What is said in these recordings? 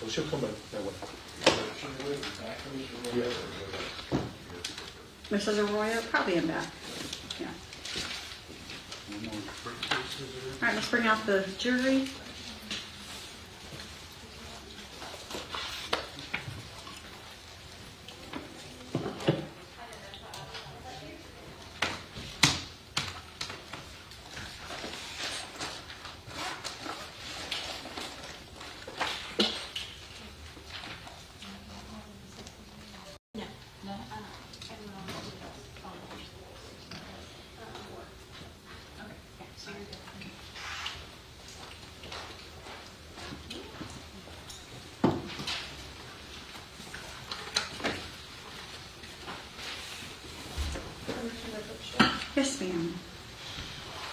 so she'll come back that way. Yeah. Mrs. Arroyo, probably in back. Yeah. All right, let's bring out the jury. Yes, ma'am.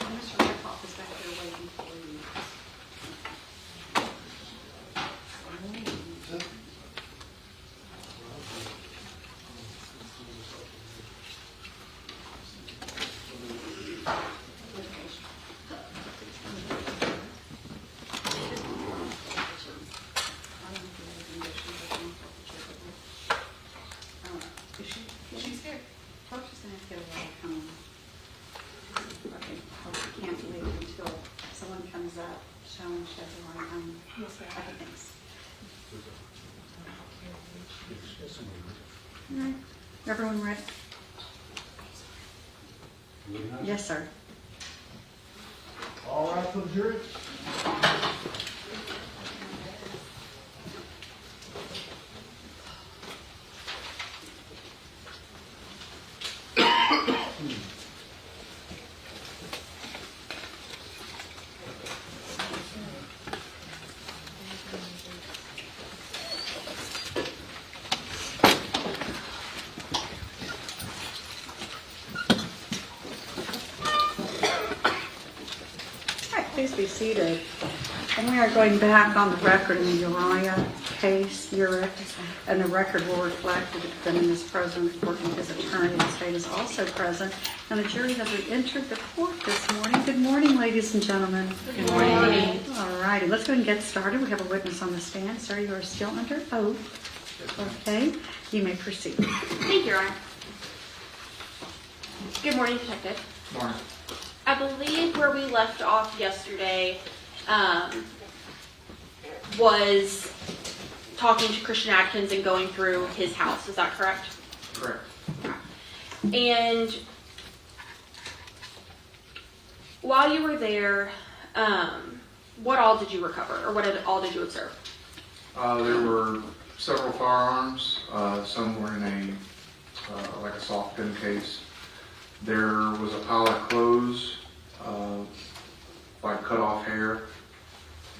Mr. Redpath is back there waiting for you. She's here. Hope she's going to get a ride home. Okay, hope we can't wait until someone comes up showing she has a ride home. Yes, sir. Okay, thanks. All right. Everyone ready? Yes, sir. All right for the jury? Please be seated. And we are going back on the record in the Uriah case, Urick, and the record will reflect that the defendant is present, working with his attorney. The state is also present, and the jury has re-entered the court this morning. Good morning, ladies and gentlemen. Good morning. All righty, let's go and get started. We have a witness on the stand. Sir, you are still under oath. Okay, you may proceed. Thank you, Your Honor. Good morning, Detective. Good morning. I believe where we left off yesterday was talking to Christian Adkins and going through his house. Is that correct? Correct. And while you were there, what all did you recover, or what all did you observe? There were several firearms. Some were in a like a soft gun case. There was a pile of clothes, like cut off hair,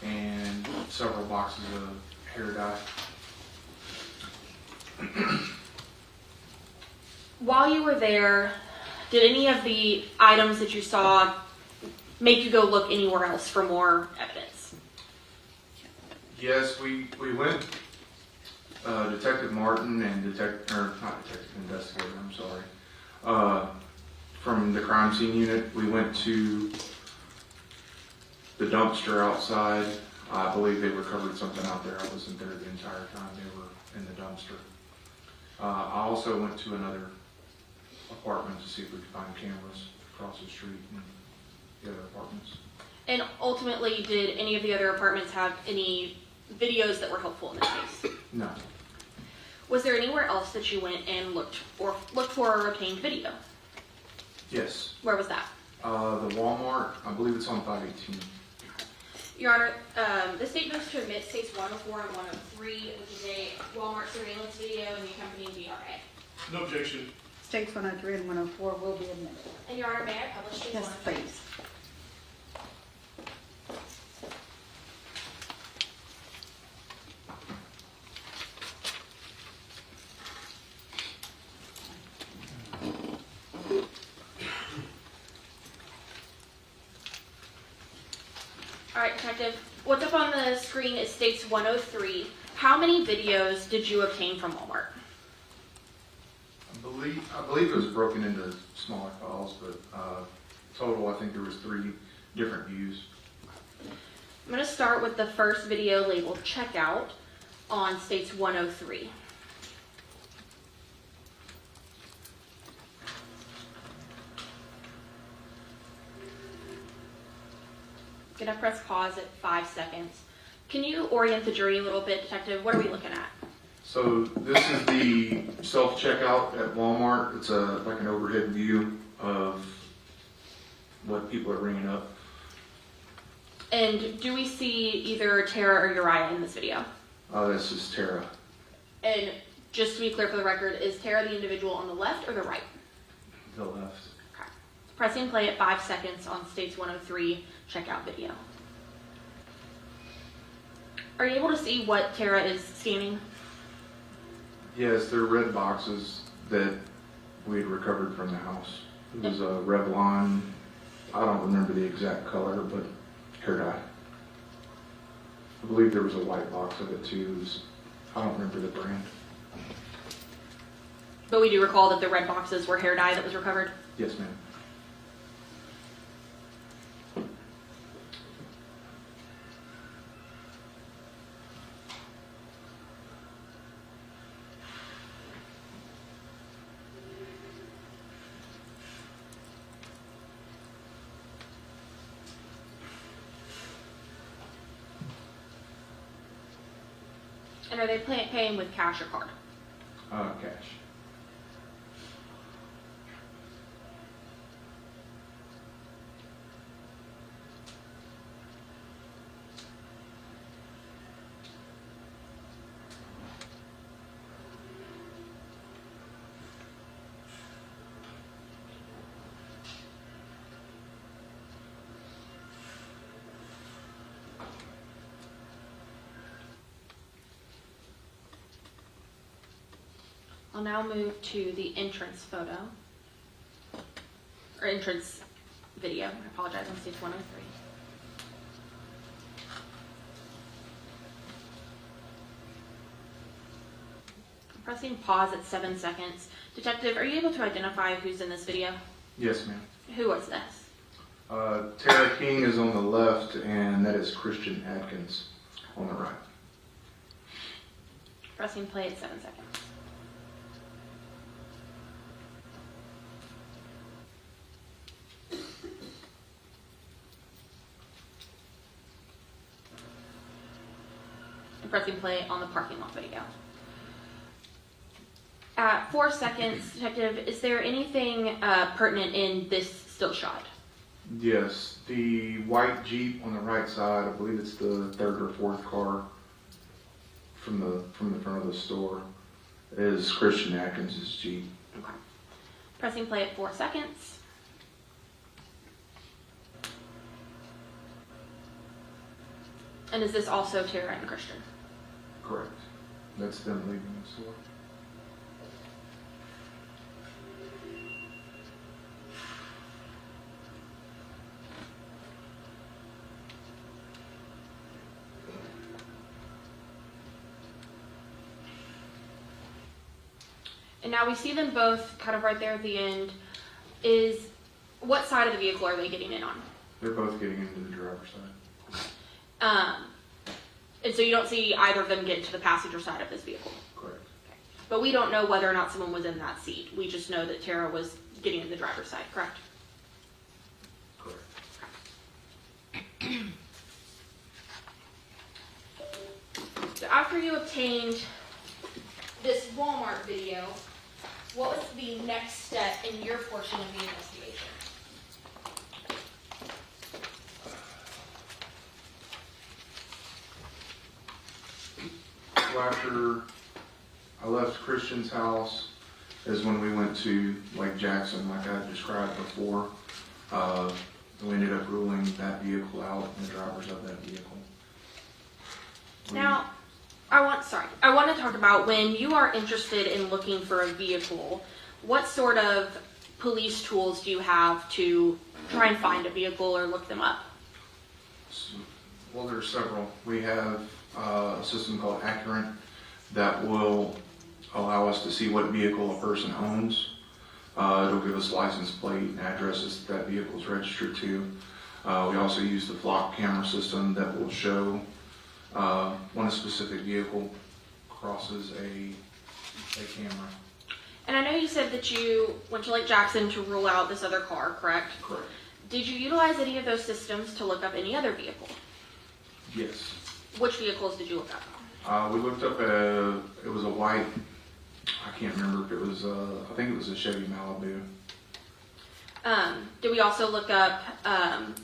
and several boxes of hair dye. While you were there, did any of the items that you saw make you go look anywhere else for more evidence? Yes, we went. Detective Martin and investigator. I'm sorry. From the crime scene unit, we went to the dumpster outside. I believe they recovered something out there. I wasn't there the entire time they were in the dumpster. I also went to another apartment to see if we could find cameras across the street and the other apartments. And ultimately, did any of the other apartments have any videos that were helpful in this case? No. Was there anywhere else that you went and looked for or obtained video? Yes. Where was that? The Walmart, I believe it's on 518. Your Honor, the state moves to admit states 104 and 103, which is a Walmart surveillance video and the accompanying DRA. No objection. States 103 and 104 will be admitted. And Your Honor, may I publish these? Yes, please. All right, Detective. What's up on the screen is states 103. How many videos did you obtain from Walmart? I believe it was broken into smaller files, but total, I think there was 3 different views. I'm going to start with the first video labeled checkout. on States 103. Gonna press pause at 5 seconds. Can you orient the jury a little bit, Detective? What are we looking at? So this is the self-checkout at Walmart. It's like an overhead view of what people are ringing up. And do we see either Tara or Uriah in this video? This is Tara. And just to be clear for the record, is Tara the individual on the left or the right? The left. Okay. Pressing play at 5 seconds on States 103 checkout video. Are you able to see what Tara is scanning? Yes, they're red boxes that we had recovered from the house. It was a Revlon, I don't remember the exact color, but hair dye. I believe there was a white box of it too. I don't remember the brand. But we do recall that the red boxes were hair dye that was recovered? Yes, ma'am. And are they paying with cash or card? Cash. I'll now move to the entrance photo, or entrance video. I apologize, on Stage 103. I'm pressing pause at 7 seconds. Detective, are you able to identify who's in this video? Yes, ma'am. Who was this? Tammy King is on the left, and that is Christian Atkins on the right. Pressing play at 7 seconds. And pressing play on the parking lot video. At 4 seconds, Detective, is there anything pertinent in this still shot? Yes, the white Jeep on the right side, I believe it's the third or fourth car from the front of the store, is Christian Atkins' Jeep. Okay. Pressing play at 4 seconds. And is this also Tara and Christian? Correct. That's them leaving the store. And now we see them both kind of right there at the end. What side of the vehicle are they getting in on? They're both getting into the driver's side. And so you don't see either of them get to the passenger side of this vehicle? Correct. Okay. But we don't know whether or not someone was in that seat. We just know that Tara was getting in the driver's side, correct? Correct. So after you obtained this Walmart video, what was the next step in your portion of the investigation? So after I left Christian's house is when we went to Lake Jackson, like I described before. We ended up ruling that vehicle out and the drivers of that vehicle. Now, I want to talk about when you are interested in looking for a vehicle, what sort of police tools do you have to try and find a vehicle or look them up? Well, there's several. We have a system called Accurate that will allow us to see what vehicle a person owns. It'll give us license plate and addresses that vehicle is registered to. We also use the flock camera system that will show when a specific vehicle crosses a camera. And I know you said that you went to Lake Jackson to rule out this other car, correct? Correct. Did you utilize any of those systems to look up any other vehicle? Yes. Which vehicles did you look up? We looked up it was a white, I can't remember if it was, I think it was a Chevy Malibu. Did we also look up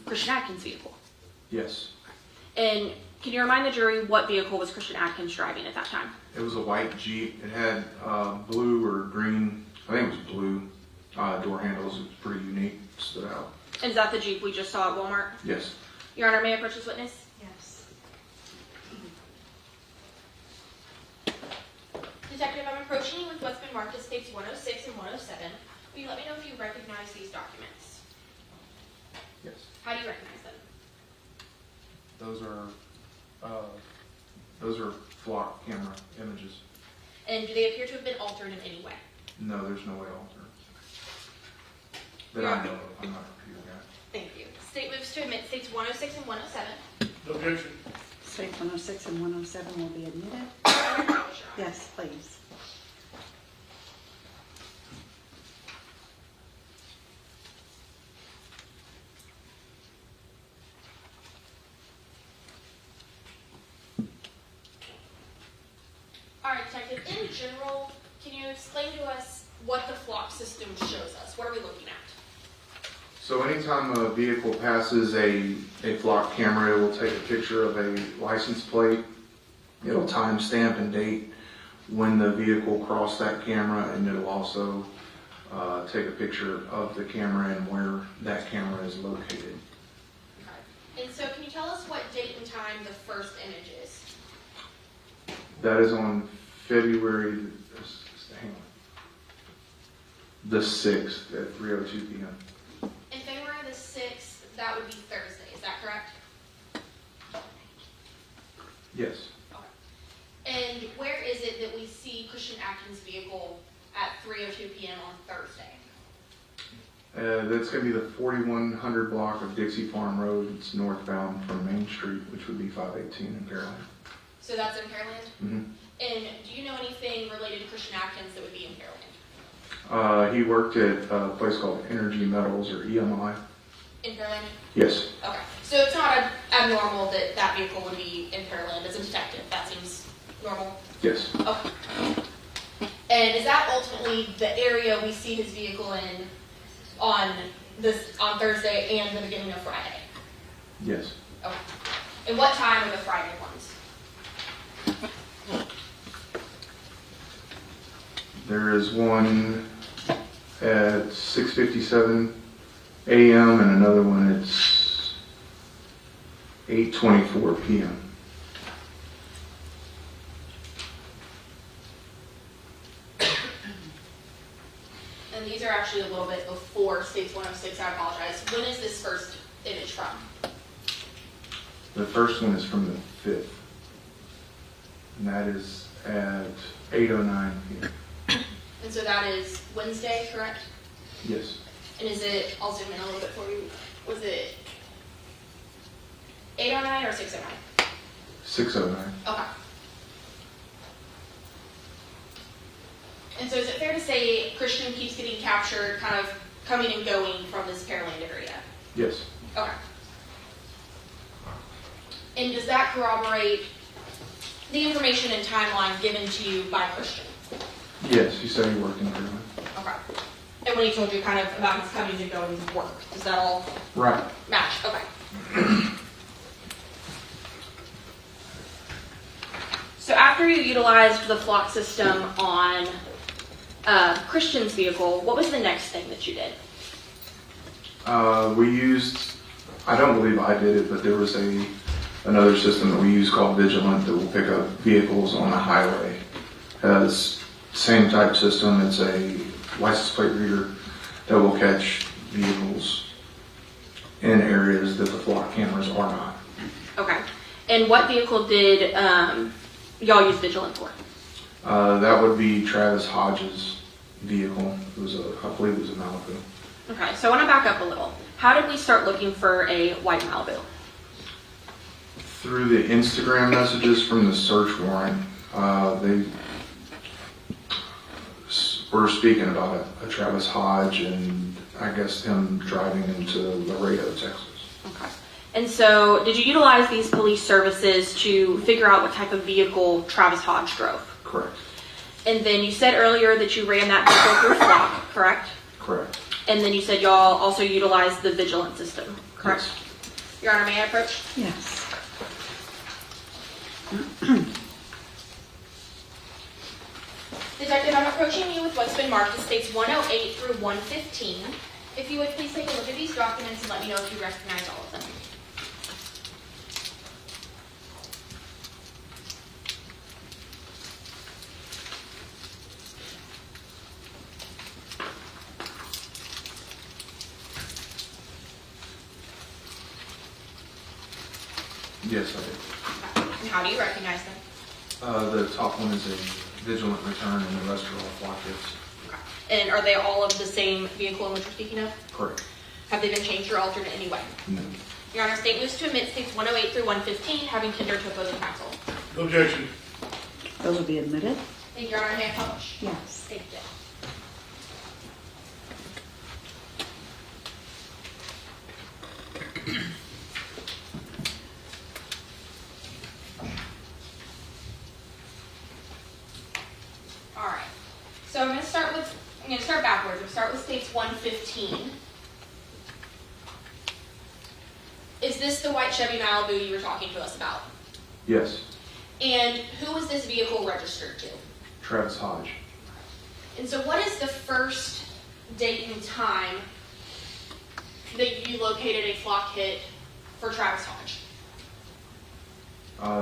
Christian Atkins' vehicle? Yes. And can you remind the jury what vehicle was Christian Atkins driving at that time? It was a white Jeep. It had blue or green, I think it was blue, door handles. It was pretty unique, stood out. Is that the Jeep we just saw at Walmart? Yes. Your Honor, may I approach this witness? Yes. Detective, I'm approaching you with what's been marked as tapes 106 and 107. Will you let me know if you recognize these documents? Yes. How do you recognize them? Those are flock camera images. And do they appear to have been altered in any way? No, there's no way to alter it. That I know of. I'm not a computer guy. Thank you. State moves to admit states 106 and 107. No objection. State 106 and 107 will be admitted. Yes, please. All right, Detective, in general, can you explain to us what the flock system shows us? What are we looking at? So anytime a vehicle passes a flock camera, it will take a picture of a license plate. It'll timestamp and date when the vehicle crossed that camera, and it'll also take a picture of the camera and where that camera is located. Okay. And so can you tell us what date and time the first image is? That is on February, hang on, the 6th at 3:02 p.m. In February the 6th, that would be Thursday, is that correct? Yes. Okay. And where is it that we see Christian Atkins' vehicle at 3:02 p.m. on Thursday? That's going to be the 4100 block of Dixie Farm Road. It's northbound from Main Street, which would be 518 in Pearland. So that's in Pearland? Mm-hmm. And do you know anything related to Christian Atkins that would be in Pearland? He worked at a place called Energy Metals, or EMI. In Pearland? Yes. Okay. So it's not abnormal that that vehicle would be in Pearland as a detective. That seems normal? Yes. Okay. And is that ultimately the area we see his vehicle in on Thursday and the beginning of Friday? Yes. Okay. And what time are the Friday ones? There is one at 6:57 a.m. and another one at 8:24 p.m. And these are actually a little bit before States 106, I apologize. When is this first image from? The first one is from the 5th, and that is at 8:09 p.m. And so that is Wednesday, correct? Yes. And is it, I'll zoom in a little bit for you, was it 8:09 or 6:09? 6:09. Okay. And so is it fair to say Christian keeps getting captured, kind of coming and going from this Pearland area? Yes. Okay. And does that corroborate the information and timeline given to you by Christian? Yes, he said he worked in Pearland. Okay. And when he told you kind of about his coming and going work, does that all Right. match? Okay. So after you utilized the flock system on Christian's vehicle, what was the next thing that you did? We used, I don't believe I did it, but there was another system that we use called Vigilant that will pick up vehicles on the highway. It has same type system. It's a license plate reader that will catch vehicles in areas that the flock cameras are not. Okay. And what vehicle did y'all use Vigilant for? That would be Travis Hodges' vehicle. It was I believe it was a Malibu. Okay, so I want to back up a little. How did we start looking for a white Malibu? Through the Instagram messages from the search warrant, They were speaking about a Travis Hodge and I guess him driving into Laredo, Texas. Okay. And so, did you utilize these police services to figure out what type of vehicle Travis Hodge drove? Correct. And then you said earlier that you ran that vehicle through SWAT, correct? Correct. And then you said y'all also utilized the vigilant system, correct? Yes. Your Honor, may I approach? Yes. Detective, I'm approaching you with what's been marked as states 108 through 115. If you would please take a look at these documents and let me know if you recognize all of them. Yes, I did. And how do you recognize them? The top one is a vigilant return and the rest are all flock hits. And are they all of the same vehicle in which you're speaking of? Correct. Have they been changed or altered in any way? No. Your Honor, state moves to admit states 108 through 115, having tendered to opposing counsel. No objection. Those will be admitted? Thank you, Your Honor. May I publish? Yes. Thank you. All right. So I'm going to start backwards. We'll start with states 115. Is this the white Chevy Malibu you were talking to us about? Yes. And who was this vehicle registered to? Travis Hodge. And so what is the first date and time that you located a flock hit for Travis Hodge?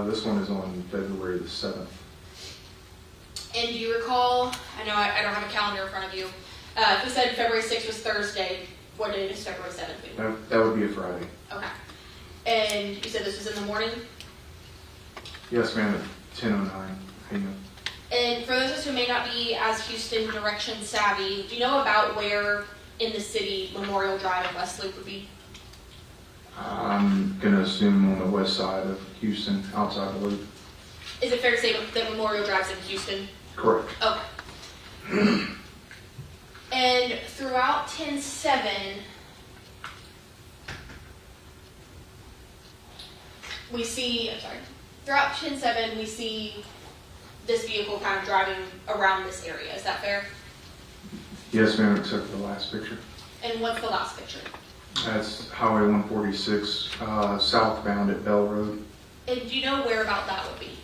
This one is on February the 7th. And do you recall, I know I don't have a calendar in front of you, if we said February 6th was Thursday, what date is February 7th be? That would be a Friday. Okay. And you said this was in the morning? Yes, ma'am, at 10:09 a.m. And for those of us who may not be as Houston direction savvy, do you know about where in the city Memorial Drive and West Loop would be? I'm going to assume on the west side of Houston, outside the loop. Is it fair to say that Memorial Drive's in Houston? Correct. Okay. And throughout 10-7, we see, throughout 10-7, we see this vehicle kind of driving around this area. Is that fair? Yes, ma'am, except for the last picture. And what's the last picture? That's Highway 146, southbound at Bell Road. And do you know where about that would be?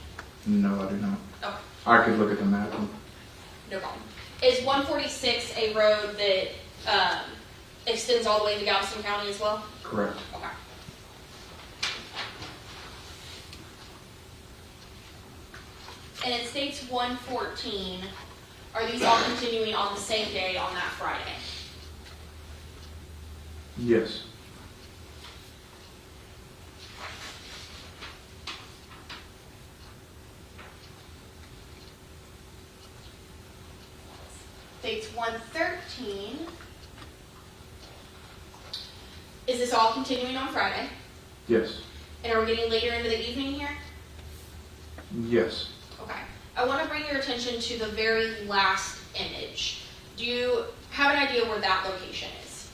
No, I do not. Okay, I could look at the map. no problem. Is 146 a road that extends all the way to Galveston County as well? Correct. Okay. And it states 114. Are these all continuing on the same day on that Friday? Yes. States 113. Is this all continuing on Friday? Yes. And are we getting later into the evening here? Yes. Okay. I want to bring your attention to the very last image. Do you have an idea where that location is?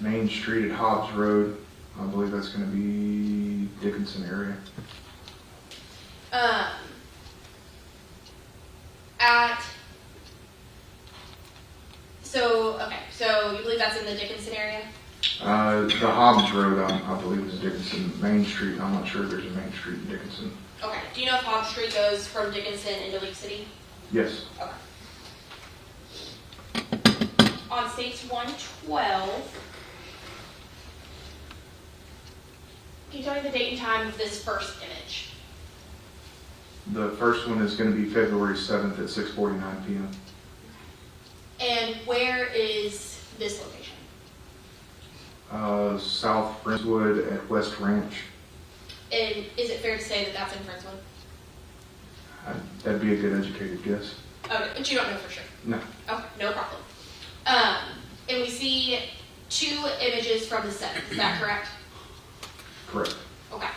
Main Street at Hobbs Road. I believe that's going to be Dickinson area. So you believe that's in the Dickinson area? The Hobbs Road, I believe, is Dickinson. Main Street, I'm not sure if there's a Main Street in Dickinson. Okay. Do you know if Hobbs Street goes from Dickinson into League City? Yes. Okay. On states 112, can you tell me the date and time of this first image? The first one is going to be February 7th at 6:49 p.m. And where is this location? South Friendswood at West Ranch. And is it fair to say that that's in Friendswood? That'd be a good educated guess. Okay, but you don't know for sure? No. Okay, no problem. And we see 2 images from the 7th, is that correct? Correct. Okay.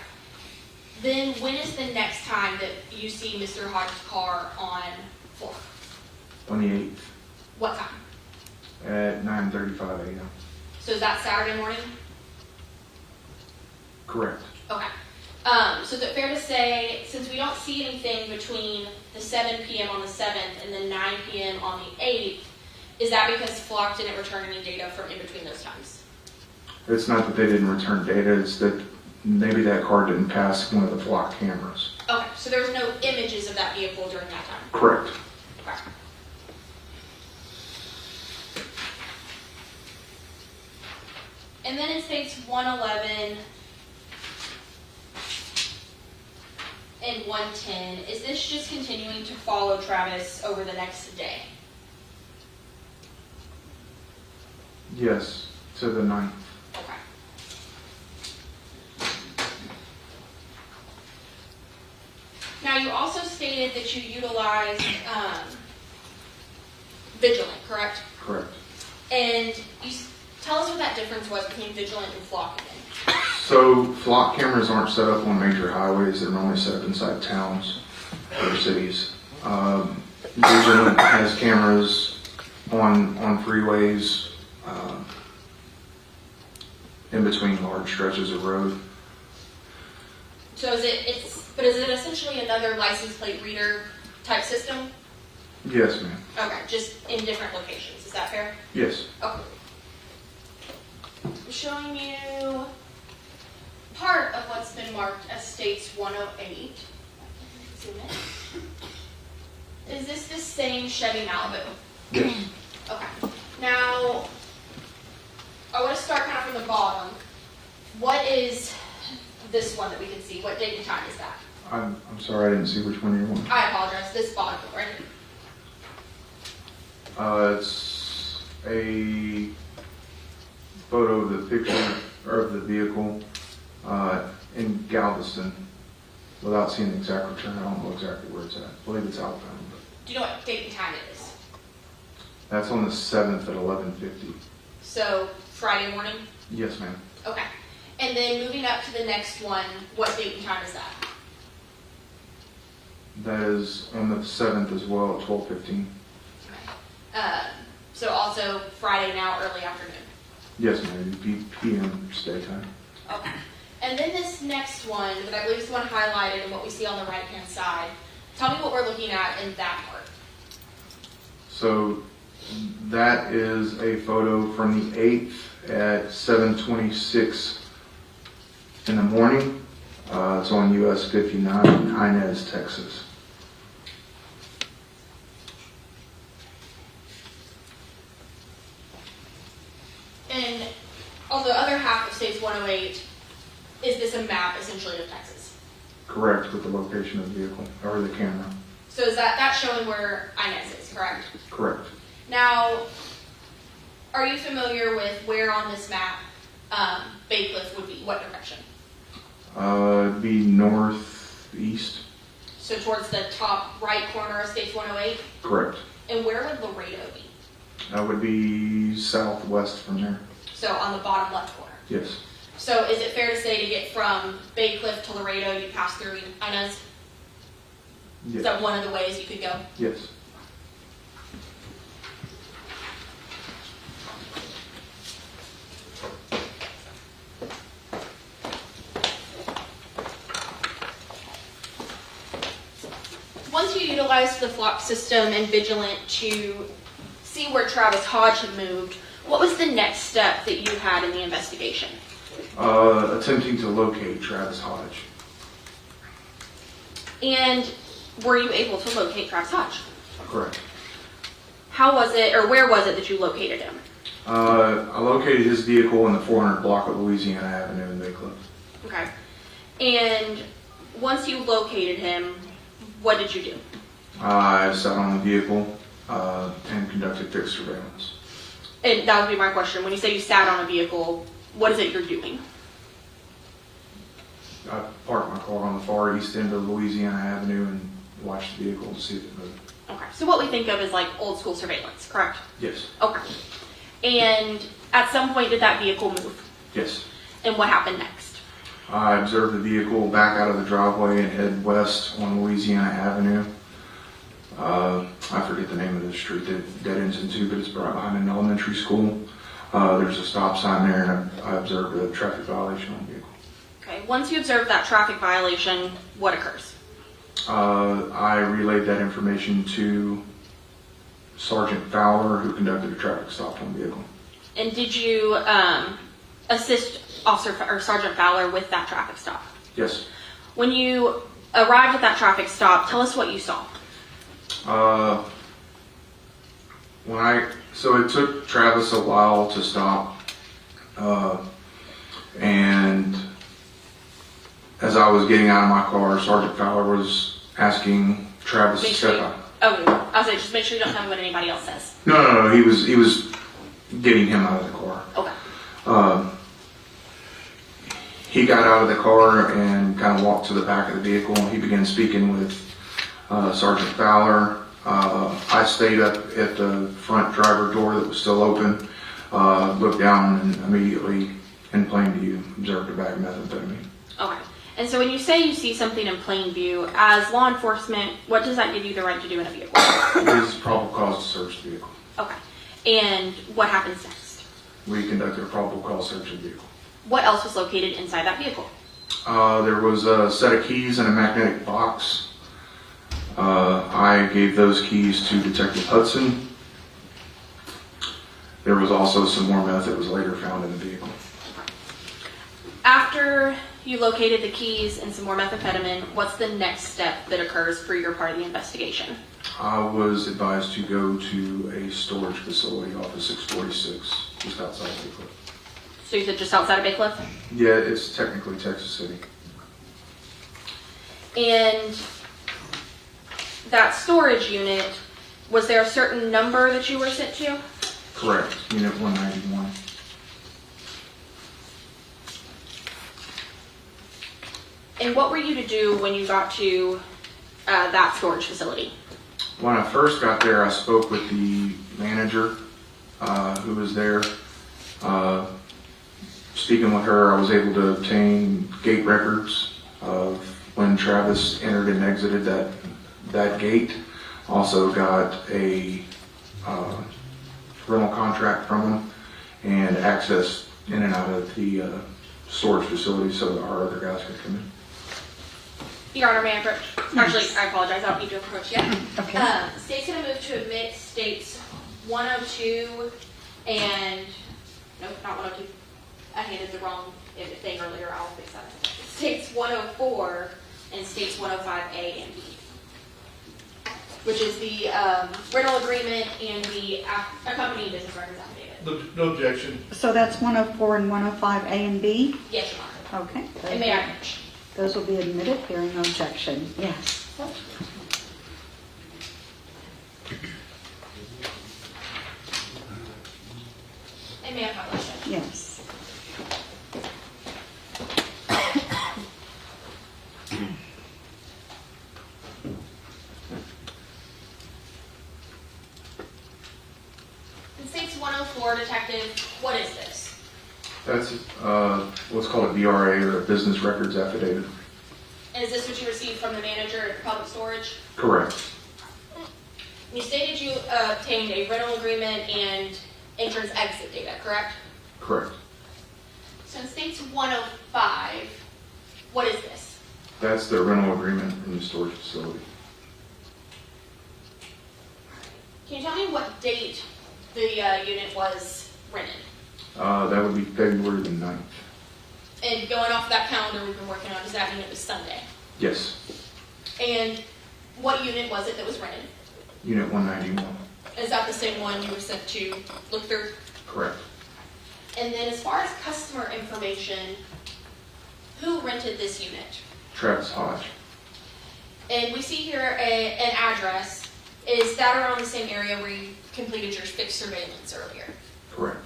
Then when is the next time that you see Mr. Hodge's car on floor? On the 8th What time? at 9:35 a.m. So is that Saturday morning? Correct. Okay. So is it fair to say, since we don't see anything between the 7 p.m. on the 7th and the 9 p.m. on the 8th, is that because Flock didn't return any data from in between those times? It's not that they didn't return data, it's that maybe that car didn't pass one of the flock cameras. Okay, so there was no images of that vehicle during that time? Correct. Okay. And then it states 111 and 110. Is this just continuing to follow Travis over the next day? Yes, to the 9th. Okay. Now, you also stated that you utilized Vigilant, correct? Correct. And tell us what that difference was between Vigilant and Flock again. So flock cameras aren't set up on major highways, they're only set up inside towns or cities. Vigilant has cameras on freeways, in between large stretches of road. So is it essentially another license plate reader type system? Yes, ma'am. Okay, just in different locations. Is that fair? Yes. Okay. I'm showing you part of what's been marked as States 108. Zoom in. Is this the same Chevy Malibu? Yes. Okay. Now, I want to start kind of from the bottom. What is this one that we can see? What date and time is that? I'm sorry, I didn't see which one you want. I apologize. This bottom one, right? It's a photo of the picture or of the vehicle in Galveston. Without seeing the exact return, I don't know exactly where it's at. I believe it's outbound. But Do you know what date and time it is? that's on the 7th at 11:50. So, Friday morning? Yes, ma'am. Okay. And then moving up to the next one, what date and time is that? That is on the 7th as well at 12:15. So also Friday now, early afternoon. Yes, ma'am. PM stay time. Okay. And then this next one, that I believe is the one highlighted and what we see on the right-hand side. Tell me what we're looking at in that part. So that is a photo from the 8th at 7:26 in the morning. It's on US 59 in Inez, Texas. And on the other half of States 108, is this a map essentially of Texas? Correct, with the location of the vehicle or the camera. So is that's showing where Inez is, correct? Correct. Now, are you familiar with where on this map Bacliff would be? What direction? It'd be northeast. So towards the top right corner of States 108? Correct. And where would Laredo be? That would be southwest from there. So on the bottom left corner. Yes. So is it fair to say to get from Bacliff to Laredo, you pass through Inez? Is Yes. that one of the ways you could go? Yes. Once you utilized the flock system and Vigilant to see where Travis Hodge had moved, what was the next step that you had in the investigation? Attempting to locate Travis Hodge. And were you able to locate Travis Hodge? Correct. How was it, or where was it that you located him? I located his vehicle in the 400 block of Louisiana Avenue in Bacliff. Okay. And once you located him, what did you do? I sat on the vehicle and conducted fixed surveillance. And that would be my question. When you say you sat on a vehicle, what is it you're doing? I parked my car on the far east end of Louisiana Avenue and watched the vehicle to see if it moved. Okay. So what we think of as like old school surveillance, correct? Yes. Okay. And at some point, did that vehicle move? Yes. And what happened next? I observed the vehicle back out of the driveway and head west on Louisiana Avenue. I forget the name of the street that dead ends into, but it's right behind an elementary school. There's a stop sign there, and I observed a traffic violation on the vehicle. Okay, once you observe that traffic violation, what occurs? I relayed that information to Sergeant Fowler, who conducted a traffic stop on the vehicle. And did you assist Sergeant Fowler with that traffic stop? Yes. When you arrived at that traffic stop, tell us what you saw. So it took Travis a while to stop, and as I was getting out of my car, Sergeant Fowler was asking Travis to step out. Oh, I was like, just make sure you don't tell me what anybody else says. No, he was getting him out of the car. Okay. He got out of the car and kind of walked to the back of the vehicle, and he began speaking with Sergeant Fowler. I stayed up at the front driver door that was still open, looked down, and immediately, in plain view, observed a bag of methamphetamine. Okay. And so when you say you see something in plain view, as law enforcement, what does that give you the right to do in a vehicle? It is probable cause to search the vehicle. Okay. And what happens next? We conducted a probable cause search of the vehicle. What else was located inside that vehicle? There was a set of keys in a magnetic box. I gave those keys to Detective Hudson. There was also some more meth that was later found in the vehicle. After you located the keys and some more methamphetamine, what's the next step that occurs for your part of the investigation? I was advised to go to a storage facility off of 646, just outside of Bacliff. So you said just outside of Bacliff? Yeah, it's technically Texas City. And that storage unit, was there a certain number that you were sent to? Correct, Unit 191. And what were you to do when you got to that storage facility? When I first got there, I spoke with the manager who was there. Speaking with her, I was able to obtain gate records of when Travis entered and exited that gate. Also got a rental contract from him and access in and out of the storage facility so that our other guys could come in. Your Honor, may I approach? Actually, I apologize. I don't need to approach yet. Okay. State's going to move to admit states 102 and, nope, not 102. I handed the wrong thing earlier. I'll fix that. States 104 and states 105A and B, which is the rental agreement and the accompanying business records affidavit. No objection. So that's 104 and 105 A and B? Yes, Your Honor. Okay. And may I finish? Those will be admitted, hearing no objection. Yes. And may I publish it? Yes. In states 104, detective, what is this? That's what's called a BRA, or a business records affidavit. And is this what you received from the manager at public storage? Correct. You stated you obtained a rental agreement and entrance exit data, correct? Correct. So in states 105, what is this? That's the rental agreement from the storage facility. Can you tell me what date the unit was rented? That would be February the 9th. And going off that calendar we've been working on, does that mean it was Sunday? Yes. And what unit was it that was rented? Unit 191. Is that the same one you were sent to look through? Correct. And then as far as customer information, who rented this unit? Travis Hodge. And we see here an address. Is that around the same area where you completed your fixed surveillance earlier? Correct.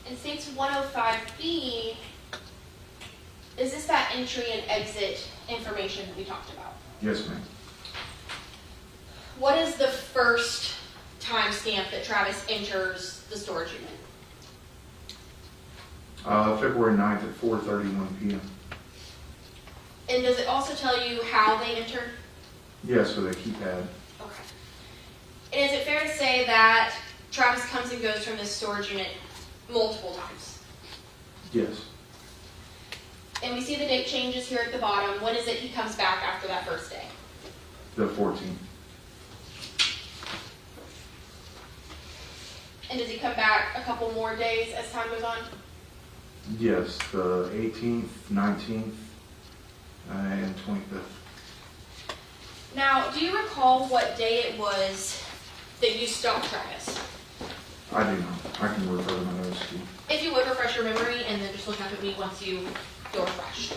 In states 105B, is this that entry and exit information that we talked about? Yes, ma'am. What is the first time timestamp that Travis enters the storage unit? February 9th at 4:31 p.m. And does it also tell you how they entered? Yes, with a keypad. Okay. And is it fair to say that Travis comes and goes from this storage unit multiple times? Yes. And we see the date changes here at the bottom. When is it he comes back after that first day? The 14th. And does he come back a couple more days as time goes on? Yes, the 18th, 19th, and 25th. Now, do you recall what day it was that you stopped Travis? I do not. I can refer to my notes to you. If you would refresh your memory and then just look up at me once you feel refreshed.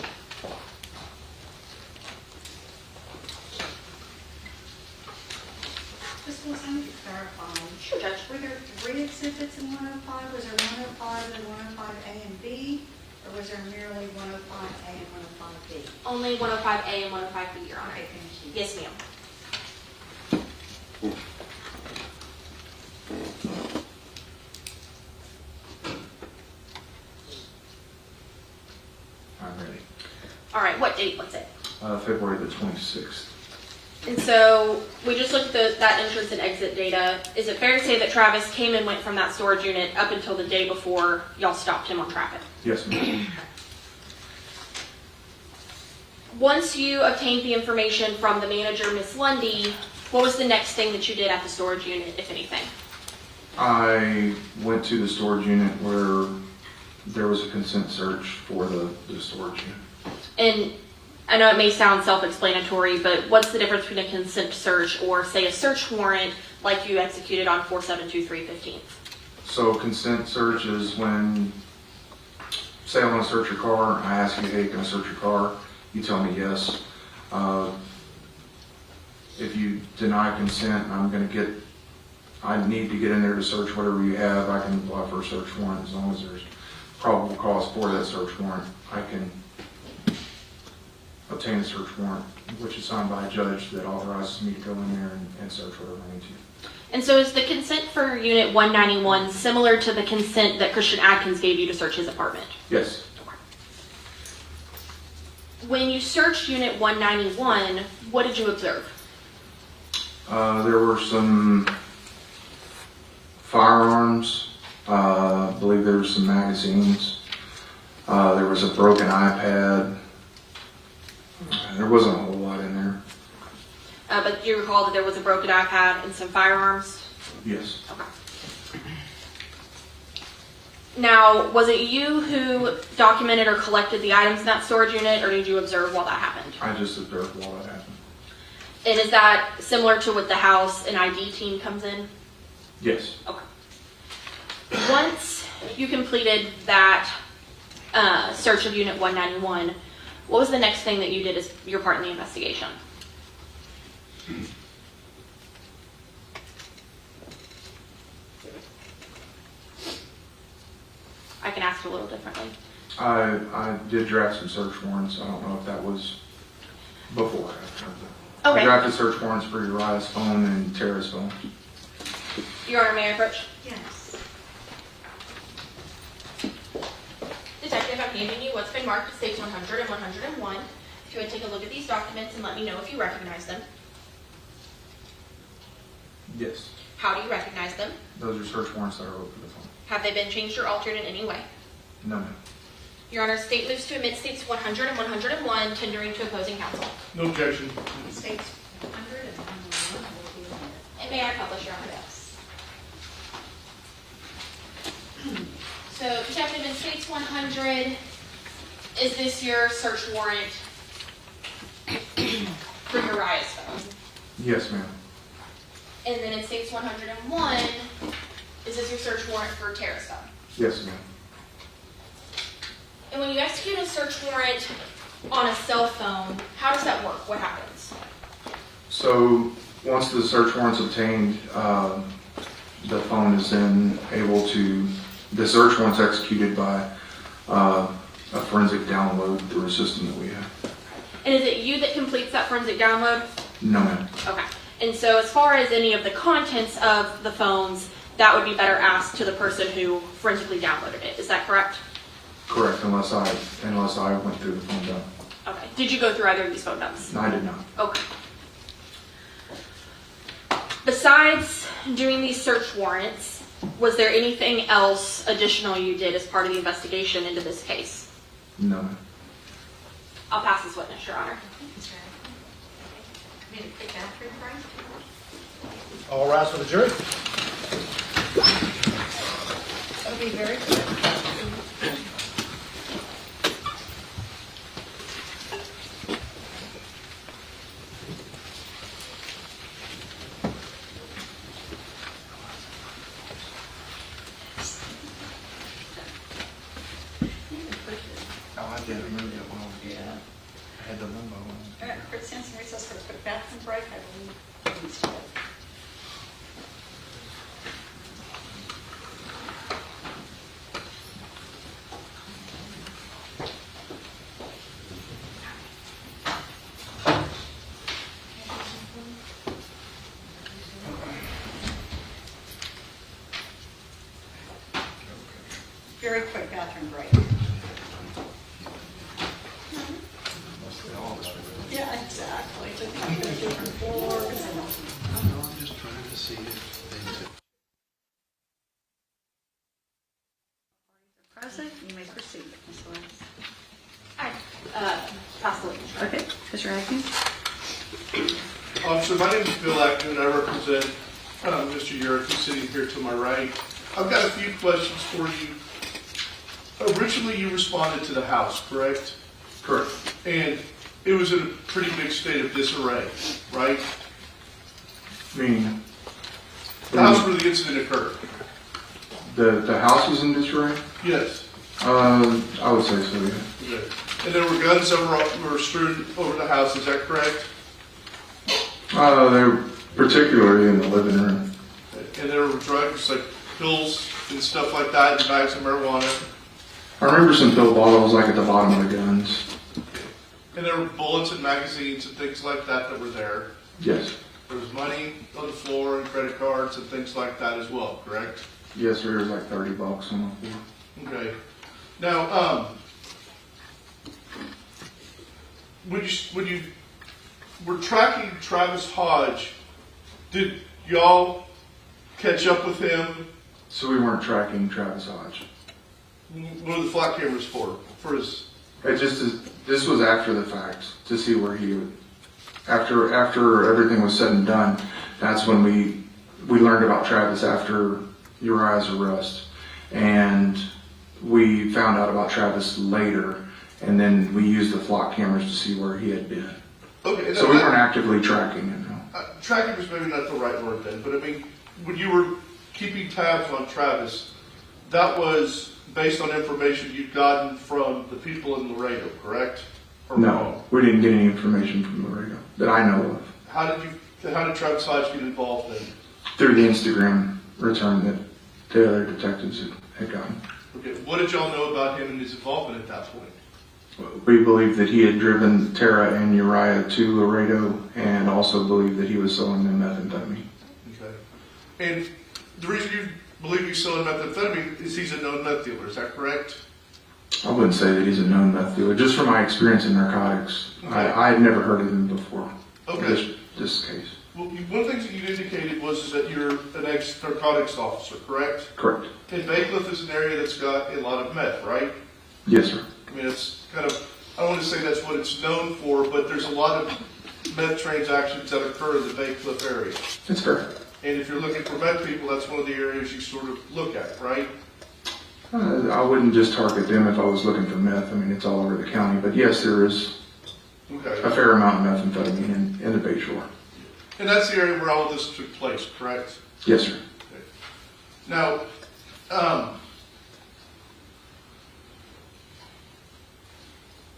Just want to clarify. Sure, Judge. Were there 3 exhibits in 105? Was there 105 and 105A and B? Or was there merely 105A and 105B? Only 105A and 105B, Your Honor. Okay, thank you. Yes, ma'am. I'm ready. All right, what date was it? February the 26th. And so we just looked at that entrance and exit data. Is it fair to say that Travis came and went from that storage unit up until the day before y'all stopped him on traffic? Yes, ma'am. Once you obtained the information from the manager, Miss Lundy, what was the next thing that you did at the storage unit, if anything? I went to the storage unit where there was a consent search for the storage unit. And I know it may sound self-explanatory, but what's the difference between a consent search or, say, a search warrant like you executed on 472315? So consent search is when, say I want to search your car, I ask you, hey, can I search your car? You tell me yes. If you deny consent, I need to get in there to search whatever you have. I can apply for a search warrant as long as there's probable cause for that search warrant. I can obtain a search warrant, which is signed by a judge that authorizes me to go in there and search whatever I need to. And so is the consent for Unit 191 similar to the consent that Christian Adkins gave you to search his apartment? Yes. When you searched Unit 191, what did you observe? There were some firearms. I believe there were some magazines. There was a broken iPad. There wasn't a whole lot in there. But do you recall that there was a broken iPad and some firearms? Yes. Okay. Now, was it you who documented or collected the items in that storage unit, or did you observe while that happened? I just observed while that happened. And is that similar to what the house and ID team comes in? Yes. Okay. Once you completed that search of Unit 191, what was the next thing that you did as your part in the investigation? I can ask you a little differently. I did draft some search warrants. I don't know if that was before or after. Okay. I drafted search warrants for Uriah's phone and Tara's phone. Your Honor, may I approach? Yes. Detective, I'm handing you what's been marked as States 100 and 101. If you would take a look at these documents and let me know if you recognize them. Yes. How do you recognize them? Those are search warrants that I wrote for the phone. Have they been changed or altered in any way? No, ma'am. Your Honor, State moves to admit States 100 and 101, tendering to opposing counsel. No objection. States 100 and 101 will be admitted. And may I publish, Your Honor? So, Detective, in States 100, is this your search warrant for Uriah's phone? Yes, ma'am. And then in States 101, is this your search warrant for Tara's phone? Yes, ma'am. And when you execute a search warrant on a cell phone, how does that work? What happens? So once the search warrant's obtained, the phone is then able to, the search warrant's executed by a forensic download through a system that we have. And is it you that completes that forensic download? No, ma'am. Okay. And so as far as any of the contents of the phones, that would be better asked to the person who forensically downloaded it. Is that correct? Correct, unless I went through the phone dump. Okay. Did you go through either of these phone dumps? No, I did not. Okay. Besides doing these search warrants, was there anything else additional you did as part of the investigation into this case? No. I'll pass this witness, Your Honor. All rise for the jury. It'll be very quick. Oh, I did remember that one. Yeah. I had the limbo one. All right, for since recess for a quick bathroom break, I believe. Very quick bathroom break. Yeah, exactly. Just kind of different floors and I'm just trying to see if things present. You may proceed, Ms. Lewis. Pass the witness. Your Honor. Okay, Mr. Atkins. Officer, my name is Bill Ackman. I represent Mr. Urick, who's sitting here to my right. I've got a few questions for you. Originally, you responded to the house, correct? Correct. And it was in a pretty big state of disarray, right? Meaning? The house where the incident occurred. The house was in disarray? Yes. I would say so, yeah. Okay. And there were guns that were strewn over the house, is that correct? They're particularly in the living room. And there were drugs like pills and stuff like that, and bags of marijuana. I remember some pill bottles like at the bottom of the guns. And there were bullets and magazines and things like that that were there. Yes. There was money on the floor and credit cards and things like that as well, correct? Yes, sir. It was like $30 on the floor. Okay. Now, when you were tracking Travis Hodge, did y'all catch up with him? So we weren't tracking Travis Hodge. What are the flock cameras for? For his... This was after the fact to see where he would. After everything was said and done, that's when we learned about Travis after Uriah's arrest, and we found out about Travis later, and then we used the flock cameras to see where he had been. Okay. So we weren't actively tracking him. No. Tracking was maybe not the right word then, but I mean, when you were keeping tabs on Travis, that was based on information you'd gotten from the people in Laredo, correct? Or No, wrong? we didn't get any information from Laredo that I know of. How did Travis Hodge get involved in? Through the Instagram return that the other detectives had gotten. Okay, what did y'all know about him and his involvement at that point? We believe that he had driven Tara and Uriah to Laredo, and also believe that he was selling them methamphetamine. Okay. And the reason you believe he's selling methamphetamine is he's a known meth dealer, is that correct? I wouldn't say that he's a known meth dealer, just from my experience in narcotics. Okay. I had never heard of him before. Okay. This case. Well, one of the things that you indicated was that you're an ex-narcotics officer, correct? Correct. And Bacliff is an area that's got a lot of meth, right? Yes, sir. I mean, it's kind of, I don't want to say that's what it's known for, but there's a lot of meth transactions that occur in the Bacliff area. That's fair. And if you're looking for meth people, that's one of the areas you sort of look at, right? I wouldn't just target them if I was looking for meth. I mean, it's all over the county. But yes, there is a Okay. fair amount of methamphetamine in the Bayshore. And that's the area where all of this took place, correct? Yes, sir. Okay. Now,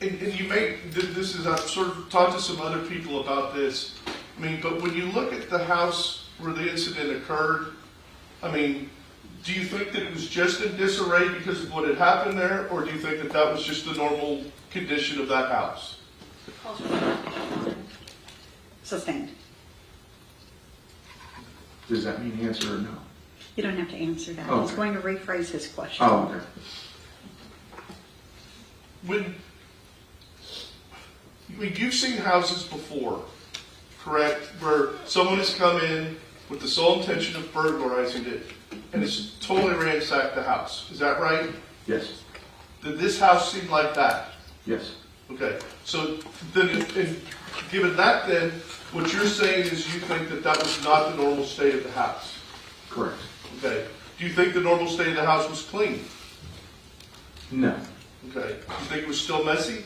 and you may, this is, I've sort of talked to some other people about this. I mean, but when you look at the house where the incident occurred, I mean, do you think that it was just in disarray because of what had happened there, or do you think that that was just the normal condition of that house? Sustained. Does that mean answer or no? You don't have to answer that. He's Okay. going to rephrase his question. Oh, okay. You've seen houses before, correct? Where someone has come in with the sole intention of burglarizing it and has totally ransacked the house. Is that right? Yes. Did this house seem like that? Yes. Okay, so then, given that then, what you're saying is you think that that was not the normal state of the house? Correct. Okay. Do you think the normal state of the house was clean? No. Okay. Do you think it was still messy?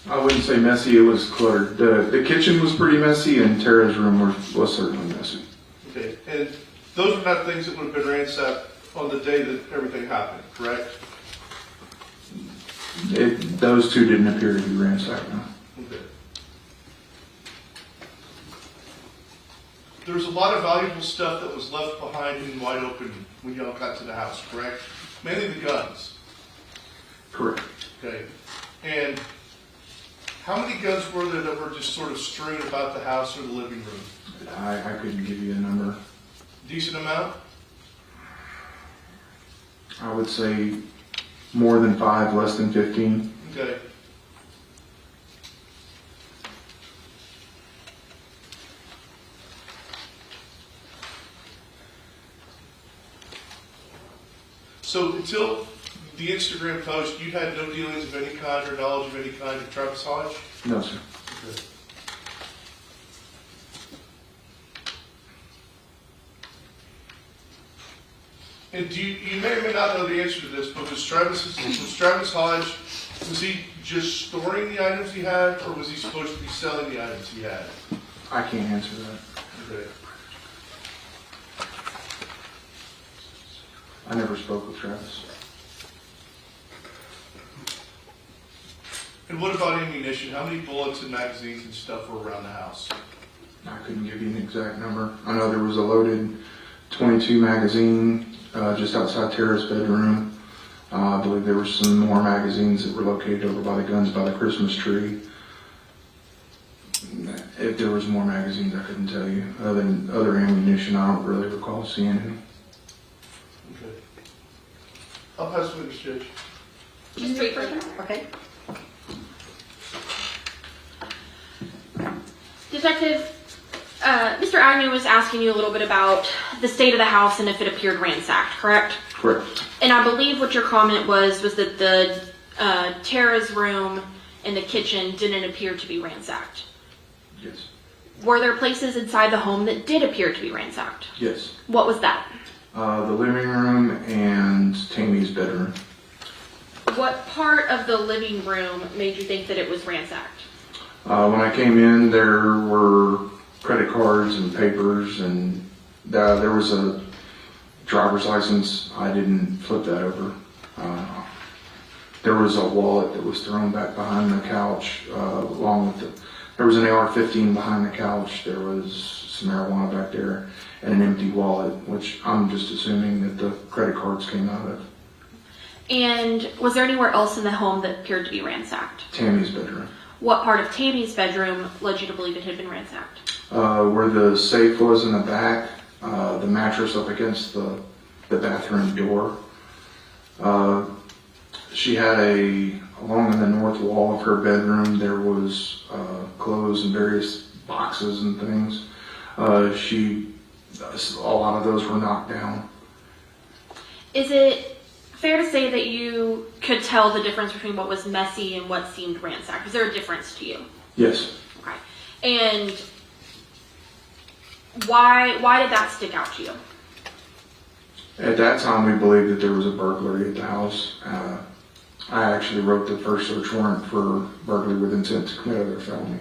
I wouldn't say messy, it was cluttered. The kitchen was pretty messy and Tara's room was certainly messy. Okay, and those are not things that would have been ransacked on the day that everything happened, correct? Those two didn't appear to be ransacked, no. Okay. There was a lot of valuable stuff that was left behind in wide open when y'all got to the house, correct? Mainly the guns. Correct. Okay. And how many guns were there that were just sort of strewn about the house or the living room? I couldn't give you a number. Decent amount? I would say more than 5, less than 15. Okay. So until the Instagram post, you had no dealings of any kind or knowledge of any kind of Travis Hodge? No, sir. Okay. And you may or may not know the answer to this, but was Travis Hodge, was he just storing the items he had, or was he supposed to be selling the items he had? I can't answer that. Okay. I never spoke with Travis. And what about ammunition? How many bullets and magazines and stuff were around the house? I couldn't give you an exact number. I know there was a loaded 22 magazine just outside Tara's bedroom. I believe there were some more magazines that were located over by the guns by the Christmas tree. If there was more magazines, I couldn't tell you. Other ammunition, I don't really recall seeing any. Okay. I'll pass the witness, Judge. Just wait for him. Okay. Detective, Mr. Agnew was asking you a little bit about the state of the house and if it appeared ransacked, correct? Correct. And I believe what your comment was that the Tara's room and the kitchen didn't appear to be ransacked. Yes. Were there places inside the home that did appear to be ransacked? Yes. What was that? The living room and Tammy's bedroom. What part of the living room made you think that it was ransacked? When I came in, there were credit cards and papers, and there was a driver's license. I didn't flip that over. There was a wallet that was thrown back behind the couch, along with there was an AR-15 behind the couch. There was some marijuana back there, and an empty wallet, which I'm just assuming that the credit cards came out of. And was there anywhere else in the home that appeared to be ransacked? Tammy's bedroom. What part of Tammy's bedroom led you to believe it had been ransacked? Where the safe was in the back, the mattress up against the bathroom door. She had along in the north wall of her bedroom, there was clothes and various boxes and things. A lot of those were knocked down. Is it fair to say that you could tell the difference between what was messy and what seemed ransacked? Is there a difference to you? Yes. Okay. And why did that stick out to you? At that time, we believed that there was a burglary at the house. I actually wrote the first search warrant for burglary with intent to commit other felony.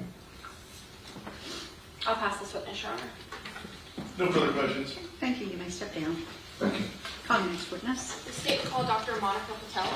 I'll pass this witness, Your Honor. No further questions. Thank you. You may step down. Thank you. Call the next witness. The state called Dr. Monica Patel.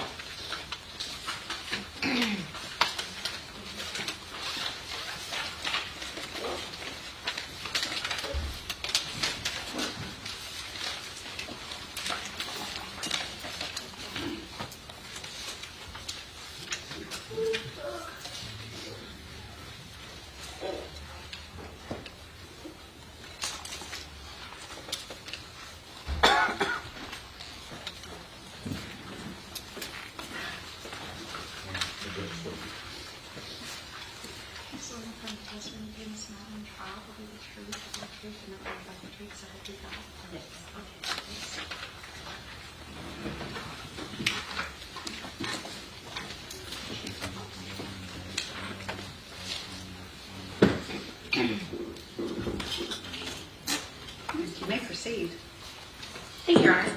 Thank you, Your Honor.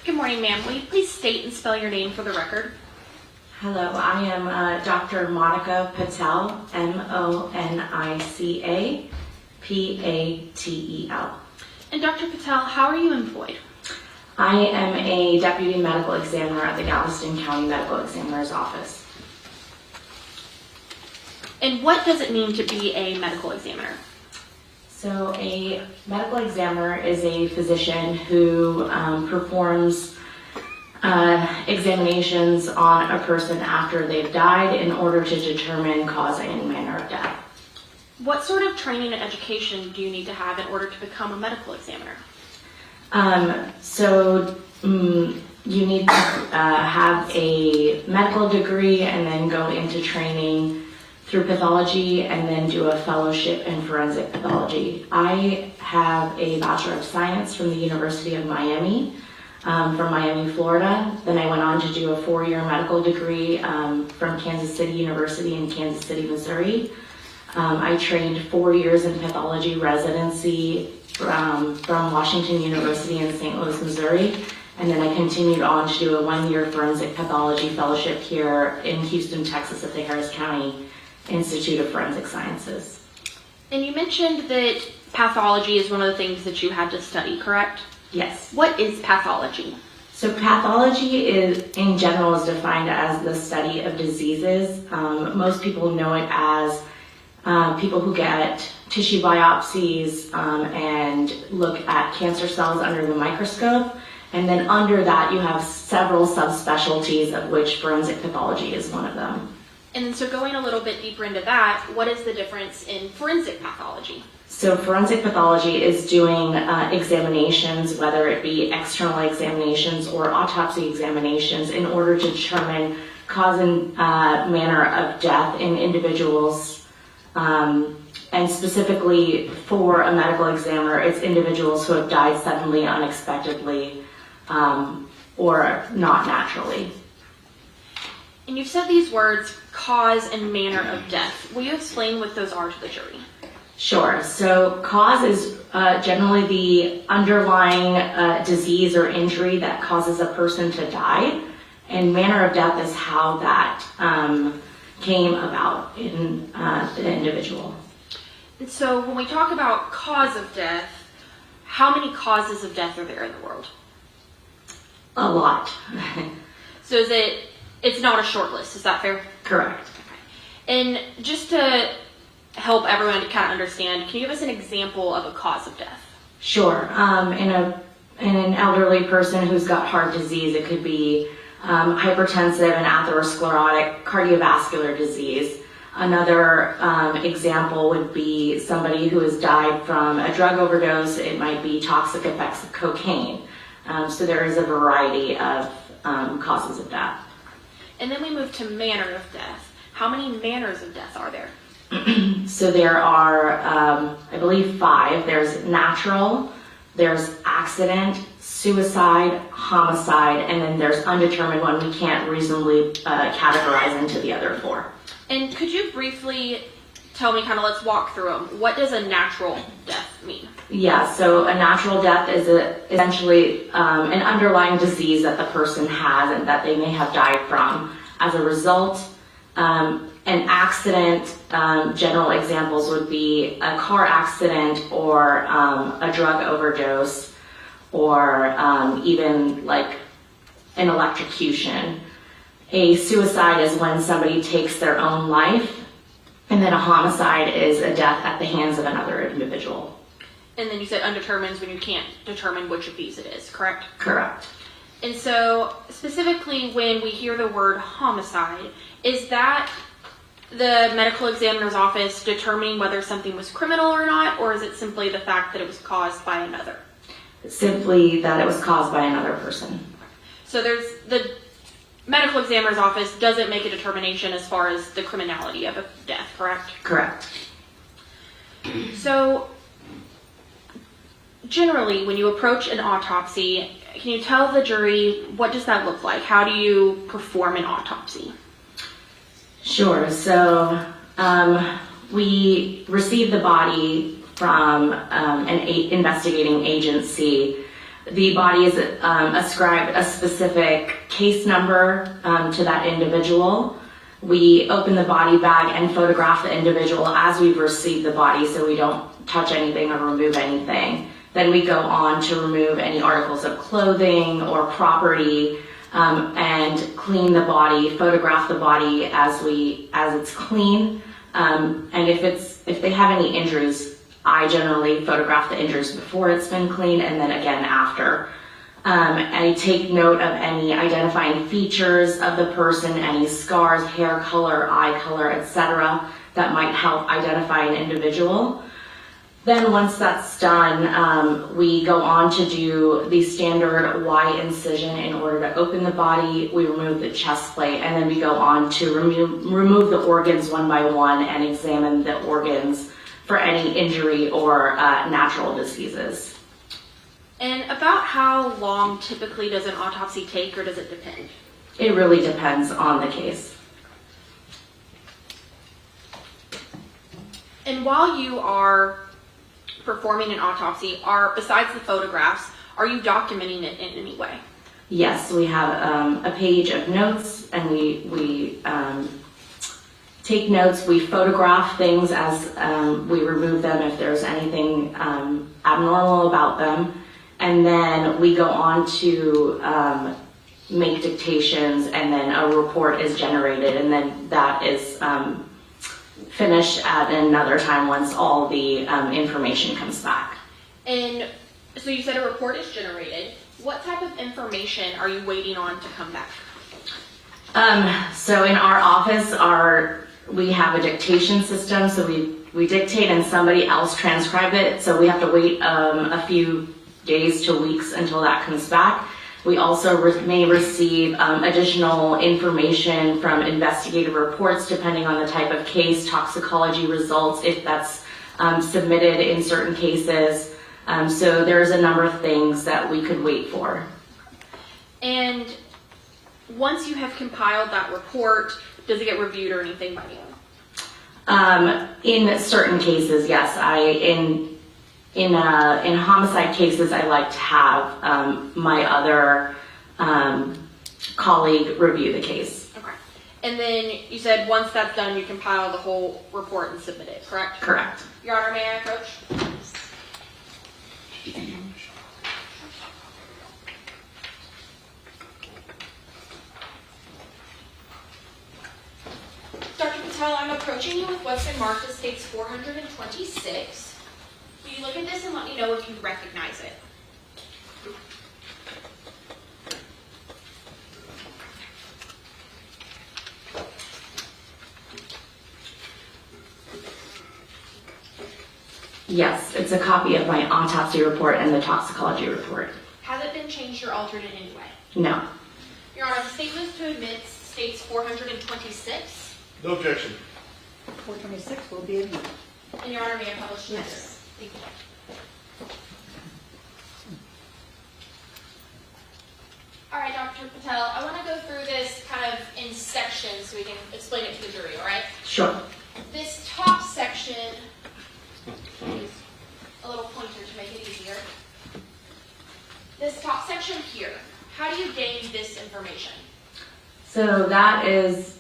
Good morning, ma'am. Will you please state and spell your name for the record? Hello, I am Dr. Monica Patel, Monica Patel. And Dr. Patel, how are you employed? I am a deputy medical examiner at the Galveston County Medical Examiner's Office. And what does it mean to be a medical examiner? So a medical examiner is a physician who performs examinations on a person after they've died in order to determine cause and manner of death. What sort of training and education do you need to have in order to become a medical examiner? You need to have a medical degree and then go into training through pathology and then do a fellowship in forensic pathology. I have a Bachelor of Science from the University of Miami, from Miami, Florida. Then I went on to do a 4-year medical degree from Kansas City University in Kansas City, Missouri. I trained 4 years in pathology residency from Washington University in St. Louis, Missouri. And then I continued on to do a 1-year forensic pathology fellowship here in Houston, Texas at the Harris County Institute of Forensic Sciences. And you mentioned that pathology is one of the things that you had to study, correct? Yes. What is pathology? So pathology is, in general, is defined as the study of diseases. Most people know it as people who get tissue biopsies and look at cancer cells under the microscope. And then under that, you have several subspecialties, of which forensic pathology is one of them. And so going a little bit deeper into that, what is the difference in forensic pathology? So forensic pathology is doing examinations, whether it be external examinations or autopsy examinations, in order to determine cause and manner of death in individuals. And specifically for a medical examiner, it's individuals who have died suddenly, unexpectedly, or not naturally. And you've said these words, cause and manner of death. Will you explain what those are to the jury? Sure. So cause is generally the underlying disease or injury that causes a person to die, and manner of death is how that came about in the individual. And so when we talk about cause of death, how many causes of death are there in the world? A lot. So it's not a short list, is that fair? Correct. And just to help everyone to kind of understand, can you give us an example of a cause of death? Sure. In an elderly person who's got heart disease, it could be hypertensive and atherosclerotic cardiovascular disease. Another example would be somebody who has died from a drug overdose. It might be toxic effects of cocaine. So there is a variety of causes of death. And then we move to manner of death. How many manners of death are there? So there are, I believe, 5. There's natural, there's accident, suicide, homicide, and then there's undetermined one we can't reasonably categorize into the other 4. And could you briefly tell me, kind of let's walk through them. What does a natural death mean? Yeah, so a natural death is essentially an underlying disease that the person has and that they may have died from. As a result, an accident, general examples would be a car accident or a drug overdose or even like an electrocution. A suicide is when somebody takes their own life, and then a homicide is a death at the hands of another individual. And then you said undetermined is when you can't determine which of these it is, correct? Correct. And so specifically when we hear the word homicide, is that the medical examiner's office determining whether something was criminal or not, or is it simply the fact that it was caused by another? Simply that it was caused by another person. So there's the medical examiner's office doesn't make a determination as far as the criminality of a death, correct? Correct. So generally, when you approach an autopsy, can you tell the jury what does that look like? How do you perform an autopsy? Sure. So we receive the body from an investigating agency. The body is ascribed a specific case number to that individual. We open the body bag and photograph the individual as we've received the body, so we don't touch anything or remove anything. Then we go on to remove any articles of clothing or property and clean the body, photograph the body as it's clean. And if they have any injuries, I generally photograph the injuries before it's been cleaned and then again after. I take note of any identifying features of the person, any scars, hair color, eye color, etc. that might help identify an individual. Then once that's done, we go on to do the standard Y incision in order to open the body. We remove the chest plate, and then we go on to remove the organs one by one and examine the organs for any injury or natural diseases. And about how long typically does an autopsy take, or does it depend? It really depends on the case. And while you are performing an autopsy, besides the photographs, are you documenting it in any way? Yes, we have a page of notes, and we take notes. We photograph things as we remove them if there's anything abnormal about them. And then we go on to make dictations, and then a report is generated, and then that is finished at another time once all the information comes back. And so you said a report is generated. What type of information are you waiting on to come back? So in our office, we have a dictation system, so we dictate and somebody else transcribe it, so we have to wait a few days to weeks until that comes back. We also may receive additional information from investigative reports depending on the type of case, toxicology results, if that's submitted in certain cases. So there's a number of things that we could wait for. And once you have compiled that report, does it get reviewed or anything by anyone? In certain cases, yes. In homicide cases, I like to have my other colleague review the case. Okay. And then you said once that's done, you compile the whole report and submit it, correct? Correct. Your Honor, may I approach? Dr. Patel, I'm approaching you with what's been marked as States 426. Will you look at this and let me know if you recognize it? Yes, it's a copy of my autopsy report and the toxicology report. Has it been changed or altered in any way? No. Your Honor, the state moves to admit States 426. No objection. 426 will be admitted. And Your Honor, may I publish Yes. this? Thank you. All right, Dr. Patel, I want to go through this kind of in sections so we can explain it to the jury, all right? Sure. This top section, a little pointer to make it easier. This top section here, how do you gain this information? So that is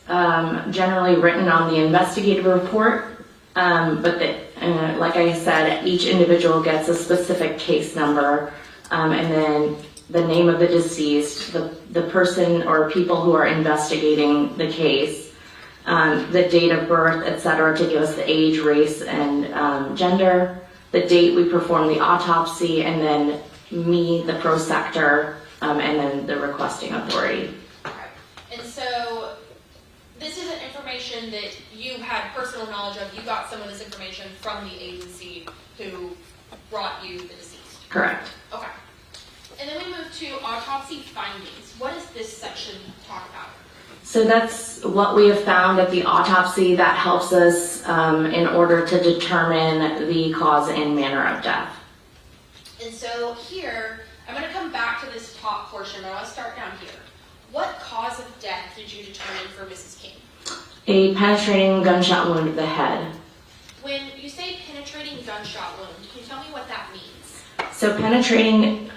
generally written on the investigative report, but like I said, each individual gets a specific case number, and then the name of the deceased, the person or people who are investigating the case, the date of birth, etc., to give us the age, race, and gender, the date we perform the autopsy, and then me, the prosector, and then the requesting authority. Okay. And so this isn't information that you had personal knowledge of. You got some of this information from the agency who brought you the deceased. Correct. Okay. And then we move to autopsy findings. What does this section talk about? So that's what we have found at the autopsy that helps us in order to determine the cause and manner of death. And so here, I'm going to come back to this top portion, but I'll start down here. What cause of death did you determine for Mrs. King? A penetrating gunshot wound to the head. When you say penetrating gunshot wound, can you tell me what that means? So penetrating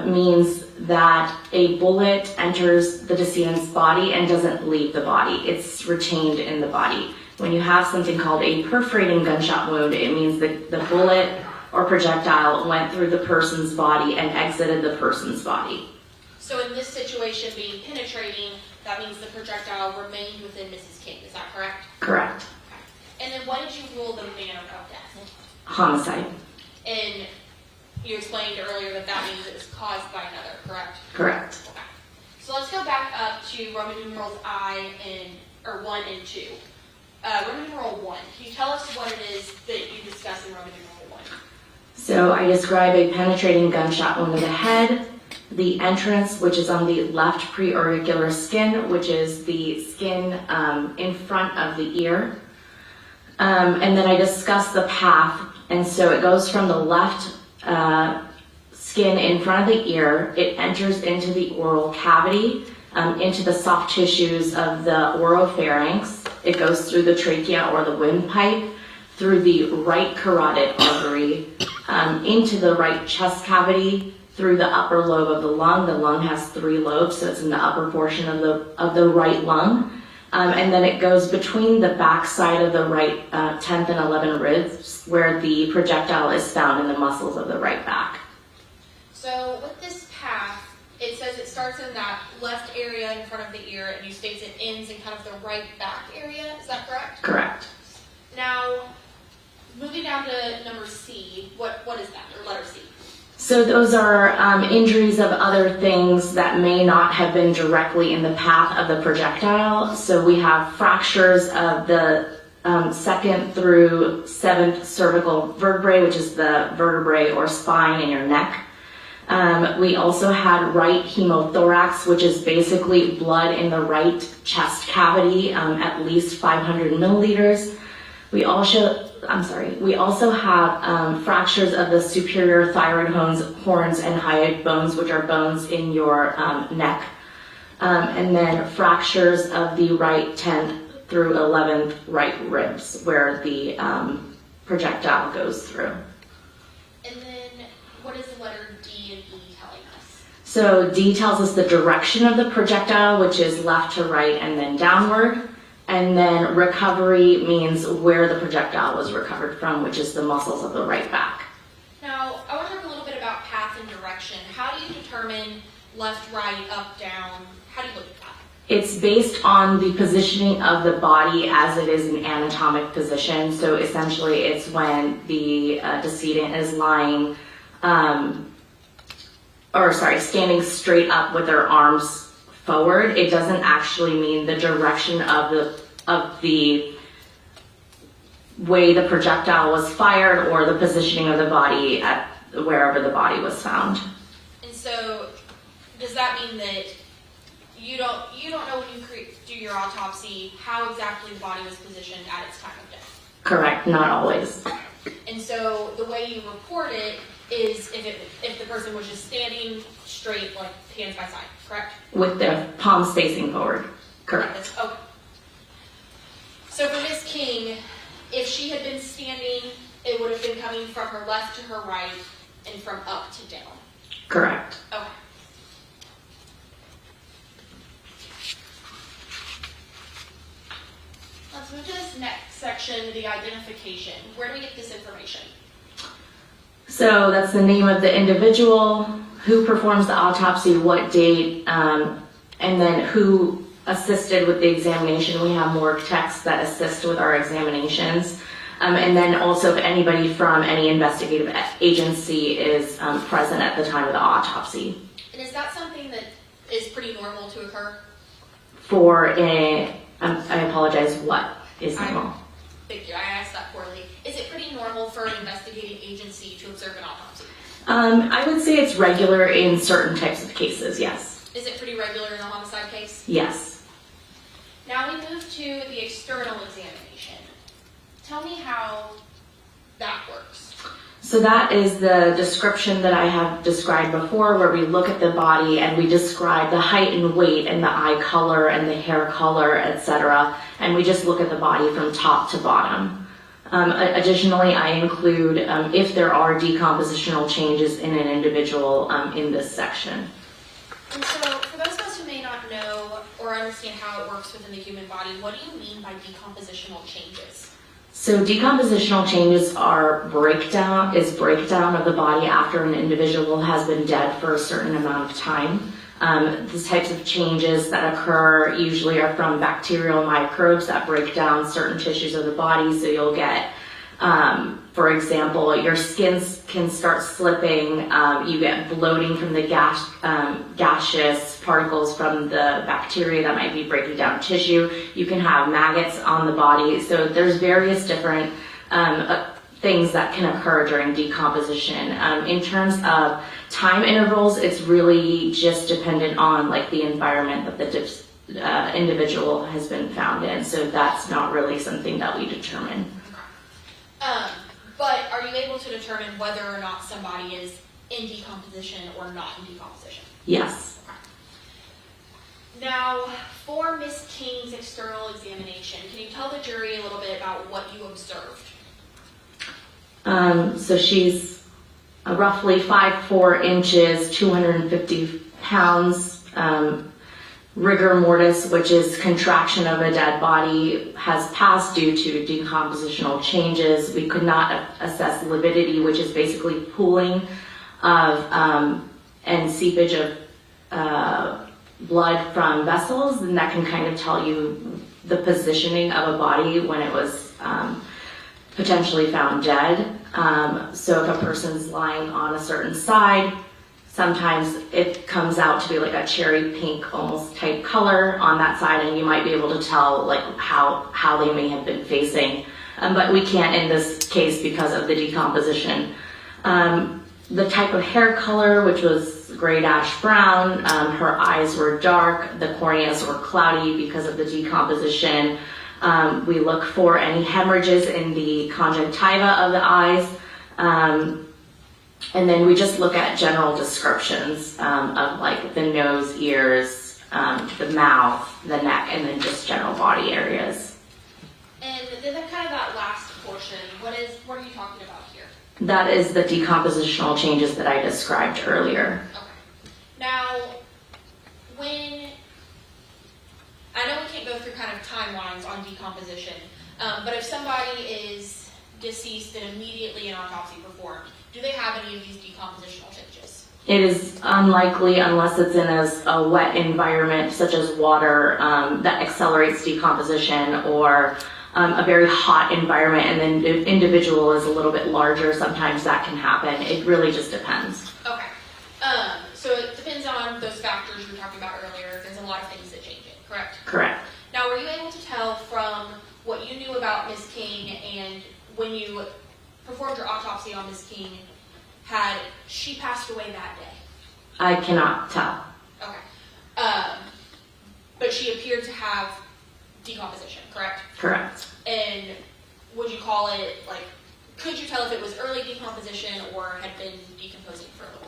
means that a bullet enters the decedent's body and doesn't leave the body. It's retained in the body. When you have something called a perforating gunshot wound, it means that the bullet or projectile went through the person's body and exited the person's body. So in this situation, being penetrating, that means the projectile remained within Mrs. King. Is that correct? Correct. Okay. And then what did you rule the manner of death? Homicide. And you explained earlier that that means it was caused by another, correct? Correct. Okay. So let's go back up to Roman numerals I and, or 1 and 2. Roman numeral 1. Can you tell us what it is that you discuss in Roman numeral 1? So I describe a penetrating gunshot wound to the head, the entrance, which is on the left preauricular skin, which is the skin in front of the ear. And then I discuss the path, and so it goes from the left skin in front of the ear, it enters into the oral cavity, into the soft tissues of the oropharynx. It goes through the trachea or the windpipe, through the right carotid artery, into the right chest cavity, through the upper lobe of the lung. The lung has 3 lobes, so it's in the upper portion of the right lung. And then it goes between the back side of the right 10th and 11th ribs, where the projectile is found in the muscles of the right back. So with this path, it says it starts in that left area in front of the ear, and you state it ends in kind of the right back area. Is that correct? Correct. Now, moving down to number C, what is that, or letter C? So those are injuries of other things that may not have been directly in the path of the projectile. So we have fractures of the 2nd through 7th cervical vertebrae, which is the vertebrae or spine in your neck. We also had right hemothorax, which is basically blood in the right chest cavity, at least 500 milliliters. We also have fractures of the superior thyroid horns and hyoid bones, which are bones in your neck. And then fractures of the right 10th through 11th right ribs, where the projectile goes through. And then what is the letter D and E telling us? So D tells us the direction of the projectile, which is left to right and then downward. And then recovery means where the projectile was recovered from, which is the muscles of the right back. Now, I want to talk a little bit about path and direction. How do you determine left, right, up, down? How do you look at that? It's based on the positioning of the body as it is in anatomic position. So essentially it's when the decedent is lying, standing straight up with their arms forward. It doesn't actually mean the direction of the way the projectile was fired or the positioning of the body at wherever the body was found. And so, does that mean that you don't know when you do your autopsy how exactly the body was positioned at its time of death? Correct, not always. And so the way you report it is if the person was just standing straight, like hands by side, correct? With their palms facing forward, correct. Okay. So for Ms. King, if she had been standing, it would have been coming from her left to her right and from up to down. Correct. Okay. Let's move to this next section, the identification. Where do we get this information? So that's the name of the individual, who performs the autopsy, what date, and then who assisted with the examination. We have more techs that assist with our examinations. And then also if anybody from any investigative agency is present at the time of the autopsy. And is that something that is pretty normal to occur? I apologize, what is normal? Thank you, I asked that poorly. Is it pretty normal for an investigating agency to observe an autopsy? I would say it's regular in certain types of cases, yes. Is it pretty regular in a homicide case? Yes. Now we move to the external examination. Tell me how that works. So that is the description that I have described before, where we look at the body and we describe the height and weight and the eye color and the hair color, etc. And we just look at the body from top to bottom. Additionally, I include if there are decompositional changes in an individual in this section. And so, for those of us who may not know or understand how it works within the human body, what do you mean by decompositional changes? So decompositional changes are breakdown of the body after an individual has been dead for a certain amount of time. The types of changes that occur usually are from bacterial microbes that break down certain tissues of the body. So you'll get, for example, your skin can start slipping. You get bloating from the gaseous particles from the bacteria that might be breaking down tissue. You can have maggots on the body. So there's various different things that can occur during decomposition. In terms of time intervals, it's really just dependent on like the environment that the individual has been found in. So that's not really something that we determine. But are you able to determine whether or not somebody is in decomposition or not in decomposition? Yes. Okay. Now, for Ms. King's external examination, can you tell the jury a little bit about what you observed? So she's roughly 5'4" inches, 250 pounds. Rigor mortis, which is contraction of a dead body, has passed due to decompositional changes. We could not assess lividity, which is basically pooling of and seepage of blood from vessels, and that can kind of tell you the positioning of a body when it was potentially found dead. So if a person's lying on a certain side, sometimes it comes out to be like a cherry pink almost type color on that side, and you might be able to tell like how they may have been facing. But we can't in this case because of the decomposition. The type of hair color, which was gray ash brown, her eyes were dark, the corneas were cloudy because of the decomposition. We look for any hemorrhages in the conjunctiva of the eyes. And then we just look at general descriptions of like the nose, ears, the mouth, the neck, and then just general body areas. And then kind of that last portion, what are you talking about here? That is the decompositional changes that I described earlier. Okay. Now, when I know we can't go through kind of timelines on decomposition, but if somebody is deceased and immediately an autopsy performed, do they have any of these decompositional changes? It is unlikely unless it's in a wet environment such as water that accelerates decomposition, or a very hot environment and then the individual is a little bit larger. Sometimes that can happen. It really just depends. Okay. So it depends on those factors you were talking about earlier. There's a lot of things that change it, correct? Correct. Now, were you able to tell from what you knew about Ms. King and when you performed your autopsy on Ms. King, had she passed away that day? I cannot tell. Okay. But she appeared to have decomposition, correct? Correct. And would you call it, like, could you tell if it was early decomposition or had been decomposing for a little bit?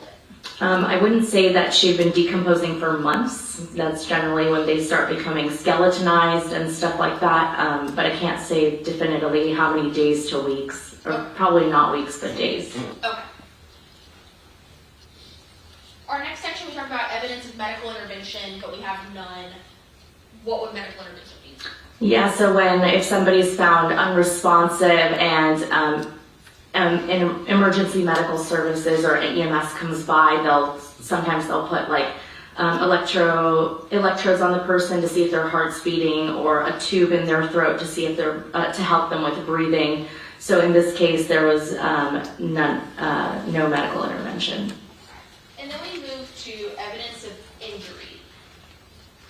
I wouldn't say that she'd been decomposing for months. That's generally when they start becoming skeletonized and stuff like that. But I can't say definitively how many days to weeks, or probably not weeks, but days. Okay. Our next section, we talk about evidence of medical intervention, but we have none. What would medical intervention be? Yeah, so if somebody's found unresponsive and in emergency medical services or EMS comes by, sometimes they'll put like electrodes on the person to see if their heart's beating, or a tube in their throat to see if they're to help them with breathing. So in this case, there was no medical intervention. And then we move to evidence of injury.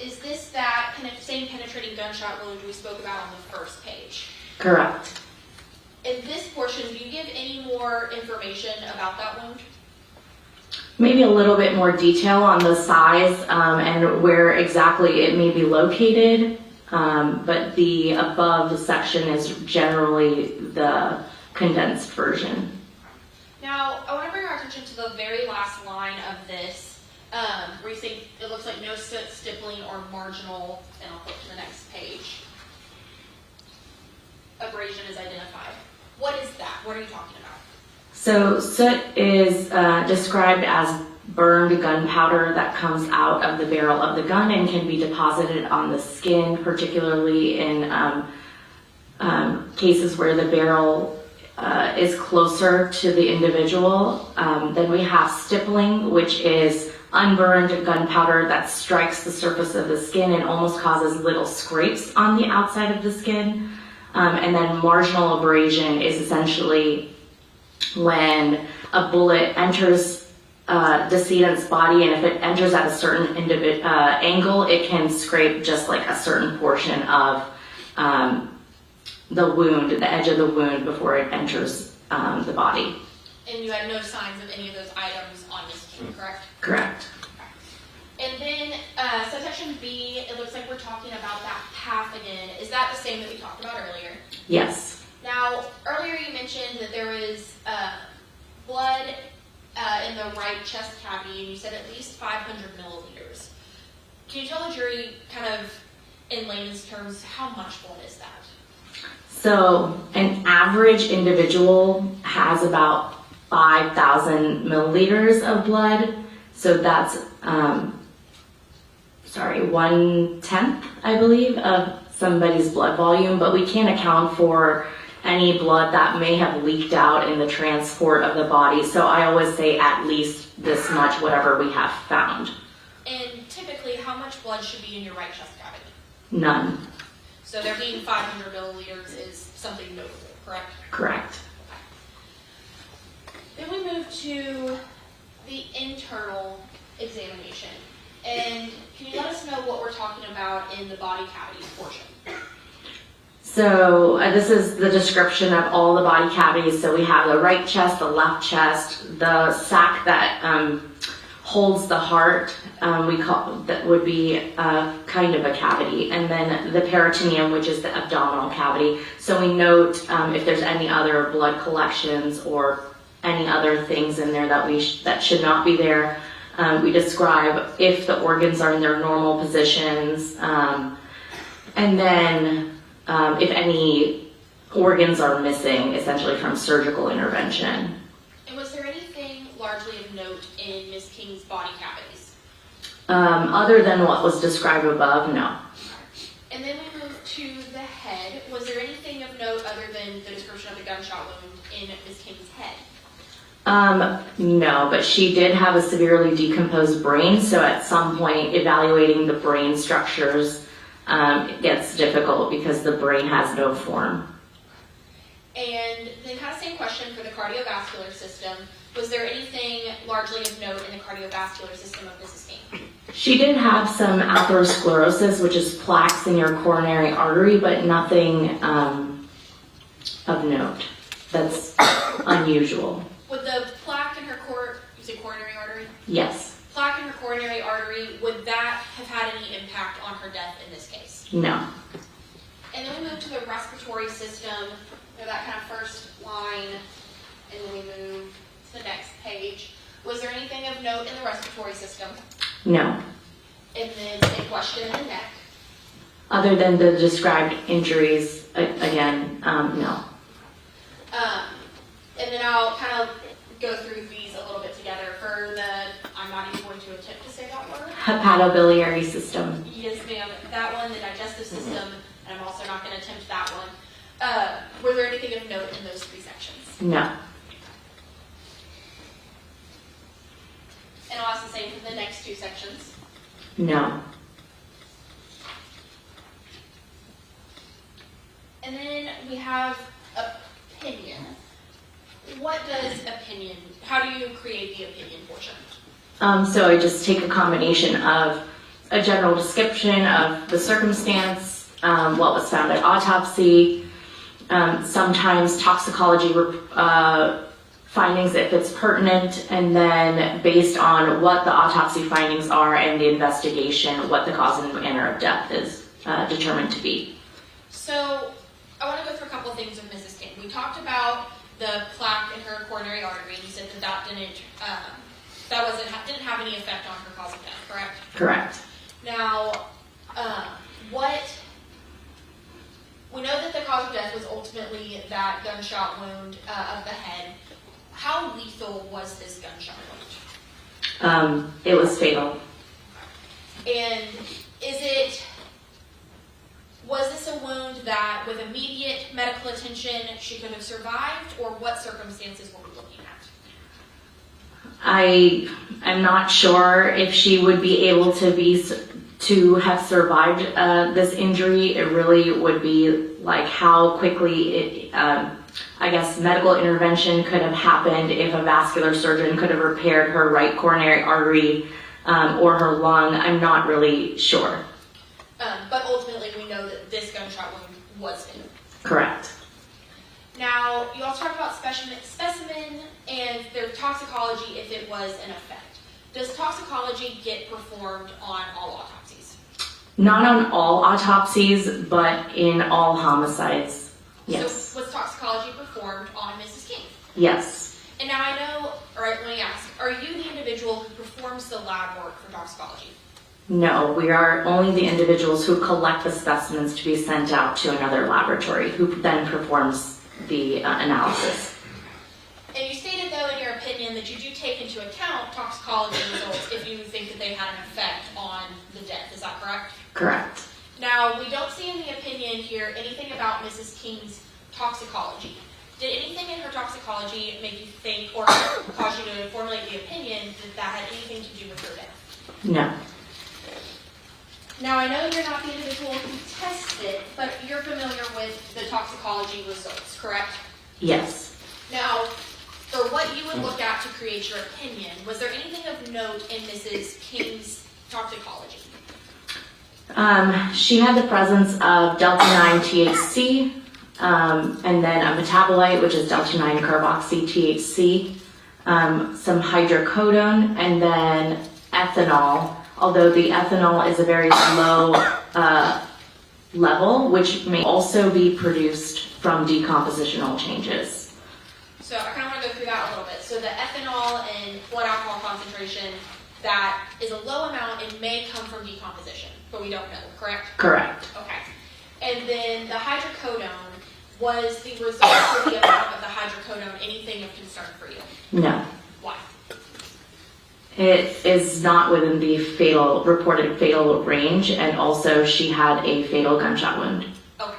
Is this that same penetrating gunshot wound we spoke about on the first page? Correct. In this portion, do you give any more information about that wound? Maybe a little bit more detail on the size and where exactly it may be located, but the above section is generally the condensed version. Now, I want to bring our attention to the very last line of this, where you say it looks like no stippling or marginal, and I'll flip to the next page. Abrasion is identified. What is that? What are you talking about? So soot is described as burned gunpowder that comes out of the barrel of the gun and can be deposited on the skin, particularly in cases where the barrel is closer to the individual. Then we have stippling, which is unburned gunpowder that strikes the surface of the skin and almost causes little scrapes on the outside of the skin. And then marginal abrasion is essentially when a bullet enters decedent's body, and if it enters at a certain angle, it can scrape just like a certain portion of the wound, the edge of the wound, before it enters the body. And you had no signs of any of those items on this team, correct? Correct. And then subsection B, it looks like we're talking about that pathogen. Is that the same that we talked about earlier? Yes. Now, earlier you mentioned that there was blood in the right chest cavity, and you said at least 500 milliliters. Can you tell the jury, kind of in layman's terms, how much blood is that? So an average individual has about 5,000 milliliters of blood. So that's, 1/10, I believe, of somebody's blood volume, but we can't account for any blood that may have leaked out in the transport of the body. So I always say at least this much, whatever we have found. And typically, how much blood should be in your right chest cavity? None. So there being 500 milliliters is something notable, correct? Correct. Then we move to the internal examination. And can you let us know what we're talking about in the body cavity portion? So this is the description of all the body cavities. So we have the right chest, the left chest, the sac that holds the heart. We call that would be kind of a cavity, and then the peritoneum, which is the abdominal cavity. So we note if there's any other blood collections or any other things in there that that should not be there. We describe if the organs are in their normal positions, and then if any organs are missing, essentially from surgical intervention. And was there anything largely of note in Ms. King's body cavities? Other than what was described above, no. And then we move to the head. Was there anything of note other than the description of the gunshot wound in Ms. King's head? No, but she did have a severely decomposed brain, so at some point evaluating the brain structures it gets difficult because the brain has no form. And then kind of same question for the cardiovascular system. Was there anything largely of note in the cardiovascular system of Mrs. King? She did have some atherosclerosis, which is plaques in your coronary artery, but nothing of note that's unusual. Would the plaque in her coronary artery? Yes. Plaque in her coronary artery, would that have had any impact on her death in this case? No. And then we move to the respiratory system, that kind of first line, and then we move to the next page. Was there anything of note in the respiratory system? No. And then same question in the neck. Other than the described injuries, again, no. And then I'll kind of go through these a little bit together. For the, I'm not even going to attempt to say that word. Hepatobiliary system. Yes, ma'am. That one, the digestive system, and I'm also not going to attempt that one. Were there anything of note in those three sections? No. And I'll ask the same for the next two sections. No. And then we have opinion. What does opinion, how do you create the opinion portion? So I just take a combination of a general description of the circumstance, what was found at autopsy, sometimes toxicology findings if it's pertinent, and then based on what the autopsy findings are and the investigation, what the cause and manner of death is determined to be. So I want to go through a couple of things with Mrs. King. We talked about the plaque in her coronary artery. You said that didn't have any effect on her cause of death, correct? Correct. Now, what we know that the cause of death was ultimately that gunshot wound of the head. How lethal was this gunshot wound? It was fatal. And was this a wound that with immediate medical attention she could have survived, or what circumstances were we looking at? I'm not sure if she would be able to have survived this injury. It really would be like how quickly I guess medical intervention could have happened, if a vascular surgeon could have repaired her right coronary artery or her lung. I'm not really sure. But ultimately we know that this gunshot wound was fatal. Correct. Now, you also talked about specimen and their toxicology if it was an effect. Does toxicology get performed on all autopsies? Not on all autopsies, but in all homicides, yes. So was toxicology performed on Mrs. King? Yes. And now I know, alright, let me ask, are you the individual who performs the lab work for toxicology? No, we are only the individuals who collect the specimens to be sent out to another laboratory, who then performs the analysis. And you stated, though, in your opinion that you do take into account toxicology results if you think that they had an effect on the death. Is that correct? Correct. Now, we don't see in the opinion here anything about Mrs. King's toxicology. Did anything in her toxicology make you think or cause you to formulate the opinion that that had anything to do with her death? No. Now, I know you're not the individual who tested, but you're familiar with the toxicology results, correct? Yes. Now, for what you would look at to create your opinion, was there anything of note in Mrs. King's toxicology? She had the presence of delta-9 THC, and then a metabolite, which is delta-9 carboxy THC, some hydrocodone, and then ethanol, although the ethanol is a very low level, which may also be produced from decompositional changes. So I kind of want to go through that a little bit. So the ethanol and blood alcohol concentration, that is a low amount and may come from decomposition, but we don't know, correct? Correct. Okay. And then the hydrocodone, was the result of the amount of the hydrocodone anything of concern for you? No. Why? It is not within the reported fatal range, and also she had a fatal gunshot wound. Okay.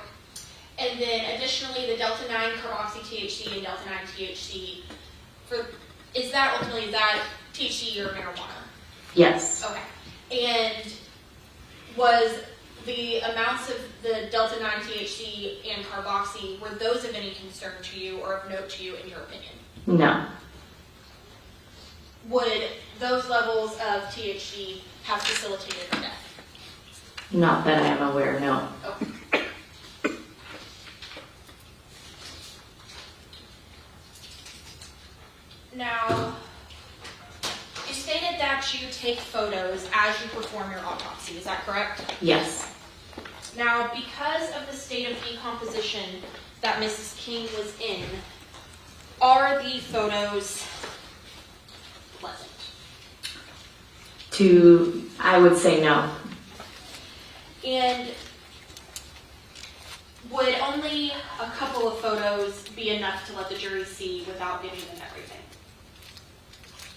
And then additionally, the delta-9 carboxy THC and delta-9 THC, is that THC or marijuana? Yes. Okay. And was the amounts of the delta-9 THC and carboxy, were those of any concern to you or of note to you in your opinion? No. Would those levels of THC have facilitated her death? Not that I am aware, no. Okay. Now, you stated that you take photos as you perform your autopsy, is that correct? Yes. Now, because of the state of decomposition that Mrs. King was in, are the photos pleasant? I would say no. And would only a couple of photos be enough to let the jury see without giving them everything?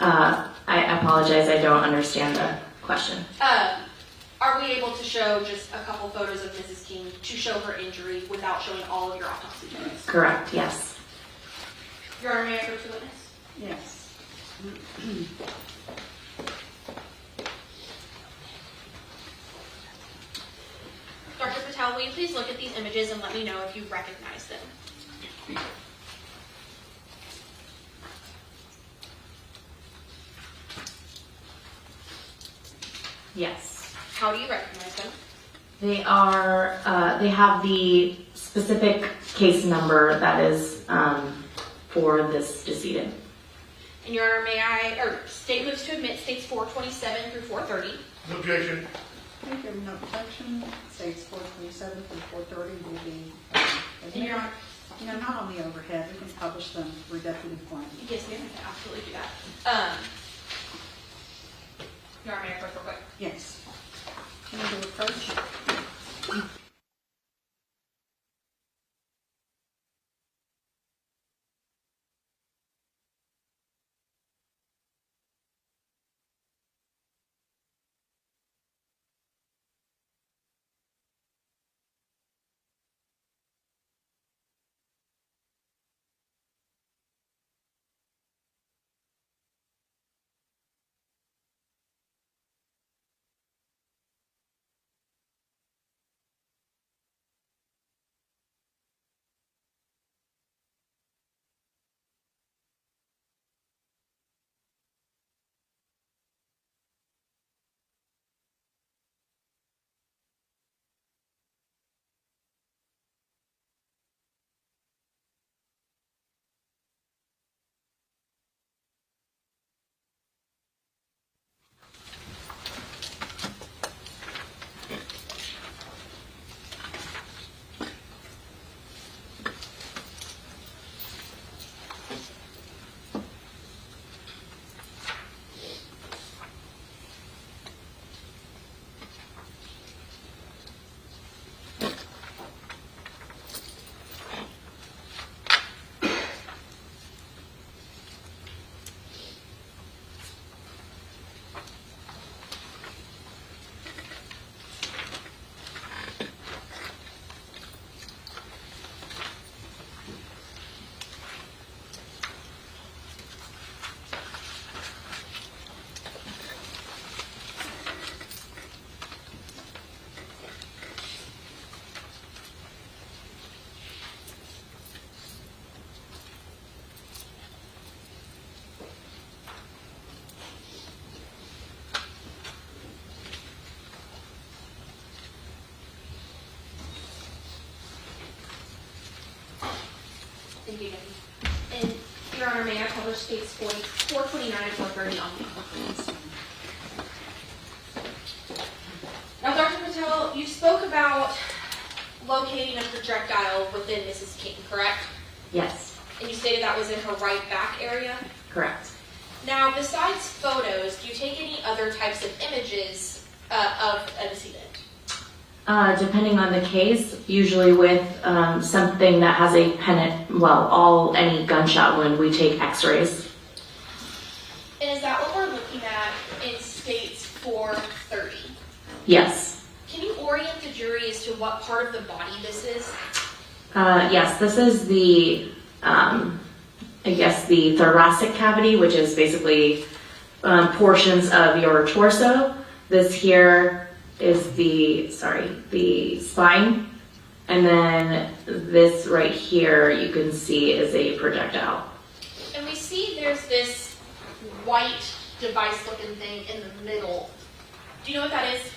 I apologize, I don't understand the question. Are we able to show just a couple photos of Mrs. King to show her injury without showing all of your autopsy photos? Correct, yes. Your Honor, may I approach the witness? Yes. Dr. Patel, will you please look at these images and let me know if you recognize them? Yes. How do you recognize them? They have the specific case number that is for this decedent. And Your Honor, state moves to admit states 427 through 430. No objection. Thank you. No objection. States 427 through 430 will be, And Your Honor, not on the overhead. We can publish them for deputy point. yes, ma'am, I can absolutely do that. Your Honor, may I approach real quick? Yes. Can you do approach? Thank you, Debbie. And Your Honor, may I publish states 429 and 430 on the Now, Dr. Patel, you spoke about locating a projectile within Mrs. King, correct? Yes, And you stated that was in her right back area. correct. Now, besides photos, do you take any other types of images of a decedent? Depending on the case, usually with something that has a any gunshot wound, we take x-rays. And is that what we're looking at in states 430? Yes. Can you orient the jury as to what part of the body this is? Yes, this is the, the thoracic cavity, which is basically portions of your torso. This here is the spine. And then this right here, you can see is a projectile. And we see there's this white device-looking thing in the middle. Do you know what that is?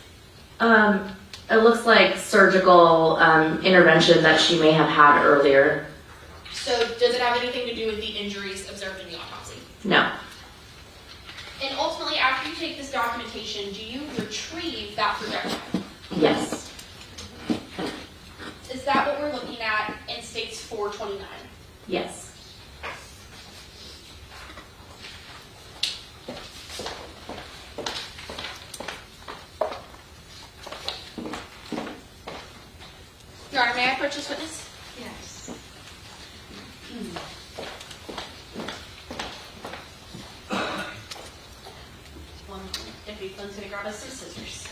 It looks like surgical intervention that she may have had earlier. So does it have anything to do with the injuries observed in the autopsy? No. And ultimately, after you take this documentation, do you retrieve that projectile? Yes. Is that what we're looking at in states 429? Yes. Your Honor, may I approach this witness? Yes. One moment. Deputy Flynn's going to grab us some scissors.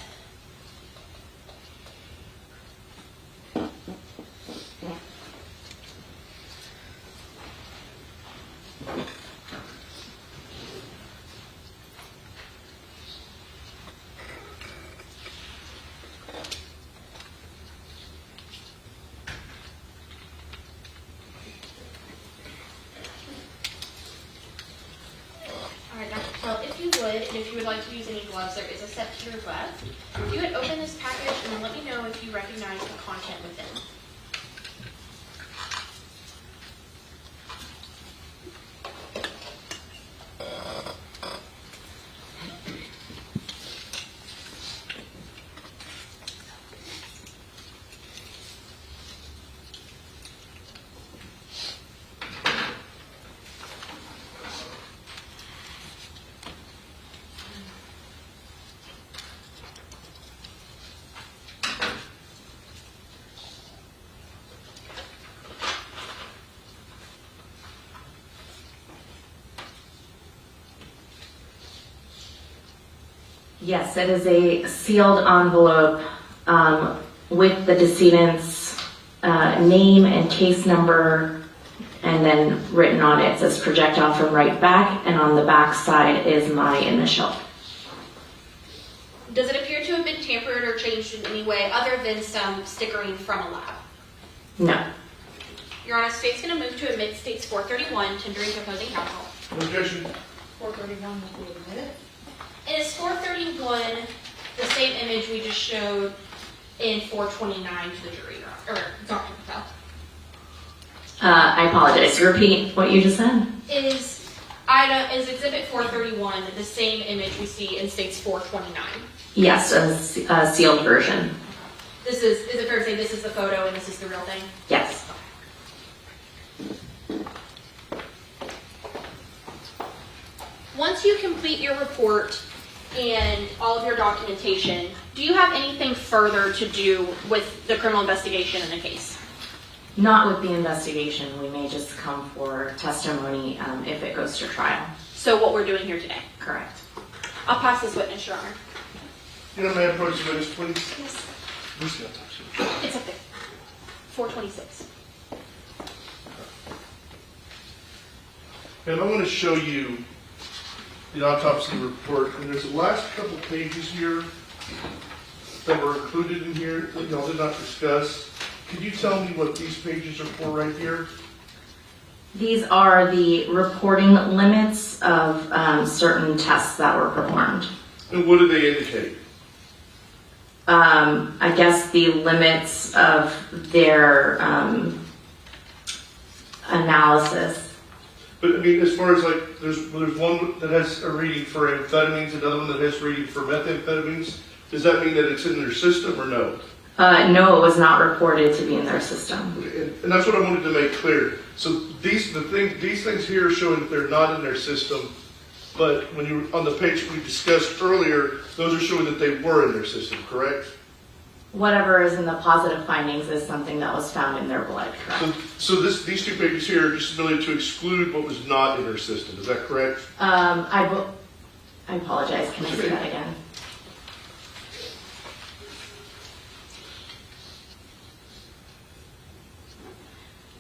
Alright, Dr. Patel, if you would, and if you would like to use any gloves, there is a set to your left. If you would open this package and then let me know if you recognize the content within. Yes, it is a sealed envelope with the decedent's name and case number, and then written on it says projectile from right back, and on the back side is my initial. Does it appear to have been tampered or changed in any way other than some stickering from a lab? No. Your Honor, state's going to move to admit states 431, tendering to opposing counsel. Objection. 431 will be admitted. And is 431 the same image we just showed in 429 to the jury, or Dr. Patel? I apologize. Repeat what you just said. Is Exhibit 431 the same image we see in states 429? Yes, a sealed version. Is it fair to say this is the photo and this is the real thing? Yes. Once you complete your report and all of your documentation, do you have anything further to do with the criminal investigation in the case? Not with the investigation. We may just come for testimony if it goes to trial. So what we're doing here today? Correct. I'll pass this witness, Your Honor. You know, may I approach the witness, please? Yes. Who's going to touch it? It's up there. 426. And I want to show you the autopsy report, and there's the last couple pages here that were included in here that y'all did not discuss. Could you tell me what these pages are for right here? These are the reporting limits of certain tests that were performed. And what do they indicate? I guess the limits of their analysis. But I mean, as far as like, there's one that has a reading for amphetamines, another one that has reading for methamphetamines. Does that mean that it's in their system or no? No, it was not reported to be in their system. And that's what I wanted to make clear. So these things here are showing that they're not in their system, but when you on the page we discussed earlier, those are showing that they were in their system, correct? Whatever is in the positive findings is something that was found in their blood, correct? So these two pages here are just really to exclude what was not in their system. Is that correct? I apologize. Can I say that again?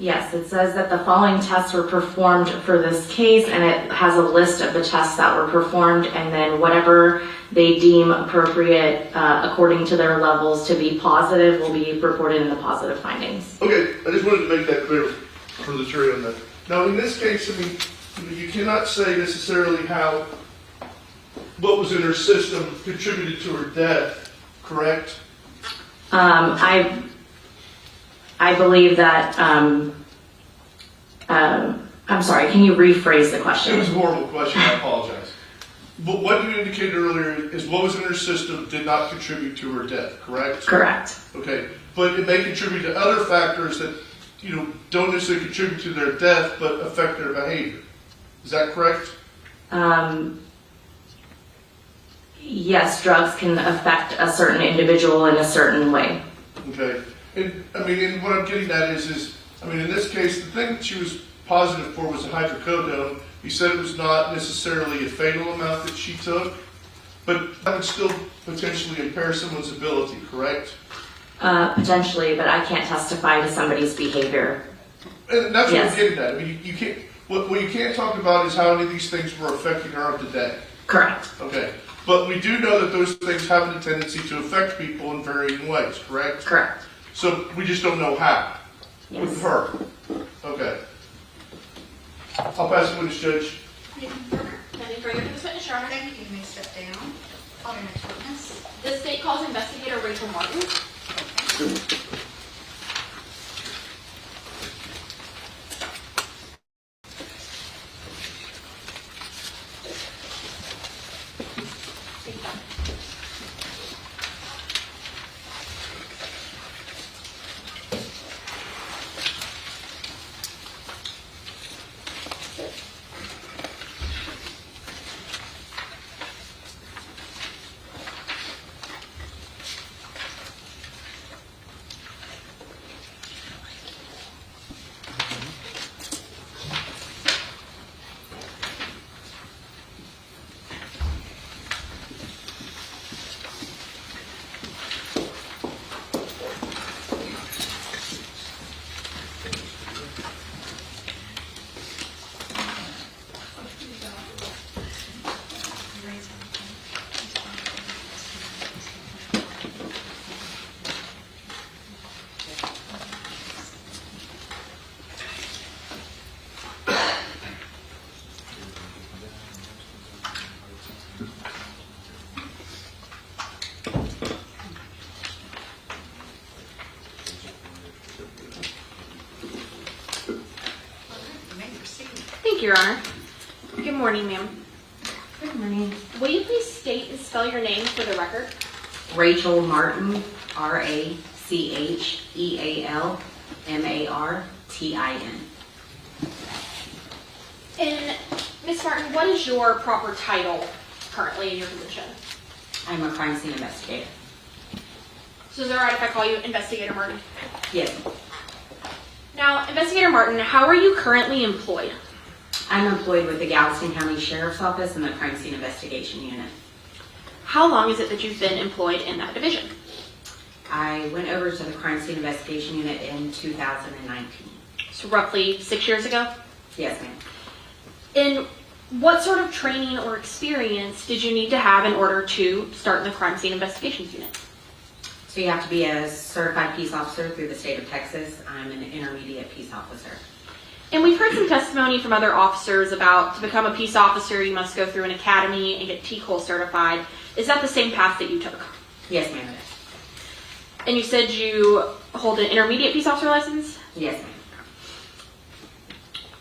Yes, it says that the following tests were performed for this case, and it has a list of the tests that were performed, and then whatever they deem appropriate according to their levels to be positive will be reported in the positive findings. Okay, I just wanted to make that clear for the jury on that. Now, in this case, I mean, you cannot say necessarily how what was in her system contributed to her death, correct? I believe that, I'm sorry, can you rephrase the question? It was a horrible question, I apologize. But what you indicated earlier is what was in her system did not contribute to her death, correct? Correct. Okay, but it may contribute to other factors that, don't necessarily contribute to their death, but affect their behavior. Is that correct? Yes, drugs can affect a certain individual in a certain way. Okay. And I mean, and what I'm getting at is, I mean, in this case, the thing that she was positive for was the hydrocodone. You said it was not necessarily a fatal amount that she took, but that would still potentially impair someone's ability, correct? Potentially, but I can't testify to somebody's behavior. And that's what Yes. I'm getting at. I mean, you can't. What you can't talk about is how any of these things were affecting her today. Correct. Okay. But we do know that those things have a tendency to affect people in varying ways, correct? Correct. So we just don't know how. Yes. With her. Okay. I'll pass the witness, Judge. Pending further to this witness, Your Honor. Thank you. You may step down. Call your next witness. The state calls investigator Rachel Martin. Thank you, Your Honor. Good morning, ma'am. Good morning. Will you please state and spell your name for the record? Rachel Martin, RACHEALMARTIN. And Ms. Martin, what is your proper title currently in your position? I'm a crime scene investigator. So is it all right if I call you Investigator Martin? Yes, Now, Investigator Martin, how are you currently employed? I'm employed with the Galveston County Sheriff's Office in the crime scene investigation unit. How long is it that you've been employed in that division? I went over to the crime scene investigation unit in 2019. So roughly 6 years ago? Yes, ma'am. And what sort of training or experience did you need to have in order to start in the crime scene investigations unit? So you have to be a certified peace officer through the state of Texas. I'm an intermediate peace officer. And we've heard some testimony from other officers about to become a peace officer, you must go through an academy and get TCOL certified. Is that the same path that you took? Yes, ma'am, it is. And you said you hold an intermediate peace officer license? Yes, ma'am.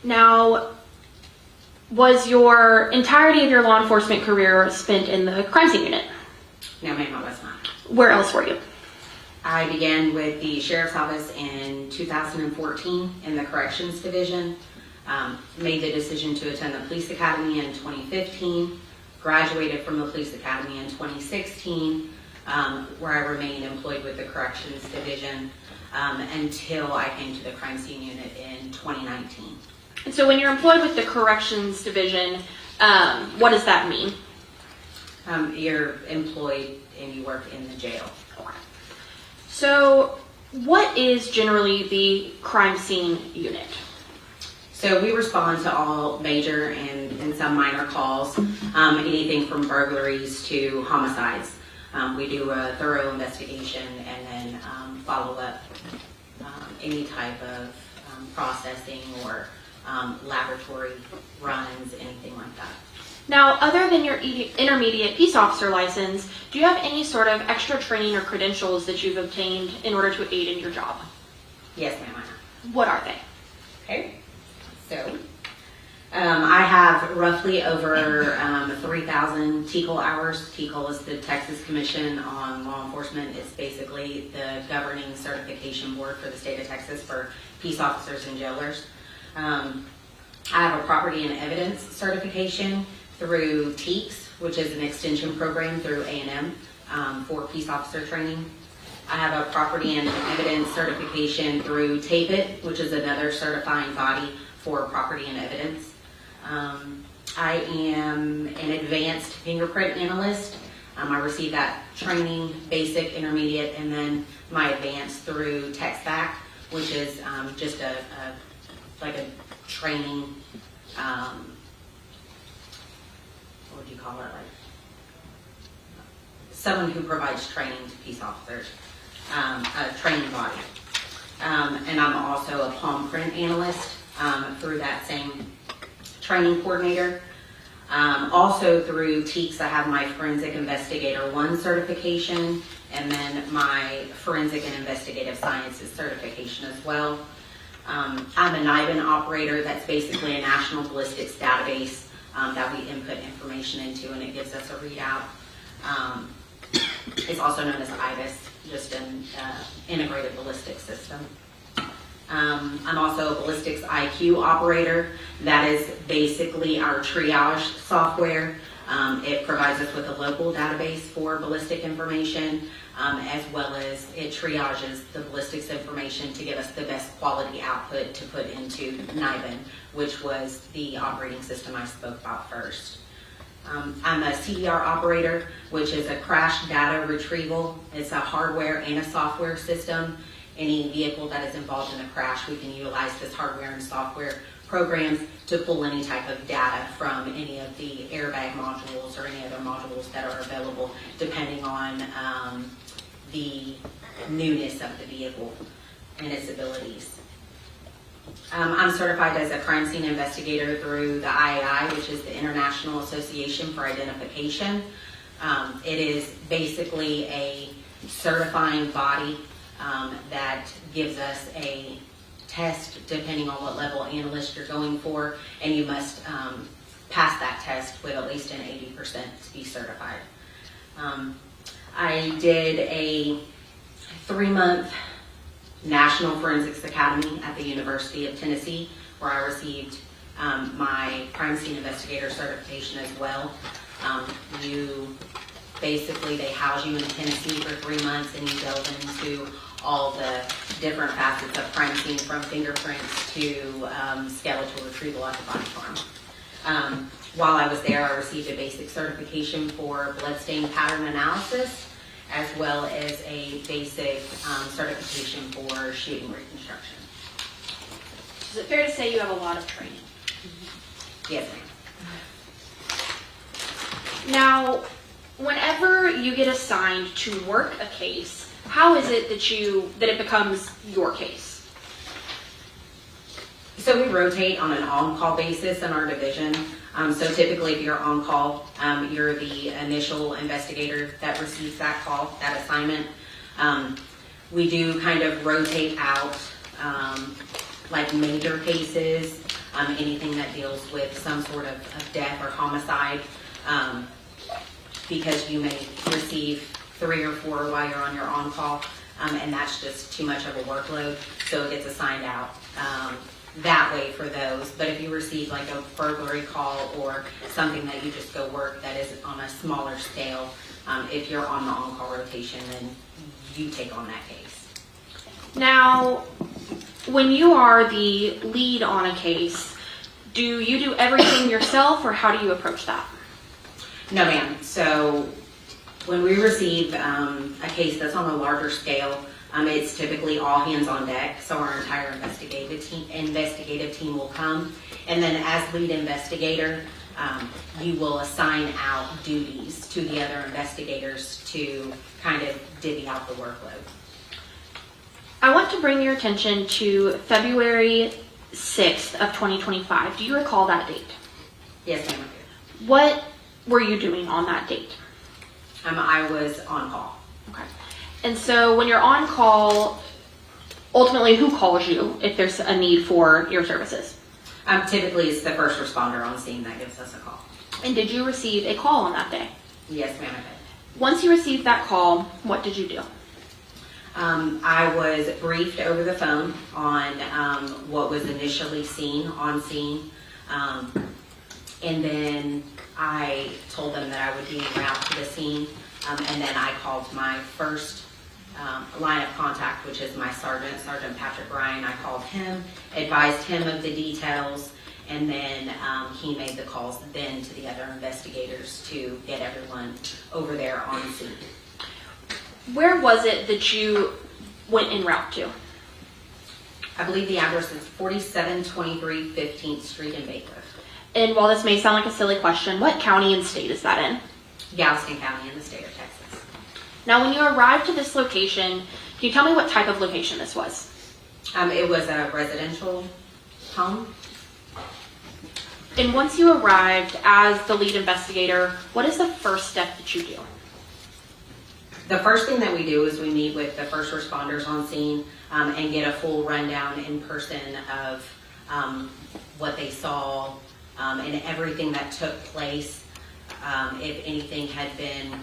Now, was your entirety of your law enforcement career spent in the crime scene unit? No, ma'am, I was not. Where else were you? I began with the Sheriff's Office in 2014 in the Corrections Division. Made the decision to attend the Police Academy in 2015. Graduated from the Police Academy in 2016, where I remained employed with the Corrections Division until I came to the Crime Scene Unit in 2019. And so when you're employed with the Corrections Division, what does that mean? You're employed and you work in the jail. So what is generally the crime scene unit? So we respond to all major and some minor calls, anything from burglaries to homicides. We do a thorough investigation and then follow up any type of processing or laboratory runs, anything like that. Now, other than your intermediate peace officer license, do you have any sort of extra training or credentials that you've obtained in order to aid in your job? Yes, ma'am, I have. What are they? Okay. So, I have roughly over 3,000 TCOL hours. TCOL is the Texas Commission on Law Enforcement. It's basically the governing certification board for the state of Texas for peace officers and jailers. I have a property and evidence certification through TEACS, which is an extension program through A&M for peace officer training. I have a property and evidence certification through TAPIT, which is another certifying body for property and evidence. I am an advanced fingerprint analyst. I received that training, basic, intermediate, and then my advanced through TechStack, which is just a training, what would you call it? Like someone who provides training to peace officers, a training body. And I'm also a palm print analyst through that same training coordinator. Also through TEACS, I have my Forensic Investigator 1 certification and then my Forensic and Investigative Sciences certification as well. I'm a NIBIN operator. That's basically a national ballistics database that we input information into and it gives us a readout. It's also known as IBIS, just an integrated ballistics system. I'm also a ballistics IQ operator. That is basically our triage software. It provides us with a local database for ballistic information, as well as it triages the ballistics information to give us the best quality output to put into NIBIN, which was the operating system I spoke about first. I'm a CDR operator, which is a crash data retrieval. It's a hardware and a software system. Any vehicle that is involved in a crash, we can utilize this hardware and software programs to pull any type of data from any of the airbag modules or any other modules that are available, depending on the newness of the vehicle and its abilities. I'm certified as a crime scene investigator through the IAI, which is the International Association for Identification. It is basically a certifying body that gives us a test depending on what level analyst you're going for, and you must pass that test with at least an 80% to be certified. I did a 3-month National Forensics Academy at the University of Tennessee, where I received my crime scene investigator certification as well. They house you in Tennessee for 3 months and you delve into all the different facets of crime scene, from fingerprints to skeletal retrieval at the body farm. While I was there, I received a basic certification for bloodstain pattern analysis, as well as a basic certification for shooting reconstruction. Is it fair to say you have a lot of training? Yes, ma'am. Now, whenever you get assigned to work a case, how is it that it becomes your case? So we rotate on an on-call basis in our division. So typically if you're on call, you're the initial investigator that receives that call, that assignment. We do kind of rotate out like major cases anything that deals with some sort of death or homicide, because you may receive 3 or 4 while you're on your on-call, and that's just too much of a workload, so it gets assigned out that way for those. But if you receive like a burglary call or something that you just go work that is on a smaller scale, if you're on the on-call rotation, then you take on that case. Now, when you are the lead on a case, do you do everything yourself, or how do you approach that? No, ma'am. So when we receive a case that's on a larger scale, it's typically all hands on deck. So our entire investigative team will come, and then as lead investigator, you will assign out duties to the other investigators to kind of divvy out the workload. I want to bring your attention to February 6th of 2025. Do you recall that date? Yes, ma'am. I do. What were you doing on that date? I was on call. Okay. And so when you're on call, ultimately who calls you if there's a need for your services? Typically, it's the first responder on scene that gives us a call. And did you receive a call on that day? Yes, ma'am, I did. Once you received that call, what did you do? I was briefed over the phone on what was initially seen on scene, and then I told them that I would be en route to the scene, and then I called my first line of contact, which is my Sergeant Patrick Ryan. I called him, advised him of the details, and then he made the calls then to the other investigators to get everyone over there on scene. Where was it that you went en route to? I believe the address is 4723 15th Street in Bacliff. And while this may sound like a silly question, what county and state is that in? Galveston County in the state of Texas. Now, when you arrived to this location, can you tell me what type of location this was? It was a residential home. And once you arrived as the lead investigator, what is the first step that you do? The first thing that we do is we meet with the first responders on scene and get a full rundown in person of what they saw and everything that took place, if anything had been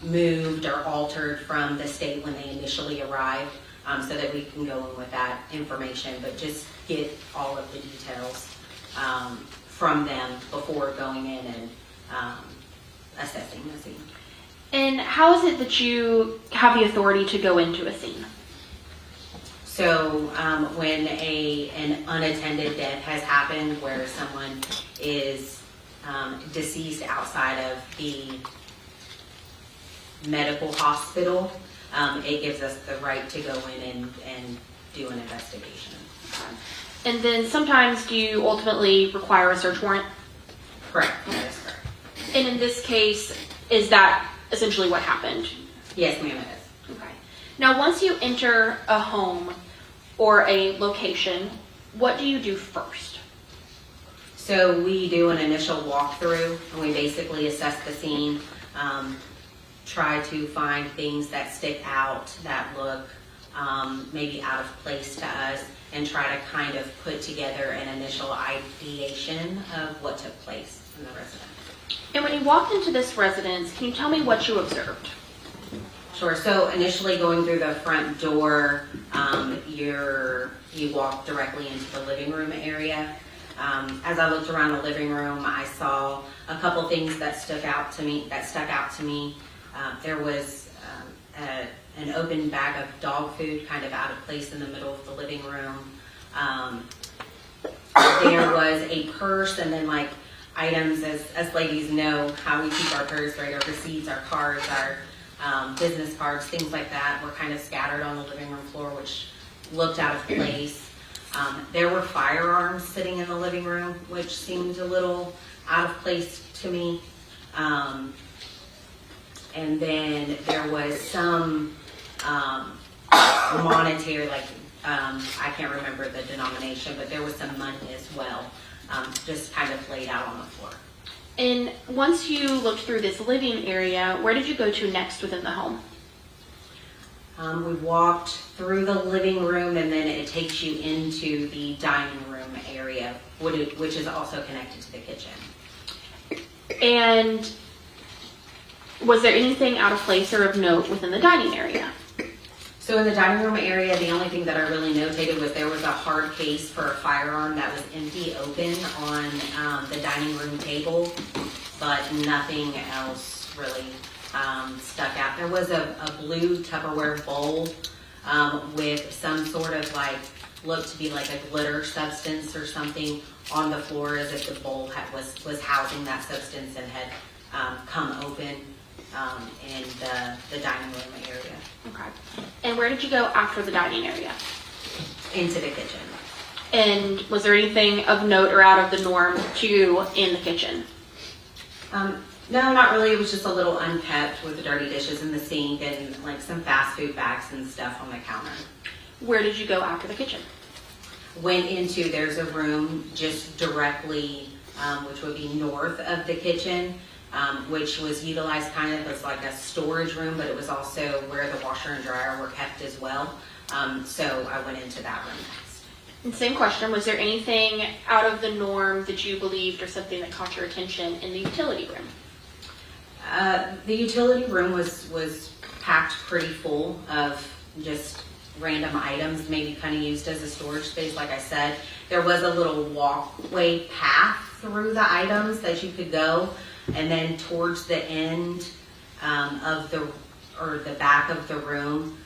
moved or altered from the state when they initially arrived, so that we can go in with that information, but just get all of the details from them before going in and assessing the scene. And how is it that you have the authority to go into a scene? So when an unattended death has happened where someone is deceased outside of the medical hospital, it gives us the right to go in and do an investigation. And then sometimes do you ultimately require a search warrant? Correct, that is correct. And in this case, is that essentially what happened? Yes, ma'am, it is. Okay. Now, once you enter a home or a location, what do you do first? So we do an initial walkthrough, and we basically assess the scene, try to find things that stick out, that look maybe out of place to us, and try to kind of put together an initial ideation of what took place in the residence. And when you walked into this residence, can you tell me what you observed? Sure. So initially going through the front door, you walk directly into the living room area. As I looked around the living room, I saw a couple things that stuck out to me. There was an open bag of dog food kind of out of place in the middle of the living room. There was a purse, and then like items, as ladies know how we keep our purse, right? Our receipts, our cards, our business cards, things like that were kind of scattered on the living room floor, which looked out of place. There were firearms sitting in the living room, which seemed a little out of place to me. And then there was some monetary, I can't remember the denomination, but there was some money as well, just kind of laid out on the floor. And once you looked through this living area, where did you go to next within the home? We walked through the living room, and then it takes you into the dining room area, which is also connected to the kitchen. And was there anything out of place or of note within the dining area? So in the dining room area, the only thing that I really notated was there was a hard case for a firearm that was empty open on the dining room table, but nothing else really stuck out. There was a blue Tupperware bowl with some sort of looked to be like a glitter substance or something on the floor, as if the bowl was housing that substance and had come open in the dining room area. Okay. And where did you go after the dining area? Into the kitchen. And was there anything of note or out of the norm to in the kitchen? No, not really. It was just a little unkept with the dirty dishes in the sink and some fast food bags and stuff on the counter. Where did you go after the kitchen? There's a room just directly, which would be north of the kitchen, which was utilized kind of as like a storage room, but it was also where the washer and dryer were kept as well. So I went into that room next. And same question, was there anything out of the norm that you believed or something that caught your attention in the utility room? The utility room was packed pretty full of just random items, maybe kind of used as a storage space. Like I said, there was a little walkway path through the items that you could go, and then towards the end of the back of the room,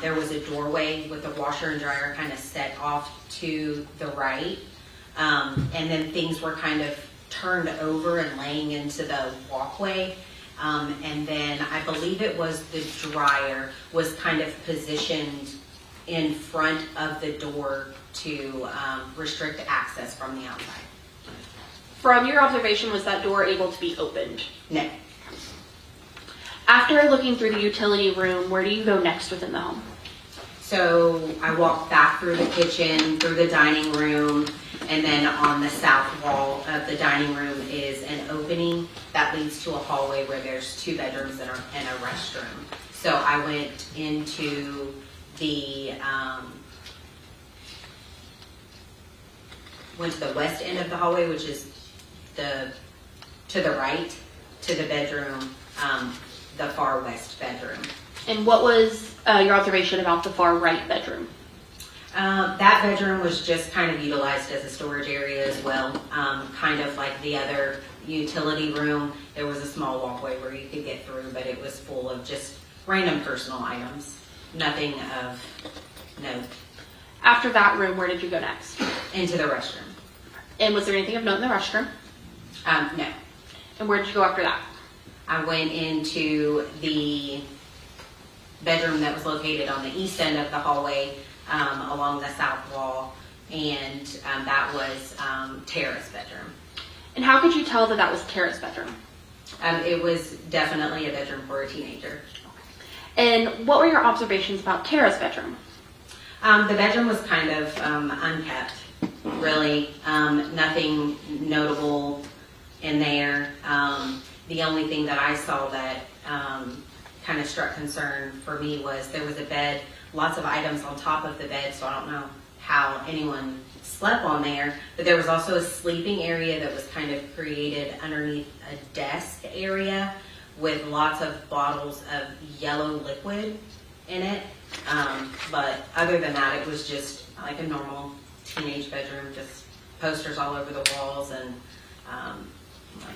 there was a doorway with the washer and dryer kind of set off to the right, and then things were kind of turned over and laying into the walkway. And then I believe it was the dryer was kind of positioned in front of the door to restrict access from the outside. From your observation, was that door able to be opened? No. After looking through the utility room, where do you go next within the home? So I walked back through the kitchen, through the dining room, and then on the south wall of the dining room is an opening that leads to a hallway where there's 2 bedrooms and a restroom. So I went into the west end of the hallway, which is to the right, to the bedroom, the far west bedroom. And what was your observation about the far right bedroom? That bedroom was just kind of utilized as a storage area as well. Kind of like the other utility room, there was a small walkway where you could get through, but it was full of just random personal items. Nothing of note. After that room, where did you go next? Into the restroom. And was there anything of note in the restroom? No. And where did you go after that? I went into the bedroom that was located on the east end of the hallway, along the south wall, and that was Tara's bedroom. And how could you tell that that was Tara's bedroom? It was definitely a bedroom for a teenager. And what were your observations about Tara's bedroom? The bedroom was kind of unkept, really. Nothing notable in there. The only thing that I saw that kind of struck concern for me was there was a bed, lots of items on top of the bed, so I don't know how anyone slept on there, but there was also a sleeping area that was kind of created underneath a desk area with lots of bottles of yellow liquid in it. But other than that, it was just like a normal teenage bedroom, just posters all over the walls and like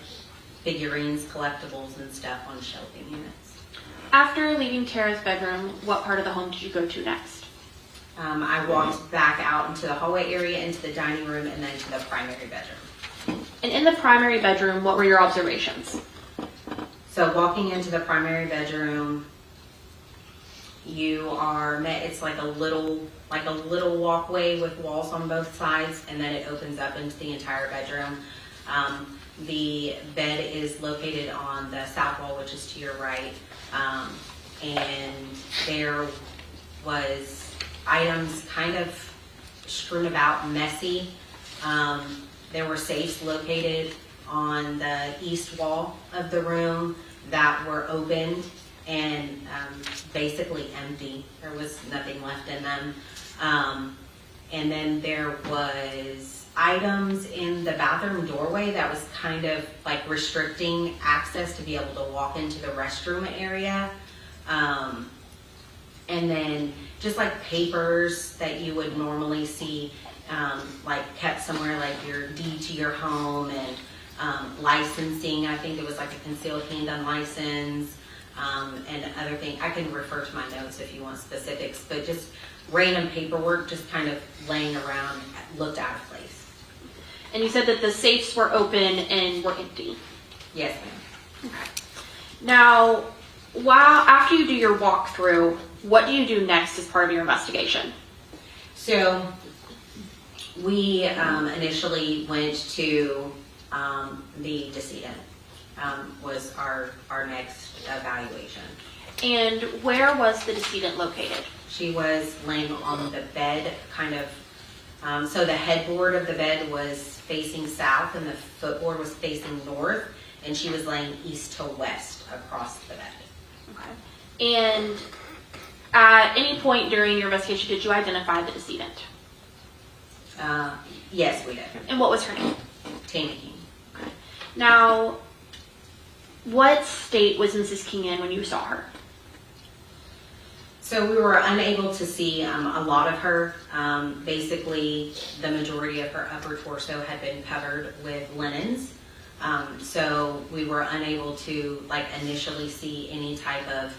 figurines, collectibles, and stuff on shelving units. After leaving Tara's bedroom, what part of the home did you go to next? I walked back out into the hallway area, into the dining room, and then to the primary bedroom. And in the primary bedroom, what were your observations? So walking into the primary bedroom, you are met, it's like a little walkway with walls on both sides, and then it opens up into the entire bedroom. The bed is located on the south wall, which is to your right, and there was items kind of strewn about, messy. There were safes located on the east wall of the room that were opened, and basically empty. There was nothing left in them. And then there was items in the bathroom doorway that was kind of like restricting access to be able to walk into the restroom area. And then just like papers that you would normally see, like kept somewhere, like your deed to your home, and licensing. I think it was like a concealed handgun license, and other things. I can refer to my notes if you want specifics, but just random paperwork just kind of laying around looked out of place. And you said that the safes were open and were empty. Yes, ma'am. Okay. Now, after you do your walkthrough, what do you do next as part of your investigation? So we initially went to the decedent, was our next evaluation. And where was the decedent located? She was laying on the bed, kind of, so the headboard of the bed was facing south and the footboard was facing north, and she was laying east to west across the bed. Okay. And at any point during your investigation, did you identify the decedent? Yes, we did. And what was her name? Tammy King. Okay. Now, what state was Mrs. King in when you saw her? So we were unable to see a lot of her. Basically, the majority of her upper torso had been covered with linens. So we were unable to initially see any type of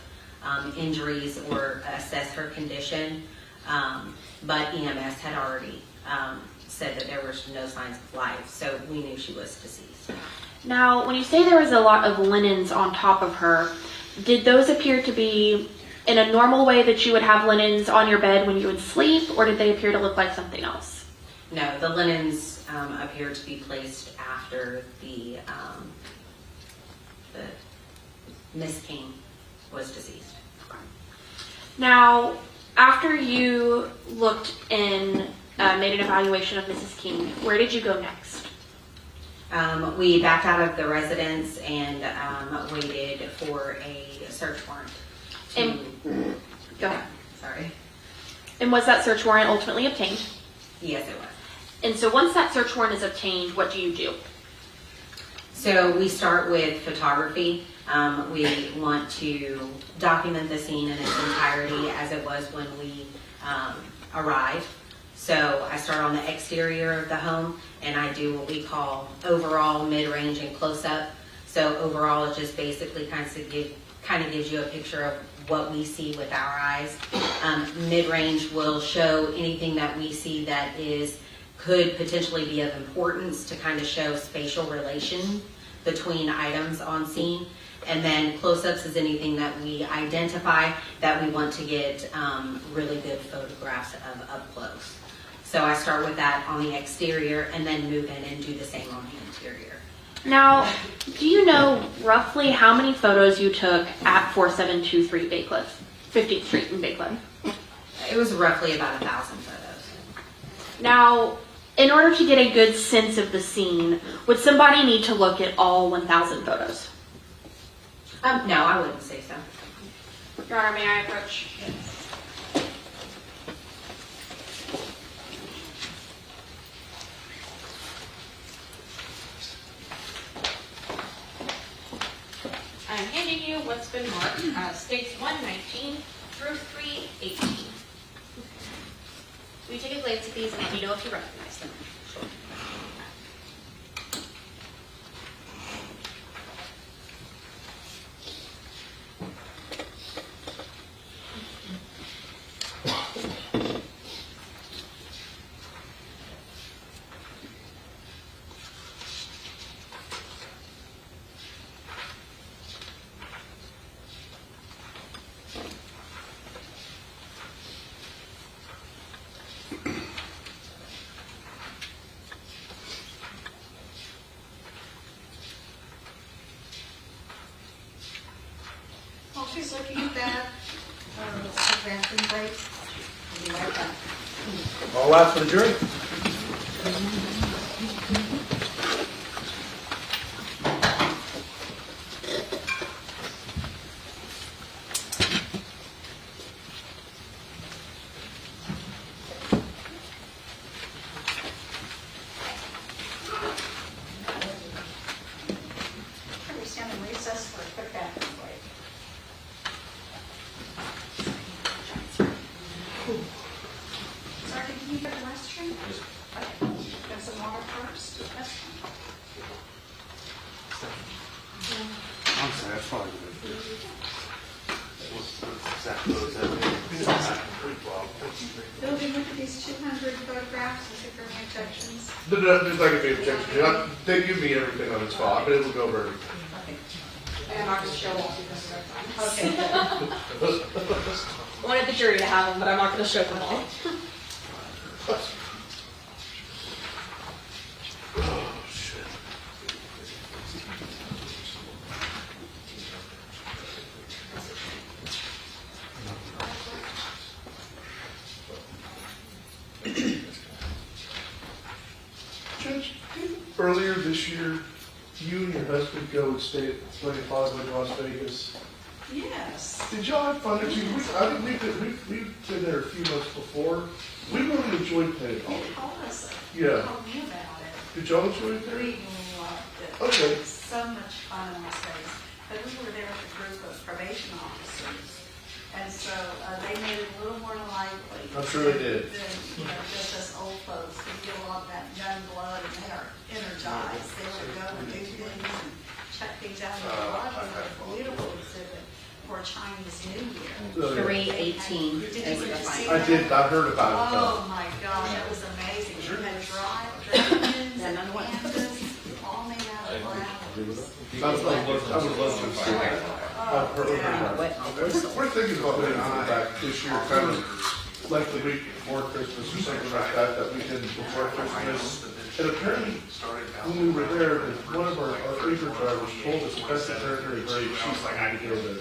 injuries or assess her condition. But EMS had already said that there was no signs of life, so we knew she was deceased. Now, when you say there was a lot of linens on top of her, did those appear to be in a normal way that you would have linens on your bed when you would sleep, or did they appear to look like something else? No, the linens appear to be placed after the Miss King was deceased. Now, after you looked and made an evaluation of Mrs. King, where did you go next? We backed out of the residence and waited for a search warrant. Go ahead. Sorry. And was that search warrant ultimately obtained? Yes, it was. And so once that search warrant is obtained, what do you do? So we start with photography. We want to document the scene in its entirety as it was when we arrived. So I start on the exterior of the home and I do what we call overall, mid-range, and close-up. So overall, it just basically kind of gives you a picture of what we see with our eyes. Mid-range will show anything that we see that could potentially be of importance to kind of show spatial relation between items on scene. And then close-ups is anything that we identify that we want to get really good photographs of up close. So I start with that on the exterior and then move in and do the same on the interior. Now, do you know roughly how many photos you took at 4723 Bacliff, 15th Street in Bacliff? It was roughly about 1,000 photos. Now, in order to get a good sense of the scene, would somebody need to look at all 1,000 photos? No, I wouldn't say so. Your Honor, may I approach? I'm handing you what's been marked, states 119 through 318. Will you take a glance at these and let me know if you recognize them? While she's looking at that, bathroom breaks. I'll be right back. All rise for the jury. Got some water first? That's fine. I'm sorry, that's probably good. Bill, did you look at these 200 photographs? Is there any objections? There's not gonna be objection. They give me everything on the spot, but it'll go over everything. And I'm not going to show all because they're fine. Okay. Wanted the jury to have them, but I'm not going to show them all. Oh, shit. Judge, earlier this year, you and your husband go and stay at 25 in Las Vegas. Yes. Did y'all have fun? I think we've been there a few months before. We really enjoyed playing You golf. told us, Yeah. told me about it. Did y'all enjoy it there? We loved it. Okay. It was so much fun in Las Vegas. But we were there with a group of probation officers. And so they made it a little more lively. I'm sure they did. Than, just us old folks. We get a lot of that young blood and they are energized. They want to go and do things and check things out. And a lot of them have a beautiful exhibit for Chinese New Year. 318 Did you is the see final. I did. I heard about it. Oh my gosh, that was amazing. You had dragons and pandas, all made out of flowers. I would love to see that. I've heard about it. We're thinking about maybe coming back this year, kind of like the week before Christmas or something like that, that weekend before Christmas. And apparently, when we were there, one of our Uber drivers told us the best very cheap to go there.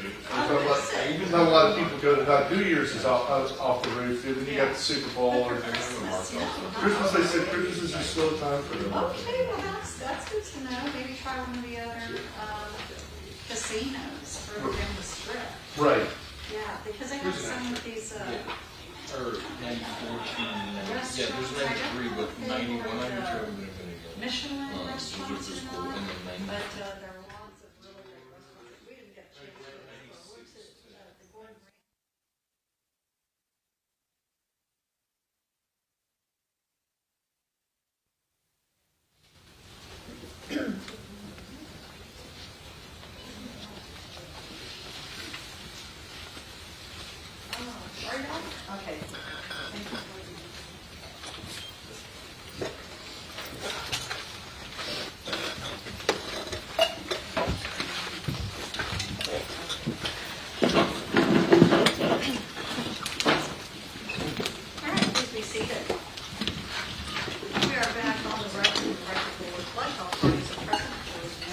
Not a lot of people go to New Year's is off the roof, and then you got the Super Bowl and Christmas. They said Christmas is a slow time for them. Okay, well that's good to know. Maybe try one of the other casinos further in the strip. Right. Yeah, because they have some of these Or 94, yeah, there's 93, but 91, I'm not sure I'm going to go. Michelin Those are restaurants just and cool, all. and then 90. But there are lots of really great restaurants. We didn't get a chance to go. But we're to the Gordon Ramsay. Oh, right on? Okay. Thank you. All right, please be seated. We are back on the record. The record will reflect all parties are present.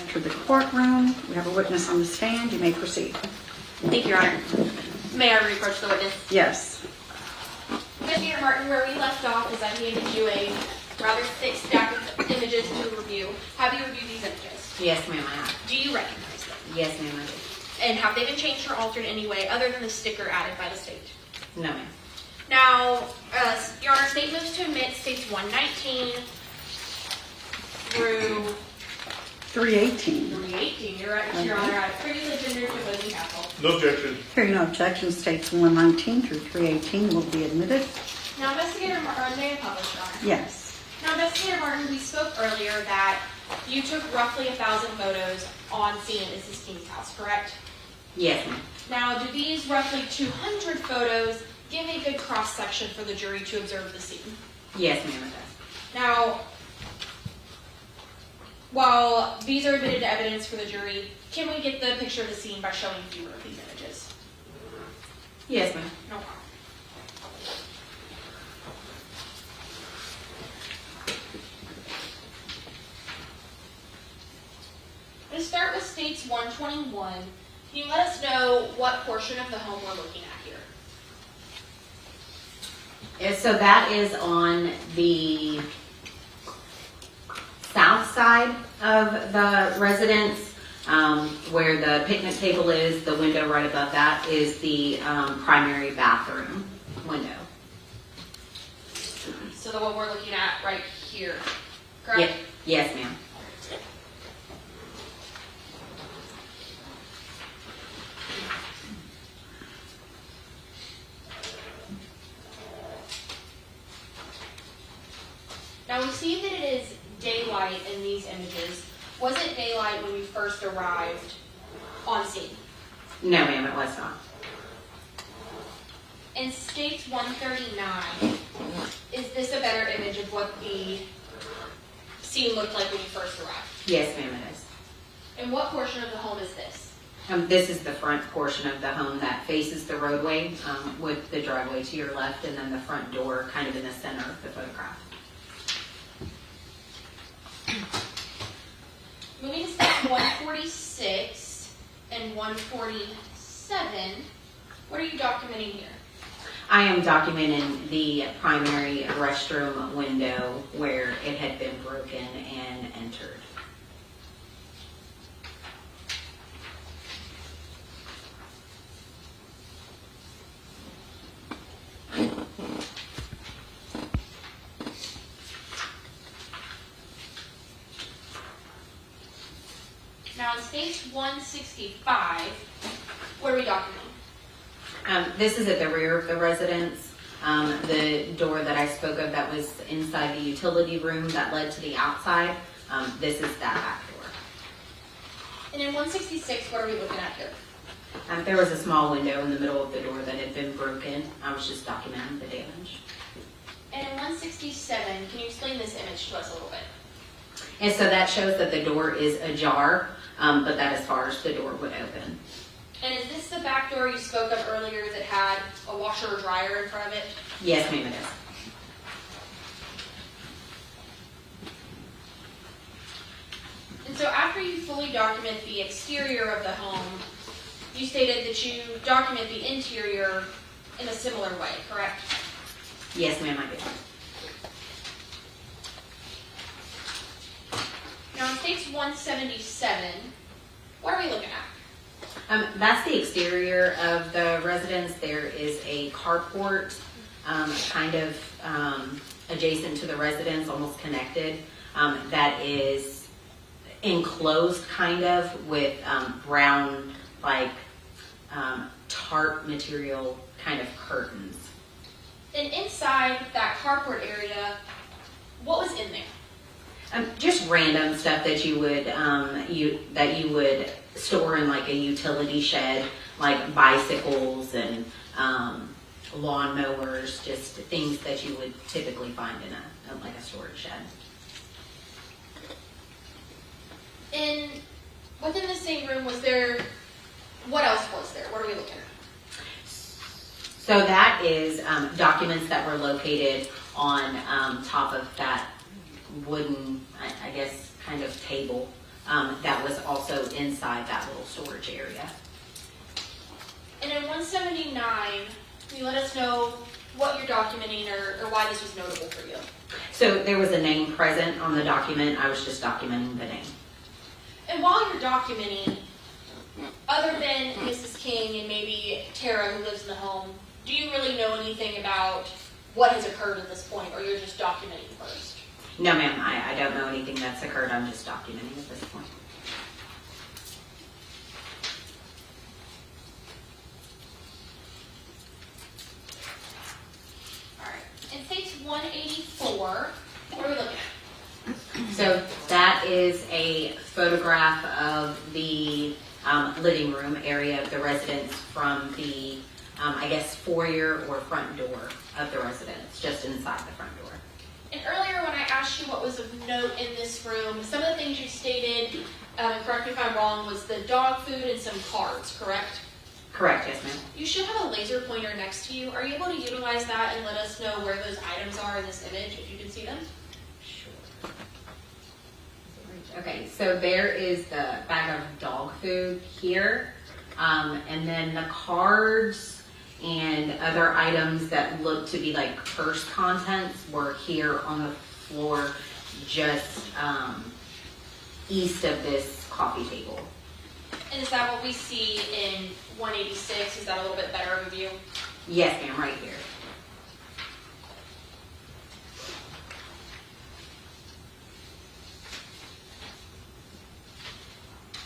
Enter the courtroom. We have a witness on the stand. You may proceed. Thank you, Your Honor. May I reapproach the witness? Yes. Mr. Martin, where we left off is I handed you a rather thick stack of images to review. Have you reviewed these images? Yes, ma'am, I have. Do you recognize them? Yes, ma'am, I do. And have they been changed or altered in any way other than the sticker added by the state? No, ma'am. Now, Your Honor, state moves to admit states 119 through 318. 318. You're right, Your Honor. I previously tendered to opposing counsel. No objection. Hearing no objection, states 119 through 318 will be admitted. Now, Investigator Martin, may I publish, Your Honor? Yes. Now, Investigator Martin, we spoke earlier that you took roughly 1,000 photos on scene at Mrs. King's house, correct? Yes, ma'am. Now, do these roughly 200 photos give a good cross-section for the jury to observe the scene? Yes, ma'am, it does. Now, while these are admitted to evidence for the jury, can we get the picture of the scene by showing fewer of these images? Yes, ma'am. No problem. To start with states 121, can you let us know what portion of the home we're looking at here? So that is on the south side of the residence, where the picnic table is. The window right above that is the primary bathroom window. So the one we're looking at right here, correct? Yes, ma'am. see that it is daylight in these images. Was it daylight when you first arrived on scene? No, ma'am, it was not. In States 139, is this a better image of what the scene looked like when you first arrived? Yes, ma'am, it is. And what portion of the home is this? This is the front portion of the home that faces the roadway, with the driveway to your left and then the front door kind of in the center of the photograph. Moving to State 146 and 147, what are you documenting here? I am documenting the primary restroom window where it had been broken and entered. Now in States 165, what are we documenting? This is at the rear of the residence. The door that I spoke of that was inside the utility room that led to the outside, this is that back door. And in 166, what are we looking at here? There was a small window in the middle of the door that had been broken. I was just documenting the damage. And in 167, can you explain this image to us a little bit? And so that shows that the door is ajar, but that as far as the door would open. And is this the back door you spoke of earlier that had a washer or dryer in front of it? Yes, ma'am, it is. And so after you fully document the exterior of the home, you stated that you document the interior in a similar way, correct? Yes, ma'am, I do. Now in States 177, what are we looking at? That's the exterior of the residence. There is a carport kind of adjacent to the residence, almost connected, that is enclosed kind of with brown, like tarp material kind of curtains. And inside that carport area, what was in there? Just random stuff that you would store in like a utility shed, like bicycles and lawnmowers, just things that you would typically find in like a storage shed. And within the same room, what else was there? What are we looking at? So that is documents that were located on top of that wooden, I guess, kind of table that was also inside that little storage area. And in 179, can you let us know what you're documenting or why this was notable for you? So there was a name present on the document. I was just documenting the name. And while you're documenting, other than Mrs. King and maybe Tara who lives in the home, do you really know anything about what has occurred at this point, or you're just documenting first? No, ma'am, I don't know anything that's occurred. I'm just documenting at this point. All right. In States 184, what are we looking at? So that is a photograph of the living room area of the residence from the, I guess, foyer or front door of the residence, just inside the front door. And earlier when I asked you what was of note in this room, some of the things you stated, correct me if I'm wrong, was the dog food and some cards, correct? Correct, yes, ma'am. You should have a laser pointer next to you. Are you able to utilize that and let us know where those items are in this image, if you can see them? Sure. Okay, so there is the bag of dog food here, and then the cards and other items that look to be like purse contents were here on the floor just east of this coffee table. And is that what we see in 186? Is that a little bit better of a view? Yes, ma'am, right here.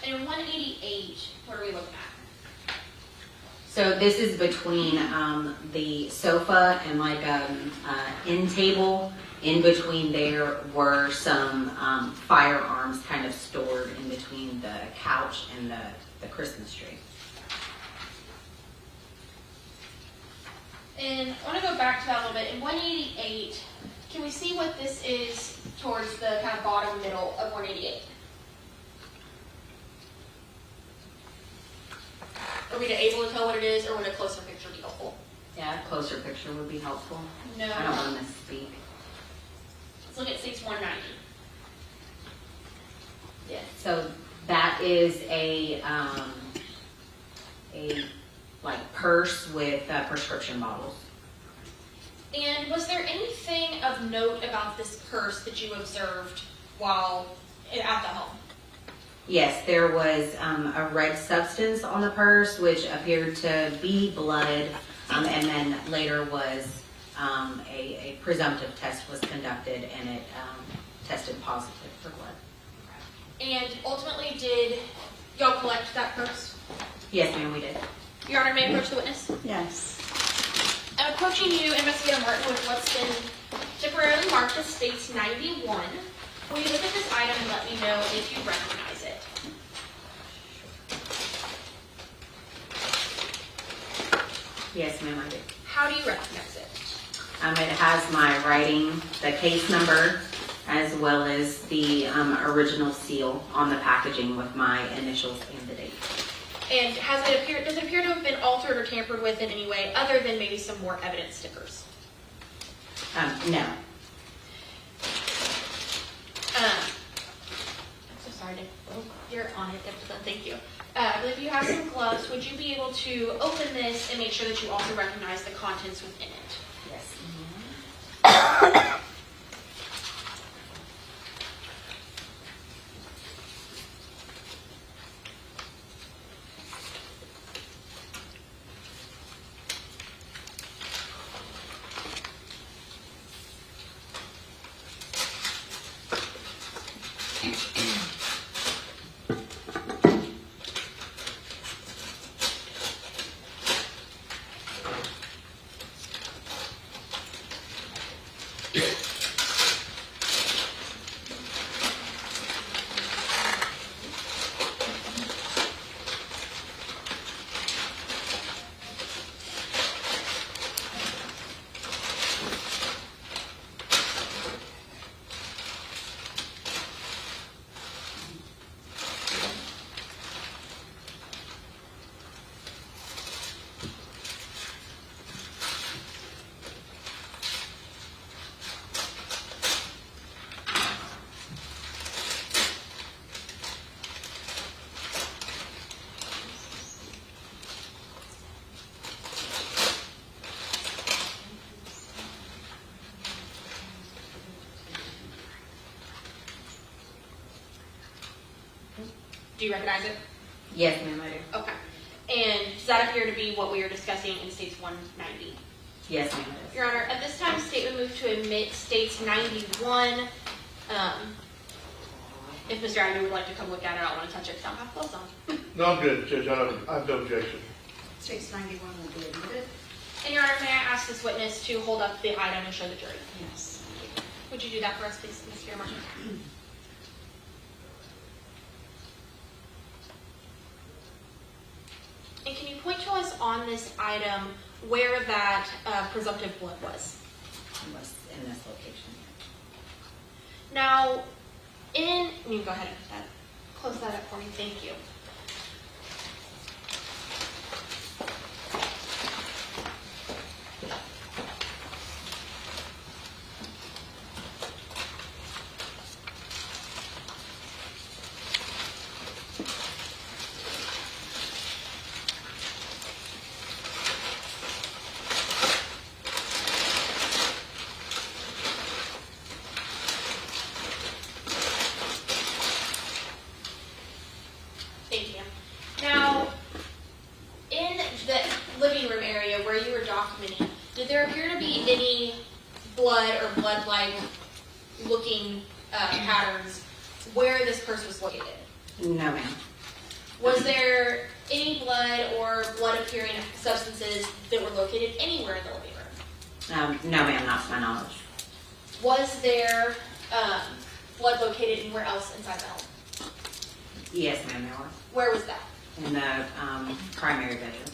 And in 188, what are we looking at? So this is between the sofa and like end table In between there were some firearms kind of stored in between the couch and the Christmas tree. And I want to go back to that a little bit. In 188, can we see what this is towards the kind of bottom middle of 188? Are we able to tell what it is, or would a closer picture be helpful? Yeah, a closer picture would be helpful. No. I don't want to misspeak. Let's look at 6190. Yeah. So that is a like purse with prescription bottles. And was there anything of note about this purse that you observed while at the home? Yes, there was a red substance on the purse, which appeared to be blood, and then later was a presumptive test was conducted, and it tested positive for blood. And ultimately, did y'all collect that purse? Yes, ma'am, we did. Your Honor, may I approach the witness? Yes. I'm approaching you, Investigator Martin, with what's been temporarily marked as States 91. Will you look at this item and let me know if you recognize it? Yes, ma'am, I did. How do you recognize it? It has my writing, the case number, as well as the original seal on the packaging with my initials and the date. And does it appear to have been altered or tampered with in any way other than maybe some more evidence stickers? No. I'm so sorry, Nick. You're on it. Thank you. I believe you have some gloves. Would you be able to open this and make sure that you also recognize the contents within it? Yes. Do you recognize it? Yes, ma'am, I do. Okay. And does that appear to be what we were discussing in States 190? Yes, ma'am, it is. Your Honor, at this time, State would move to admit States 91. If Mr. Ider would like to come look at it, I don't want to touch it because I don't have gloves on. No, I'm good, Judge. I have no objection. States 91 will be admitted. And Your Honor, may I ask this witness to hold up the item and show the jury? Yes. Would you do that for us, please, Mr. Martin? And can you point to us on this item where that presumptive blood was? It was in this location. Now, you can go ahead and close that up for me. Thank you. Thank you. Now, in the living room area where you were documenting, did there appear to be any blood or blood-like looking patterns where this purse was located? No, ma'am. Was there any blood or blood-appearing substances that were located anywhere in the living room? No, ma'am, not to my knowledge. Was there blood located anywhere else inside the home? Yes, ma'am, there was. Where was that? In the primary bedroom.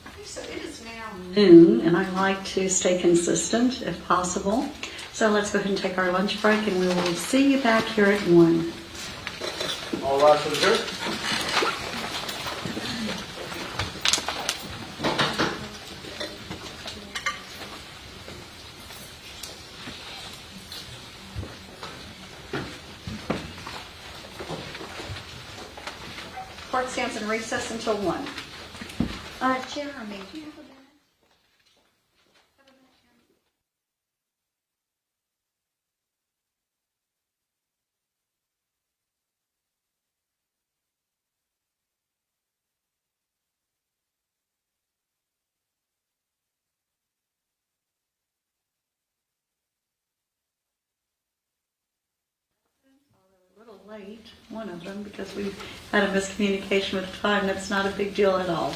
Okay, so it is now noon, and I like to stay consistent if possible. So let's go ahead and take our lunch break, and we will see you back here at 1. All rise for the jury. Court stands in recess until 1. Jeremy, do you have a minute? A little late, one of them, because we had a miscommunication with time. That's not a big deal at all.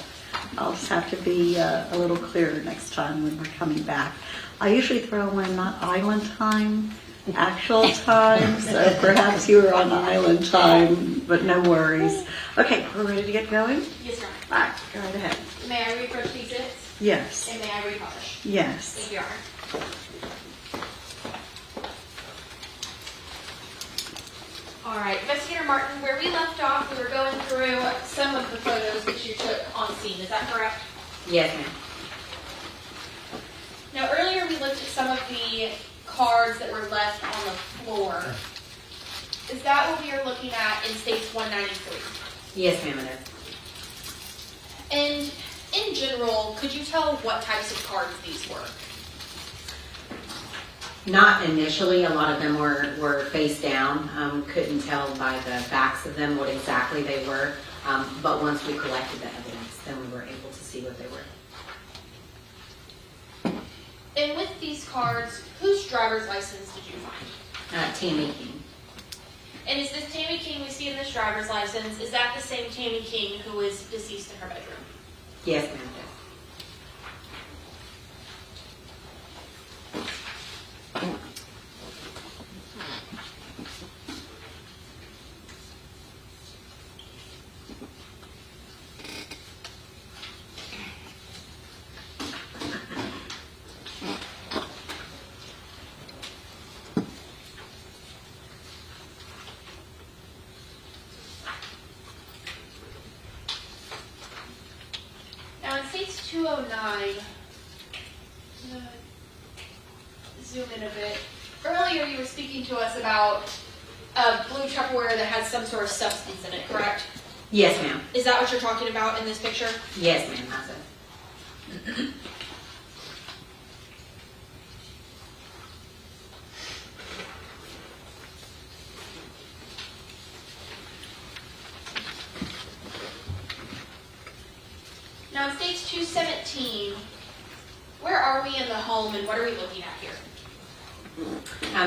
I'll just have to be a little clearer next time when we're coming back. I usually throw in not island time, actual time, so perhaps you were on island time, but no worries. Okay, we're ready to get going? Yes, Your All right, go right ahead. Honor. May I read first exhibits? Yes, And may I republish? yes. Thank you, Your Honor. All right, Investigator Martin, where we left off, we were going through some of the photos that you took on scene. Is that correct? Yes, ma'am. Now, earlier we looked at some of the cards that were left on the floor. Is that what we are looking at in States 193? Yes, ma'am, it is. And in general, could you tell what types of cards these were? Not initially. A lot of them were face down. Couldn't tell by the backs of them what exactly they were. But once we collected the evidence, then we were able to see what they were. And with these cards, whose driver's license did you find? Tammy King. And is this Tammy King we see in this driver's license, is that the same Tammy King who is deceased in her bedroom? Yes, ma'am, it is. Now in States 209, zoom in a bit. Earlier you were speaking to us about a blue Tupperware that has some sort of substance in it, correct? Yes, ma'am. Is that what you're talking about in this picture? Yes, ma'am, that's it. Now in States 217, where are we in the home and what are we looking at here?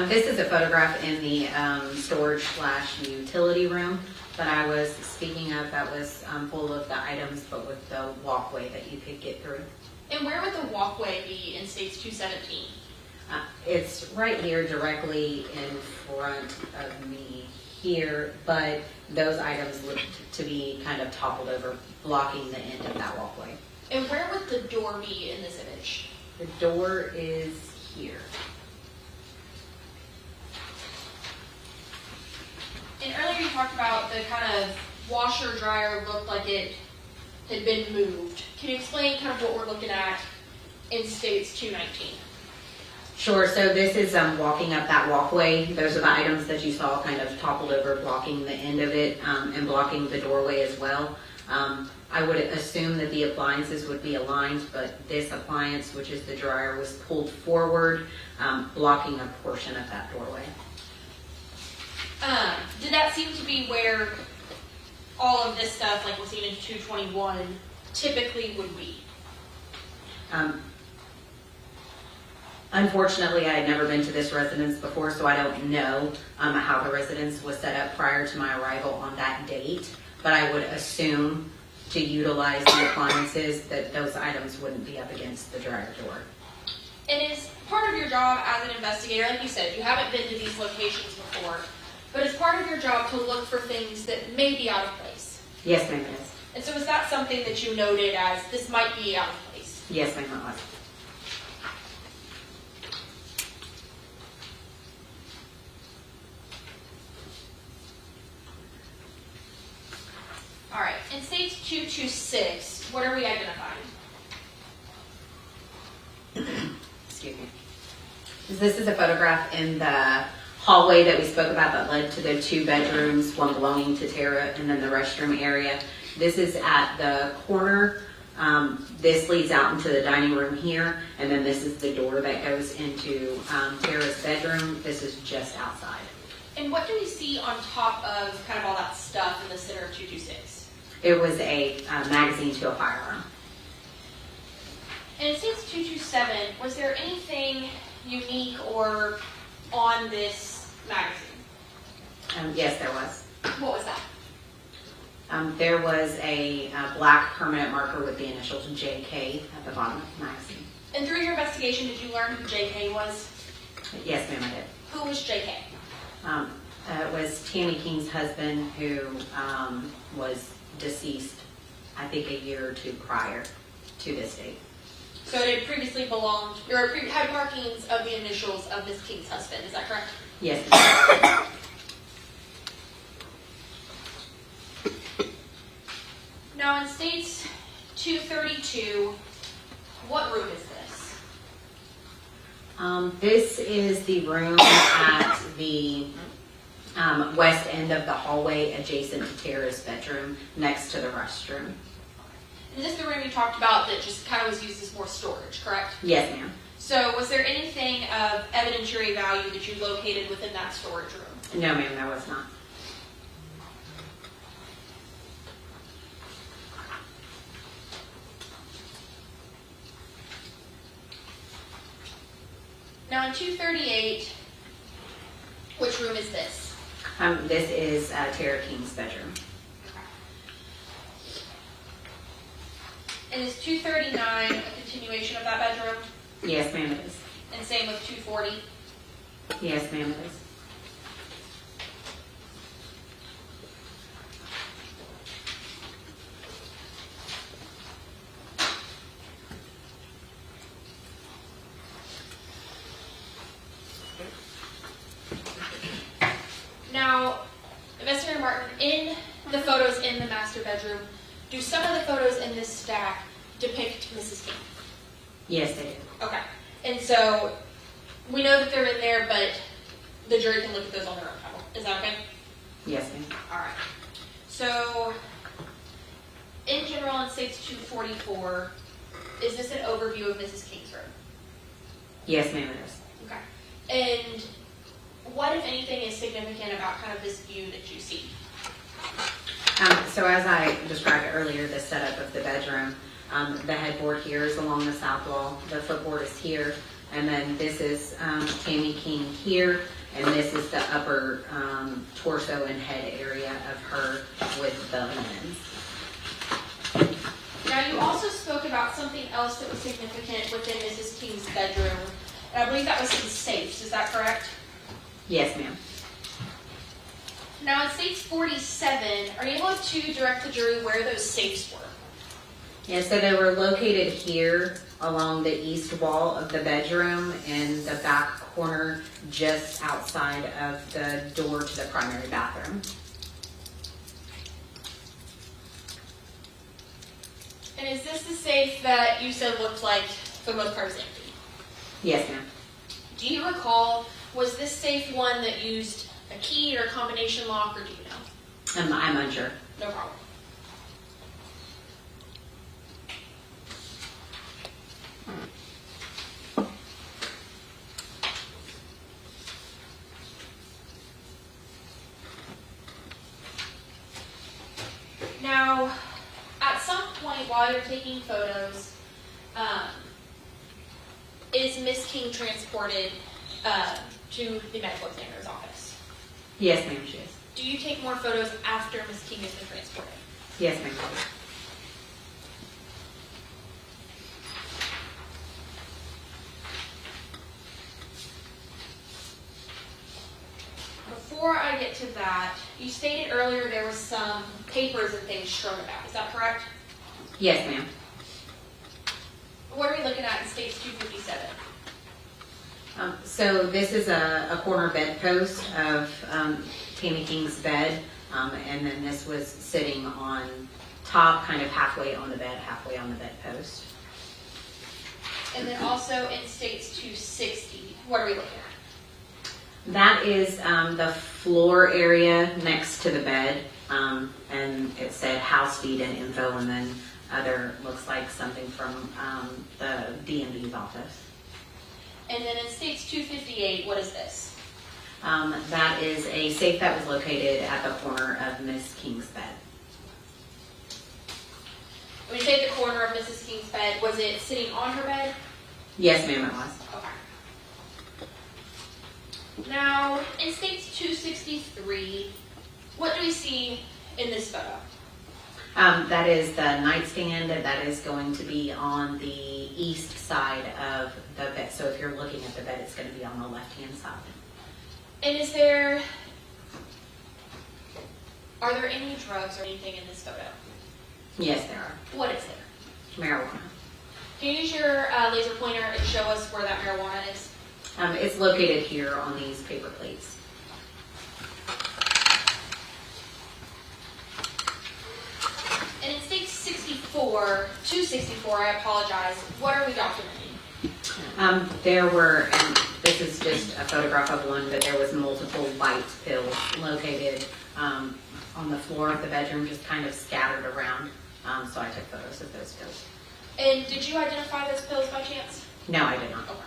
This is a photograph in the storage/utility room that I was speaking of that was full of the items, but with the walkway that you could get through. And where would the walkway be in States 217? It's right here directly in front of me here, but those items look to be kind of toppled over, blocking the end of that walkway. And where would the door be in this image? The door is here. And earlier you talked about the kind of washer dryer looked like it had been moved. Can you explain kind of what we're looking at in States 219? Sure, so this is walking up that walkway. Those are the items that you saw kind of toppled over, blocking the end of it and blocking the doorway as well. I would assume that the appliances would be aligned, but this appliance, which is the dryer, was pulled forward, blocking a portion of that doorway. Did that seem to be where all of this stuff, like we're seeing in 221, typically would be? Unfortunately, I had never been to this residence before, so I don't know how the residence was set up prior to my arrival on that date, but I would assume to utilize the appliances that those items wouldn't be up against the dryer door. And is part of your job as an investigator, like you said, you haven't been to these locations before, but it's part of your job to look for things that may be out of place. Yes, ma'am, it is. And so is that something that you noted as this might be out of place? Yes, ma'am, it was. All right, in States 226, what are we identifying? Excuse me. This is a photograph in the hallway that we spoke about that led to the 2 bedrooms, one belonging to Tara, and then the restroom area. This is at the corner. This leads out into the dining room here, and then this is the door that goes into Tara's bedroom. This is just outside. And what do we see on top of kind of all that stuff in the center of 226? It was a magazine to a firearm. And in States 227, was there anything unique or on this magazine? Yes, there was. What was that? There was a black permanent marker with the initials JK at the bottom of the magazine. And through your investigation, did you learn who JK was? Yes, ma'am, I did. Who was JK? It was Tammy King's husband, who was deceased, I think, a year or 2 prior to this date. So it had previously belonged, or had markings of the initials of Miss King's husband, is that correct? Yes, ma'am. Now in States 232, what room is this? This is the room at the west end of the hallway adjacent to Tara's bedroom, next to the restroom. And this is the room you talked about that just kind of was used as more storage, correct? Yes, ma'am. So was there anything of evidentiary value that you located within that storage room? No, ma'am, there was not. Now in 238, which room is this? This is Tara King's bedroom. And is 239 a continuation of that bedroom? Yes, ma'am, it is. And same with 240? Yes, ma'am, it is. Now, Investigator Martin, in the photos in the master bedroom, do some of the photos in this stack depict Mrs. King? Yes, they do. Okay. And so, we know that they're in there, but the jury can look at those on their own time. Is that okay? Yes, ma'am. All right. So, in general, in States 244, is this an overview of Mrs. King's room? Yes, ma'am, it is. Okay. And what, if anything, is significant about kind of this view that you see? So as I described earlier, the setup of the bedroom, the headboard here is along the south wall, the footboard is here, and then this is Tammy King here, and this is the upper torso and head area of her with the linens. Now, you also spoke about something else that was significant within Mrs. King's bedroom, and I believe that was some safes. Is that correct? Yes, ma'am. Now, in States 47, are you able to direct the jury where those safes were? Yeah, so they were located here along the east wall of the bedroom in the back corner just outside of the door to the primary bathroom. And is this the safe that you said looked like, for the most part, was empty? Yes, ma'am. Do you recall, was this safe one that used a key or a combination lock, or do you know? I'm unsure. No problem. Now, at some point while you're taking photos, is Miss King transported to the medical examiner's office? Yes, ma'am, she is. Do you take more photos after Miss King has been transported? Yes, ma'am. before I get to that, you stated earlier there was some papers and things strewn about. Is that correct? Yes, ma'am. What are we looking at in States 257? So this is a corner bedpost of Tammy King's bed, and then this was sitting on top, kind of halfway on the bed, halfway on the bedpost. And then also in States 260, what are we looking at? That is the floor area next to the bed, and it said house deed and info, and then other looks like something from the DMV's office. And then in States 258, what is this? That is a safe that was located at the corner of Miss King's bed. When you say the corner of Mrs. King's bed, was it sitting on her bed? Yes, ma'am, it was. Okay. Now, in States 263, what do we see in this photo? That is the nightstand that is going to be on the east side of the bed. So if you're looking at the bed, it's going to be on the left-hand side. And are there any drugs or anything in this photo? Yes, there are. What is there? Marijuana. Can you use your laser pointer and show us where that marijuana is? It's located here on these paper plates. And in State 264, I apologize, what are we documenting? There were, and this is just a photograph of one, but there was multiple white pills located on the floor of the bedroom, just kind of scattered around. So I took photos of those pills. And did you identify those pills by chance? No, I did not. Okay.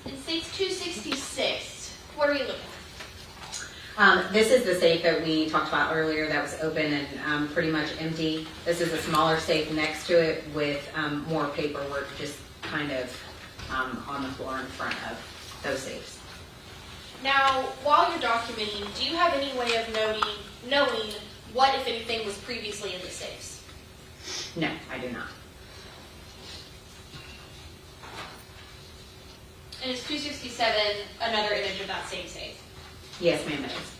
In States 266, what are we looking at? This is the safe that we talked about earlier that was open and pretty much empty. This is a smaller safe next to it with more paperwork just kind of on the floor in front of those safes. Now, while you're documenting, do you have any way of knowing what, if anything, was previously in the safes? No, I do not. And is 267 another image of that same safe? Yes, ma'am, it is.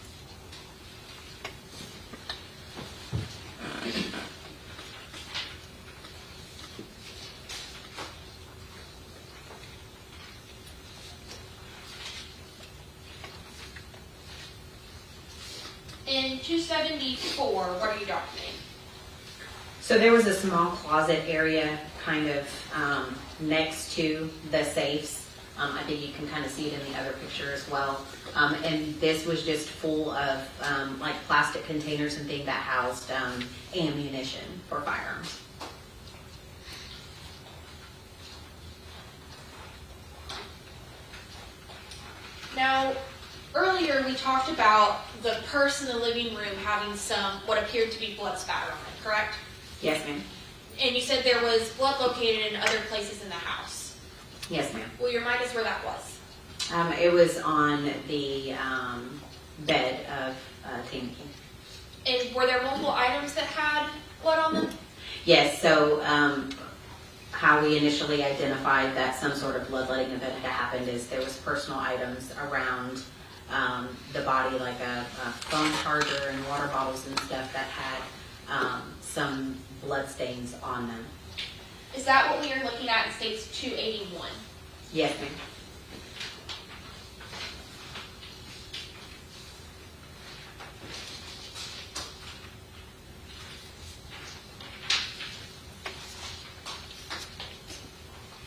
In 274, what are you documenting? So there was a small closet area kind of next to the safes. I think you can kind of see it in the other picture as well. And this was just full of like plastic containers and things that housed ammunition for firearms. Now, earlier we talked about the purse in the living room having some, what appeared to be blood spatter on it, correct? Yes, ma'am. And you said there was blood located in other places in the house. Yes, ma'am. Will you remind us where that was? It was on the bed of Tammy King. And were there multiple items that had blood on them? Yes, so how we initially identified that some sort of bloodletting event had happened is there was personal items around the body, like a phone charger and water bottles and stuff that had some blood stains on them. Is that what we are looking at in States 281? Yes, ma'am.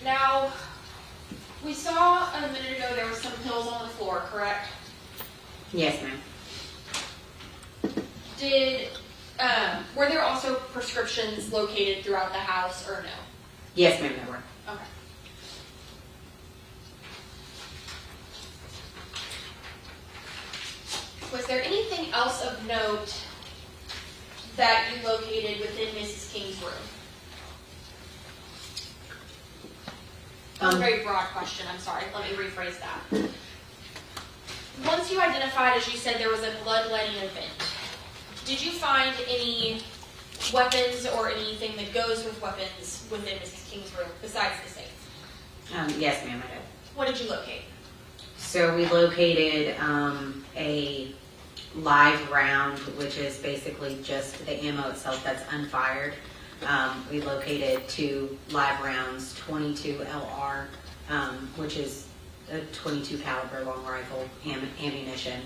Now, we saw a minute ago there were some pills on the floor, correct? Yes, ma'am. Were there also prescriptions located throughout the house or no? Yes, ma'am, there were. Okay. Was there anything else of note that you located within Mrs. King's room? That's a very broad question, I'm sorry. Let me rephrase that. Once you identified, as you said, there was a bloodletting event, did you find any weapons or anything that goes with weapons within Mrs. King's room besides the safe? Yes, ma'am, I did. What did you locate? So we located a live round, which is basically just the ammo itself that's unfired. We located 2 live rounds, 22 LR, which is a 22 caliber long rifle ammunition,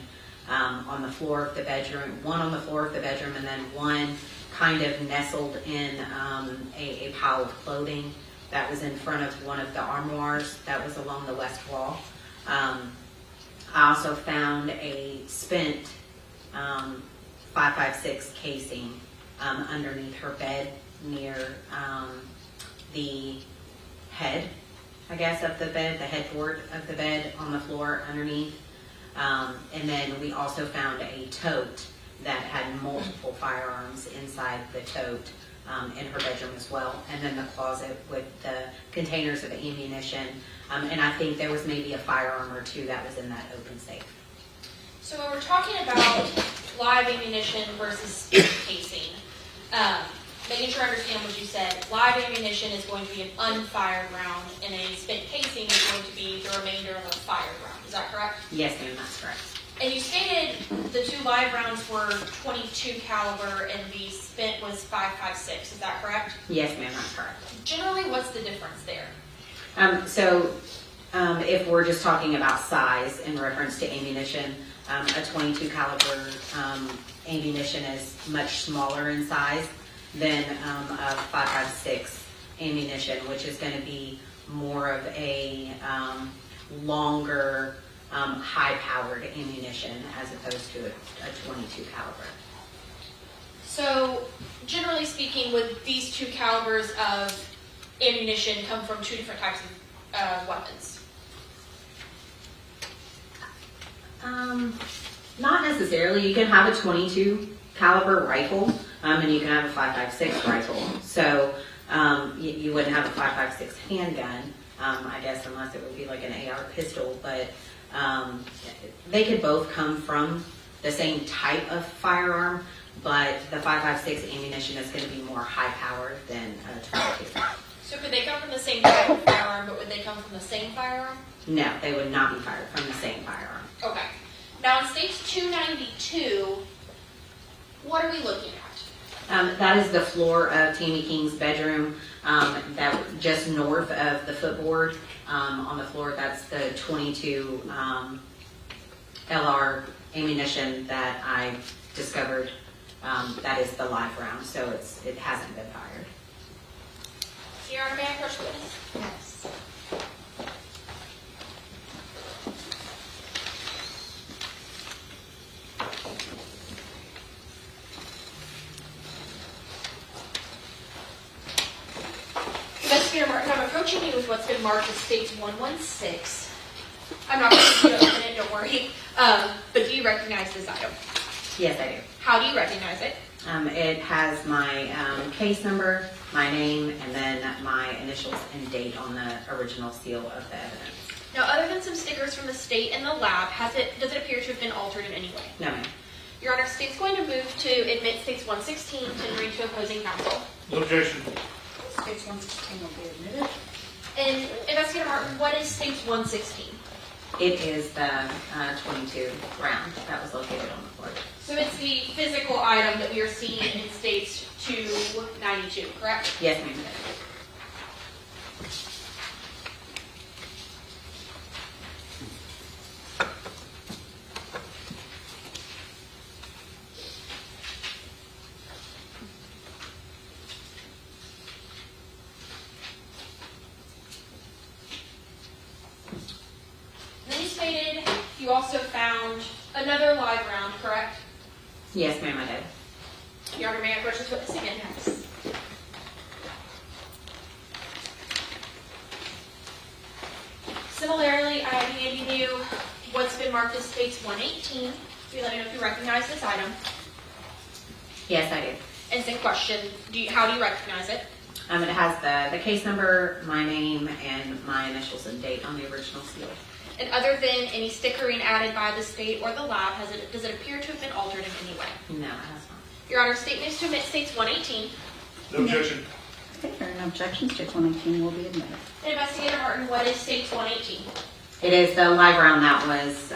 on the floor of the bedroom. One on the floor of the bedroom, and then one kind of nestled in a pile of clothing that was in front of one of the armoires that was along the west wall. I also found a spent 5.56 casing underneath her bed near the head, I guess, of the bed, the headboard of the bed on the floor underneath. And then we also found a tote that had multiple firearms inside the tote in her bedroom as well. And then the closet with the containers of ammunition. And I think there was maybe a firearm or 2 that was in that open safe. So when we're talking about live ammunition versus spent casing, making sure I understand what you said, live ammunition is going to be an unfired round, and a spent casing is going to be the remainder of a fired round. Is that correct? Yes, ma'am, that's correct. And you stated the 2 live rounds were 22 caliber and the spent was 5.56. Is that correct? Yes, ma'am, that's correct. Generally, what's the difference there? If we're just talking about size in reference to ammunition, a 22 caliber ammunition is much smaller in size than a 5.56 ammunition, which is going to be more of a longer, high-powered ammunition as opposed to a 22 caliber. So, generally speaking, would these 2 calibers of ammunition come from 2 different types of weapons? Not necessarily. You can have a 22 caliber rifle, and you can have a 5.56 rifle. So you wouldn't have a 5.56 handgun, I guess, unless it would be like an AR pistol. But they could both come from the same type of firearm, but the 5.56 ammunition is going to be more high powered than a 22. So could they come from the same type of firearm, but would they come from the same firearm? No, they would not be fired from the same firearm. Okay. Now, in States 292, what are we looking at? That is the floor of Tammy King's bedroom, that just north of the footboard. On the floor, that's the 22 LR ammunition that I discovered. That is the live round, so it hasn't been fired. Your Honor, may I approach the witness? Yes. Investigator Martin, I'm approaching you with what's been marked as States 116. I'm not going to open it, don't worry. But do you recognize this item? Yes, I do. How do you recognize it? It has my case number, my name, and then my initials and date on the original seal of the evidence. Now, other than some stickers from the state and the lab, does it appear to have been altered in any way? No, ma'am. Your Honor, state's going to move to admit States 116 to read to opposing counsel. No objection. States 116 will be admitted. And Investigator Martin, what is States 116? It is the 22 round that was located on the floor. So it's the physical item that we are seeing in States 292, correct? Yes, ma'am. Then you stated you also found another live round, correct? Yes, ma'am, I did. Your Honor, may I approach this witness again? Yes. Similarly, I handed you what's been marked as States 118. You let me know if you recognize this item. Yes, I do. And same question, how do you recognize it? It has the case number, my name, and my initials and date on the original seal. And other than any stickering added by the state or the lab, does it appear to have been altered in any way? No, it has not. Your Honor, state moves to admit States 118. No objection. Okay, hearing no objections, State 118 will be admitted. Investigator Martin, what is State's 118? It is the live round that was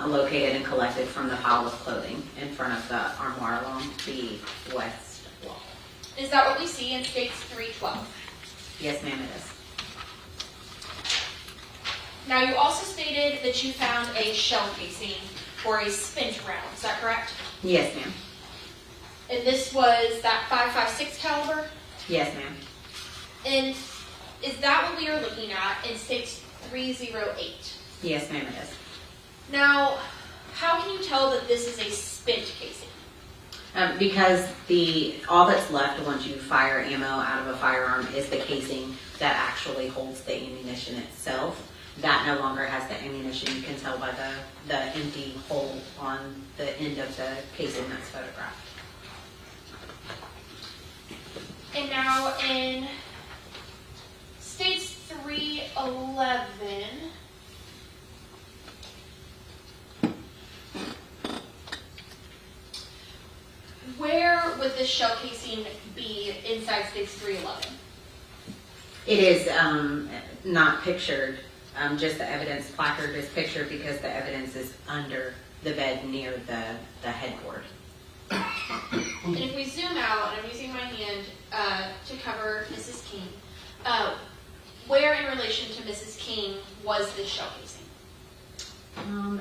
located and collected from the pile of clothing in front of the armoire along the west wall. Is that what we see in State's 312? Yes, ma'am, it is. Now, you also stated that you found a shell casing or a spent round. Is that correct? Yes, ma'am. And this was that .556 caliber? Yes, ma'am. And is that what we are looking at in State's 308? Yes, ma'am, it is. Now, how can you tell that this is a spent casing? Because all that's left once you fire ammo out of a firearm is the casing that actually holds the ammunition itself. That no longer has the ammunition. You can tell by the empty hole on the end of the casing that's photographed. And now in State's 311, where would this shell casing be inside State's 311? It is not pictured. Just the evidence placard is pictured because the evidence is under the bed near the headboard. And if we zoom out, and I'm using my hand to cover Mrs. King, where in relation to Mrs. King was this shell casing?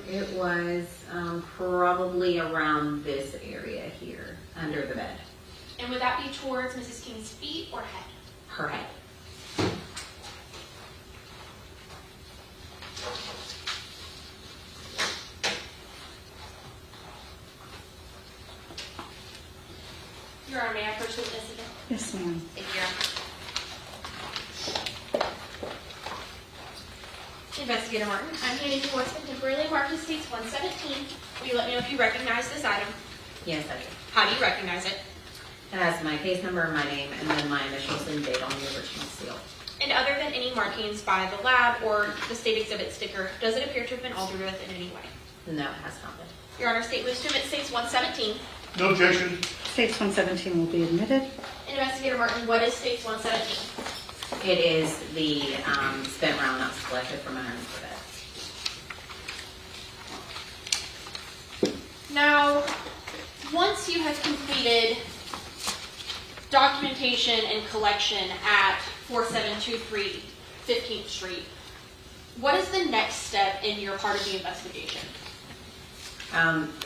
It was probably around this area here, under the bed. And would that be towards Mrs. King's feet or head? Her head. Your Honor, may I approach the witness again? Yes, ma'am. Thank you, Your Honor. Investigator Martin, I'm handing you what's been temporarily marked as State's 117. Will you let me know if you recognize this item? Yes, I do. How do you recognize it? It has my case number, my name, and then my initials and date on the original seal. And other than any markings by the lab or the State Exhibit sticker, does it appear to have been altered with in any way? No, it has not been. Your Honor, State moves to admit State's 117. No objection. States 117 will be admitted. Investigator Martin, what is State's 117? It is the spent round that was collected from underneath the bed. Now, once you have completed documentation and collection at 4723 15th Street, what is the next step in your part of the investigation?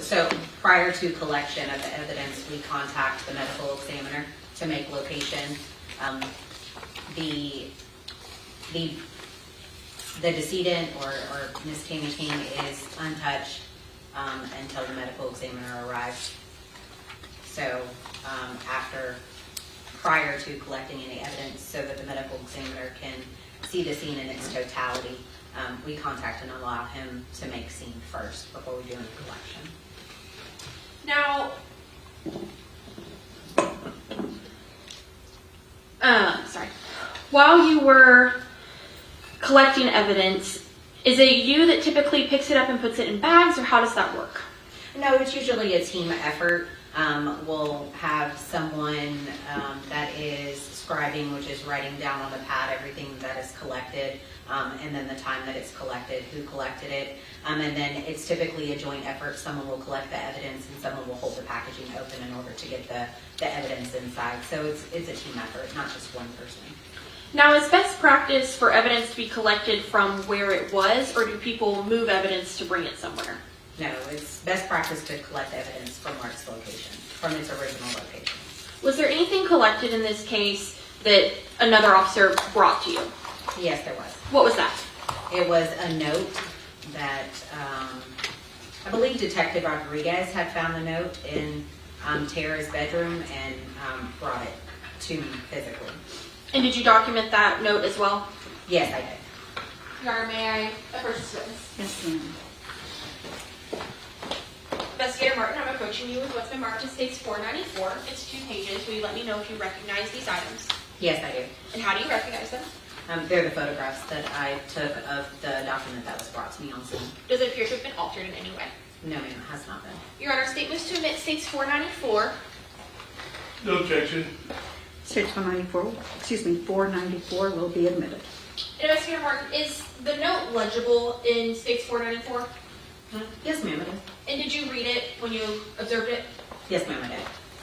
So prior to collection of the evidence, we contact the medical examiner to make location. The decedent or Miss Tammy King is untouched until the medical examiner arrives. So prior to collecting any evidence so that the medical examiner can see the scene in its totality, we contact and allow him to make scene first before we do any collection. Now, while you were collecting evidence, is it you that typically picks it up and puts it in bags, or how does that work? No, it's usually a team effort. We'll have someone that is scribing, which is writing down on the pad everything that is collected, and then the time that it's collected, who collected it, and then it's typically a joint effort. Someone will collect the evidence and someone will hold the packaging open in order to get the evidence inside. So it's a team effort, not just one person. Now, is best practice for evidence to be collected from where it was, or do people move evidence to bring it somewhere? No, it's best practice to collect evidence from where its location, from its original location. Was there anything collected in this case that another officer brought to you? Yes, there was. What was that? It was a note that I believe Detective Rodriguez had found the note in Tara's bedroom and brought it to me physically. And did you document that note as well? Yes, I did. Your Honor, may I approach this witness? Yes, ma'am. Investigator Martin, I'm approaching you with what's been marked as State's 494. It's 2 pages. Will you let me know if you recognize these items? Yes, I do. And how do you recognize them? They're the photographs that I took of the document that was brought to me on scene. Does it appear to have been altered in any way? No, ma'am, it has not been. Your Honor, State moves to admit State's 494. No objection. Stage 494 will be admitted. Investigator Martin, is the note legible in States 494? Yes, ma'am, it is. And did you read it when you observed it? Yes, ma'am, I did.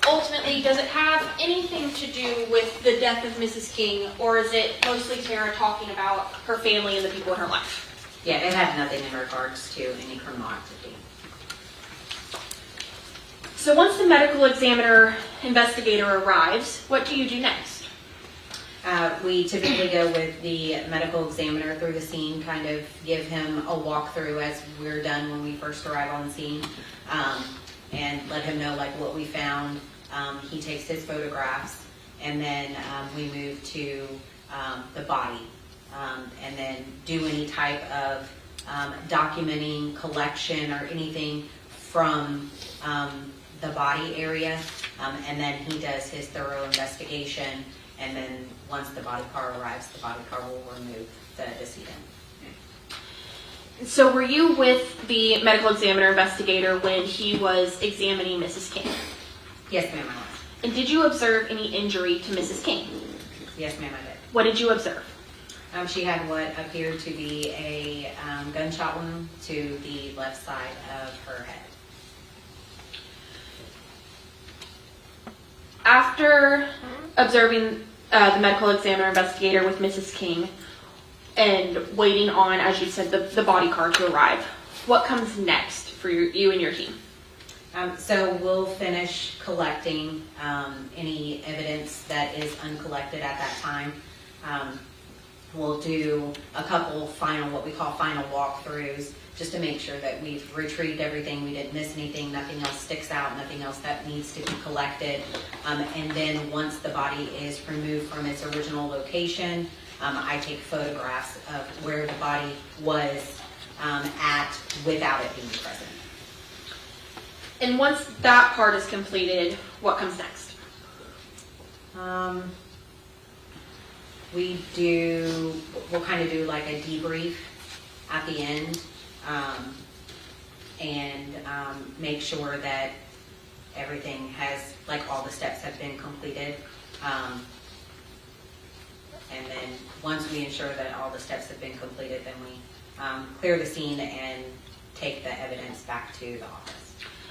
Ultimately, does it have anything to do with the death of Mrs. King, or is it mostly Tara talking about her family and the people in her life? Yeah, it had nothing in regards to any criminal activity. So once the medical examiner investigator arrives, what do you do next? We typically go with the medical examiner through the scene, kind of give him a walkthrough as we're done when we first arrive on scene, and let him know like what we found. He takes his photographs, and then we move to the body, and then do any type of documenting, collection, or anything from the body area, and then he does his thorough investigation, and then once the body car arrives, the body car will remove the decedent. So were you with the medical examiner investigator when he was examining Mrs. King? Yes, ma'am, I was. And did you observe any injury to Mrs. King? Yes, ma'am, I did. What did you observe? She had what appeared to be a gunshot wound to the left side of her head. After observing the medical examiner investigator with Mrs. King and waiting on, as you said, the body car to arrive, what comes next for you and your team? So we'll finish collecting any evidence that is uncollected at that time. We'll do a couple final, what we call final walkthroughs, just to make sure that we've retrieved everything, we didn't miss anything, nothing else sticks out, nothing else that needs to be collected. And then once the body is removed from its original location, I take photographs of where the body was at without it being present. And once that part is completed, what comes next? We'll kind of do like a debrief at the end, and make sure that everything has, like all the steps have been completed. And then once we ensure that all the steps have been completed, then we clear the scene and take the evidence back to the office.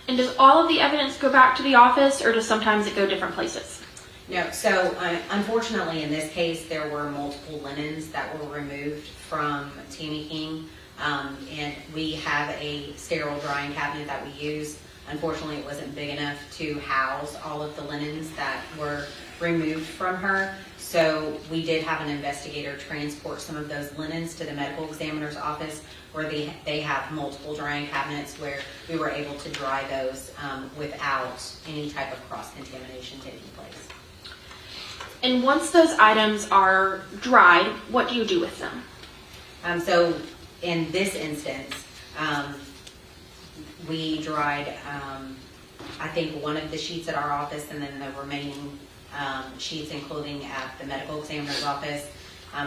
And does all of the evidence go back to the office, or does sometimes it go different places? No, so unfortunately in this case, there were multiple linens that were removed from Tammy King, and we have a sterile drying cabinet that we use. Unfortunately, it wasn't big enough to house all of the linens that were removed from her. So we did have an investigator transport some of those linens to the medical examiner's office, where they have multiple drying cabinets where we were able to dry those without any type of cross-contamination taking place. And once those items are dried, what do you do with them? So in this instance, we dried, I think, one of the sheets at our office, and then the remaining sheets and clothing at the medical examiner's office.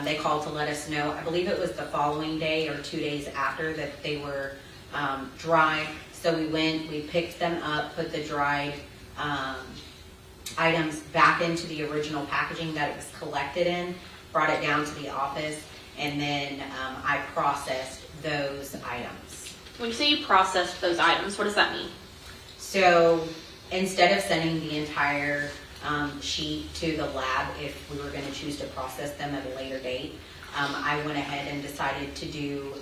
They called to let us know, I believe it was the following day or 2 days after, that they were dry. So we went, we picked them up, put the dried items back into the original packaging that it was collected in, brought it down to the office, and then I processed those items. When you say you processed those items, what does that mean? So instead of sending the entire sheet to the lab, if we were going to choose to process them at a later date, I went ahead and decided to do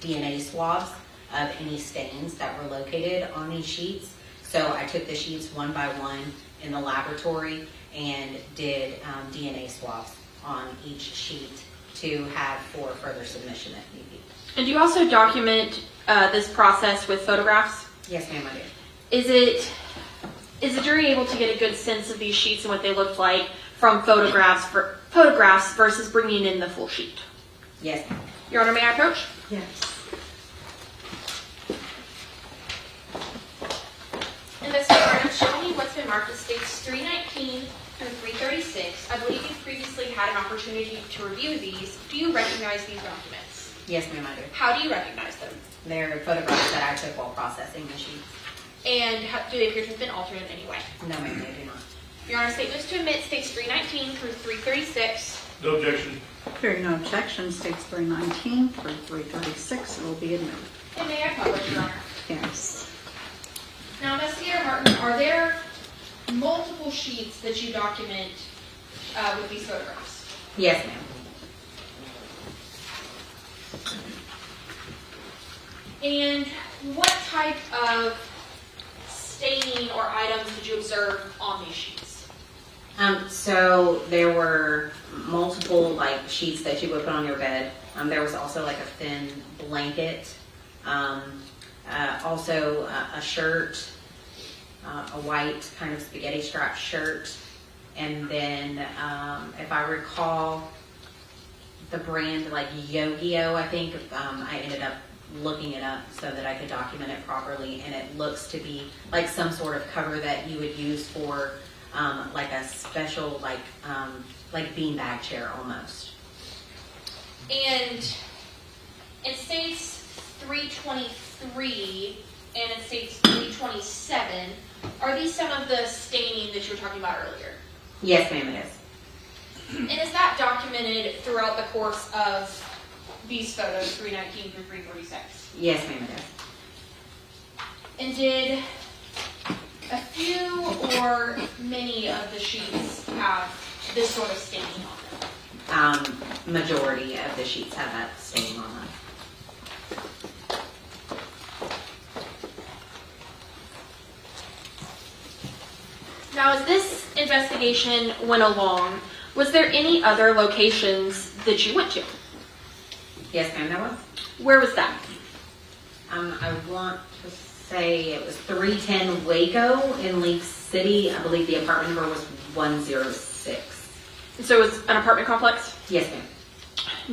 DNA swabs of any stains that were located on these sheets. So I took the sheets one by one in the laboratory and did DNA swabs on each sheet to have for further submission if need be. And do you also document this process with photographs? Yes, ma'am, I did. Is the jury able to get a good sense of these sheets and what they looked like from photographs versus bringing in the full sheet? Yes, ma'am. Your Honor, may I approach? Yes. Investigator Martin, show me what's been marked as states 319 through 336. I believe you've previously had an opportunity to review these. Do you recognize these documents? Yes, ma'am, I do. How do you recognize them? They're photographs that I took while processing the sheets. And do they appear to have been altered in any way? No, ma'am, they do not. Your Your Honor, statements to admit states 319 through 336. No objection. Hearing no objection, states 319 through 336 will be admitted. And may I publish, Your Honor? Yes. Now, Investigator Martin, are there multiple sheets that you document with these photographs? Yes, ma'am. And what type of staining or items did you observe on these sheets? So there were multiple like sheets that you would put on your bed. There was also like a thin blanket, also a shirt, a white kind of spaghetti strap shirt, and then if I recall, the brand like Yogi-O, I think. I ended up looking it up so that I could document it properly, and it looks to be like some sort of cover that you would use for like a special like beanbag chair almost. And it states 323 and it states 327. Are these some of the staining that you were talking about earlier? Yes, ma'am, it is. And is that documented throughout the course of these photos, 319 through 336? Yes, ma'am, it is. And did a few or many of the sheets have this sort of staining on them? Majority of the sheets have that stain on them. Now, as this investigation went along, was there any other locations that you went to? Yes, ma'am, there was. Where was that? I want to say it was 310 Waco in Leaf City. I believe the apartment number was 106. So it was an apartment complex? Yes, ma'am.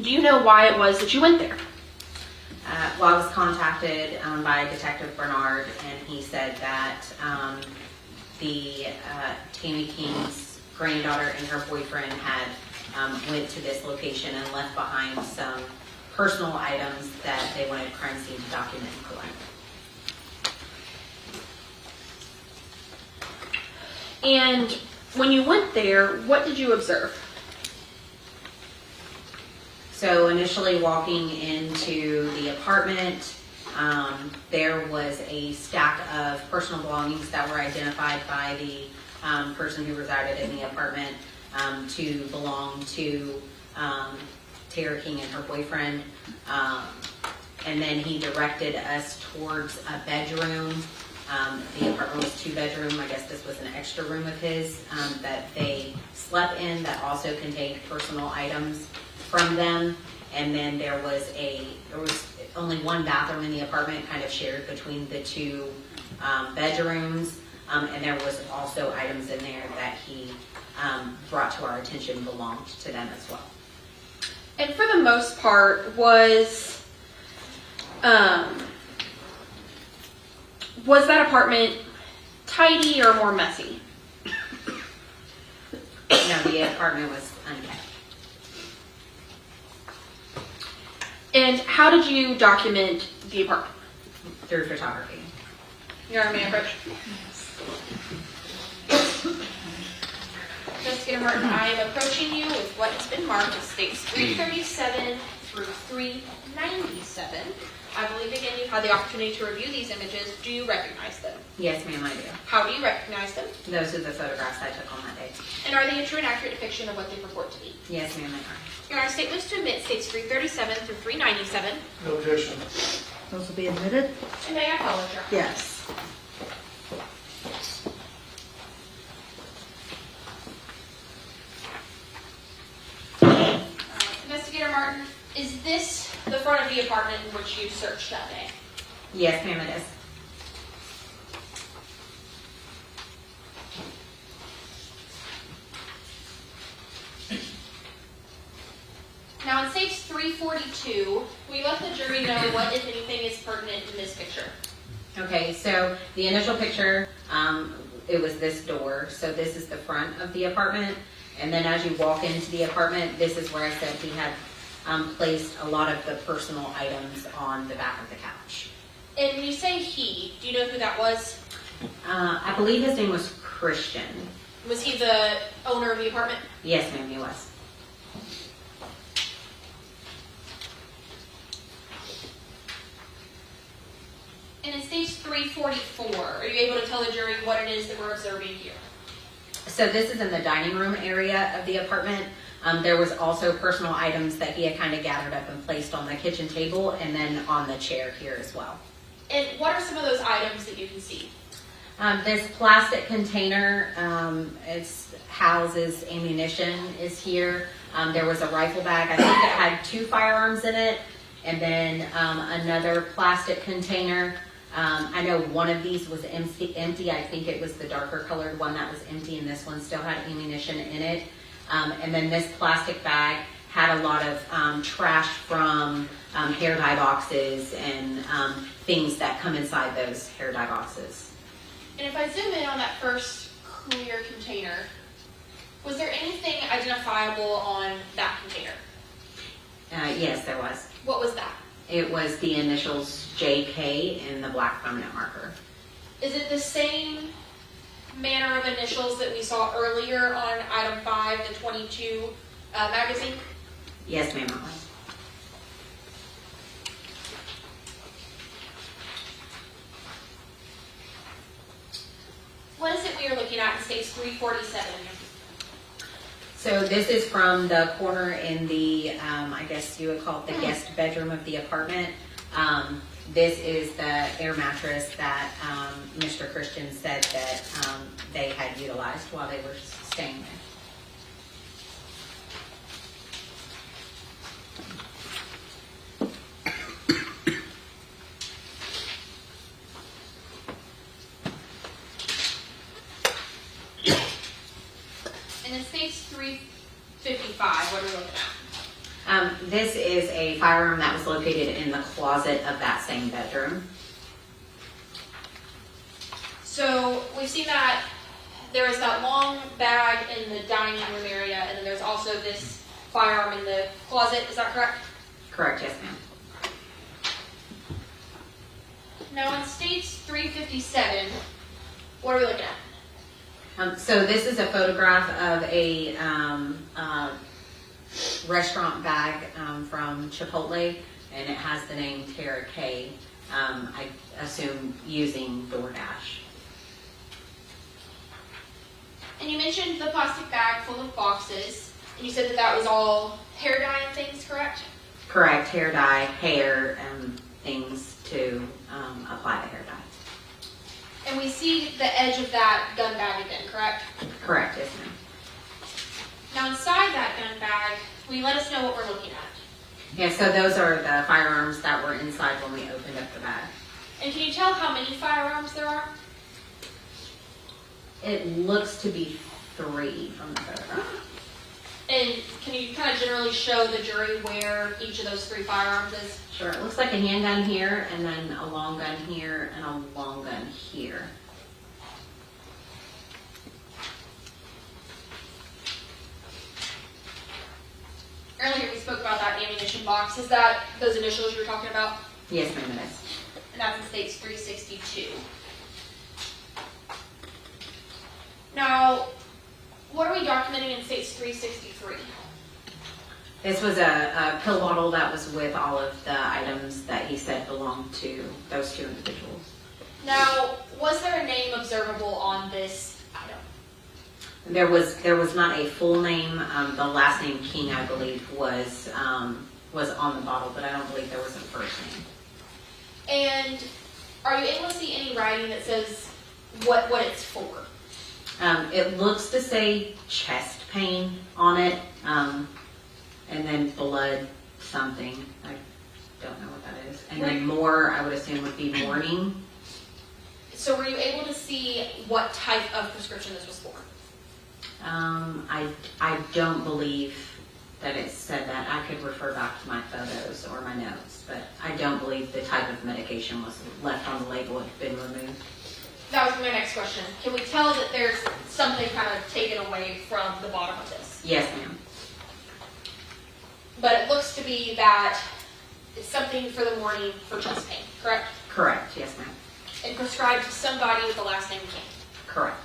Do you know why it was that you went there? Well, I was contacted by Detective Bernard, and he said that the Tammy King's granddaughter and her boyfriend had went to this location and left behind some personal items that they wanted crime scene to document and collect. And when you went there, what did you observe? So initially walking into the apartment, there was a stack of personal belongings that were identified by the person who resided in the apartment to belong to Tara King and her boyfriend. And then he directed us towards a bedroom. The apartment was 2-bedroom. I guess this was an extra room of his that they slept in that also contained personal items from them. And then there was only one bathroom in the apartment, kind of shared between the two bedrooms. And there was also items in there that he brought to our attention belonged to them as well. And for the most part, was that apartment tidy or more messy? No, the apartment was unkept. And how did you document the apartment? Through photography. Your Honor, may I approach? Investigator Martin, I am approaching you with what has been marked as states 337 through 397. I believe, again, you've had the opportunity to review these images. Do you recognize them? Yes, ma'am, I do. How do you recognize them? Those are the photographs I took on that day. And are they a true and accurate depiction of what they purport to be? Yes, ma'am, they are. Your Honor, statements to admit states 337 through 397. No objection. Those will be admitted? And may I follow, Your Honor? Yes. Investigator Martin, is this the front of the apartment in which you searched that day? Yes, ma'am, it is. Now, in states 342, will you let the jury know what, if anything, is pertinent in this picture? Okay, so the initial picture, it was this door. So this is the front of the apartment. And then as you walk into the apartment, this is where I said he had placed a lot of the personal items on the back of the couch. And when you say he, do you know who that was? I believe his name was Christian. Was he the owner of the apartment? Yes, ma'am, he was. And in stage 344, are you able to tell the jury what it is that we're observing here? So this is in the dining room area of the apartment. There was also personal items that he had kind of gathered up and placed on the kitchen table and then on the chair here as well. And what are some of those items that you can see? This plastic container, it houses ammunition is here. There was a rifle bag. I think it had 2 firearms in it. And then another plastic container. I know one of these was empty. I think it was the darker colored one that was empty, and this one still had ammunition in it. And then this plastic bag had a lot of trash from hair dye boxes and things that come inside those hair dye boxes. And if I zoom in on that first clear container, was there anything identifiable on that container? Yes, there was. What was that? It was the initials JK in the black permanent marker. Is it the same manner of initials that we saw earlier on item 5, the 22 magazine? Yes, ma'am, it was. What is it we are looking at in stage 347? So this is from the corner in the, I guess you would call it the guest bedroom of the apartment. This is the air mattress that Mr. Christian said that they had utilized while they were staying there. And in stage 355, what are we looking at? This is a firearm that was located in the closet of that same bedroom. So we've seen that there is that long bag in the dining room area, and then there's also this firearm in the closet. Is that correct? Correct, yes, ma'am. Now on stage 357, what are we looking at? So this is a photograph of a restaurant bag from Chipotle, and it has the name Tara K. I assume using DoorDash. And you mentioned the plastic bag full of boxes, and you said that that was all hair dye and things, correct? Correct, hair dye, hair, and things to apply the hair dye. And we see the edge of that gun bag again, correct? Correct, yes, ma'am. Now inside that gun bag, will you let us know what we're looking at? Yeah, so those are the firearms that were inside when we opened up the bag. And can you tell how many firearms there are? It looks to be 3 from the photograph. And can you kind of generally show the jury where each of those 3 firearms is? Sure, it looks like a handgun here, and then a long gun here, and a long gun here. Earlier we spoke about that ammunition box. Is that those initials you're talking about? Yes, ma'am, it is. And that's in stage 362. Now, what are we documenting in stage 363? This was a pill bottle that was with all of the items that he said belonged to those 2 individuals. Now, was there a name observable on this item? There was not a full name. The last name King, I believe, was on the bottle, but I don't believe there was a first name. And are you able to see any writing that says what it's for? It looks to say chest pain on it, and then blood something. I don't know what that is. And then more, I would assume, would be morning. So were you able to see what type of prescription this was for? I don't believe that it said that. I could refer back to my photos or my notes, but I don't believe the type of medication was left on the label. It had been removed. That was my next question. Can we tell that there's something kind of taken away from the bottom of this? Yes, ma'am. But it looks to be that it's something for the morning for chest pain, correct? Correct, yes, ma'am. And prescribed to somebody with the last name King. Correct.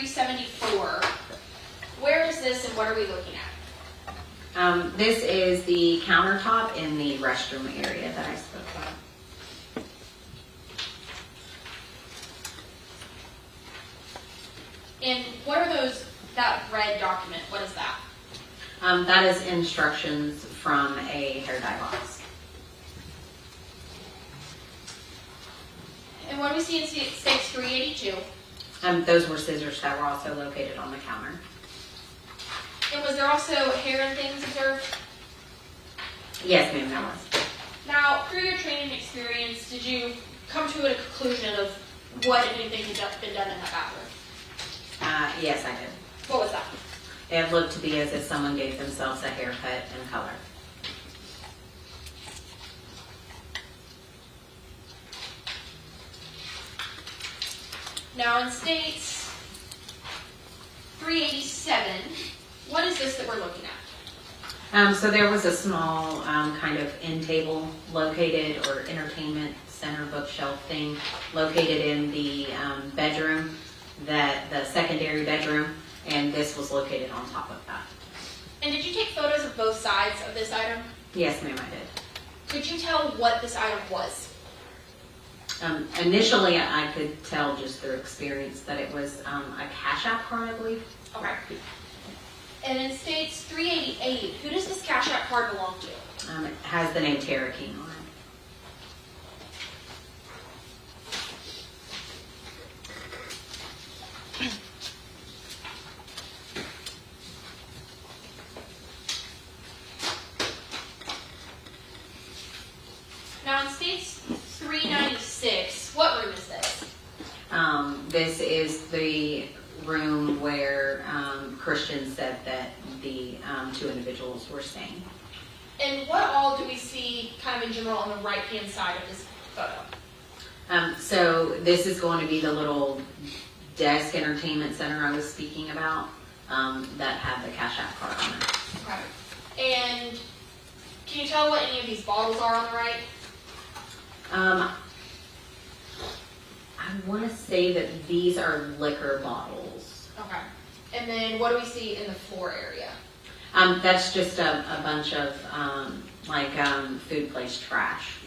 374. Where is this and what are we looking at? This is the countertop in the restroom area that I spoke about. And what are those, that red document, what is that? That is instructions from a hair dye box. And what do we see in States 382? Those were scissors that were also located on the counter. And was there also hair and things observed? Yes, ma'am, that was. Now, through your training experience, did you come to a conclusion of what, if anything, had been done in that bathroom? Yes, I did. What was that? It looked to be as if someone gave themselves a haircut and color. Now, in States 387, what is this that we're looking at? So there was a small kind of end table located, or entertainment center bookshelf thing located in the bedroom, the secondary bedroom, and this was located on top of that. And did you take photos of both sides of this item? Yes, ma'am, I did. Could you tell what this item was? Initially, I could tell just through experience that it was a Cash App card, I believe. Okay. And in States 388, who does this Cash App card belong to? It has the name Tammy King on it. Now, in States 396, what room is this? This is the room where Christian said that the two individuals were staying. And what all do we see kind of in general on the right-hand side of this photo? So this is going to be the little desk entertainment center I was speaking about that had the Cash App card on it. Okay. And can you tell what any of these bottles are on the right? I want to say that these are liquor bottles. Okay. And then what do we see in the floor area? That's just a bunch of food place trash.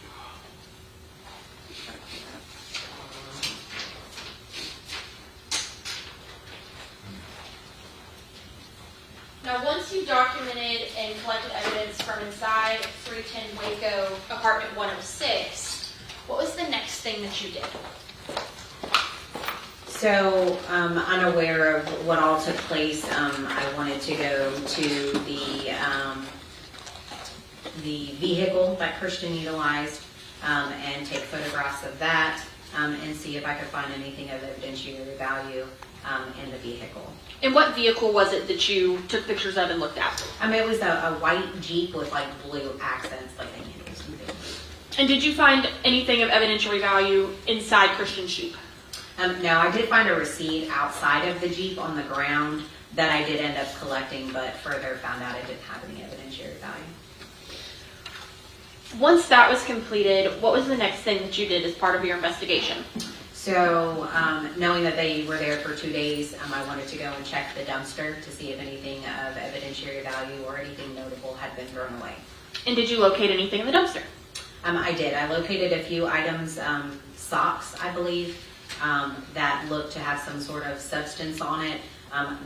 Now, once you documented and collected evidence from inside 310 Waco apartment 106, what was the next thing that you did? So, unaware of what all took place, I wanted to go to the vehicle that Christian utilized and take photographs of that and see if I could find anything of evidentiary value in the vehicle. And what vehicle was it that you took pictures of and looked at? It was a white Jeep with like blue accents, like they handles and things. And did you find anything of evidentiary value inside Christian's Jeep? No, I did find a receipt outside of the Jeep on the ground that I did end up collecting, but further found out it didn't have any evidentiary value. Once that was completed, what was the next thing that you did as part of your investigation? So, knowing that they were there for 2 days, I wanted to go and check the dumpster to see if anything of evidentiary value or anything notable had been thrown away. And did you locate anything in the dumpster? I did. I located a few items, socks, I believe, that looked to have some sort of substance on it.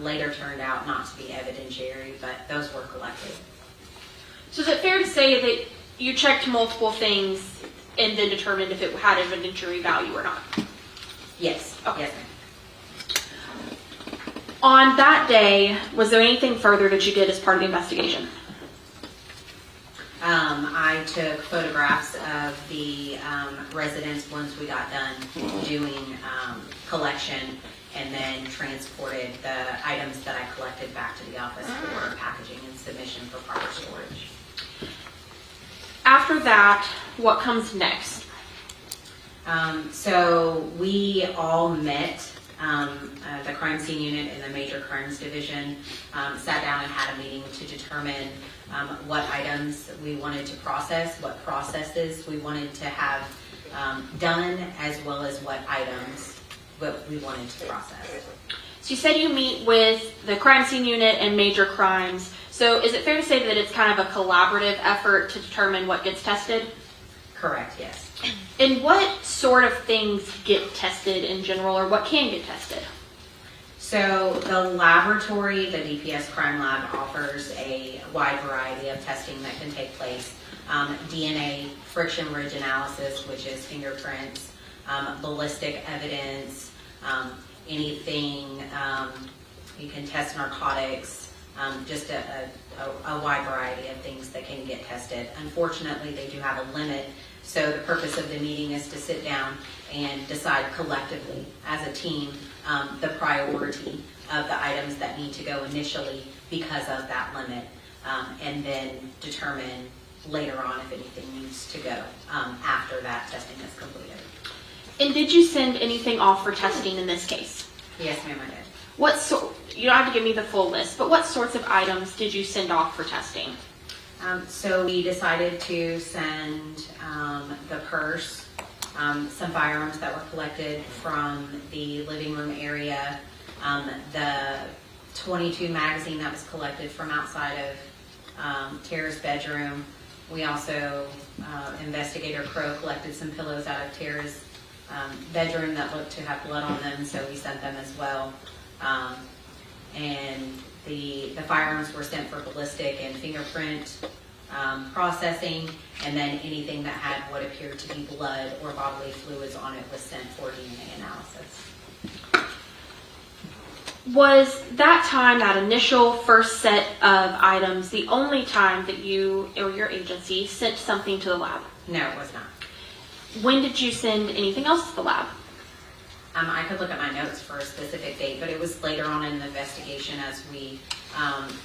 Later turned out not to be evidentiary, but those were collected. So is it fair to say that you checked multiple things and then determined if it had evidentiary value or not? Yes. Okay. Yes, ma'am. On that day, was there anything further that you did as part of the investigation? I took photographs of the residents once we got done doing collection, and then transported the items that I collected back to the office for packaging and submission for proper storage. After that, what comes next? So we all met, the crime scene unit and the major crimes division sat down and had a meeting to determine what items we wanted to process, what processes we wanted to have done, as well as what items we wanted to process. So you said you meet with the crime scene unit and major crimes. So is it fair to say that it's kind of a collaborative effort to determine what gets tested? Correct, yes. And what sort of things get tested in general, or what can get tested? So the laboratory, the DPS Crime Lab, offers a wide variety of testing that can take place. DNA, friction ridge analysis, which is fingerprints, ballistic evidence, anything, you can test narcotics, just a wide variety of things that can get tested. Unfortunately, they do have a limit, so the purpose of the meeting is to sit down and decide collectively as a team the priority of the items that need to go initially because of that limit, and then determine later on if anything needs to go after that testing is completed. And did you send anything off for testing in this case? Yes, ma'am, I did. You don't have to give me the full list, but what sorts of items did you send off for testing? So we decided to send the purse, some firearms that were collected from the living room area, the .22 magazine that was collected from outside of Tara's bedroom. We also, Investigator Crow collected some pillows out of Tara's bedroom that looked to have blood on them, so we sent them as well. And the firearms were sent for ballistic and fingerprint processing, and then anything that had what appeared to be blood or bodily fluids on it was sent for DNA analysis. Was that time, that initial first set of items, the only time that you or your agency sent something to the lab? No, it was not. When did you send anything else to the lab? I could look at my notes for a specific date, but it was later on in the investigation as we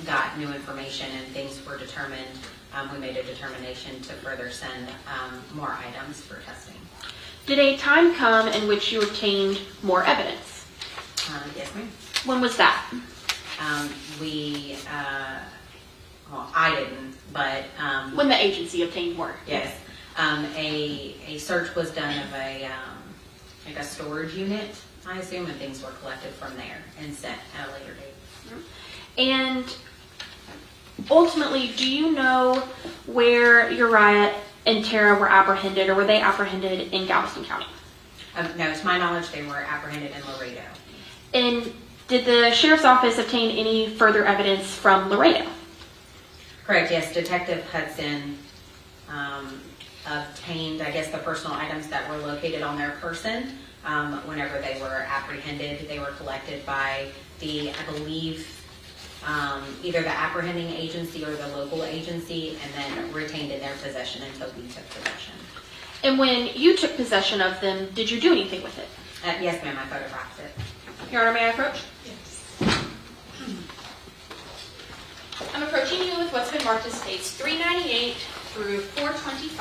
got new information and things were determined. We made a determination to further send more items for testing. Did a time come in which you obtained more evidence? Yes, ma'am. When was that? Well, I didn't, but When the agency obtained more? yes, a search was done of like a storage unit, I assume, and things were collected from there and sent at a later date. And ultimately, do you know where Uriah and Tara were apprehended, or were they apprehended in Galveston County? No, to my knowledge, they were apprehended in Laredo. And did the sheriff's office obtain any further evidence from Laredo? Correct, yes. Detective Hudson obtained, I guess, the personal items that were located on their person whenever they were apprehended. They were collected by I believe, either the apprehending agency or the local agency, and then retained in their possession until we took possession. And when you took possession of them, did you do anything with it? Yes, ma'am, I photographed it. Your Honor, may I approach? Yes. I'm approaching you with what's been marked as states 398 through 425.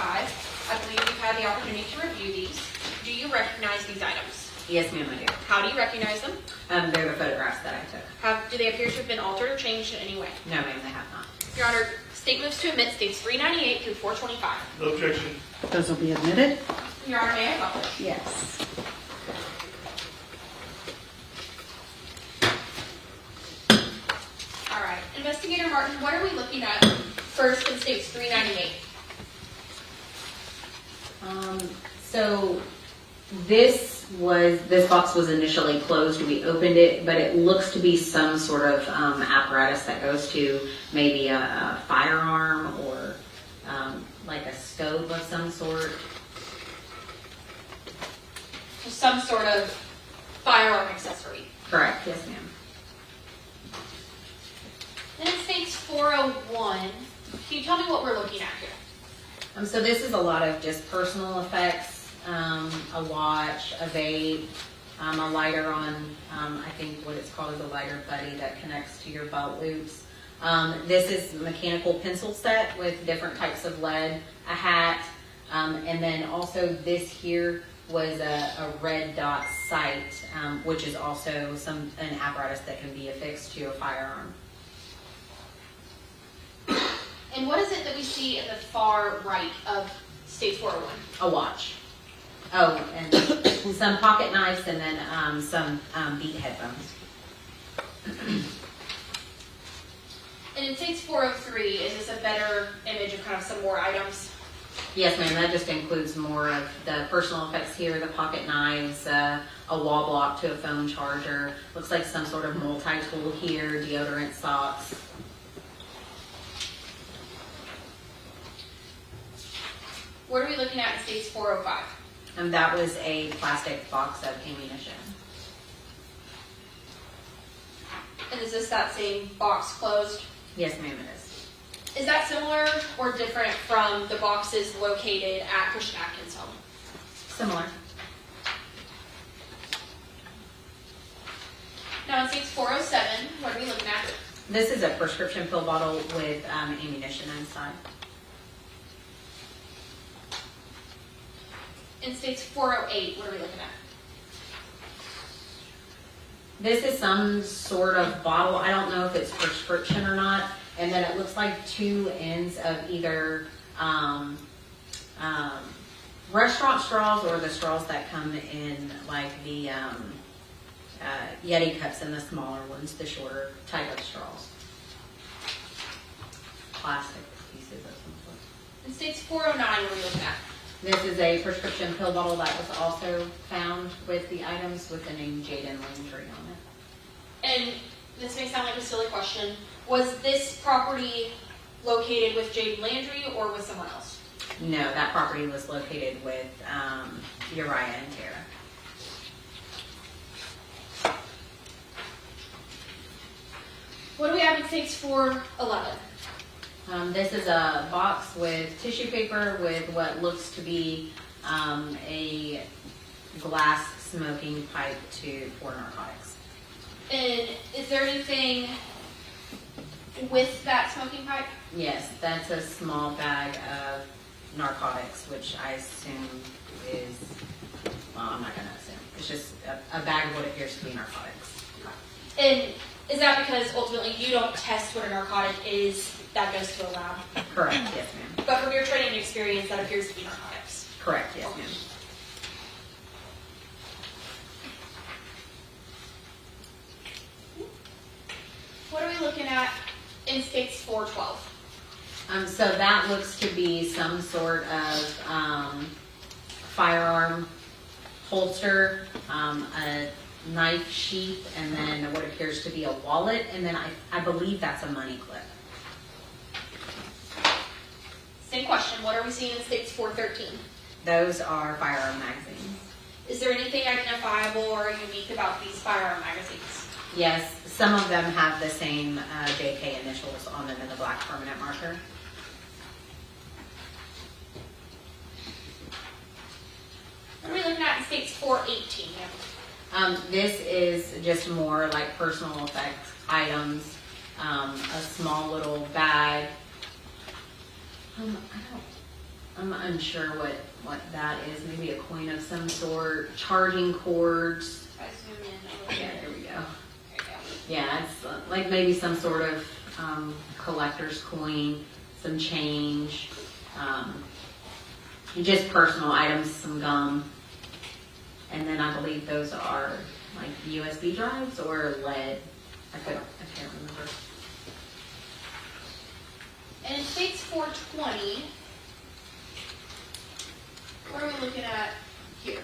I believe you've had the opportunity to review these. Do you recognize these items? Yes, ma'am, I do. How do you recognize them? They're the photographs that I took. Do they appear to have been altered or changed in any way? No, ma'am, they have not. Your Honor, state moves to admit states 398 through 425. No objection. Those will be admitted? Your Honor, may I acknowledge? Yes. All right. Investigator Martin, what are we looking at first in states 398? So this box was initially closed. We opened it, but it looks to be some sort of apparatus that goes to maybe a firearm or like a scope of some sort. So some sort of firearm accessory. Correct, yes, ma'am. Then it states 401. Can you tell me what we're looking at here? So this is a lot of just personal effects, a watch, a vape, a lighter on, I think what it's called is a lighter buddy that connects to your belt loops. This is a mechanical pencil set with different types of lead, a hat, and then also this here was a red dot sight, which is also an apparatus that can be affixed to a firearm. And what is it that we see in the far right of state 401? A watch. Oh, and some pocket knives and then some beat headphones. And in States 403, is this a better image of kind of some more items? Yes, ma'am, that just includes more of the personal effects here, the pocket knives, a wall block to a phone charger, looks like some sort of multi-tool here, deodorant, socks. What are we looking at in States 405? And that was a plastic box of ammunition. And is this that same box closed? Yes, ma'am, it is. Is that similar or different from the boxes located at Christian Atkins' home? Similar. Now in States 407, what are we looking at? This is a prescription pill bottle with ammunition inside. In States 408, what are we looking at? This is some sort of bottle. I don't know if it's prescription or not. And then it looks like two ends of either restaurant straws or the straws that come in like the Yeti cups and the smaller ones, the shorter type of straws. Plastic pieces of some sort. In States 409, what are we looking at? This is a prescription pill bottle that was also found with the items with the name Jaden Landry on it. And this may sound like a silly question. Was this property located with Jaden Landry or with someone else? No, that property was located with Uriah and Tara. What do we have in States 411? This is a box with tissue paper with what looks to be a glass smoking pipe for narcotics. And is there anything with that smoking pipe? Yes, that's a small bag of narcotics, which I assume is, well, I'm not going to assume. It's just a bag of what appears to be narcotics. And is that because ultimately you don't test what a narcotic is, that goes to a lab? Correct, yes, ma'am. But from your training experience, that appears to be narcotics. Correct, yes, ma'am. What are we looking at in States 412? So that looks to be some sort of firearm holster, a knife sheath, and then what appears to be a wallet, and then I believe that's a money clip. Same question. What are we seeing in States 413? Those are firearm magazines. Is there anything identifiable or unique about these firearm magazines? Yes, some of them have the same JK initials on them in the black permanent marker. What are we looking at in States 418? This is just more like personal effects items, a small little bag. I'm unsure what that is. Maybe a coin of some sort, charging cords. If I zoom in a little Yeah, bit. there we go. There you go. Yeah, it's like maybe some sort of collector's coin, some change, just personal items, some gum. And then I believe those are like USB drives or lead. I can't remember. And in States 420, what are we looking at here?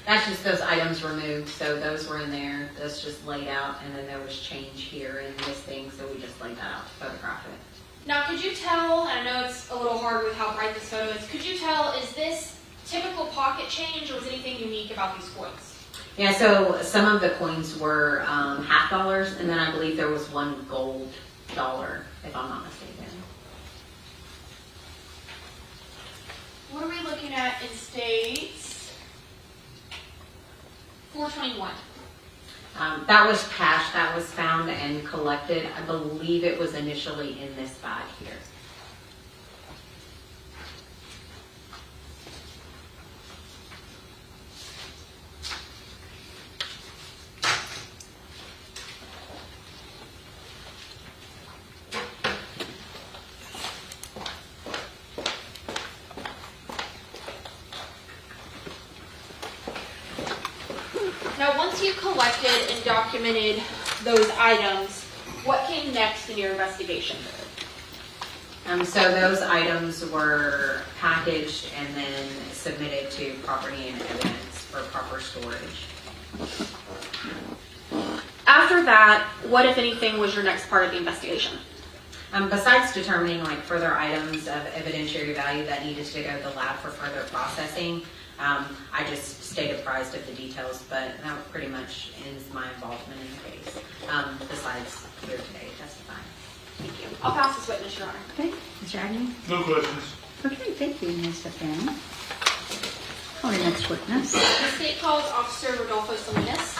That's just those items removed, so those were in there. That's just laid out, and then there was change here in this thing, so we just laid that out to photograph it. Now, could you tell, and I know it's a little hard with how bright this photo is, could you tell, is this typical pocket change or is anything unique about these coins? Yeah, so some of the coins were $50, and then I believe there was one gold dollar, if I'm not mistaken. What are we looking at in States 421? That was cash that was found and collected. I believe it was initially in this bag here. Now, once you've collected and documented those items, what came next in your investigation? So those items were packaged and then submitted to property and evidence for proper storage. After that, what, if anything, was your next part of the investigation? Besides determining like further items of evidentiary value that needed to go to the lab for further processing, I just stayed apprised of the details, but that pretty much ends my involvement in the case, besides here today testifying. Thank you. I'll pass this witness, Your Honor. Okay, Mr. Agnew? No questions. Okay, thank you, Ms. Fanning. Call your next witness. The state calls Officer Rodolfo Salinas.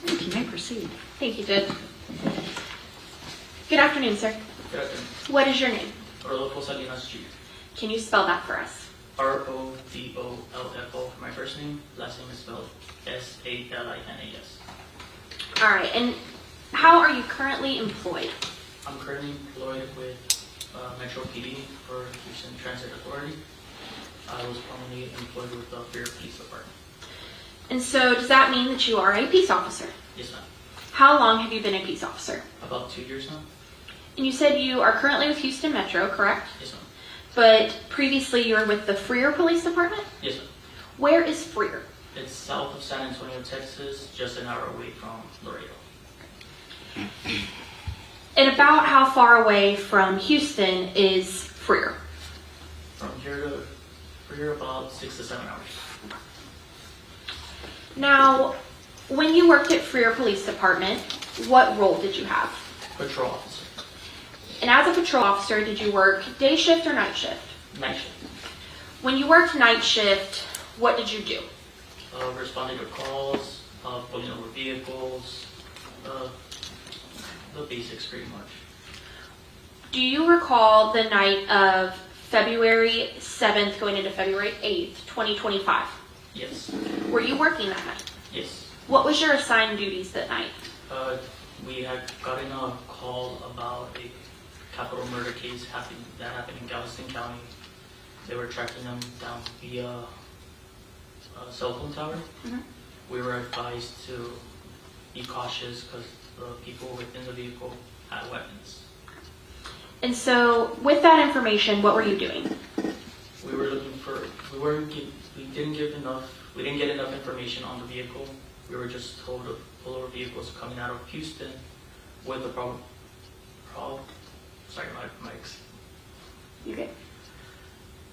You may proceed. Thank you, Judge. Good afternoon, sir. Good afternoon. What is your name? Rodolfo Salinas Jr. Can you spell that for us? Rodollfo for my first name. Last name is spelled Salinas. All right, and how are you currently employed? I'm currently employed with Metro PD for Houston Transit Authority. I was formerly employed with the Fair Police Department. And so does that mean that you are a peace officer? Yes, ma'am. How long have you been a peace officer? About 2 years now. And you said you are currently with Houston Metro, correct? Yes, ma'am. But previously you were with the Freer Police Department? Yes, ma'am. Where is Freer? It's south of San Antonio, Texas, just an hour away from Laredo. And about how far away from Houston is Freer? From here about 6 to 7 hours. Now, when you worked at Freer Police Department, what role did you have? Patrol officer. And as a patrol officer, did you work day shift or night shift? Night shift. When you worked night shift, what did you do? Responding to calls, pulling over vehicles, the basics pretty much. Do you recall the night of February 7th going into February 8th, 2025? Yes. Were you working that night? Yes. What was your assigned duties that night? We had gotten a call about a capital murder case that happened in Galveston County. They were tracking them down via a cell phone tower. Mhm. We were advised to be cautious because the people within the vehicle had weapons. And so, with that information, what were you doing? We were looking for, we didn't get enough information on the vehicle. We were just told to pull over vehicles coming out of Houston with the sorry, my mics. You good?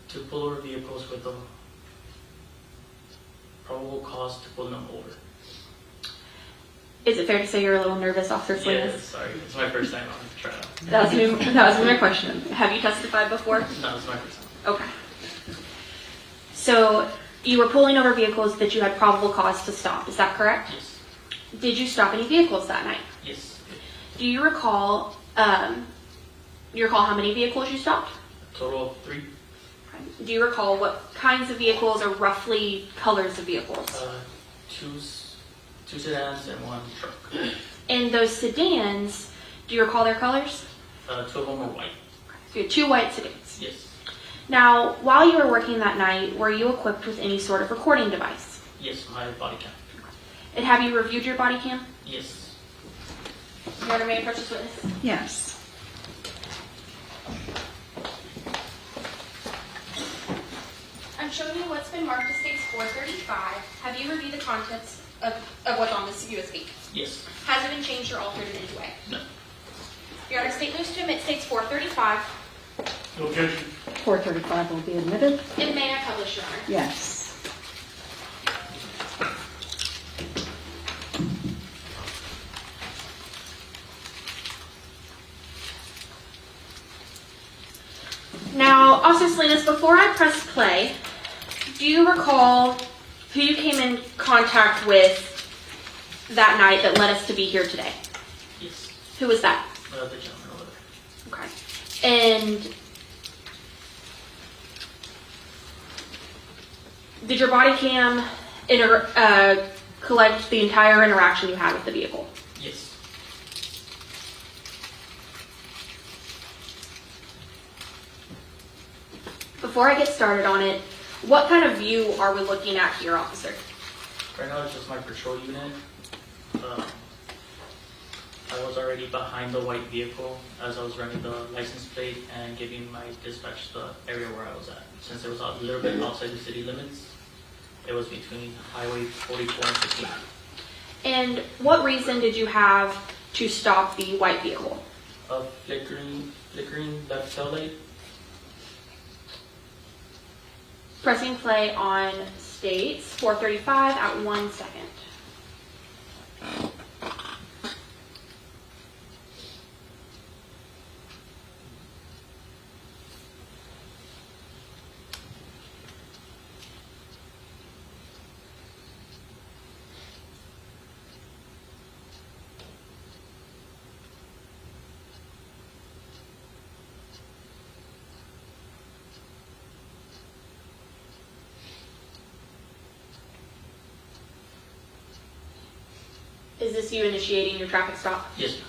To pull over vehicles with the probable cause to pull them over. Is it fair to say you're a little nervous, Officer Yeah, Salinas? sorry, it's my first time on the trial. That was my question. Have you testified before? No, it's my first time. Okay. So, you were pulling over vehicles that you had probable cause to stop, is that correct? Yes. Did you stop any vehicles that night? Yes. Do you recall, how many vehicles you stopped? Total of 3. Do you recall what kinds of vehicles or roughly colors of vehicles? Two sedans and 1 truck. And those sedans, do you recall their colors? 2 of them were white. So you had 2 white sedans. Yes. Now, while you were working that night, were you equipped with any sort of recording device? Yes, my body cam. And have you reviewed your body cam? Yes. Your Honor, may I approach this witness? Yes. I'm showing you what's been marked as stage 435. Have you reviewed the contents of what's on this USB? Yes. Has it been changed or altered in any way? No. Your Honor, state moves to admit states 435. No objection. 435 will be admitted. And may I publish, Your Honor? Yes. Now, Officer Salinas, before I press play, do you recall who you came in contact with that night that led us to be here today? Yes. Who was that? The gentleman over there. Okay. And did your body cam collect the entire interaction you had with the vehicle? Yes. Before I get started on it, what kind of view are we looking at here, officer? Right now it's just my patrol unit. I was already behind the white vehicle as I was running the license plate and giving my dispatch the area where I was at. Since it was a little bit outside the city limits, it was between Highway 44 and 15. And what reason did you have to stop the white vehicle? A flickering left tail light. Pressing play on states 435 at 1 second. Is this you initiating your traffic stop? Yes, ma'am.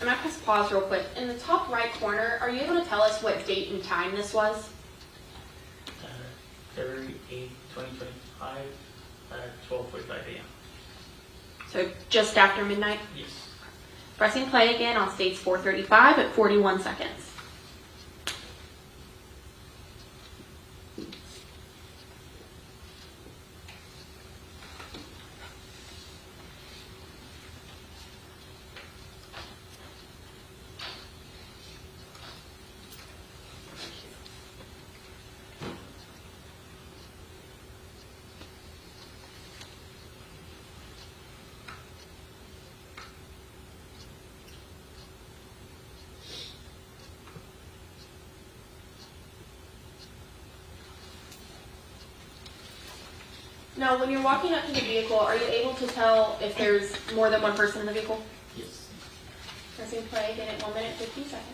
I'm gonna press pause real quick. In the top right corner, are you able to tell us what date and time this was? February 8, 2025 at 12:45 a.m. So just after midnight? Yes. Pressing play again on states 435 at 41 seconds. Now, when you're walking up to the vehicle, are you able to tell if there's more than one person in the vehicle? Yes. Pressing play again at 1 minute 50 seconds.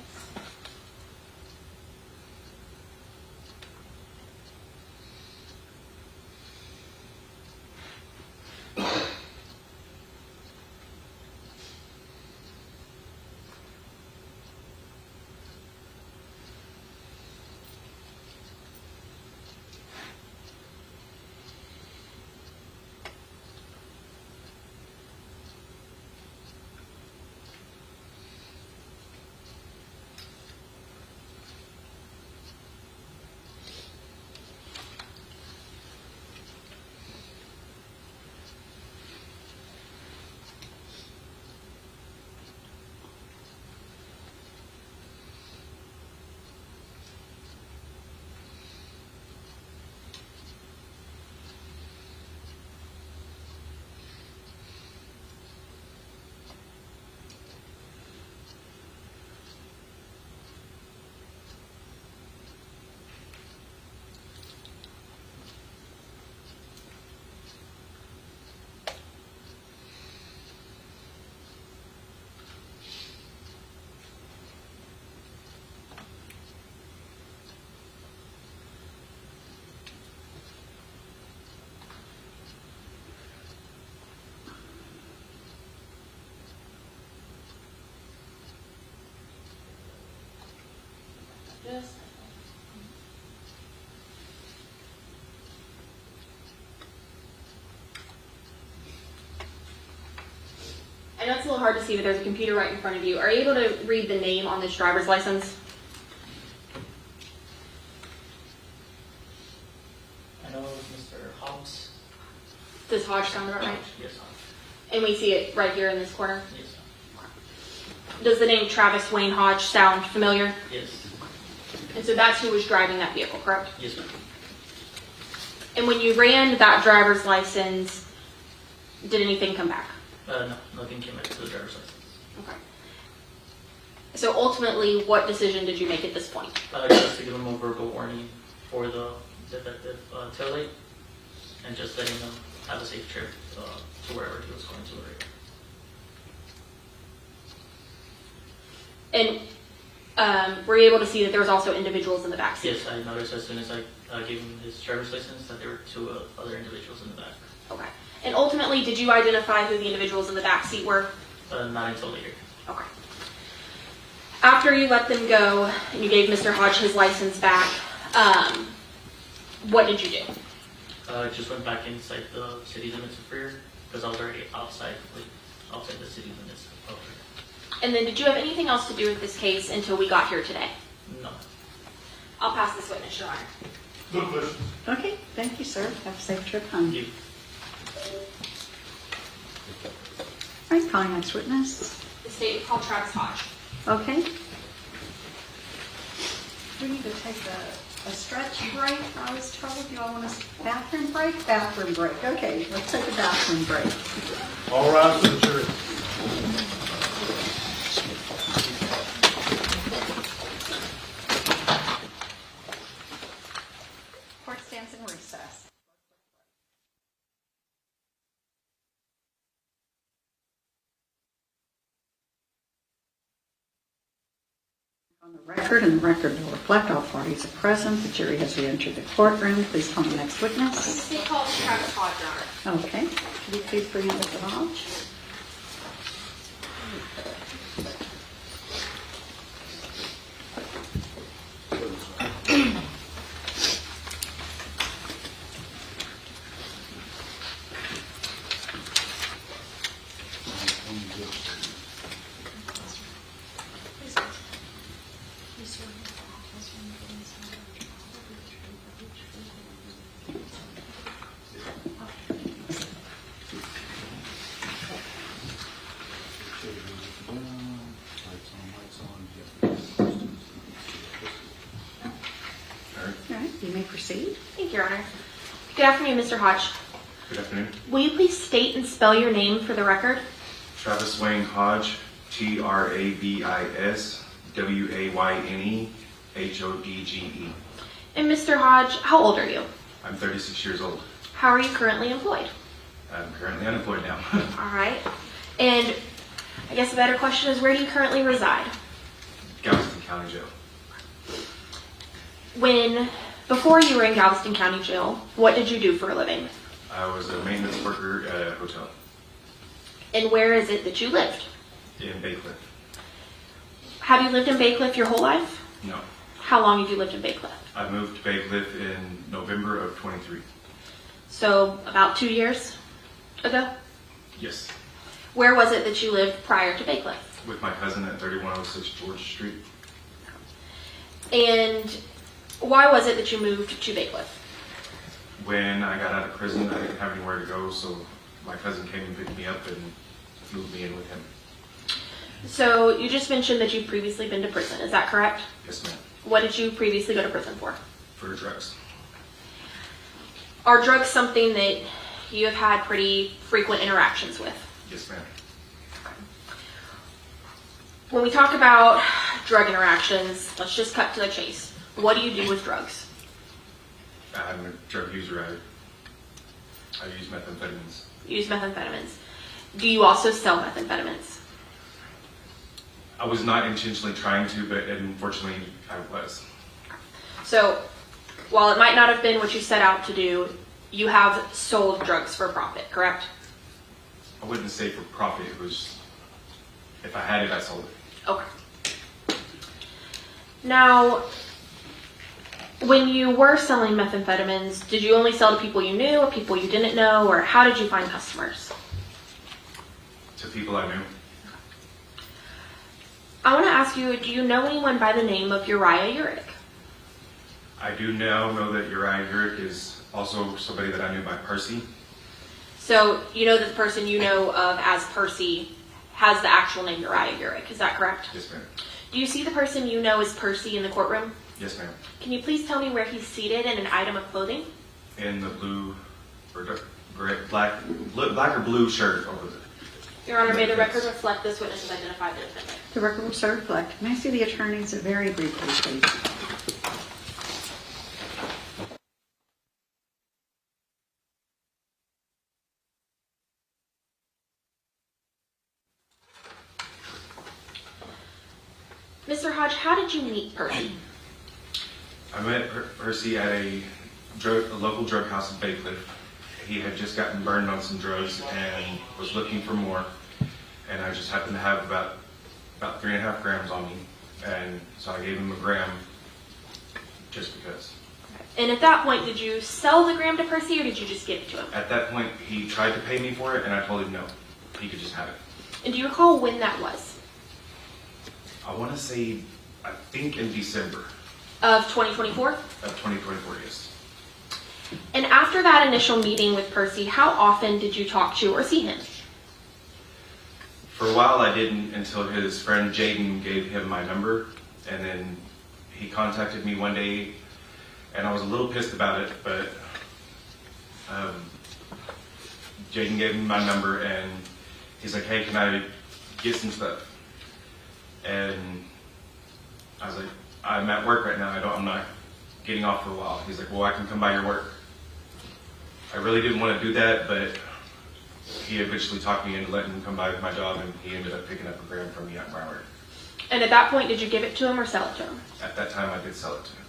Just I know it's a little hard to see, but there's a computer right in front of you. Are you able to read the name on this driver's license? I know it was Mr. Hobbs. Does Does Hodge sound about right? Yes, And we see it right here in this corner. yes, Does the name Travis Wayne Hodge sound familiar? yes, And so that's who was driving that vehicle, correct? yes, ma'am. And when you ran that driver's license, did anything come back? No, nothing came into the driver's license. Okay. So ultimately, what decision did you make at this point? Just to give him a verbal warning for the defective taillight, and just letting him have a safe trip to wherever he was going to later. And were you able to see that there was also individuals in the back seat? Yes, I noticed as soon as I gave him his driver's license that there were two other individuals in the back. Okay. And ultimately, did you identify who the individuals in the back seat were? Not until later. Okay. After you let them go and you gave Mr. Hodge his license back, what did you do? I just went back inside the city limits of Freer because I was already outside the city limits of Freer. And then did you have anything else to do with this case until we got here today? No. I'll pass this witness, Your Honor. No questions. Okay, thank you, sir. Have a safe trip home. You. All right, calling next witness. The state called Travis Hodge. Okay. We need to take a stretch break. I was told you all want a bathroom break? Bathroom break. Okay, let's take a bathroom break. All rise for the jury. Court stands in recess. On the record, and the record will reflect all parties are present. The jury has re-entered the courtroom. Please call the next The witness. state called Travis Hodge, Your Honor. Okay. Could you please bring up the Hodge? All right, you may proceed. Thank you, Your Honor. Good afternoon, Mr. Hodge. Good afternoon. Will you please state and spell your name for the record? Travis Wayne Hodge, Travis Wayne Hodgege. And Mr. Hodge, how old are you? I'm 36 years old. How are you currently employed? I'm currently unemployed now. All right. And I guess a better question is, where do you currently reside? Galveston County Jail. Before you were in Galveston County Jail, what did you do for a living? I was a maintenance worker at a hotel And where is it that you lived? in Bacliff. Have you lived in Bacliff your whole life? No, How long have you lived in Bacliff? I moved to Bacliff in November of 23. So about 2 years ago? Yes, Where was it that you lived prior to Bacliff? with my cousin at 3106 George Street. And why was it that you moved to Bacliff? When I got out of prison, I didn't have anywhere to go, so my cousin came and picked me up and moved me in with him. So you just mentioned that you've previously been to prison, is that correct? Yes, ma'am. What did you previously go to prison for? For drugs. Are drugs something that you have had pretty frequent interactions with? Yes, ma'am. When we talk about drug interactions, let's just cut to the chase. What do you do with drugs? I'm a drug user. I use methamphetamines. You use methamphetamines. Do you also sell methamphetamines? I was not intentionally trying to, but unfortunately I was. So, while it might not have been what you set out to do, you have sold drugs for profit, correct? I wouldn't say for profit. It was, if I had it, I sold it. Okay. Now, when you were selling methamphetamines, did you only sell to people you knew or people you didn't know, or how did you find customers? To people I knew. I want to ask you, do you know anyone by the name of Uriah Urick? I do now know that Uriah Urick is also somebody that I knew by Percy. So you know that the person you know of as Percy has the actual name Uriah Urick, is that correct? Yes, ma'am. Do you see the person you know as Percy in the courtroom? Yes, ma'am. Can you please tell me where he's seated and an item of clothing? In the blue or black or blue shirt over there. Your Honor, may the record reflect this witness has identified the defendant. The record will so reflect. May I see the attorneys very briefly, please? Mr. Hodge, how did you meet Percy? I met Percy at a local drug house in Bacliff. He had just gotten burned on some drugs and was looking for more. And I just happened to have about 3.5 grams on me. And so I gave him a gram just because. And at that point, did you sell the gram to Percy or did you just give it to him? At that point, he tried to pay me for it and I told him no. He could just have it. And do you recall when that was? I want to say, I think in December Of 2024? of 2024, yes. And after that initial meeting with Percy, how often did you talk to or see him? For a while I didn't until his friend Jaden gave him my number, and then he contacted me one day, and I was a little pissed about it, but Jaden gave me my number, and he's like, hey, can I get some stuff? And I was like, I'm at work right now, I'm not getting off for a while. He's like, well, I can come by your work. I really didn't want to do that, but he eventually talked me into letting him come by with my job, and he ended up picking up a gram from me at Broward. And at that point, did you give it to him or sell it to him? At that time, I did sell it to him.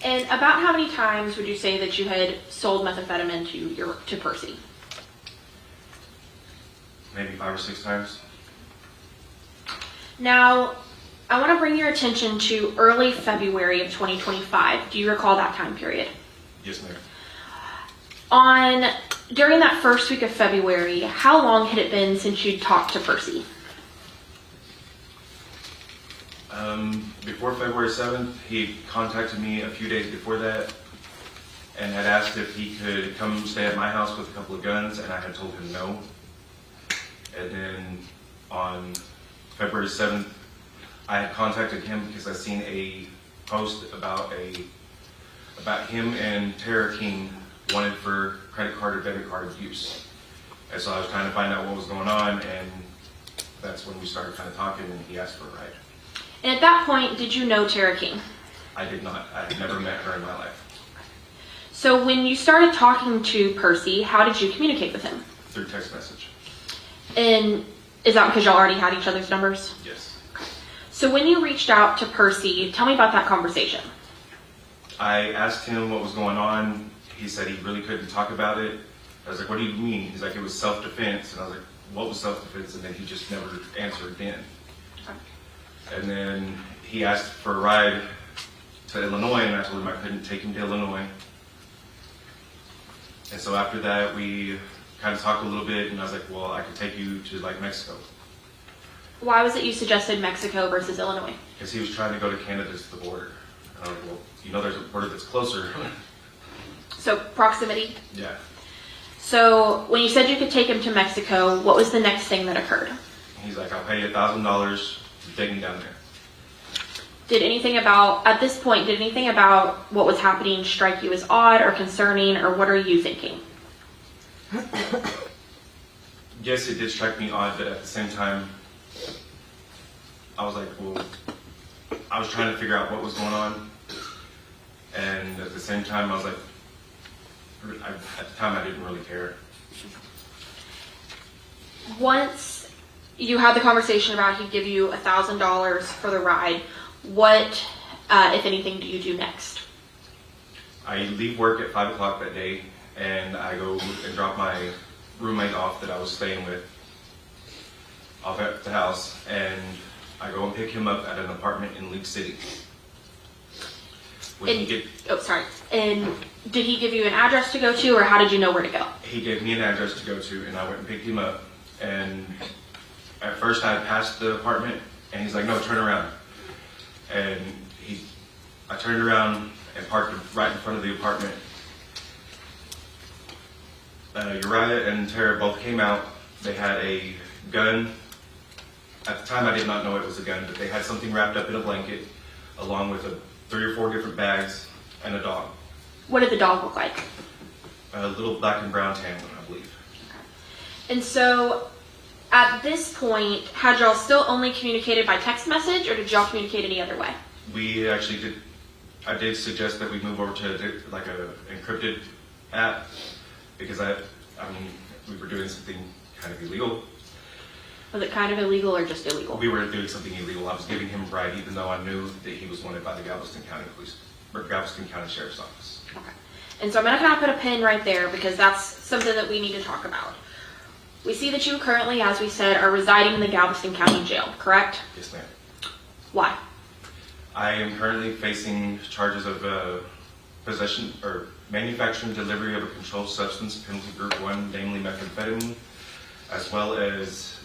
And about how many times would you say that you had sold methamphetamine to Percy? Maybe 5 or 6 times. Now, I want to bring your attention to early February of 2025. Do you recall that time period? Yes, ma'am. During that first week of February, how long had it been since you'd talked to Percy? Before February 7th, he contacted me a few days before that and had asked if he could come stay at my house with a couple of guns, and I had told him no. And then on February 7th, I had contacted him because I seen a post about him and Tammy King wanted for credit card or debit card use. And so I was trying to find out what was going on, and that's when we started kind of talking, and he asked for a ride. And at that point, did you know Tammy King? I did not. I had never met her in my life. So when you started talking to Percy, how did you communicate with him? Through text message. And is that because y'all already had each other's numbers? Yes. So when you reached out to Percy, tell me about that conversation. I asked him what was going on. He said he really couldn't talk about it. I was like, what do you mean? He's like, it was self-defense. And I was like, what was self-defense? And then he just never answered again. Okay. And then he asked for a ride to Illinois, and I told him I couldn't take him to Illinois. And so after that, we kind of talked a little bit, and I was like, well, I could take you to like Mexico. Why was it you suggested Mexico versus Illinois? Because he was trying to go to Canada to the border. And I was like, well, you know there's a border that's closer. So proximity. Yeah. So when you said you could take him to Mexico, what was the next thing that occurred? He's like, I'll pay you $1,000 to take me down there. At this point, did anything about what was happening strike you as odd or concerning, or what are you thinking? Yes, it did strike me odd, but at the same time, I was like, well, I was trying to figure out what was going on. And at the same time, I was like, at the time, I didn't really care. Once you had the conversation about he'd give you $1,000 for the ride, what, if anything, do you do next? I leave work at 5 o'clock that day, and I go and drop my roommate off that I was staying with off at the house, and I go and pick him up at an apartment in League City. And did he give you an address to go to, or how did you know where to go? He gave me an address to go to, and I went and picked him up. And at first I passed the apartment, and he's like, no, turn around. And I turned around and parked right in front of the apartment. Uriah and Tara both came out. They had a gun. At the time, I did not know it was a gun, but they had something wrapped up in a blanket, along with 3 or 4 different bags and a dog. What did the dog look like? A little black and brown tan one, I believe. And so, at this point, had y'all still only communicated by text message, or did y'all communicate any other way? We actually did. I did suggest that we move over to like a encrypted app because I mean, we were doing something kind of illegal. Was it kind of illegal or just illegal? We were doing something illegal. I was giving him a ride, even though I knew that he was wanted by the Galveston County Police or Galveston County Sheriff's Office. Okay. And so I'm going to kind of put a pin right there because that's something that we need to talk about. We see that you currently, as we said, are residing in the Galveston County Jail, correct? Yes, ma'am. Why? I am currently facing charges of possession or manufacturing and delivery of a controlled substance, penalty group 1, namely methamphetamine, as well as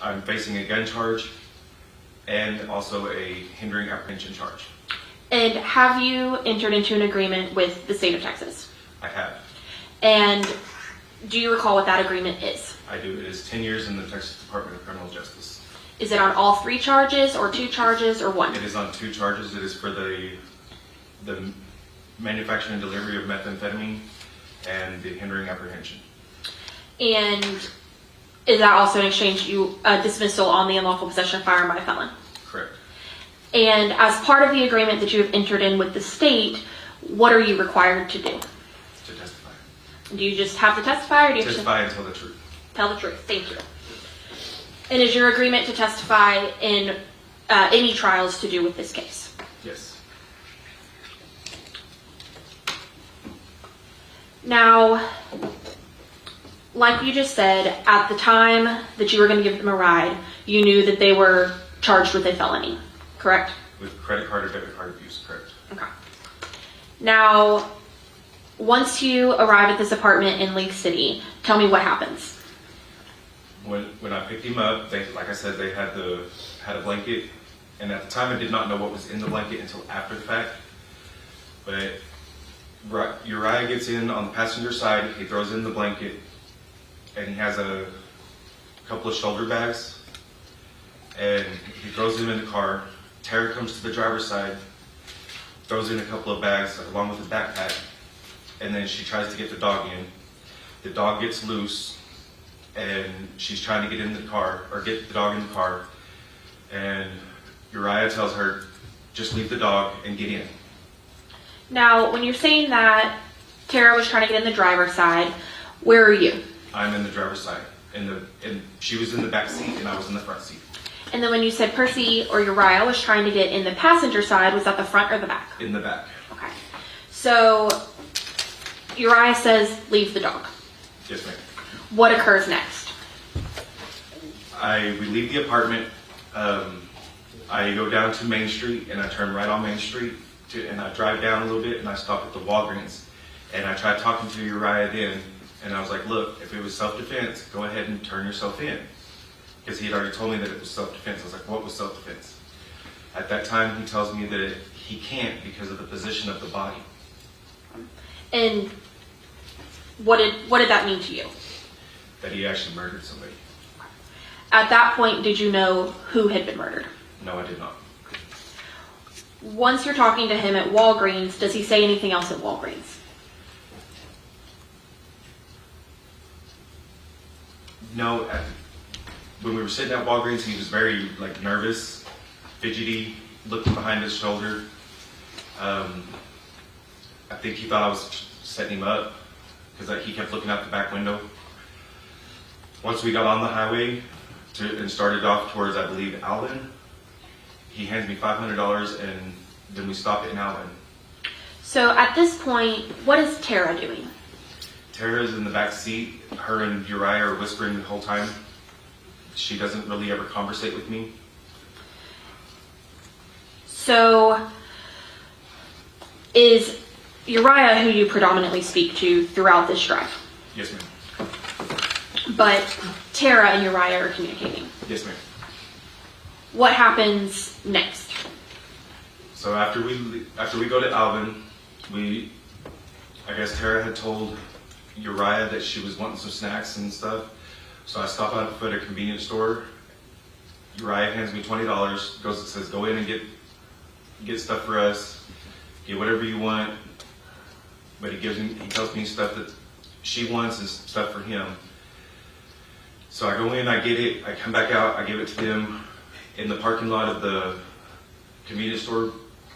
I'm facing a gun charge and also a hindering apprehension charge. And have you entered into an agreement with the state of Texas? I have. And do you recall what that agreement is? I do. It is 10 years in the Texas Department of Criminal Justice. Is it on all 3 charges or 2 charges or 1? It is on 2 charges. It is for the manufacturing and delivery of methamphetamine and the hindering apprehension. And is that also in exchange dismissal on the unlawful possession of firearm by a felon? Correct. And as part of the agreement that you have entered in with the state, what are you required to do? To testify. Do you just have to testify, or do you Testify and tell the truth. Tell the truth. Thank you. And is your agreement to testify in any trials to do with this case? Yes. Now, like you just said, at the time that you were going to give them a ride, you knew that they were charged with a felony, correct? With credit card or debit card abuse, correct. Okay. Now, once you arrive at this apartment in Lake City, tell me what happens. When I picked him up, like I said, they had a blanket, and at the time I did not know what was in the blanket until after the fact. But Uriah gets in on the passenger side, he throws in the blanket, and he has a couple of shoulder bags, and he throws them in the car. Tara comes to the driver's side, throws in a couple of bags along with a backpack, and then she tries to get the dog in. The dog gets loose, and she's trying to get in the car, or get the dog in the car, and Uriah tells her, just leave the dog and get in. Now, when you're saying that Tara was trying to get in the driver's side, where are you? I'm in the driver's side, and she was in the back seat, and I was in the front seat. And then when you said Percy or Uriah was trying to get in the passenger side, was that the front or the back? In the back. Okay. So, Uriah says, leave the dog. Yes, ma'am. What occurs next? We leave the apartment. I go down to Main Street, and I turn right on Main Street, and I drive down a little bit, and I stop at the Walgreens. And I tried talking to Uriah then, and I was like, look, if it was self-defense, go ahead and turn yourself in. Because he had already told me that it was self-defense. I was like, what was self-defense? At that time, he tells me that he can't because of the position of the body. And what did that mean to you? That he actually murdered somebody. At that point, did you know who had been murdered? No, I did not. Once you're talking to him at Walgreens, does he say anything else at Walgreens? No, when we were sitting at Walgreens, he was very nervous, fidgety, looking behind his shoulder. I think he thought I was setting him up because he kept looking out the back window. Once we got on the highway and started off towards, I believe, Alvin, he hands me $500, and then we stopped in Alvin. So at this point, what is Tara doing? Tara's in the back seat. Her and Uriah are whispering the whole time. She doesn't really ever conversate with me. So is Uriah who you predominantly speak to throughout this drive? Yes, ma'am. But Tara and Uriah are communicating. Yes, ma'am. What happens next? So after we go to Alvin, I guess Tara had told Uriah that she was wanting some snacks and stuff. So I stop out at a convenience store. Uriah hands me $20, goes and says, go in and get stuff for us, get whatever you want. But he tells me stuff that she wants and stuff for him. So I go in, I get it, I come back out, I give it to them. In the parking lot of the convenience store,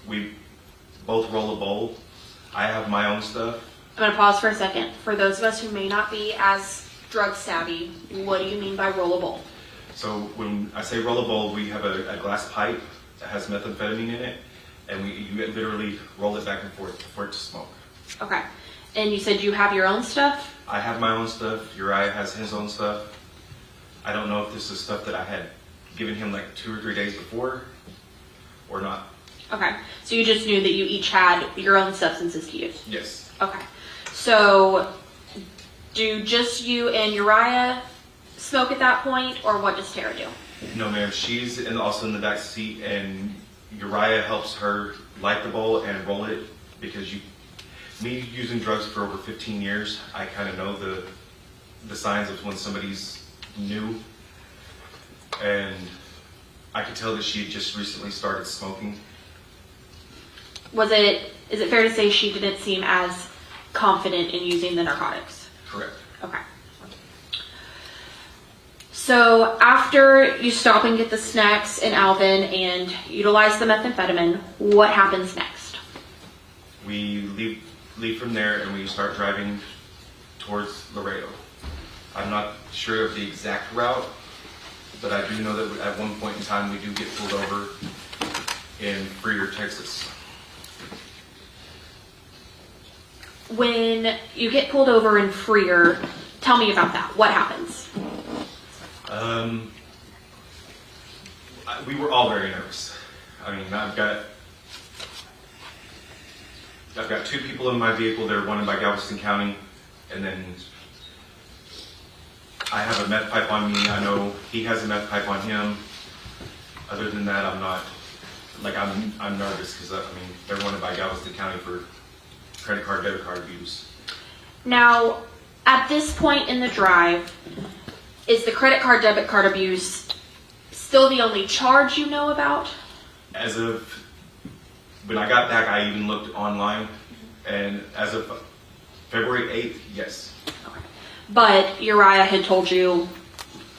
we both roll a bowl. I have my own stuff. I'm going to pause for a second. For those of us who may not be as drug savvy, what do you mean by roll a bowl? So when I say roll a bowl, we have a glass pipe that has methamphetamine in it, and you literally roll it back and forth for it to smoke. Okay. And you said you have your own stuff? I have my own stuff. Uriah has his own stuff. I don't know if this is stuff that I had given him like 2 or 3 days before or not. Okay. So you just knew that you each had your own substances to use? Yes. Okay. So do just you and Uriah smoke at that point, or what does Tara do? No, ma'am. She's also in the back seat, and Uriah helps her light the bowl and roll it because me using drugs for over 15 years, I kind of know the signs of when somebody's new, and I could tell that she had just recently started smoking. Is it fair to say she didn't seem as confident in using the narcotics? Correct. Okay. So after you stop and get the snacks in Alvin and utilize the methamphetamine, what happens next? We leave from there and we start driving towards Laredo. I'm not sure of the exact route, but I do know that at one point in time we do get pulled over in Freer, Texas. When you get pulled over in Freer, tell me about that. What happens? We were all very nervous. I mean, I've got 2 people in my vehicle. They're wanted by Galveston County, and then I have a meth pipe on me. I know he has a meth pipe on him. Other than that, I'm not, I'm nervous because, they're wanted by Galveston County for credit card, debit card abuse. Now, at this point in the drive, is the credit card, debit card abuse still the only charge you know about? As of when I got back, I even looked online, and as of February 8th, yes. Okay. But Uriah had told you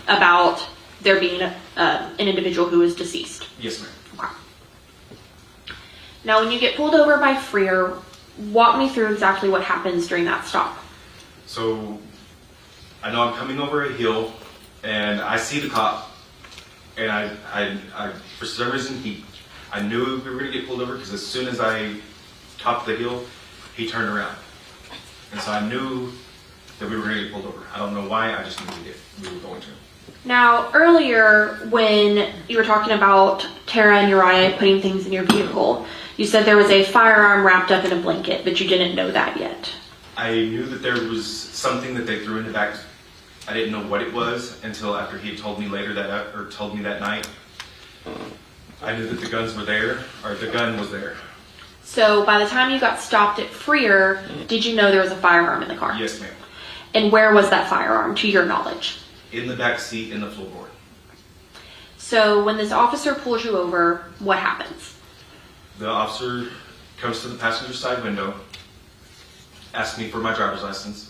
about there being an individual who is deceased. Yes, ma'am. Okay. Now, when you get pulled over by Freer, walk me through exactly what happens during that stop. So I know I'm coming over a hill, and I see the cop, and I for some reason I knew we were going to get pulled over because as soon as I topped the hill, he turned around, and so I knew that we were going to get pulled over. I don't know why, I just knew we were going to. Now, earlier when you were talking about Tara and Uriah putting things in your vehicle, you said there was a firearm wrapped up in a blanket, but you didn't know that yet. I knew that there was something that they threw in the back. I didn't know what it was until after he had told me told me that night. I knew that the guns were there, or the gun was there. So by the time you got stopped at Freer, did you know there was a firearm in the car? Yes, ma'am. And where was that firearm, to your knowledge? In the back seat, in the floorboard. So when this officer pulls you over, what happens? The officer comes to the passenger side window, asks me for my driver's license.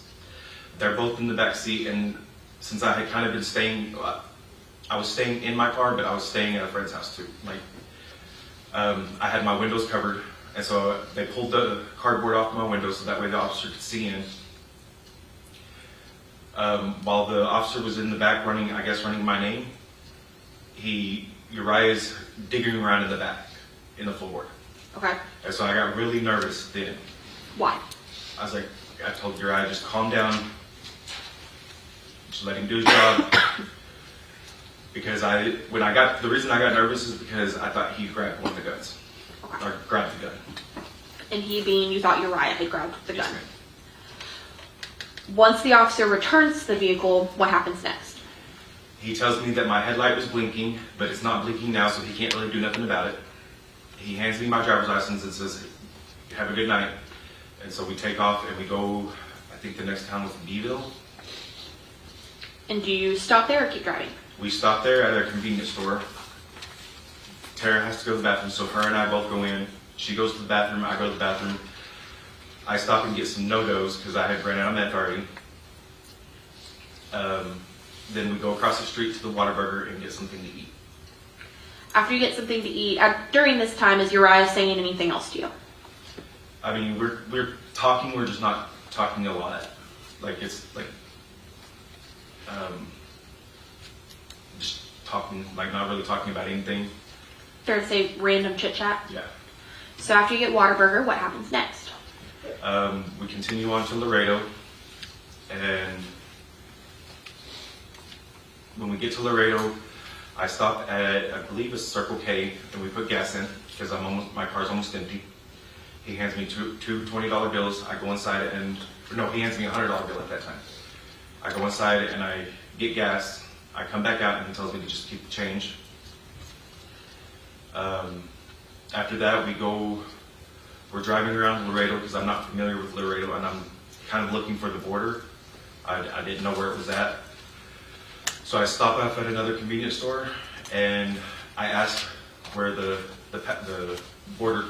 They're both in the back seat, and since I had kind of been staying, I was staying in my car, but I was staying at a friend's house too. I had my windows covered, and so they pulled the cardboard off my window so that way the officer could see in. While the officer was in the back running my name, Uriah's digging around in the back, in the floorboard. Okay. And so I got really nervous then. Why? I told Uriah, just calm down, just let him do his job. Because the reason I got nervous is because I thought he grabbed one of the guns, Okay. or grabbed the gun. And he being, you thought Uriah had grabbed the Yes, gun. ma'am. Once the officer returns to the vehicle, what happens next? He tells me that my headlight was blinking, but it's not blinking now, so he can't really do nothing about it. He hands me my driver's license and says, "Have a good night." And so we take off and we go, I think the next town was Beeville. And do you stop there or keep driving? We stopped there at a convenience store. Tara has to go to the bathroom, so her and I both go in. She goes to the bathroom, I go to the bathroom. I stop and get some no-dos because I had ran out of meth already. Then we go across the street to the Whataburger and get something to eat. After you get something to eat, during this time, is Uriah saying anything else to you? I mean, we're talking, we're just not talking a lot. Like, it's like, just talking, like not really talking about anything. Fair to say random chit chat? Yeah. So after you get Whataburger, what happens next? We continue on to Laredo, and when we get to Laredo, I stop at, I believe it's Circle K, and we put gas in because my car's almost empty. He hands me two $20 bills. I go inside and, no, he hands me a $100 bill at that time. I go inside and I get gas. I come back out and he tells me to just keep the change. After that, we're driving around Laredo because I'm not familiar with Laredo and I'm kind of looking for the border. I didn't know where it was at. So I stop off at another convenience store and I ask where the border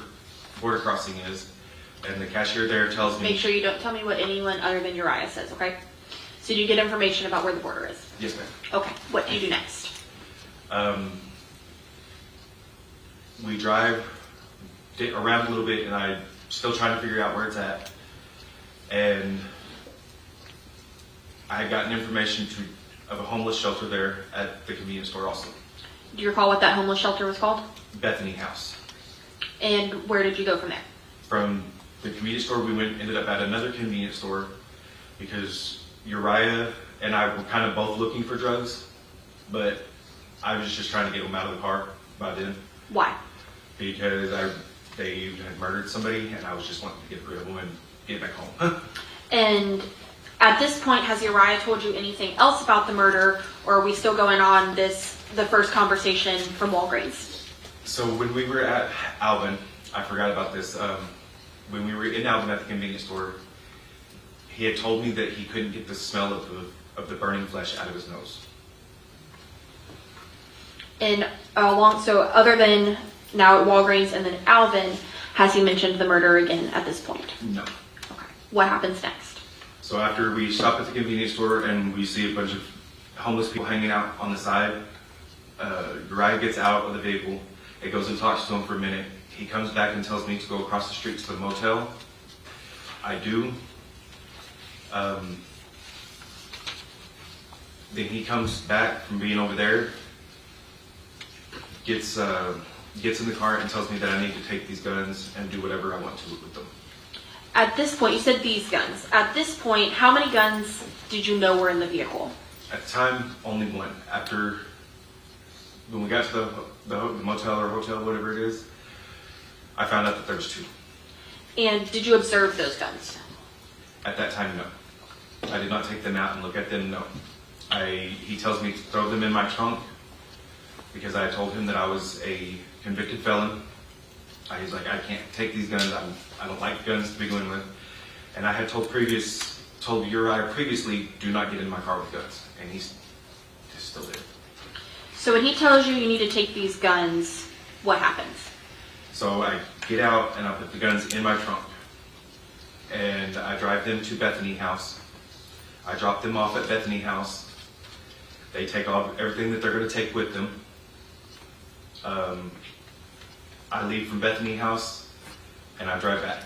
crossing is, and the cashier there tells me. Make sure you don't tell me what anyone other than Uriah says, okay? So you get information about where the border is? Yes, ma'am. Okay, what do you do next? We drive around a little bit and I'm still trying to figure out where it's at. And I had gotten information of a homeless shelter there at the convenience store also. Do you recall what that homeless shelter was called? Bethany House. And where did you go from there? From the convenience store, we ended up at another convenience store because Uriah and I were kind of both looking for drugs, but I was just trying to get them out of the car by then. Why? Because they had murdered somebody and I was just wanting to get rid of them and get back home. And at this point, has Uriah told you anything else about the murder, or are we still going on the first conversation from Walgreens? So when we were at Alvin, I forgot about this, when we were in Alvin at the convenience store, he had told me that he couldn't get the smell of the burning flesh out of his nose. And so other than now at Walgreens and then Alvin, has he mentioned the murder again at this point? No. Okay. What happens next? So after we stop at the convenience store and we see a bunch of homeless people hanging out on the side, Uriah gets out of the vehicle. It goes and talks to him for a minute. He comes back and tells me to go across the street to the motel. I do. Then he comes back from being over there, gets in the car and tells me that I need to take these guns and do whatever I want to with them. At this point, you said these guns. At this point, how many guns did you know were in the vehicle? At the time, only one. After, when we got to the motel or hotel, whatever it is, I found out that there was two. And did you observe those guns? At that time, no. I did not take them out and look at them, no. He tells me to throw them in my trunk because I told him that I was a convicted felon. He's like, I can't take these guns. I don't like guns to begin with. And I had told Uriah previously, do not get in my car with guns. And he still did. So when he tells you need to take these guns, what happens? So I get out and I put the guns in my trunk. And I drive them to Bethany House. I drop them off at Bethany House. They take off everything that they're going to take with them. I leave from Bethany House and I drive back.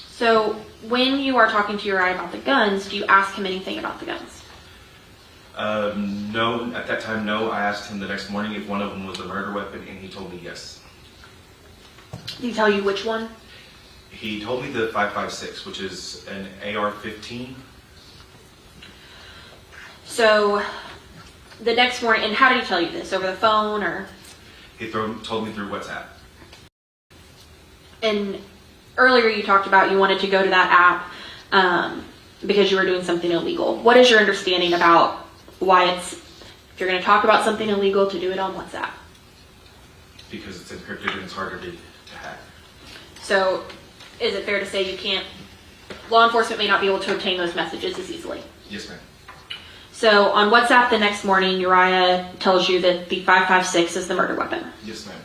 So when you are talking to Uriah about the guns, do you ask him anything about the guns? No, at that time, no. I asked him the next morning if one of them was a murder weapon and he told me yes. Did he tell you which one? He told me the 5.56, which is an AR-15. So the next morning, and how did he tell you this? Over the phone or? He told me through WhatsApp. And earlier you talked about you wanted to go to that app because you were doing something illegal. What is your understanding about why if you're going to talk about something illegal, to do it on WhatsApp? Because it's encrypted and it's harder to hack. So is it fair to say you can't law enforcement may not be able to obtain those messages as easily. Yes, ma'am. So on WhatsApp the next morning, Uriah tells you that the 5.56 is the murder weapon. Yes, ma'am.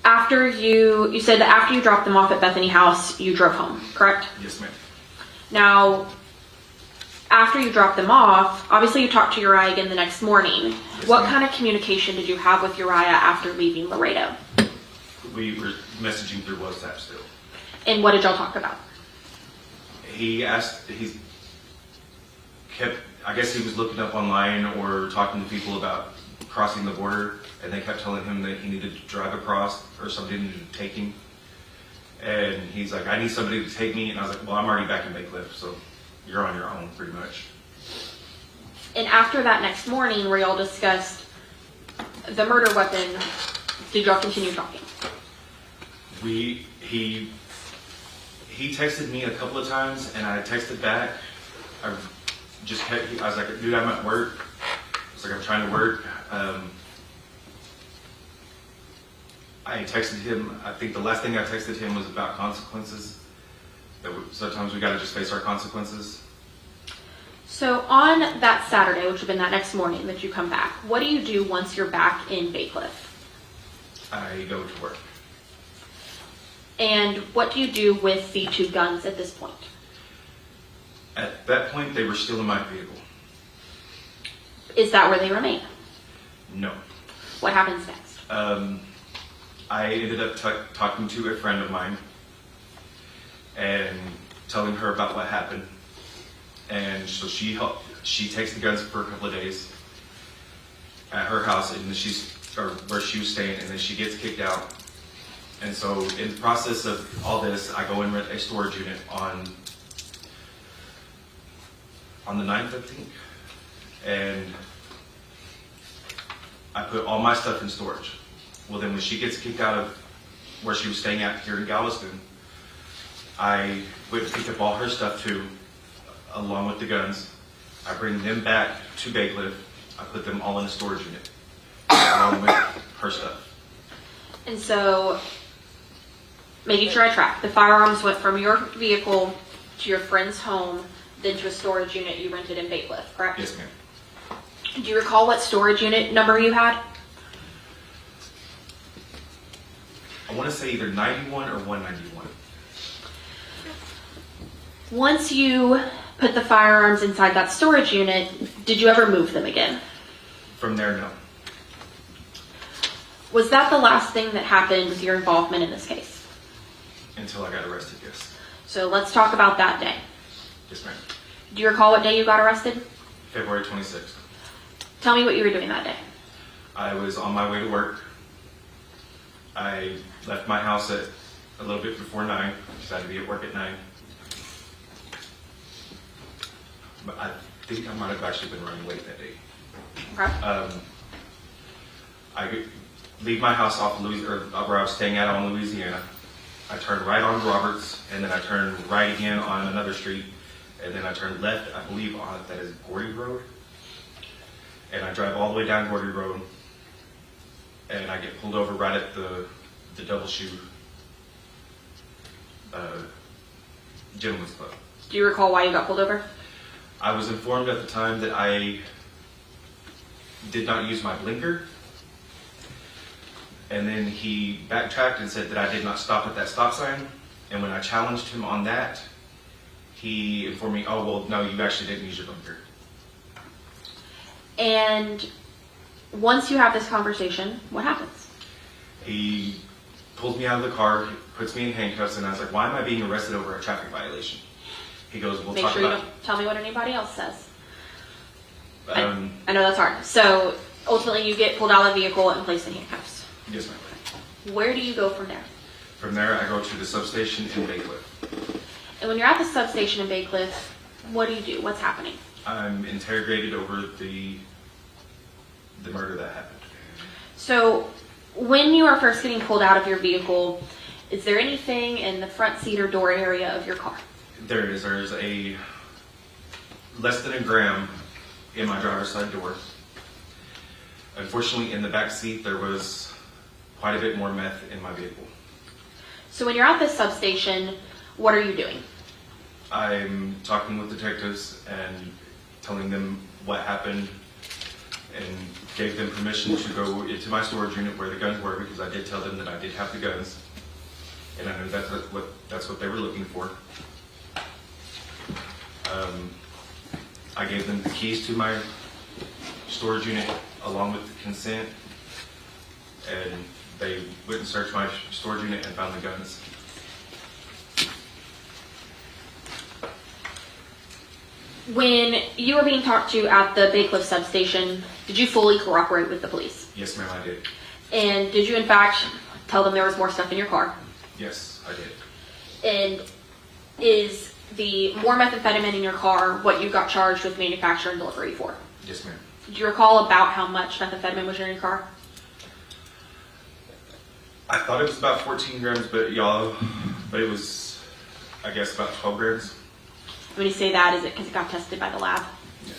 After you said that after you dropped them off at Bethany House, you drove home, correct? Yes, ma'am. Now, after you dropped them off, obviously you talked to Uriah again the next morning. Yes, What ma'am. kind of communication did you have with Uriah after leaving Laredo? We were messaging through WhatsApp still. And what did y'all talk about? I guess he was looking up online or talking to people about crossing the border, and they kept telling him that he needed to drive across or somebody needed to take him. And he's like, I need somebody to take me. And I was like, well, I'm already back in Bacliff, so you're on your own pretty much. And after that next morning where y'all discussed the murder weapon, did y'all continue talking? He texted me a couple of times, and I texted back. I was like, dude, I'm at work. I was like, I'm trying to work. I texted him. I think the last thing I texted him was about consequences. Sometimes we got to just face our consequences. So on that Saturday, which would have been that next morning that you come back, what do you do once you're back in Bacliff? I go to work. And what do you do with the 2 guns at this point? At that point, they were still in my vehicle. Is that where they remain? No. What happens next? I ended up talking to a friend of mine and telling her about what happened. And so she takes the guns for a couple of days at her house, and where she was staying, and then she gets kicked out. And so in the process of all this, I go and rent a storage unit on the 9th, I think, and I put all my stuff in storage. Well, then when she gets kicked out of where she was staying at here in Galveston, I went and picked up all her stuff too, along with the guns. I bring them back to Bacliff. I put them all in a storage unit, along with her stuff. And so, making sure I track, the firearms went from your vehicle to your friend's home, then to a storage unit you rented in Bacliff, correct? Yes, ma'am. Do you recall what storage unit number you had? I want to say either 91 or 191. Once you put the firearms inside that storage unit, did you ever move them again? From there, no. Was that the last thing that happened with your involvement in this case? Until I got arrested, yes. So let's talk about that day. Yes, ma'am. Do you recall what day you got arrested? February 26th. Tell me what you were doing that day. I was on my way to work. I left my house at a little bit before 9, because I had to be at work at 9. But I think I might have actually been running late that day. Okay. I leave my house off of where I was staying at on Louisiana. I turned right on Roberts, and then I turned right again on another street, and then I turned left, I believe, on that is Gordy Road. And I drive all the way down Gordy Road, and I get pulled over right at the Double Shoe Gentleman's Club. Do you recall why you got pulled over? I was informed at the time that I did not use my blinker, and then he backtracked and said that I did not stop at that stop sign, and when I challenged him on that, he informed me, oh, well, no, you actually didn't use your blinker. And once you have this conversation, what happens? He pulls me out of the car, puts me in handcuffs, and I was like, why am I being arrested over a traffic violation? He goes, we'll Make talk sure you about don't tell me what anybody else says. it. I know that's hard. So ultimately you get pulled out of the vehicle and placed in handcuffs. Yes, ma'am. Where do you go from there? From there, I go to the substation in Bacliff. And when you're at the substation in Bacliff, what do? What's happening? I'm interrogated over the murder that happened. So when you are first getting pulled out of your vehicle, is there anything in the front seat or door area of your car? There's a less than a gram in my driver's side door. Unfortunately, in the back seat, there was quite a bit more meth in my vehicle. So when you're at this substation, What are you doing? I'm talking with detectives and telling them what happened and gave them permission to go into my storage unit where the guns were, because I did tell them that I did have the guns. And I knew that's what they were looking for. I gave them the keys to my storage unit along with the consent, and they went and searched my storage unit and found the guns. When you were being talked to at the Bacliff substation, did you fully cooperate with the police? Yes, ma'am, I did. And did you in fact tell them there was more stuff in your car? Yes, I did. And is the more methamphetamine in your car what you got charged with manufacture and delivery for? Yes, ma'am. Do you recall about how much methamphetamine was in your car? I thought it was about 14 grams, but it was, I guess, about 12 grams. When you say that, is it because it got tested by the lab? Yeah.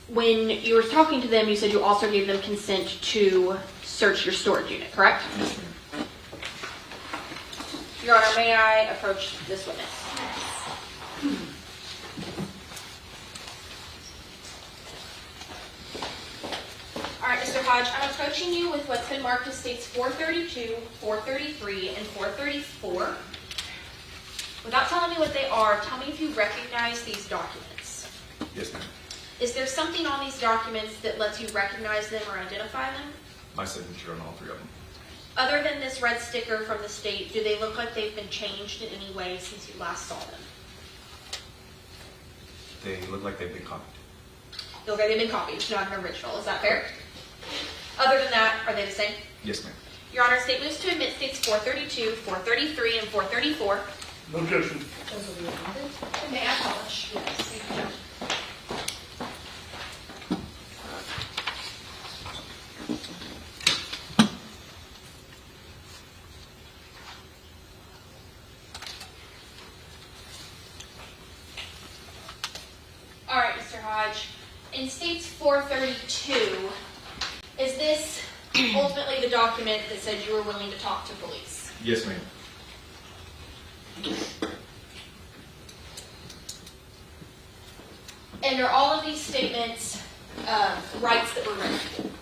When you were talking to them, you said you also gave them consent to search your storage unit, correct? Yes, ma'am. Your Honor, may I approach this witness? All right, Mr. Hodge, I'm approaching you with what's been marked as states 432, 433, and 434. Without telling me what they are, tell me if you recognize these documents. Yes, ma'am. Is there something on these documents that lets you recognize them or identify them? My signature on all three of them. Other than this red sticker from the state, do they look like they've been changed in any way since you last saw them? They look like they've been copied. They look like they've been copied, not an original. Is that fair? Other than that, are they the same? Yes, ma'am. Your Honor, state moves to admit states 432, 433, and 434. No objection. May I polish? Yes. All right, Mr. Hodge. In states 432, is this ultimately the document that said you were willing to talk to police? Yes, ma'am. And are all of these statements rights that were written?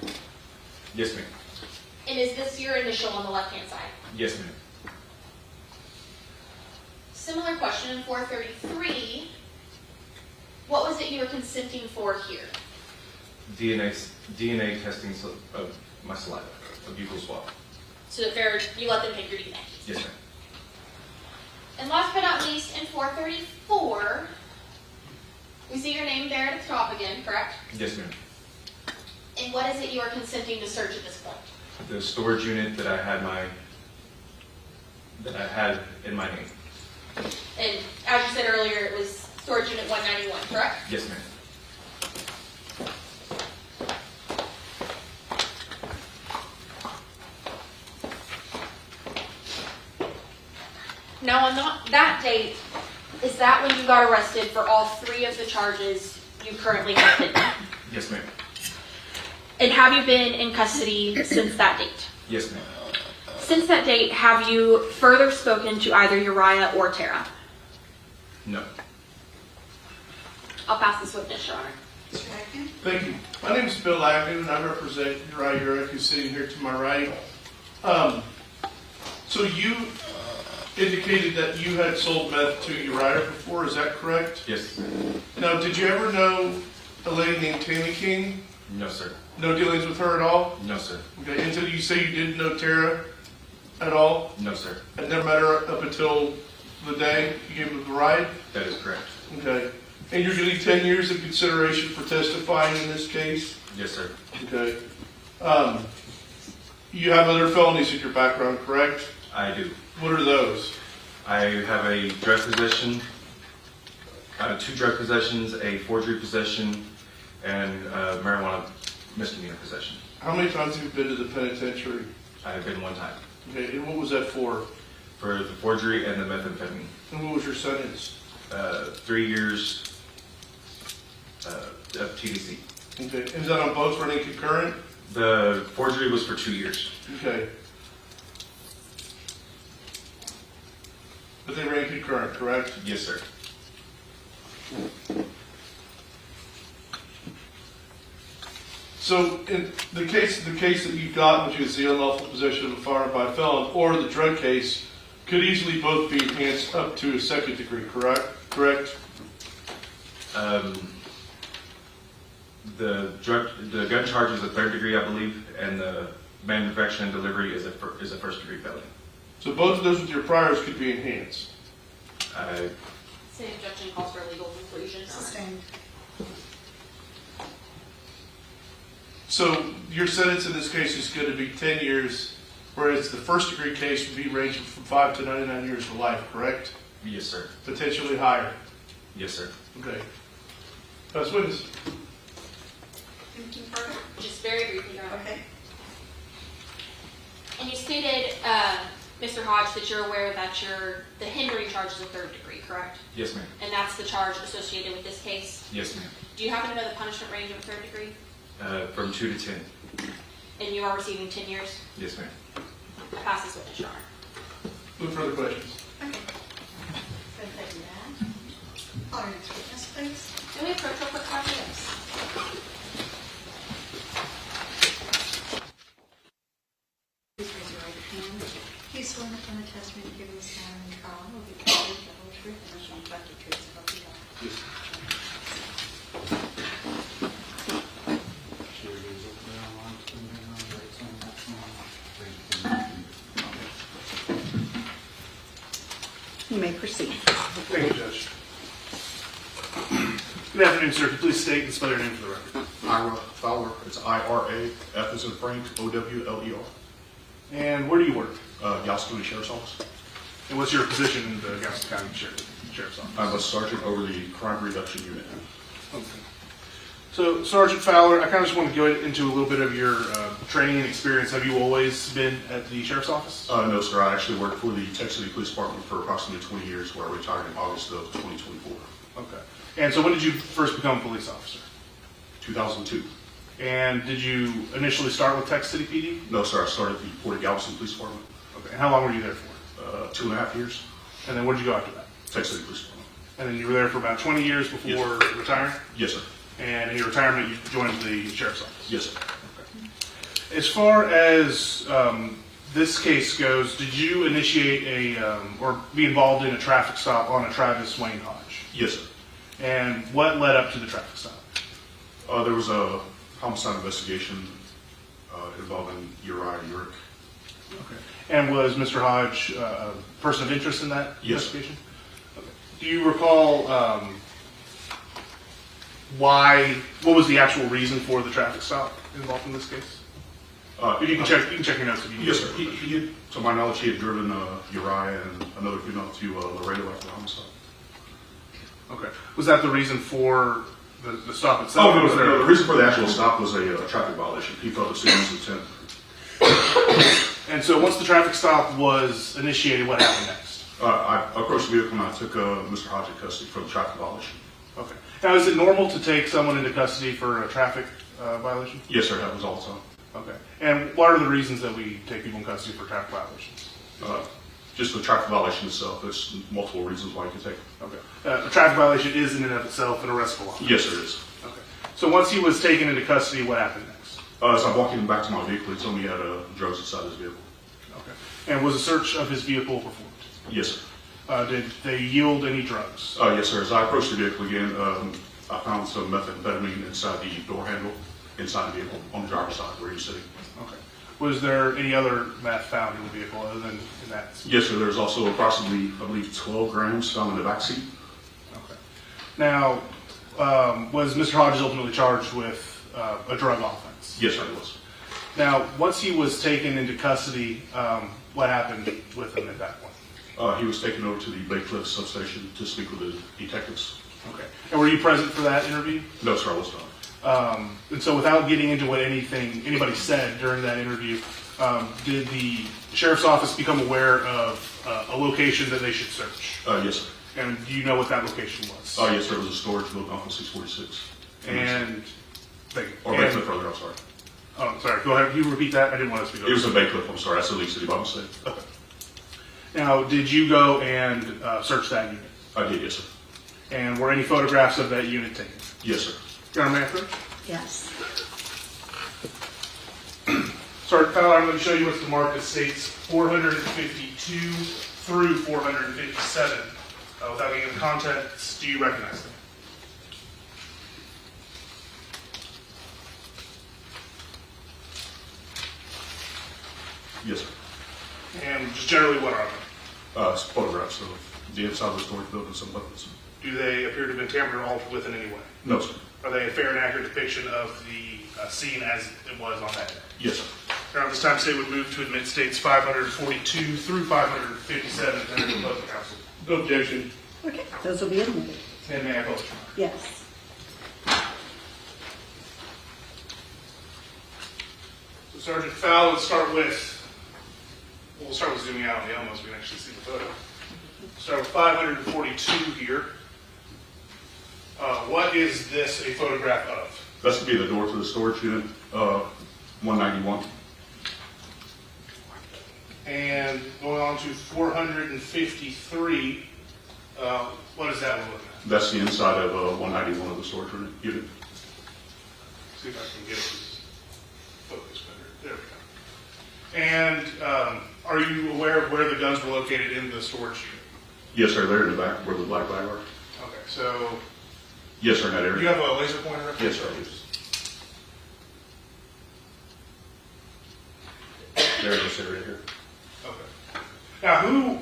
Yes, ma'am. And is this your initial on the left-hand side? Yes, ma'am. Similar question in 433. What was it you were consenting for here? DNA testing of my saliva, a buccal swab. So that you let them take your DNA. Yes, ma'am. And last but not least, in 434, we see your name there at the top again, correct? Yes, ma'am. And what is it you are consenting to search at this point? The storage unit that I had in my name. And as you said earlier, it was storage unit 191, correct? Yes, ma'am. Now, on that date, is that when you got arrested for all three of the charges you currently have pending? Yes, ma'am. And have you been in custody since that date? Yes, ma'am. Since that date, have you further spoken to either Uriah or Tara? No. I'll pass this witness, Your Honor. Mr. Agnew? Thank you. My name is Bill Agnew, and I represent Uriah Urick, who's sitting here to my right. So you indicated that you had sold meth to Uriah before, is that correct? Yes. Now, did you ever know a lady named Tammy King? No, sir. No dealings with her at all? No, sir. Okay, and so you say you didn't know Tara at all? No, sir. And never met her up until the day you gave her the ride? That is correct. Okay. And you're getting 10 years of consideration for testifying in this case? Yes, sir. Okay. You have other felonies in your background, correct? I do. What are those? I have a drug possession, 2 drug possessions, a forgery possession, and marijuana misdemeanor possession. How many times have you been to the penitentiary? I have been 1 time. Okay, and what was that for? For the forgery and the methamphetamine. And what was your sentence? 3 years of TDC. Okay, is that on both running concurrent? The forgery was for 2 years. Okay. they ran concurrent, correct? Yes, sir. So in the case that you've got, which is the unlawful possession of a firearm by a felon, or the drug case, could easily both be enhanced up to a second degree, correct? The gun charge is a third degree, I believe, and the manufacture and delivery is a first degree felony. So both of those with your priors could be enhanced. Same objection calls for a legal conclusion. Sustained. So your sentence in this case is going to be 10 years, whereas the first degree case would be ranging from 5 to 99 years to life, correct? Yes, sir. Potentially higher. Yes, sir. Okay. That's witness. Anything further? Just very briefly, Your Honor. Okay. And you stated, Mr. Hodge, that you're aware that the hindering charge is a third degree, correct? Yes, ma'am. And that's the charge associated with this case? Yes, ma'am. Do you happen to know the punishment range of a third degree? From 2 to 10. And you are receiving 10 years? Yes, ma'am. I pass this witness, Your Honor. No further questions. Okay. Good, thank you, Ann. Call your next witness, please. Can we approach real quick, Dr. Yes? Please raise your right hand. Do you swear that the testimony you give in this matter in trial will be the truth, the whole truth, and nothing but the truth, so help you God? Yes. You may proceed. Thank you, Judge. Good afternoon, sir. Could you please state and spell your name for the record? Ira Fowler. It's I-R-A, F as in Frank, O-W-L-E-R. And where do you work? Galveston County Sheriff's Office. And what's your position in the Galveston County Sheriff's Office? I'm a sergeant over the crime reduction unit. Okay. So, Sergeant Fowler, I kind of just want to go into a little bit of your training and experience. Have you always been at the Sheriff's Office? No, sir. I actually worked for the Texas City Police Department for approximately 20 years, where I retired in August of 2024. Okay. And so when did you first become a police officer? 2002. And did you initially start with Texas City PD? No, sir. I started at the Port of Galveston Police Department. Okay. And how long were you there for? 2.5 years. And then where did you go after that? Texas City Police Department. And then you were there for about 20 years before retiring? Yes, sir. And in your retirement, you joined the Sheriff's Office? Yes, sir. Okay. As far as this case goes, did you initiate or be involved in a traffic stop on a Travis Wayne Hodge? Yes, sir. And what led up to the traffic stop? There was a homicide investigation involving Uriah Urick. Okay. And was Mr. Hodge a person of interest in that Yes, investigation? Okay. Do you recall what was the actual reason for the traffic stop involved in this case? You can check your notes if you need. Yes, sir. He had, to my knowledge, he had driven Uriah and another female to Laredo after the homicide. Okay. Was that the reason for the stop itself? Oh, no, the reason for the actual stop was a traffic violation. He felt the student's intent. And so once the traffic stop was initiated, what happened next? I approached the vehicle and I took Mr. Hodge in custody for the traffic violation. Okay. Now, is it normal to take someone into custody for a traffic violation? Yes, sir. It happens all the time. Okay. And what are the reasons that we take people in custody for traffic violations? Just the traffic violation itself. There's multiple reasons why you can take it. Okay. A traffic violation is in and of itself an arrestable offense? Yes, sir, it is. Okay. So once he was taken into custody, what happened next? As I'm walking back to my vehicle, he told me he had drugs inside his vehicle. Okay. And was a search of his vehicle performed? Yes, sir. Did they yield any drugs? Yes, sir. As I approached the vehicle again, I found some methamphetamine inside the door handle, inside the vehicle, on the driver's side where he was sitting. Okay. Was there any other meth found in the vehicle other than in that? Yes, sir. There's also approximately, I believe, 12 grams found in the back seat. Okay. Now, was Mr. Hodges ultimately charged with a drug offense? Yes, sir, he was. Now, once he was taken into custody, what happened with him at that point? He was taken over to the Bacliff substation to speak with the detectives. Okay. And were you present for that interview? No, sir, I was not. And so without getting into what anybody said during that interview, did the sheriff's office become aware of a location that they should search? Yes, sir. And do you know what that location was? Yes, sir. It was a storage building off of 646. And Bacliff, further, I'm sorry. Oh, sorry. Go ahead. Can you repeat that? I didn't want to speak over. It was a Bacliff, I'm sorry. I said Lee City by mistake. Okay. Now, did you go and search that unit? I did, yes, sir. And were any photographs of that unit taken? Yes, sir. Your Honor, may I approach? Yes. Sergeant Fowler, I'm going to show you what's marked as states 452 through 457. Without getting into context, do you recognize them? Yes, sir. And just generally, what are they? It's photographs of the inside of the storage building, some weapons. Do they appear to have been tampered or altered with in any way? No, sir. Are they a fair and accurate depiction of the scene as it was on that day? Yes, sir. Your Honor, this time state would move to admit states 542 through 557 and enter the closing counsel. No objection. Okay, those will be admitted. And may I vote, Your Honor? Yes. So Sergeant Fowler, let's start with, we'll start with zooming out on the Elmo so we can actually see the photo. Start with 542 here. What is this a photograph of? That's to be the door to the storage unit, 191. And going on to 453, what is that one looking at? That's the inside of 191 of the storage unit. See if I can get this focus better. There we go. And are you aware of where the guns were located in the storage unit? Yes, sir. They're in the back where the black bag are. Okay, so Yes, sir, in that do area. you have a laser pointer up there? Yes, sir. There's this area here. Okay. Now, who,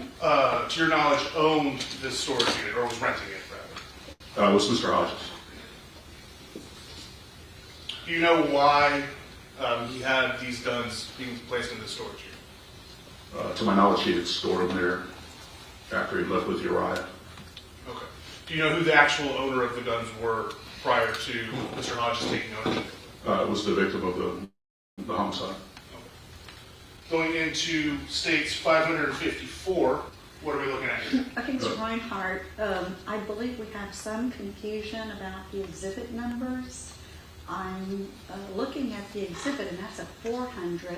to your knowledge, owned this storage unit or was renting it, rather? It was Mr. Hodges. Do you know why he had these guns being placed in the storage unit? To my knowledge, he had stored them there after he left with Uriah. Okay. Do you know who the actual owner of the guns were prior to Mr. Hodges taking ownership? It was the victim of the homicide. Going into states 554, what are we looking at here? I think it's Reinhardt. I believe we have some confusion about the exhibit numbers. I'm looking at the exhibit, and that's a 400,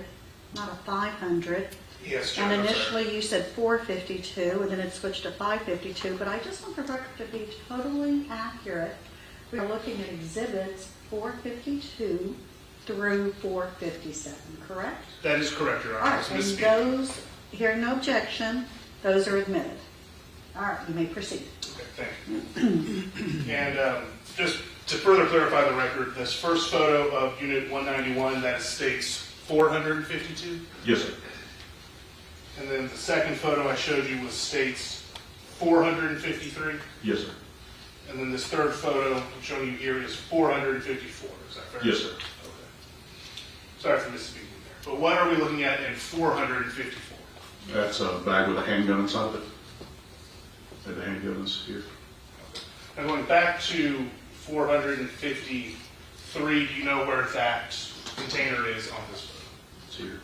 not a 500. Yes, And John, initially you said 452, and then it switched to 552, but I just want the record to be totally accurate. We are looking at exhibits 452 through 457, correct? That is correct, Your All Honor. right, and Ms. Speaker. those, hearing no objection, those are admitted. All right, you may proceed. Okay, thank you. And just to further clarify the record, this first photo of Unit 191, that states 452? Yes, sir. And then the second photo I showed you was states 453? Yes, sir. And then this third photo I'm showing you here is 454, is that fair? Yes, sir. Okay. Sorry for misspeaking there. But what are we looking at in 454? That's a bag with a handgun inside of it. And the handgun is here. Now going back to 453, do you know where that container is on this photo? It's here.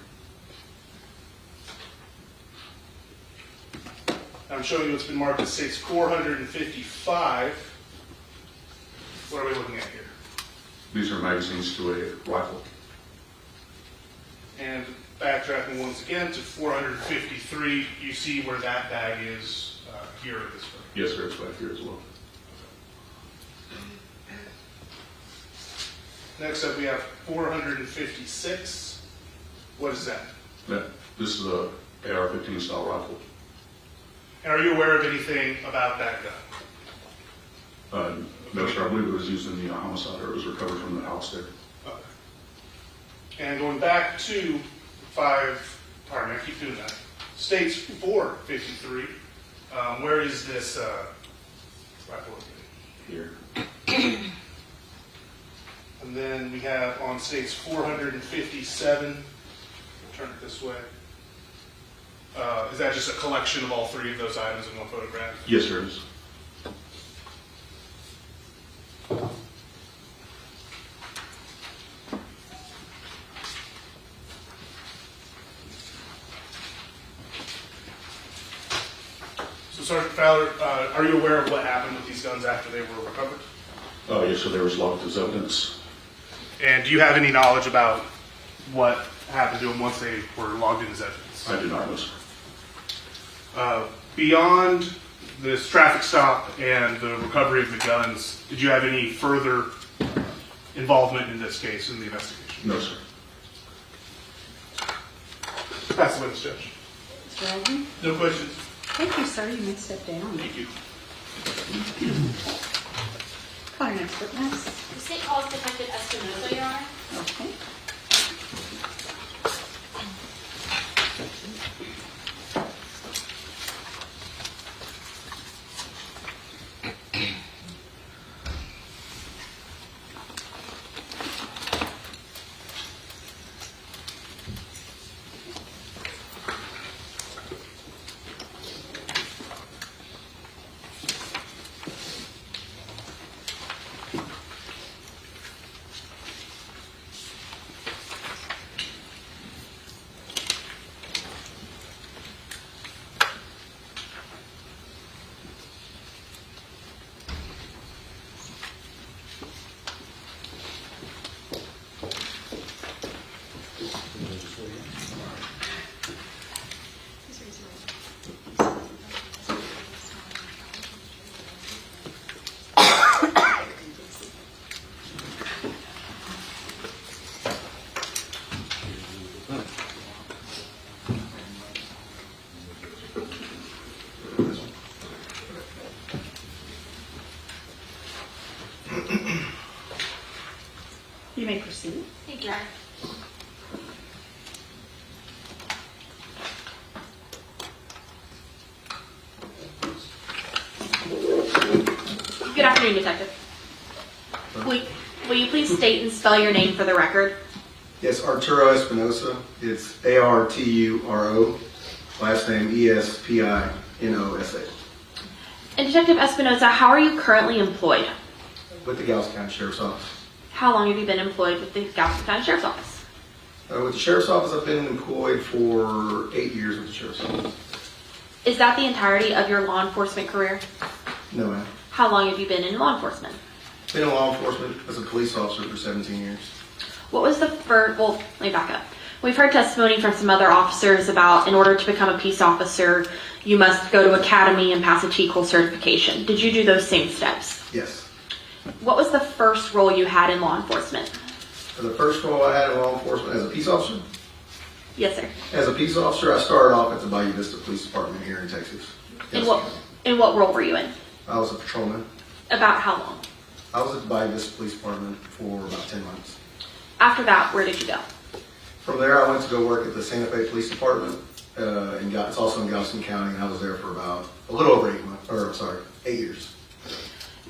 I'm showing you what's been marked as states 455. What are we looking at here? These are magazines to a rifle. And backtracking once again to 453, you see where that bag is here in this photo. Yes, sir. It's back here as well. Next up, we have 456. What is that? This is a AR-15 style rifle. And are you aware of anything about that gun? No, sir. I believe it was used in the homicide, or it was recovered from the house there. Okay. And going back to I keep doing that. States 453. Where is this rifle located? Here. And then we have on states 457. Turn it this way. Is that just a collection of all three of those items in one photograph? Yes, sir. It is. So, Sergeant Fowler, are you aware of what happened with these guns after they were recovered? Yes, sir. They were logged as evidence. And do you have any knowledge about what happened to them once they were logged in as evidence? I do not know, sir. Beyond this traffic stop and the recovery of the guns, did you have any further involvement in this case, in the investigation? No, sir. Pass the witness, Judge. Mr. Eldon? No questions? Thank you, sir. You may step down. Thank you. Call your next witness. The state calls Detective Espinosa, Your Honor. Okay. You may proceed. Thank you, Your Honor. Good afternoon, Detective. Will you please state and spell your name for the record? Yes, Arturo Espinosa. It's Arturo. Last name Espinosa. And Detective Espinosa, how are you currently employed? With the Galveston County Sheriff's Office. How long have you been employed with the Galveston County Sheriff's Office? With the Sheriff's Office, I've been employed for 8 years with the Sheriff's Office. Is that the entirety of your law enforcement career? No, ma'am. How long have you been in law enforcement? Been in law enforcement as a police officer for 17 years. What was the first, well, let me back up. We've heard testimony from some other officers about in order to become a peace officer, you must go to academy and pass a TCOL certification. Did you do those same steps? Yes. What was the first role you had in law enforcement? The first role I had in law enforcement as a peace officer? Yes, sir. As a peace officer, I started off at the Bayou Vista Police Department here in Texas. And what role were you in? I was a patrolman. About how long? I was at the Bayou Vista Police Department for about 10 months. After that, where did you go? From there, I went to go work at the Santa Fe Police Department. It's also in Galveston County, and I was there for about a little over 8 years.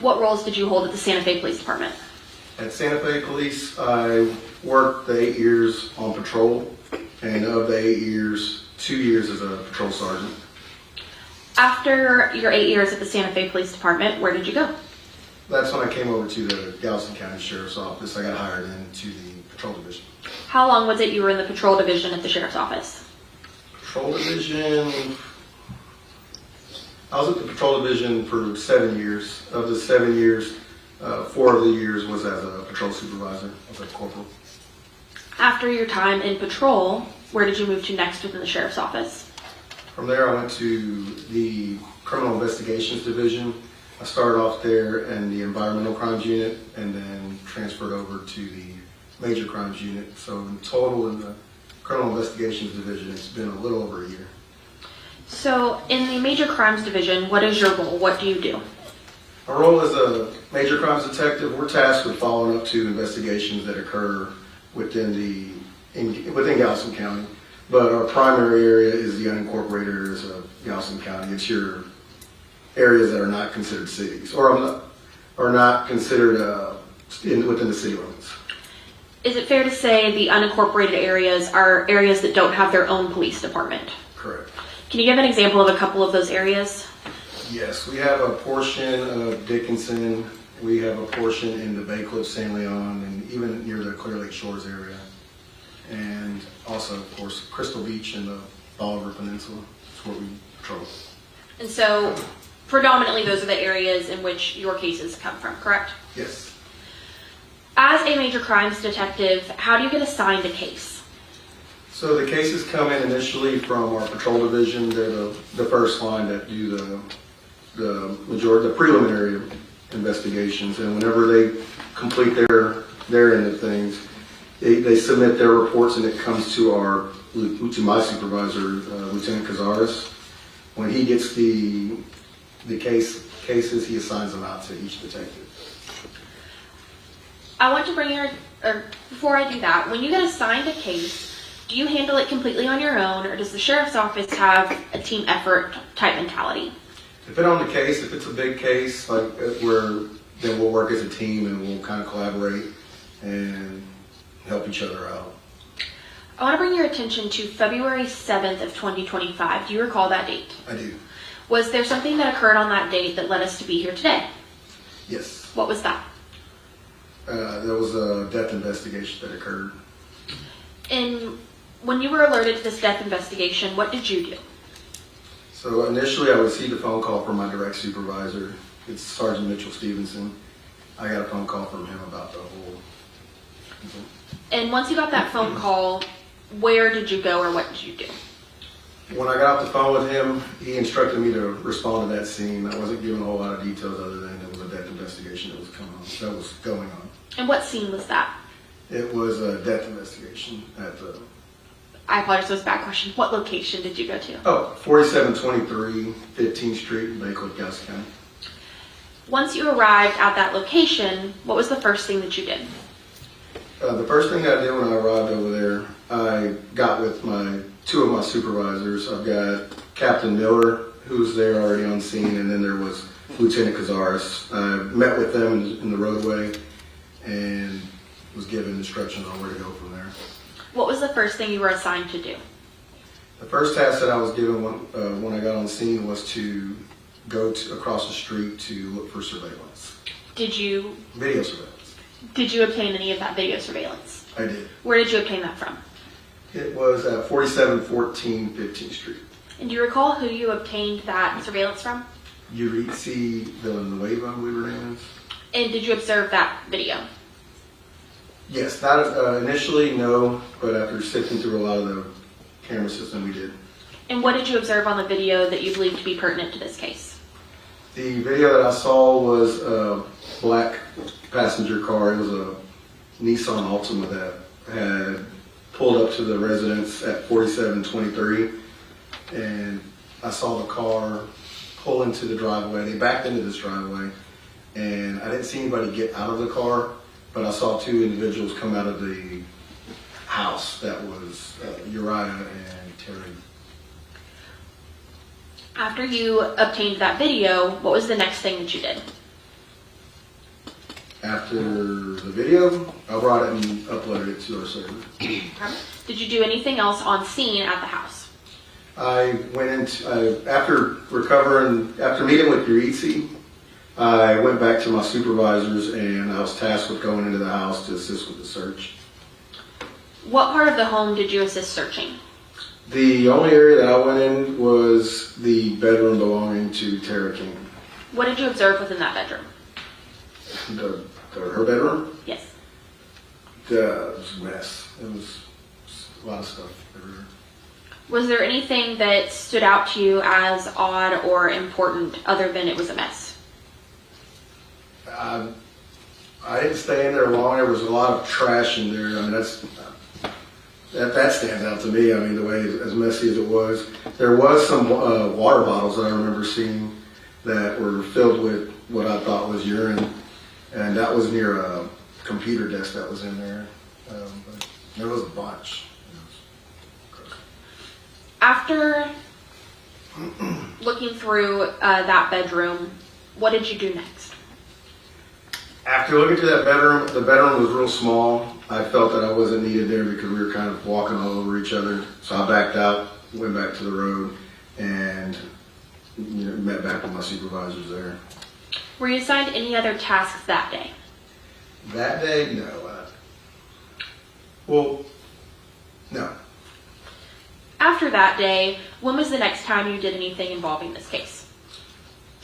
What roles did you hold at the Santa Fe Police Department? At Santa Fe Police, I worked the 8 years on patrol, and of the 8 years, 2 years as a patrol sergeant. After your 8 years at the Santa Fe Police Department, where did you go? That's when I came over to the Galveston County Sheriff's Office. I got hired into the patrol division. How long was it you were in the patrol division at the Sheriff's Office? Patrol division, I was at the patrol division for 7 years. Of the 7 years, 4 of the years was as a patrol supervisor, as a corporal. After your time in patrol, where did you move to next within the Sheriff's Office? From there, I went to the Criminal Investigations Division. I started off there in the Environmental Crimes Unit and then transferred over to the Major Crimes Unit. So in total in the Criminal Investigations Division, it's been a little over a year. So in the Major Crimes Division, what is your role? What do you do? Our role as a major crimes detective, we're tasked with following up to investigations that occur within Galveston County. But our primary area is the unincorporated areas of Galveston County. It's your areas that are not considered cities or are not considered within the city limits. Is it fair to say the unincorporated areas are areas that don't have their own police department? Correct. Can you give an example of a couple of those areas? Yes, we have a portion of Dickinson. We have a portion in the Bacliff, San Leon, and even near the Clear Lake Shores area. And also, of course, Crystal Beach and the Bolivar Peninsula. That's where we patrol. And so predominantly those are the areas in which your cases come from, correct? Yes. As a major crimes detective, how do you get assigned a case? So the cases come in initially from our patrol division. They're the first line that do the preliminary investigations, and whenever they complete their end of things, they submit their reports, and it comes to my supervisor, Lieutenant Cazares. When he gets the cases, he assigns them out to each detective. I want to bring before I do that, when you get assigned a case, do you handle it completely on your own, or does the sheriff's office have a team effort type mentality? Depending on the case, if it's a big case, like then we'll work as a team and we'll kind of collaborate and help each other out. I want to bring your attention to February 7th of 2025. Do you recall that date? I do. Was there something that occurred on that date that led us to be here today? Yes. What was that? There was a death investigation that occurred. And when you were alerted to this death investigation, what did you do? So initially I received a phone call from my direct supervisor. It's Sergeant Mitchell Stevenson. I got a phone call from him about the whole. And once you got that phone call, where did you go or what did you do? When I got off the phone with him, he instructed me to respond to that scene. I wasn't given a whole lot of details other than it was a death investigation that was going on. And what scene was that? It was a death investigation at the... I apologize, it was a bad question. What location did you go to? 4723 15th Street in Bacliff, Galveston County. Once you arrived at that location, what was the first thing that you did? The first thing I did when I arrived over there, I got with two of my supervisors. I've got Captain Miller, who's there already on scene, and then there was Lieutenant Cazares. I met with them in the roadway and was given instructions on where to go from there. What was the first thing you were assigned to do? The first task that I was given when I got on scene was to go across the street to look for surveillance. Video surveillance. Did you obtain any of that video surveillance? I did. Where did you obtain that from? It was at 4714 15th Street. And do you recall who you obtained that surveillance from? Uriah Villanueva, I believe her name is. And did you observe that video? Yes, not initially, no, but after sifting through a lot of the camera system, we did. And what did you observe on the video that you believe to be pertinent to this case? The video that I saw was a black passenger car. It was a Nissan Altima that had pulled up to the residence at 4723, and I saw the car pull into the driveway. They backed into this driveway, and I didn't see anybody get out of the car, but I saw two individuals come out of the house. That was Uriah and Terry. After you obtained that video, what was the next thing that you did? After the video, I brought it and uploaded it to our server. Did you do anything else on scene at the house? I went into, after meeting with Uriah, I went back to my supervisors and I was tasked with going into the house to assist with the search. What part of the home did you assist searching? The only area that I went in was the bedroom belonging to Tammy King. What did you observe within that bedroom? Her bedroom? Yes. It was a mess. It was a lot of stuff everywhere. Was there anything that stood out to you as odd or important other than it was a mess? I didn't stay in there long. There was a lot of trash in there. I mean, that stands out to me. I mean, the way as messy as it was. There was some water bottles that I remember seeing that were filled with what I thought was urine, and that was near a computer desk that was in there. But there was a bunch. After looking through that bedroom, what did you do next? After looking through that bedroom, the bedroom was real small. I felt that I wasn't needed there because we were kind of walking all over each other. So I backed out, went back to the road, and met back with my supervisors there. Were you assigned any other tasks that day? That day, no. No. After that day, when was the next time you did anything involving this case?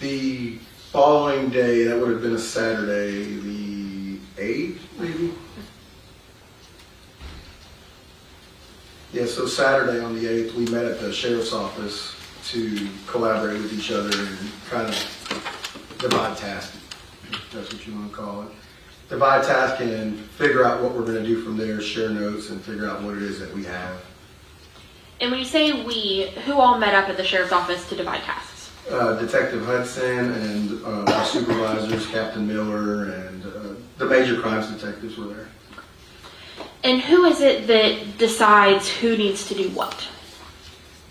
The following day, that would have been a Saturday, the 8th, maybe? Yeah, so Saturday on the 8th, we met at the sheriff's office to collaborate with each other and kind of divide tasks, if that's what you want to call it. Divide task and figure out what we're going to do from there, share notes, and figure out what it is that we have. And when you say we, who all met up at the sheriff's office to divide tasks? Detective Hudson and our supervisors, Captain Miller, and the major crimes detectives were there. And who is it that decides who needs to do what?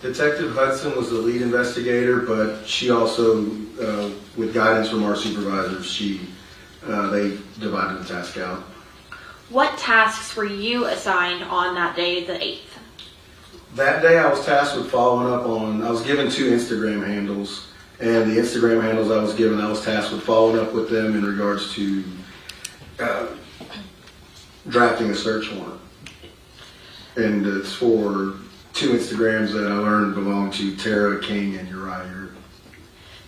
Detective Hudson was the lead investigator, but she also, with guidance from our supervisors, they divided the task out. What tasks were you assigned on that day, the 8th? That day I was tasked with following up on, I was given 2 Instagram handles, and the Instagram handles I was given, I was tasked with following up with them in regards to drafting a search warrant. And it's for 2 Instagrams that I learned belong to Tammy King and Uriah Urick.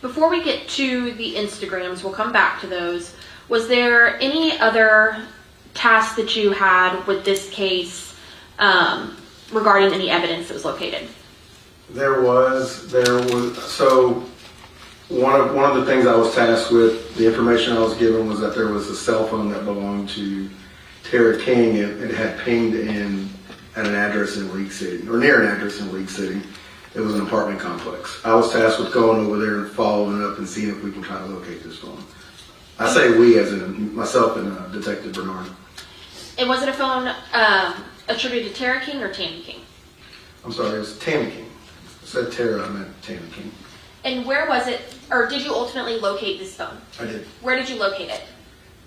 Before we get to the Instagrams, we'll come back to those. Was there any other tasks that you had with this case regarding any evidence that was located? There was, so one of the things I was tasked with, the information I was given was that there was a cell phone that belonged to Tammy King. It had pinged in at an address in League City, or near an address in League City. It was an apartment complex. I was tasked with going over there and following up and seeing if we can try to locate this phone. I say we as in myself and Detective Bernard. And was it a phone attributed to Tara King or Tammy King? I'm sorry, it was Tammy King. I said Tara, I meant Tammy King. And where was it, or did you ultimately locate this phone? I did. Where did you locate it?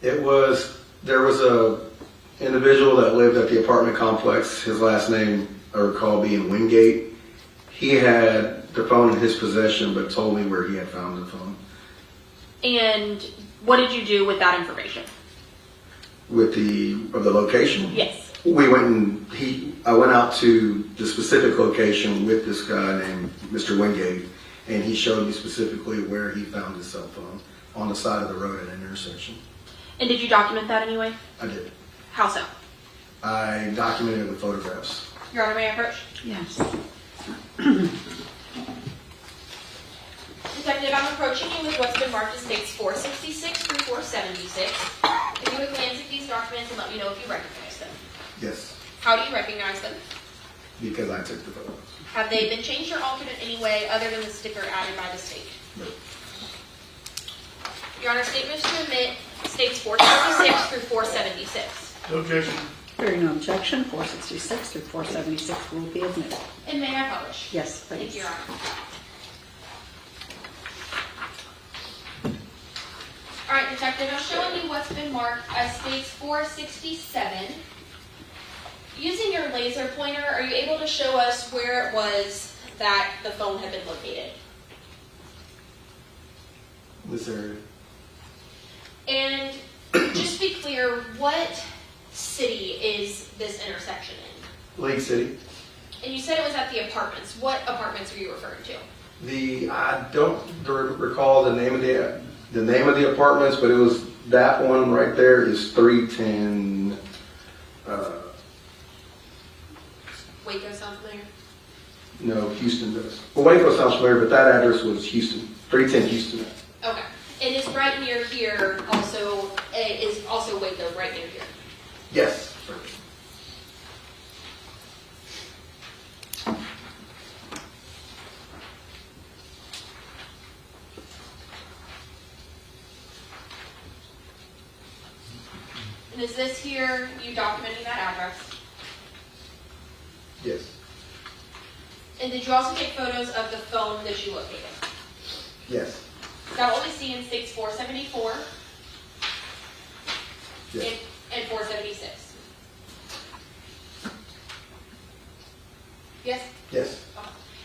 There was a individual that lived at the apartment complex. His last name I recall being Wingate. He had the phone in his possession, but told me where he had found the phone. And what did you do with that information? With the location? Yes. We went and I went out to the specific location with this guy named Mr. Wingate, and he showed me specifically where he found his cell phone on the side of the road at an intersection. And did you document that anyway? I did. How so? I documented it with photographs. Your Honor, may I approach? Yes. Detective, I'm approaching you with what's been marked as dates 466 through 476. If you would glance at these documents and let me know if you recognize them. Yes, How do you recognize them? because I took the photos. Have they been changed or altered in any way other than the sticker added by the state? No. Your Honor, statements to admit states 466 through 476. No objection. Hearing no objection, 466 through 476 will be admitted. And may I publish? Yes, Thank please. you, Your Honor. All right, Detective, I'm showing you what's been marked as states 467. Using your laser pointer, are you able to show us where it was that the phone had been located? This area. And just to be clear, what city is this intersection in? League City. And you said it was at the apartments. What apartments are you referring to? I don't recall the name of the apartments, but it was that one right there is 310. Waco sounds familiar? No, Houston does. Well, Waco sounds familiar, but that address was Houston, 310 Houston. Okay. And is right near here also Waco right near here? Yes. And is this here you documenting that address? Yes. And did you also take photos of the phone that you located? Yes. Is that what we see in states 474 Yes. and 476? Yes? Yes.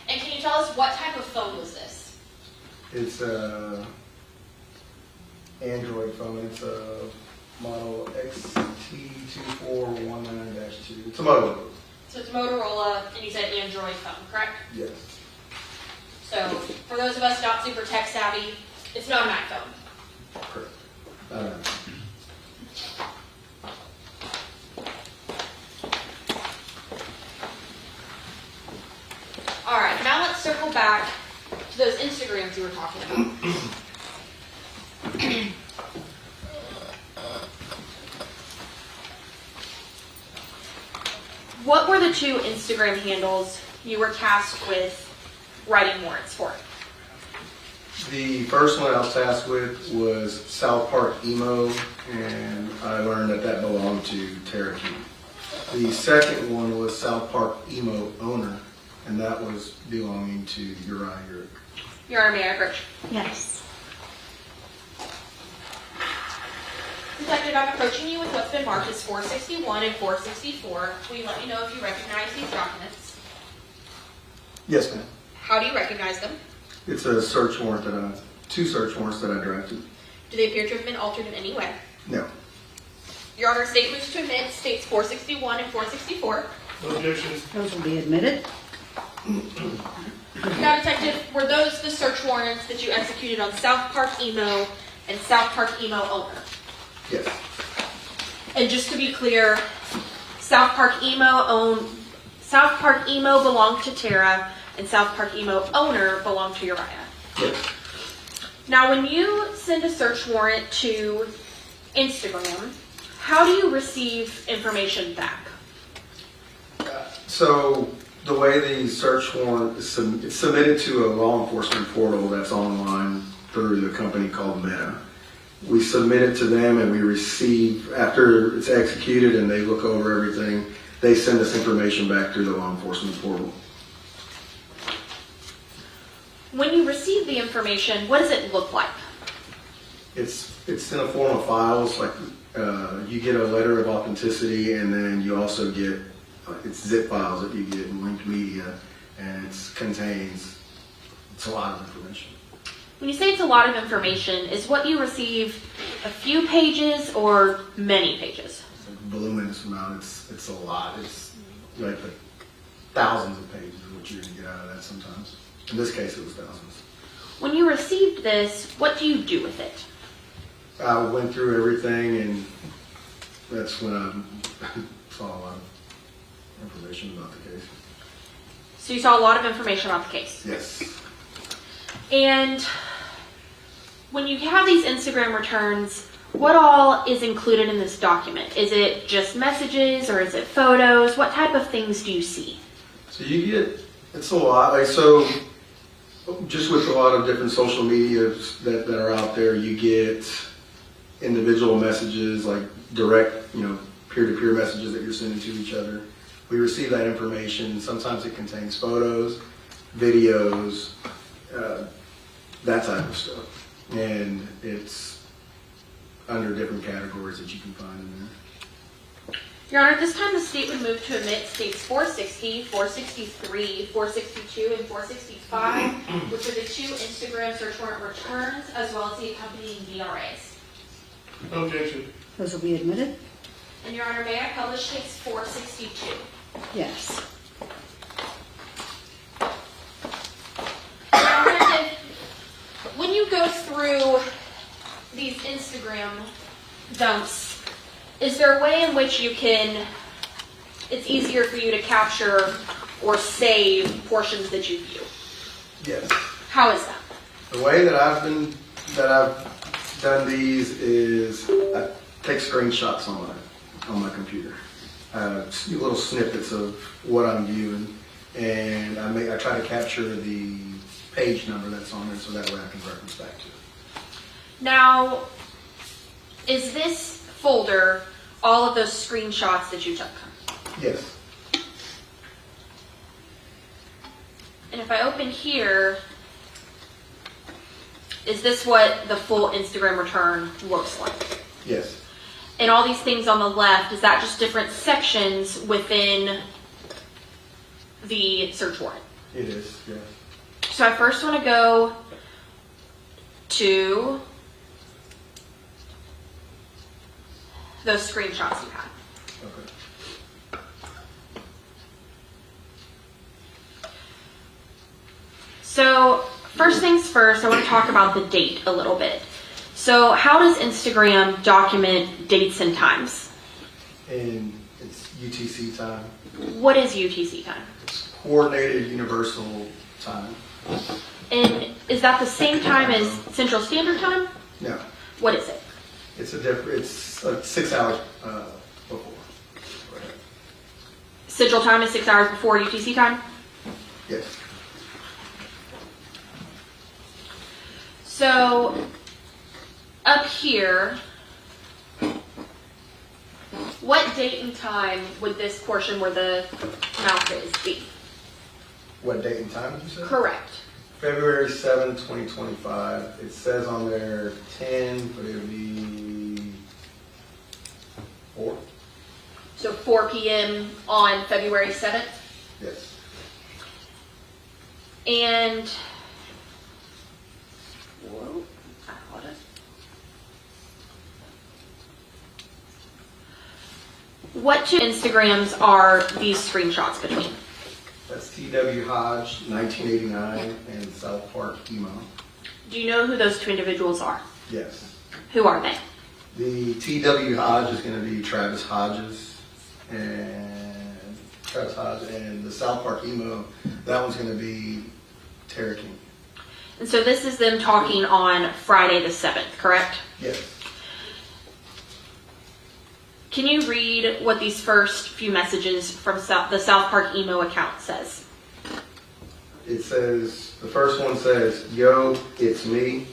And can you tell us what type of phone was this? It's a Android phone. It's a model XT2419-2. It's a Motorola. So it's a Motorola, and you said Android phone, correct? Yes. So for those of us not super tech savvy, it's not a Mac phone. Correct. back to those Instagrams you were talking about. What were the 2 Instagram handles you were tasked with writing warrants for? The first one I was tasked with was South Park Emo, and I learned that that belonged to Tara King. The second one was South Park Emo Owner, and that was belonging to Uriah Urick. Your Honor, may I approach? Yes. Detective, I'm approaching you with what's been marked as 461 and 464. Will you let me know if you recognize these documents? Yes, ma'am. How do you recognize them? It's a search warrant that 2 search warrants that I drafted. Do they appear to have been altered in any way? No. Your Honor, state moves to admit states 461 and 464. No objection. Those will be admitted. Now, Detective, were those the search warrants that you executed on South Park Emo and South Park Emo Owner? Yes. And just to be clear, South Park Emo belonged to Tara, and South Park Emo Owner belonged to Uriah. Yes. Now, when you send a search warrant to Instagram, how do you receive information back? So the way the search warrant is it's submitted to a law enforcement portal that's online through the company called Meta. We submit it to them and we receive, after it's executed and they look over everything, they send us information back through the law enforcement portal. When you receive the information, what does it look like? It's in a form of files, like you get a letter of authenticity, and then you also get it's zip files that you get in linked media, and it's a lot of information. When you say it's a lot of information, is what you receive a few pages or many pages? It's a voluminous amount. It's a lot. It's like thousands of pages is what you're gonna get out of that sometimes. In this case, it was thousands. When you received this, what do you do with it? I went through everything, and that's when I saw a lot of information about the case. So you saw a lot of information about the case. Yes. And when you have these Instagram returns, what all is included in this document? Is it just messages or is it photos? What type of things do you see? So you get, it's a lot. Like, so just with a lot of different social medias that are out there, you get individual messages, like direct, peer-to-peer messages that you're sending to each other. We receive that information. Sometimes it contains photos, videos, that type of stuff. And it's under different categories that you can find in there. Your Honor, at this time the state would move to admit states 460, 463, 462, and 465, which are the 2 Instagram search warrant returns, as well as the accompanying VRAs. No objection. Those will be admitted. And Your Honor, may I publish states 462? Yes. When you go through these Instagram dumps, is there a way in which it's easier for you to capture or save portions that you view? Yes. How is that? The way that I've done these is I take screenshots on my computer, little snippets of what I'm viewing, and I try to capture the page number that's on there so that way I can reference back to it. Now, is this folder all of those screenshots that you took? Yes. And if I open here, is this what the full Instagram return looks like? Yes. And all these things on the left, is that just different sections within the search warrant? It is, yes. So I first want to go to those screenshots you had. Okay. So first things first, I want to talk about the date a little bit. So how does Instagram document dates and times? And it's UTC time. What is UTC time? It's Coordinated Universal Time. And is that the same time as Central Standard Time? No, What is it? it's 6 hours before. Central Time is 6 hours before UTC time? Yes. So, up here, what date and time would this portion where the mouth is be? What date and time did you say? Correct. February 7, 2025. It says on there 10, but it would be 4? So 4 p.m. on February 7th? Yes. And, whoa, I caught it. What two Instagrams are these screenshots between? That's T.W. Hodge, 1989, and South Park Emo. Do you know who those two individuals are? Yes. Who are they? The T.W. Hodge is going to be Travis Hodges, and the South Park Emo, that one's going to be Tara King. And so this is them talking on Friday the 7th, correct? Yes. Can you read what these first few messages from the South Park Emo account says? It says, the first one says, "Yo, it's me."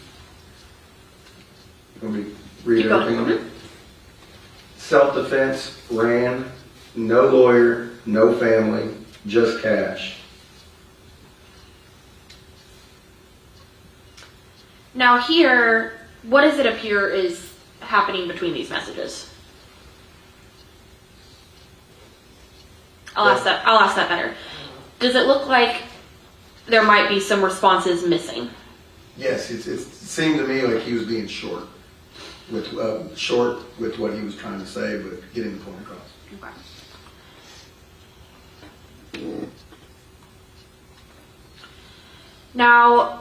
Let me read Keep going. everything on it. Self-defense, ran, no lawyer, no family, just cash. Now here, what does it appear is happening between these messages? I'll ask that better. Does it look like there might be some responses missing? Yes, it seemed to me like he was being short with what he was trying to say, but getting the point across. Okay. Now,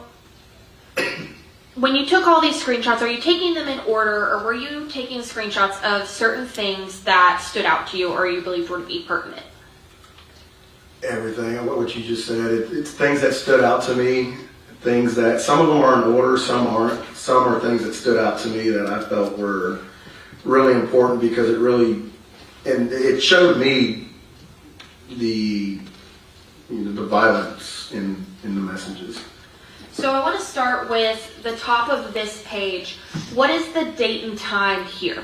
when you took all these screenshots, are you taking them in order, or were you taking screenshots of certain things that stood out to you or you believed would be pertinent? Everything, what you just said, it's things that stood out to me, things that, some of them are in order, some aren't. Some are things that stood out to me that I felt were really important because it showed me the violence in the messages. So I want to start with the top of this page. What is the date and time here?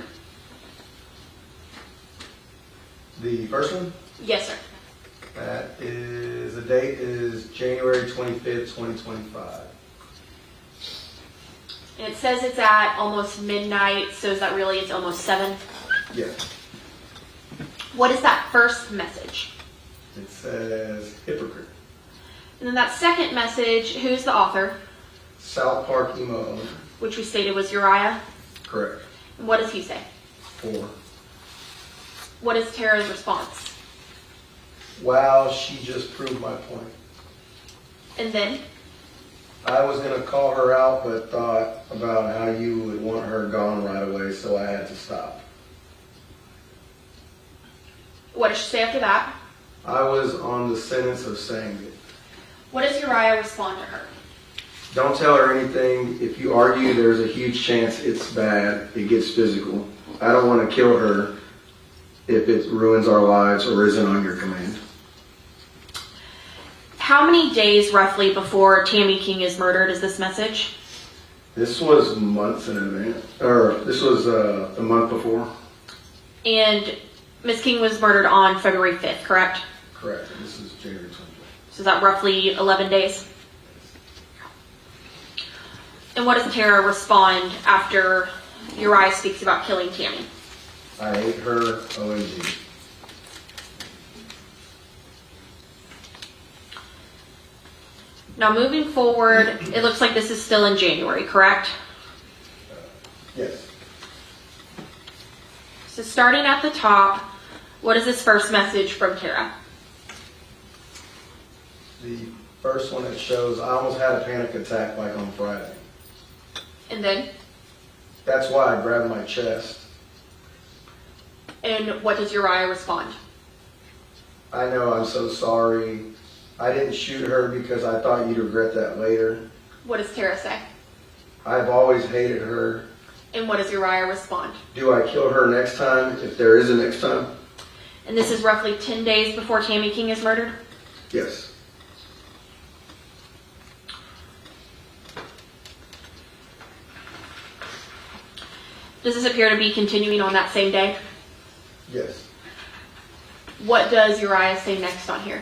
The first one? Yes, sir. The date is January 25th, 2025. And it says it's at almost midnight, so is that really, it's almost 7? Yes. What is that first message? It says hypocrite. And then that second message, who's the author? South Park Emo owner. Which we stated was Uriah. Correct. And what does he say? 4. What is Tara's response? Wow, she just proved my point. And then? I was going to call her out, but thought about how you would want her gone right away, so I had to stop. What does she say after that? I was on the sentence of saying it. What does Uriah respond to her? Don't tell her anything. If you argue, there's a huge chance it's bad. It gets physical. I don't want to kill her if it ruins our lives or isn't on your command. How many days roughly before Tammy King is murdered is this message? This was months in advance, or this was the month before. And Miss King was murdered on February 5th, correct? Correct. This is January 25th. So is that roughly 11 days? And what does Tara respond after Uriah speaks about killing Tammy? I hate her, OMG. Now moving forward, it looks like this is still in January, correct? Yes. So starting at the top, what is this first message from Tara? The first one that shows, I almost had a panic attack like on Friday. And then? That's why I grabbed my chest. And what does Uriah respond? I know, I'm so sorry. I didn't shoot her because I thought you'd regret that later. What does Tara say? I've always hated her. And what does Uriah respond? Do I kill her next time, if there is a next time? And this is roughly 10 days before Tammy King is murdered? Yes. Does this appear to be continuing on that same day? Yes. What does Uriah say next on here?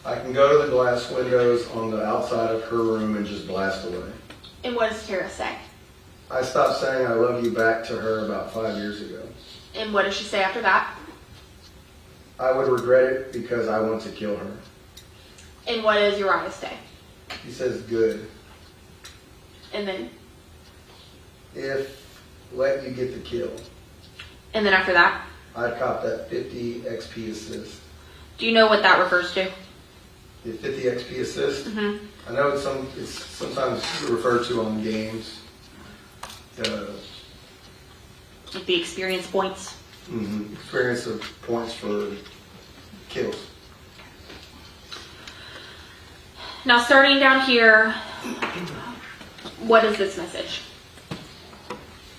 I can go to the glass windows on the outside of her room and just blast away. And what does Tara say? I stopped saying I love you back to her about 5 years ago. And what does she say after that? I would regret it because I want to kill her. And what does Uriah say? He says, good. And then? If let you get the kill. And then after that? I'd cop that 50 XP assist. Do you know what that refers to? The 50 XP assist? Mm-hmm. I know it's sometimes referred to on games. Like the experience points? Mm-hmm. Experience of points for kills. Now starting down here, what is this message?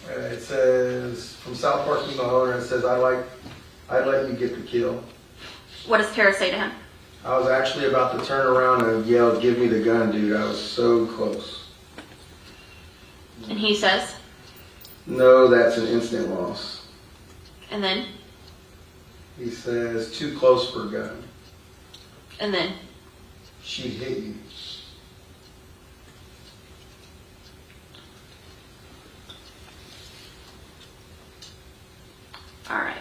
It says, from South Park email, and it says, I'd let you get the kill. What does Tara say to him? I was actually about to turn around and yell, give me the gun, dude. I was so close. And he says? No, that's an instant loss. And then? He says, too close for a gun. And then? She'd hit you. All right.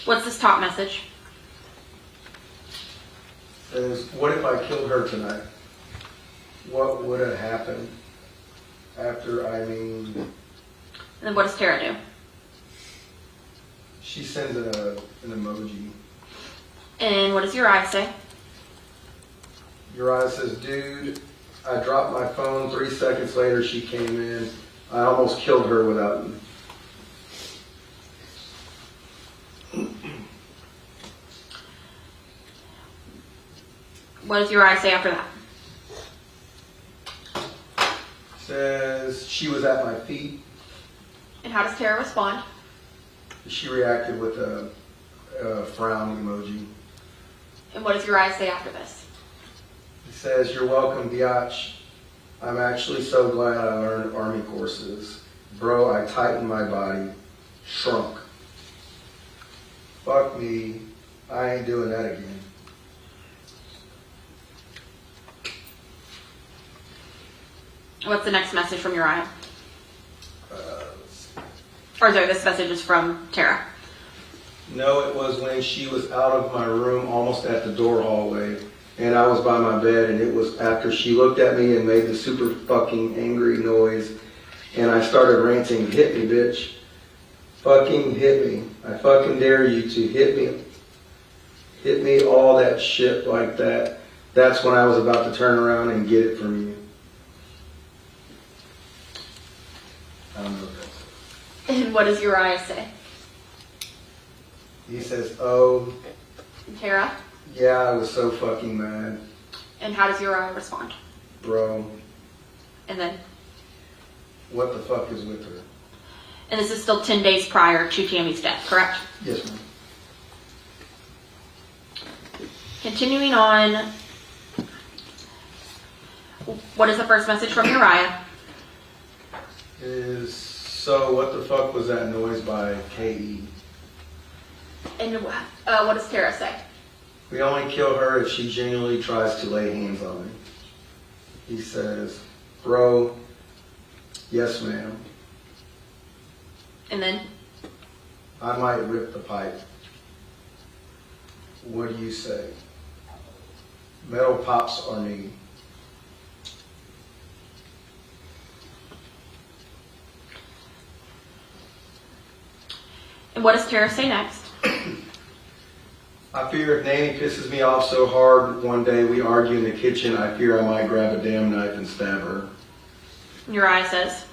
What's this top message? Says, what if I killed her tonight? What would have happened after, And then what does Tara do? She sends an emoji. And what does Uriah say? Uriah says, dude, I dropped my phone. 3 seconds later, she came in. I almost killed her without you. What does Uriah say after that? Says, she was at my feet. And how does Tara respond? She reacted with a frown emoji. And what does Uriah say after this? He says, you're welcome, biatch. I'm actually so glad I learned Army courses. Bro, I tightened my body. Shrunk. Fuck me. I ain't doing that again. What's the next message from Uriah? Or sorry, this message is from Tara. No, it was when she was out of my room, almost at the door hallway, and I was by my bed, and it was after she looked at me and made the super fucking angry noise, and I started ranting, hit me, bitch. Fucking hit me. I fucking dare you to hit me. Hit me, all that shit like that. That's when I was about to turn around and get it from you. I don't know what that's. And what does Uriah say? He says, oh, And Tara? yeah, I was so fucking mad. And how does Uriah respond? Bro, And then? what the fuck is with her? And this is still 10 days prior to Tammy's death, correct? Yes, ma'am. Continuing on, what is the first message from Uriah? Is, so what the fuck was that noise by K.E.? And what does Tara say? We only kill her if she genuinely tries to lay hands on me. He says, bro, yes ma'am. And then? I might rip the pipe. What do you say? Metal pops are me. And what does Tara say next? I fear if Nanny pisses me off so hard one day we argue in the kitchen, I fear I might grab a damn knife and stab her. Uriah says,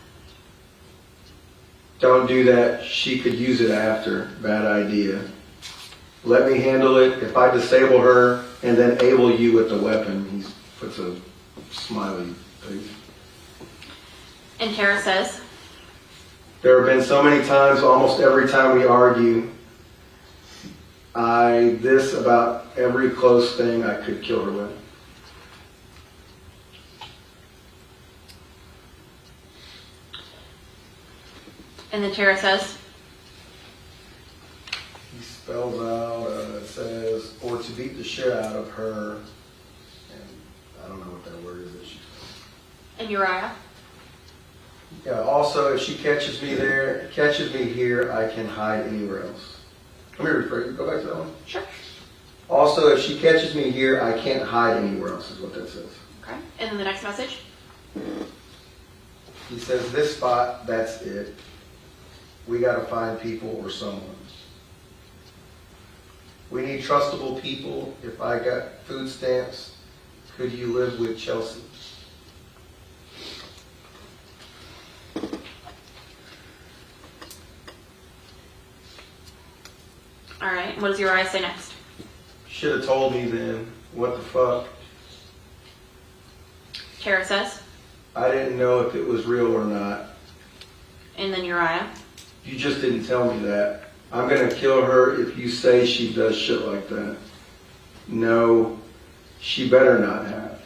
Don't do that. She could use it after. Bad idea. let me handle it. If I disable her and then able you with the weapon, he puts a smiley face. And Tara says, There have been so many times, almost every time we argue, this about every close thing I could kill her with. and then Tara says, He spells out, it says, or to beat the shit out of her, and I don't know what that word is that she says. and Uriah. Yeah, also, if she catches me here, I can hide anywhere else. Let me rephrase, go back to that one. Sure. Also, if she catches me here, I can't hide anywhere else, is what that says. Okay. And then the next message. He says, this spot, that's it. We gotta find people or someone. We need trustable people. If I got food stamps, could you live with Chelsea? All right. What does Uriah say next? Should have told me then. What the fuck? Tara says, I didn't know if it was real or not. and then Uriah. You just didn't tell me that. I'm gonna kill her if you say she does shit like that. No, she better not have.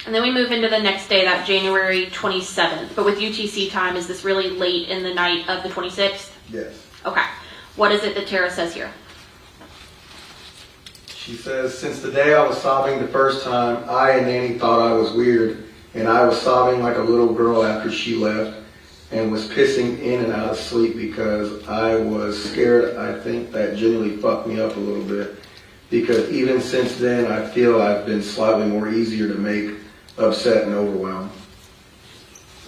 And then we move into the next day, that January 27th. But with UTC time, is this really late in the night of the 26th? Yes. Okay. What is it that Tara says here? She says, since the day I was sobbing the first time, I and Nanny thought I was weird, and I was sobbing like a little girl after she left, and was pissing in and out of sleep because I was scared. I think that genuinely fucked me up a little bit, because even since then, I feel I've been slightly more easier to make upset and overwhelmed.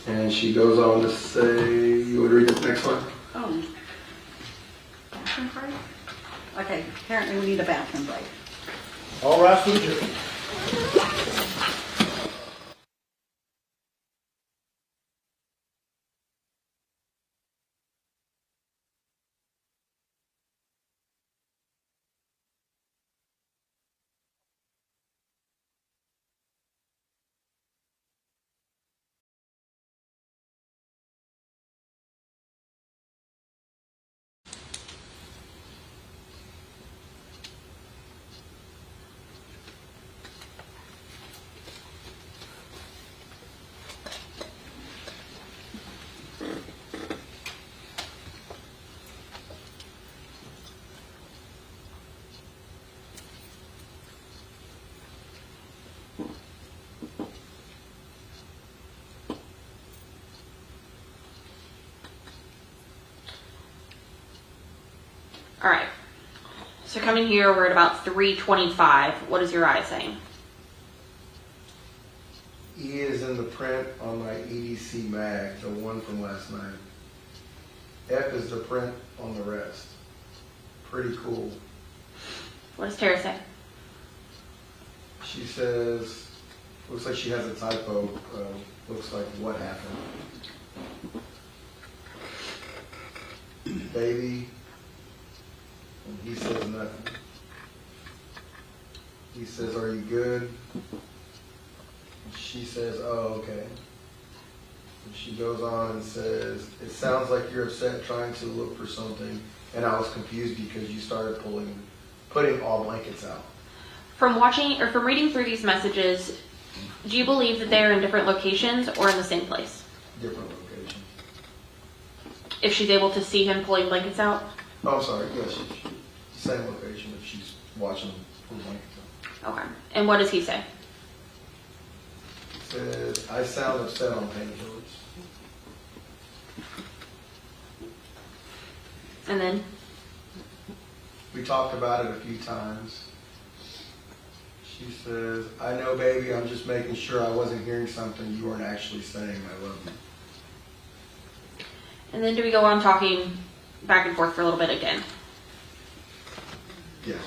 And she goes on to say, you would read the next one? Oh. Bathroom break? Okay, apparently we need a bathroom break. All right, for the jury. All right. So coming here, we're at about 3:25. What is Uriah saying? E is in the print on my EDC mag, the one from last night. F is the print on the rest. Pretty cool. What does Tara say? She says, looks like she has a typo. Looks like what happened. Baby. And he says nothing. He says, are you good? And she says, oh, okay. And she goes on and says, it sounds like you're upset trying to look for something, and I was confused because you started putting all blankets out. From watching or from reading through these messages, do you believe that they're in different locations or in the same place? Different locations. If she's able to see him pulling blankets out? Oh, I'm sorry. Yes, same location if she's watching them pull blankets out. Okay. And what does he say? He says, I sound upset on painkillers. And then? We talked about it a few times. She says, I know, baby, I'm just making sure I wasn't hearing something you weren't actually saying. I love you. And then do we go on talking back and forth for a little bit again? Yes.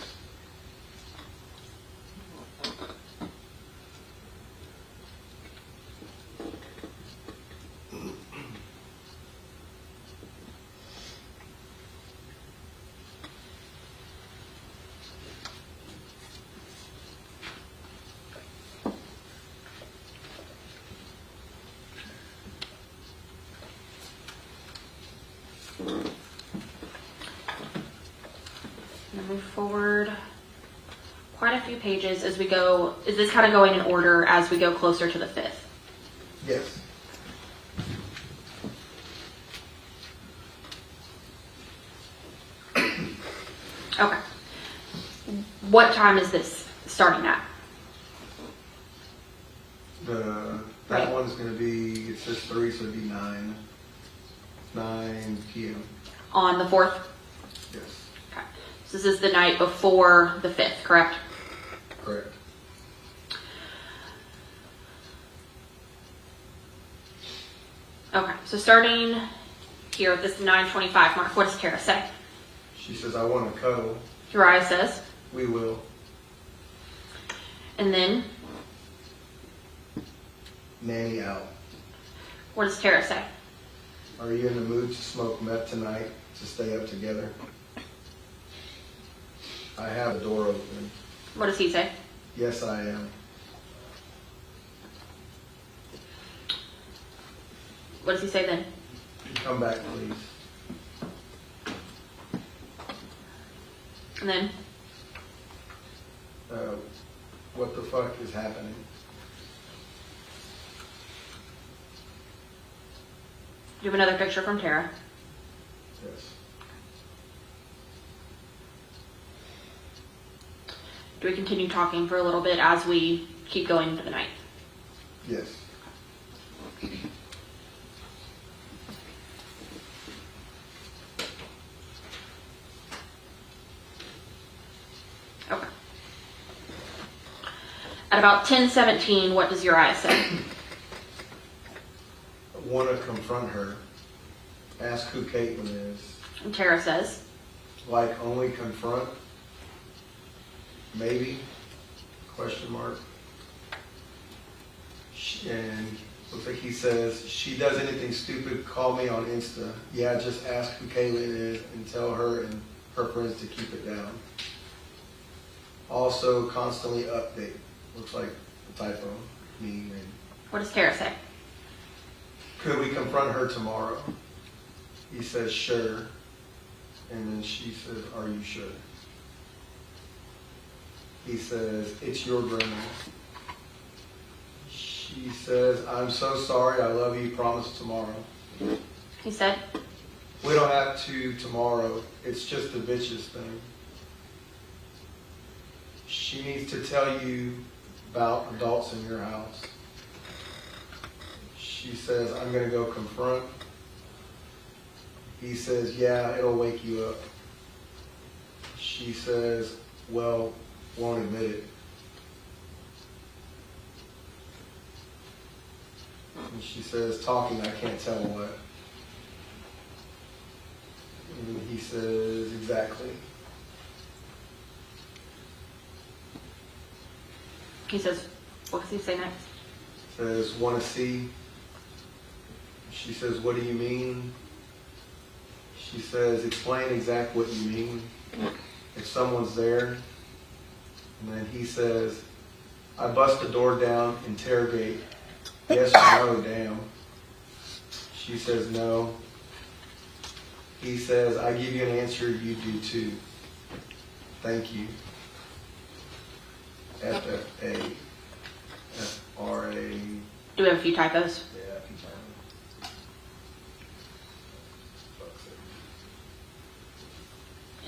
Gonna move forward quite a few pages as we go. Is this kind of going in order as we go closer to the 5th? Yes. Okay. What time is this starting at? That one's gonna be, it says 3, so it'd be 9 p.m. On the 4th? Yes, Okay. So this is the night before the 5th, correct? correct. Okay. So starting here at this 9:25 mark, what does Tara say? She says, I want to cuddle. Uriah says. We will. And then, Nanny out. what does Tara say? Are you in the mood to smoke meth tonight to stay up together? I have the door open. What does he say? Yes, I am. What does he say then? Come back, please. And then, What the fuck is happening? do you have another picture from Tara? Yes. Do we continue talking for a little bit as we keep going into the night? Yes. Okay. At about 10:17, what does Uriah say? Want to confront her. Ask who Caitlin is. And Tara says, Like only confront? Maybe? Question mark. And looks like he says, she does anything stupid, call me on Insta. Yeah, just ask who Caitlin is and tell her and her friends to keep it down. Also, constantly update. Looks like a typo. Me and what does Tara say? could we confront her tomorrow? He says, sure. And then she says, are you sure? He says, it's your grandma. She says, I'm so sorry, I love you, promise tomorrow. He said, We don't have to tomorrow, it's just a bitches thing. She needs to tell you about adults in your house. She says, I'm going to go confront. He says, yeah, it'll wake you up. She says, well, won't admit it. And she says, talking, I can't tell what. And he says, exactly. he says, what does he say next? Says, want to see? She says, what do you mean? She says, explain exactly what you mean. If someone's there. And then he says, I bust the door down, interrogate. Yes or no, damn. She says, no. He says, I give you an answer, you do too. Thank you. FFA. FRA. Do we have a few typos? Yeah, if you can.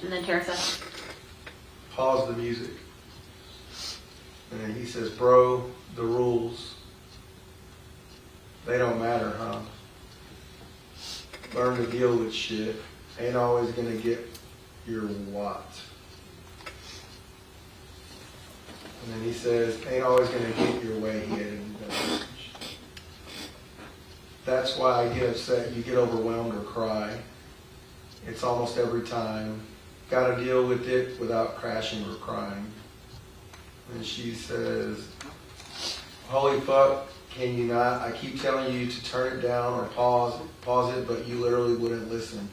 And then Tara says, Pause the music. And then he says, bro, the rules, they don't matter, huh? Learn to deal with shit. Ain't always gonna get your what. And then he says, ain't always gonna get your way, he added in the message. That's why I get upset, you get overwhelmed or cry. It's almost every time. Gotta deal with it without crashing or crying. And she says, holy fuck, can you not? I keep telling you to turn it down or pause it, but you literally wouldn't listen.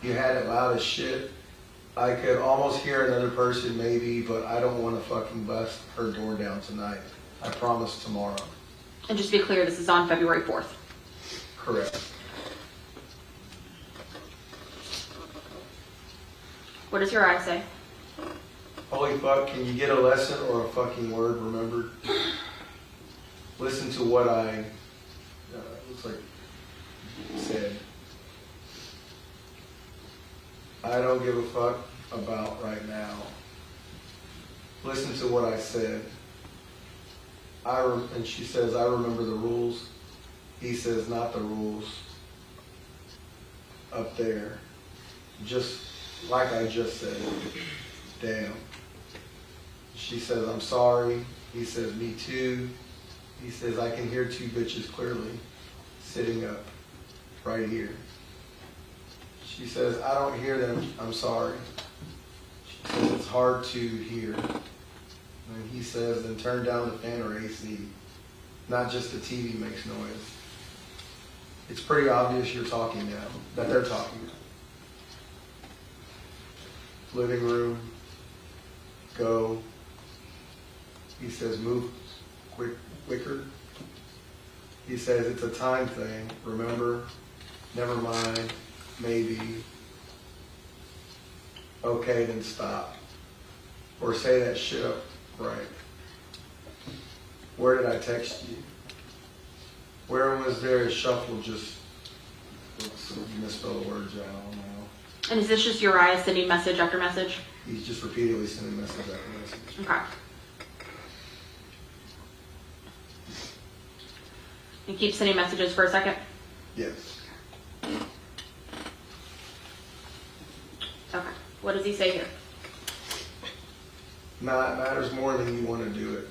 You had it loud as shit. I could almost hear another person maybe, but I don't want to fucking bust her door down tonight. I promise tomorrow. and just to be clear, this is on February 4th. Correct. What does Uriah say? Holy fuck, can you get a lesson or a fucking word remembered? Listen to what I, looks like, said. I don't give a fuck about right now. Listen to what I said. And she says, I remember the rules. He says, not the rules. Up there. Just like I just said. Damn. She says, I'm sorry. He says, me too. He says, I can hear two bitches clearly sitting up right here. She says, I don't hear them. I'm sorry. She says, it's hard to hear. And he says, then turn down the fan or AC. Not just the TV makes noise. It's pretty obvious you're talking now, that they're talking. Living room, go. He says, move quicker. He says, it's a time thing. Remember, never mind, maybe. Okay, then stop. Or say that shit up right. Where did I text you? Where was there a shuffle just, oops, you misspelled the words, I don't know. And is this just Uriah sending message after message? He's just repeatedly sending message after message. Okay. And keep sending messages for a second? Yes. Okay. What does he say here? Nah, it matters more than you want to do it.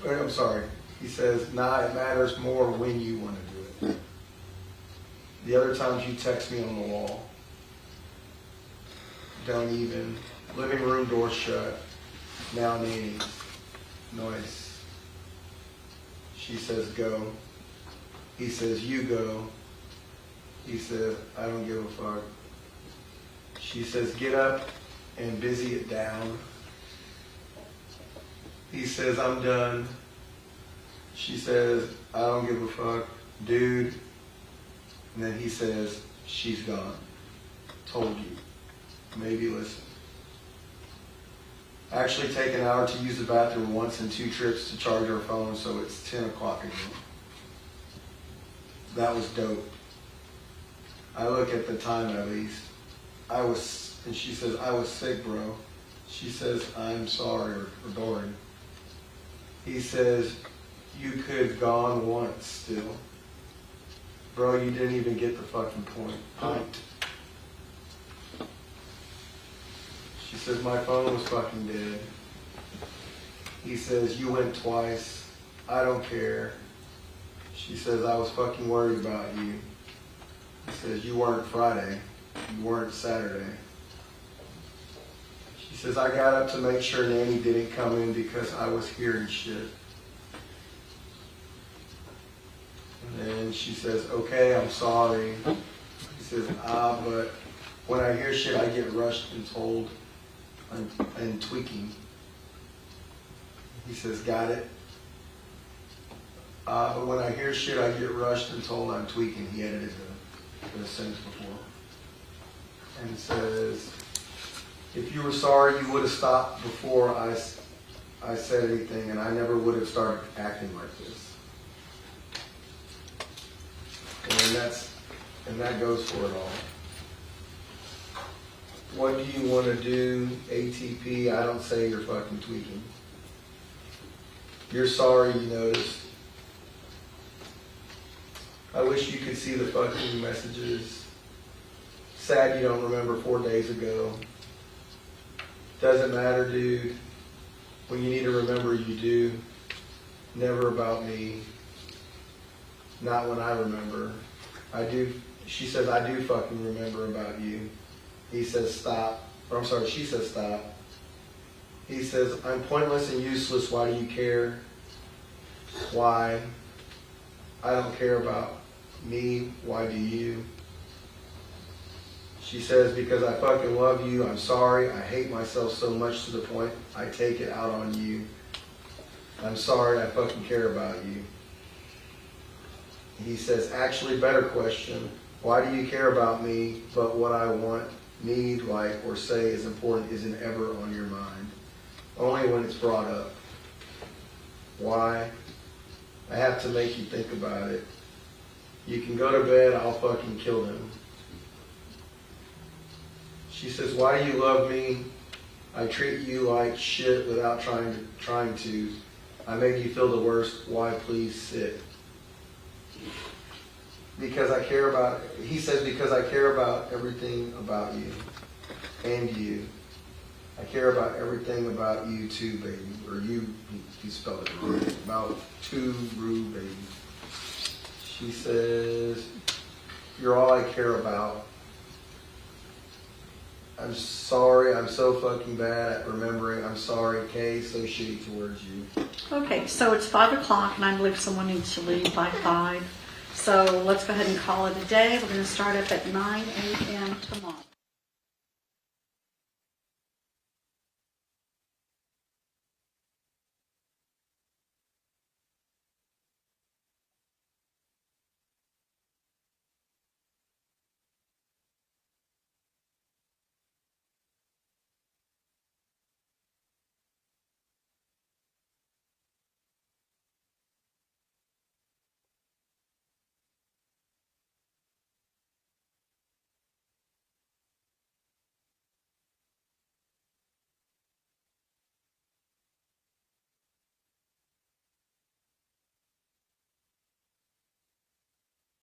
Wait, I'm sorry. He says, nah, it matters more when you want to do it. The other times you text me on the wall. Don't even. Living room door shut. Now nannies. Noise. She says, go. He says, you go. He says, I don't give a fuck. She says, get up and busy it down. He says, I'm done. She says, I don't give a fuck, dude. And then he says, she's gone. Told you. Maybe listen. Actually take an hour to use the bathroom once and 2 trips to charge our phone, so it's 10 o'clock again. That was dope. I look at the time at least. And she says, I was sick, bro. She says, I'm sorry, or Doran. He says, you could gone once still. Bro, you didn't even get the fucking point. She says, my phone was fucking dead. He says, you went twice. I don't care. She says, I was fucking worried about you. He says, you weren't Friday. You weren't Saturday. She says, I got up to make sure Nanny didn't come in because I was hearing shit. And then she says, okay, I'm sorry. He says, but when I hear shit, I get rushed and told I'm tweaking. He says, got it. But when I hear shit, I get rushed and told I'm tweaking. He edited the sentence before. And says, if you were sorry, you would have stopped before I said anything, and I never would have started acting like this. And that goes for it all. What do you want to do, ATP? I don't say you're fucking tweaking. You're sorry you noticed. I wish you could see the fucking messages. Sad you don't remember 4 days ago. Doesn't matter, dude. When you need to remember, you do. Never about me. Not when I remember. I do. She says, I do fucking remember about you. He says, stop. Or I'm sorry, she says, stop. He says, I'm pointless and useless. Why do you care? Why? I don't care about me. Why do you? She says, because I fucking love you. I'm sorry. I hate myself so much to the point I take it out on you. I'm sorry. I fucking care about you. He says, actually, better question. Why do you care about me, but what I want need, like, or say is important isn't ever on your mind. Only when it's brought up. Why? I have to make you think about it. You can go to bed, I'll fucking kill them. She says, why do you love me? I treat you like shit without trying to. I make you feel the worst. Why? Please sit. Because I care about, he says, because I care about everything about you and you. I care about everything about you too, baby. Or you, he spelled it wrong. About too, rude, baby. She says, you're all I care about. I'm sorry, I'm so fucking bad at remembering. I'm sorry, Kay, so shitty towards you. Okay, so it's 5 o'clock, and I believe someone needs to leave by 5. So let's go ahead and call it a day. We're going to start up at 9 a.m. tomorrow.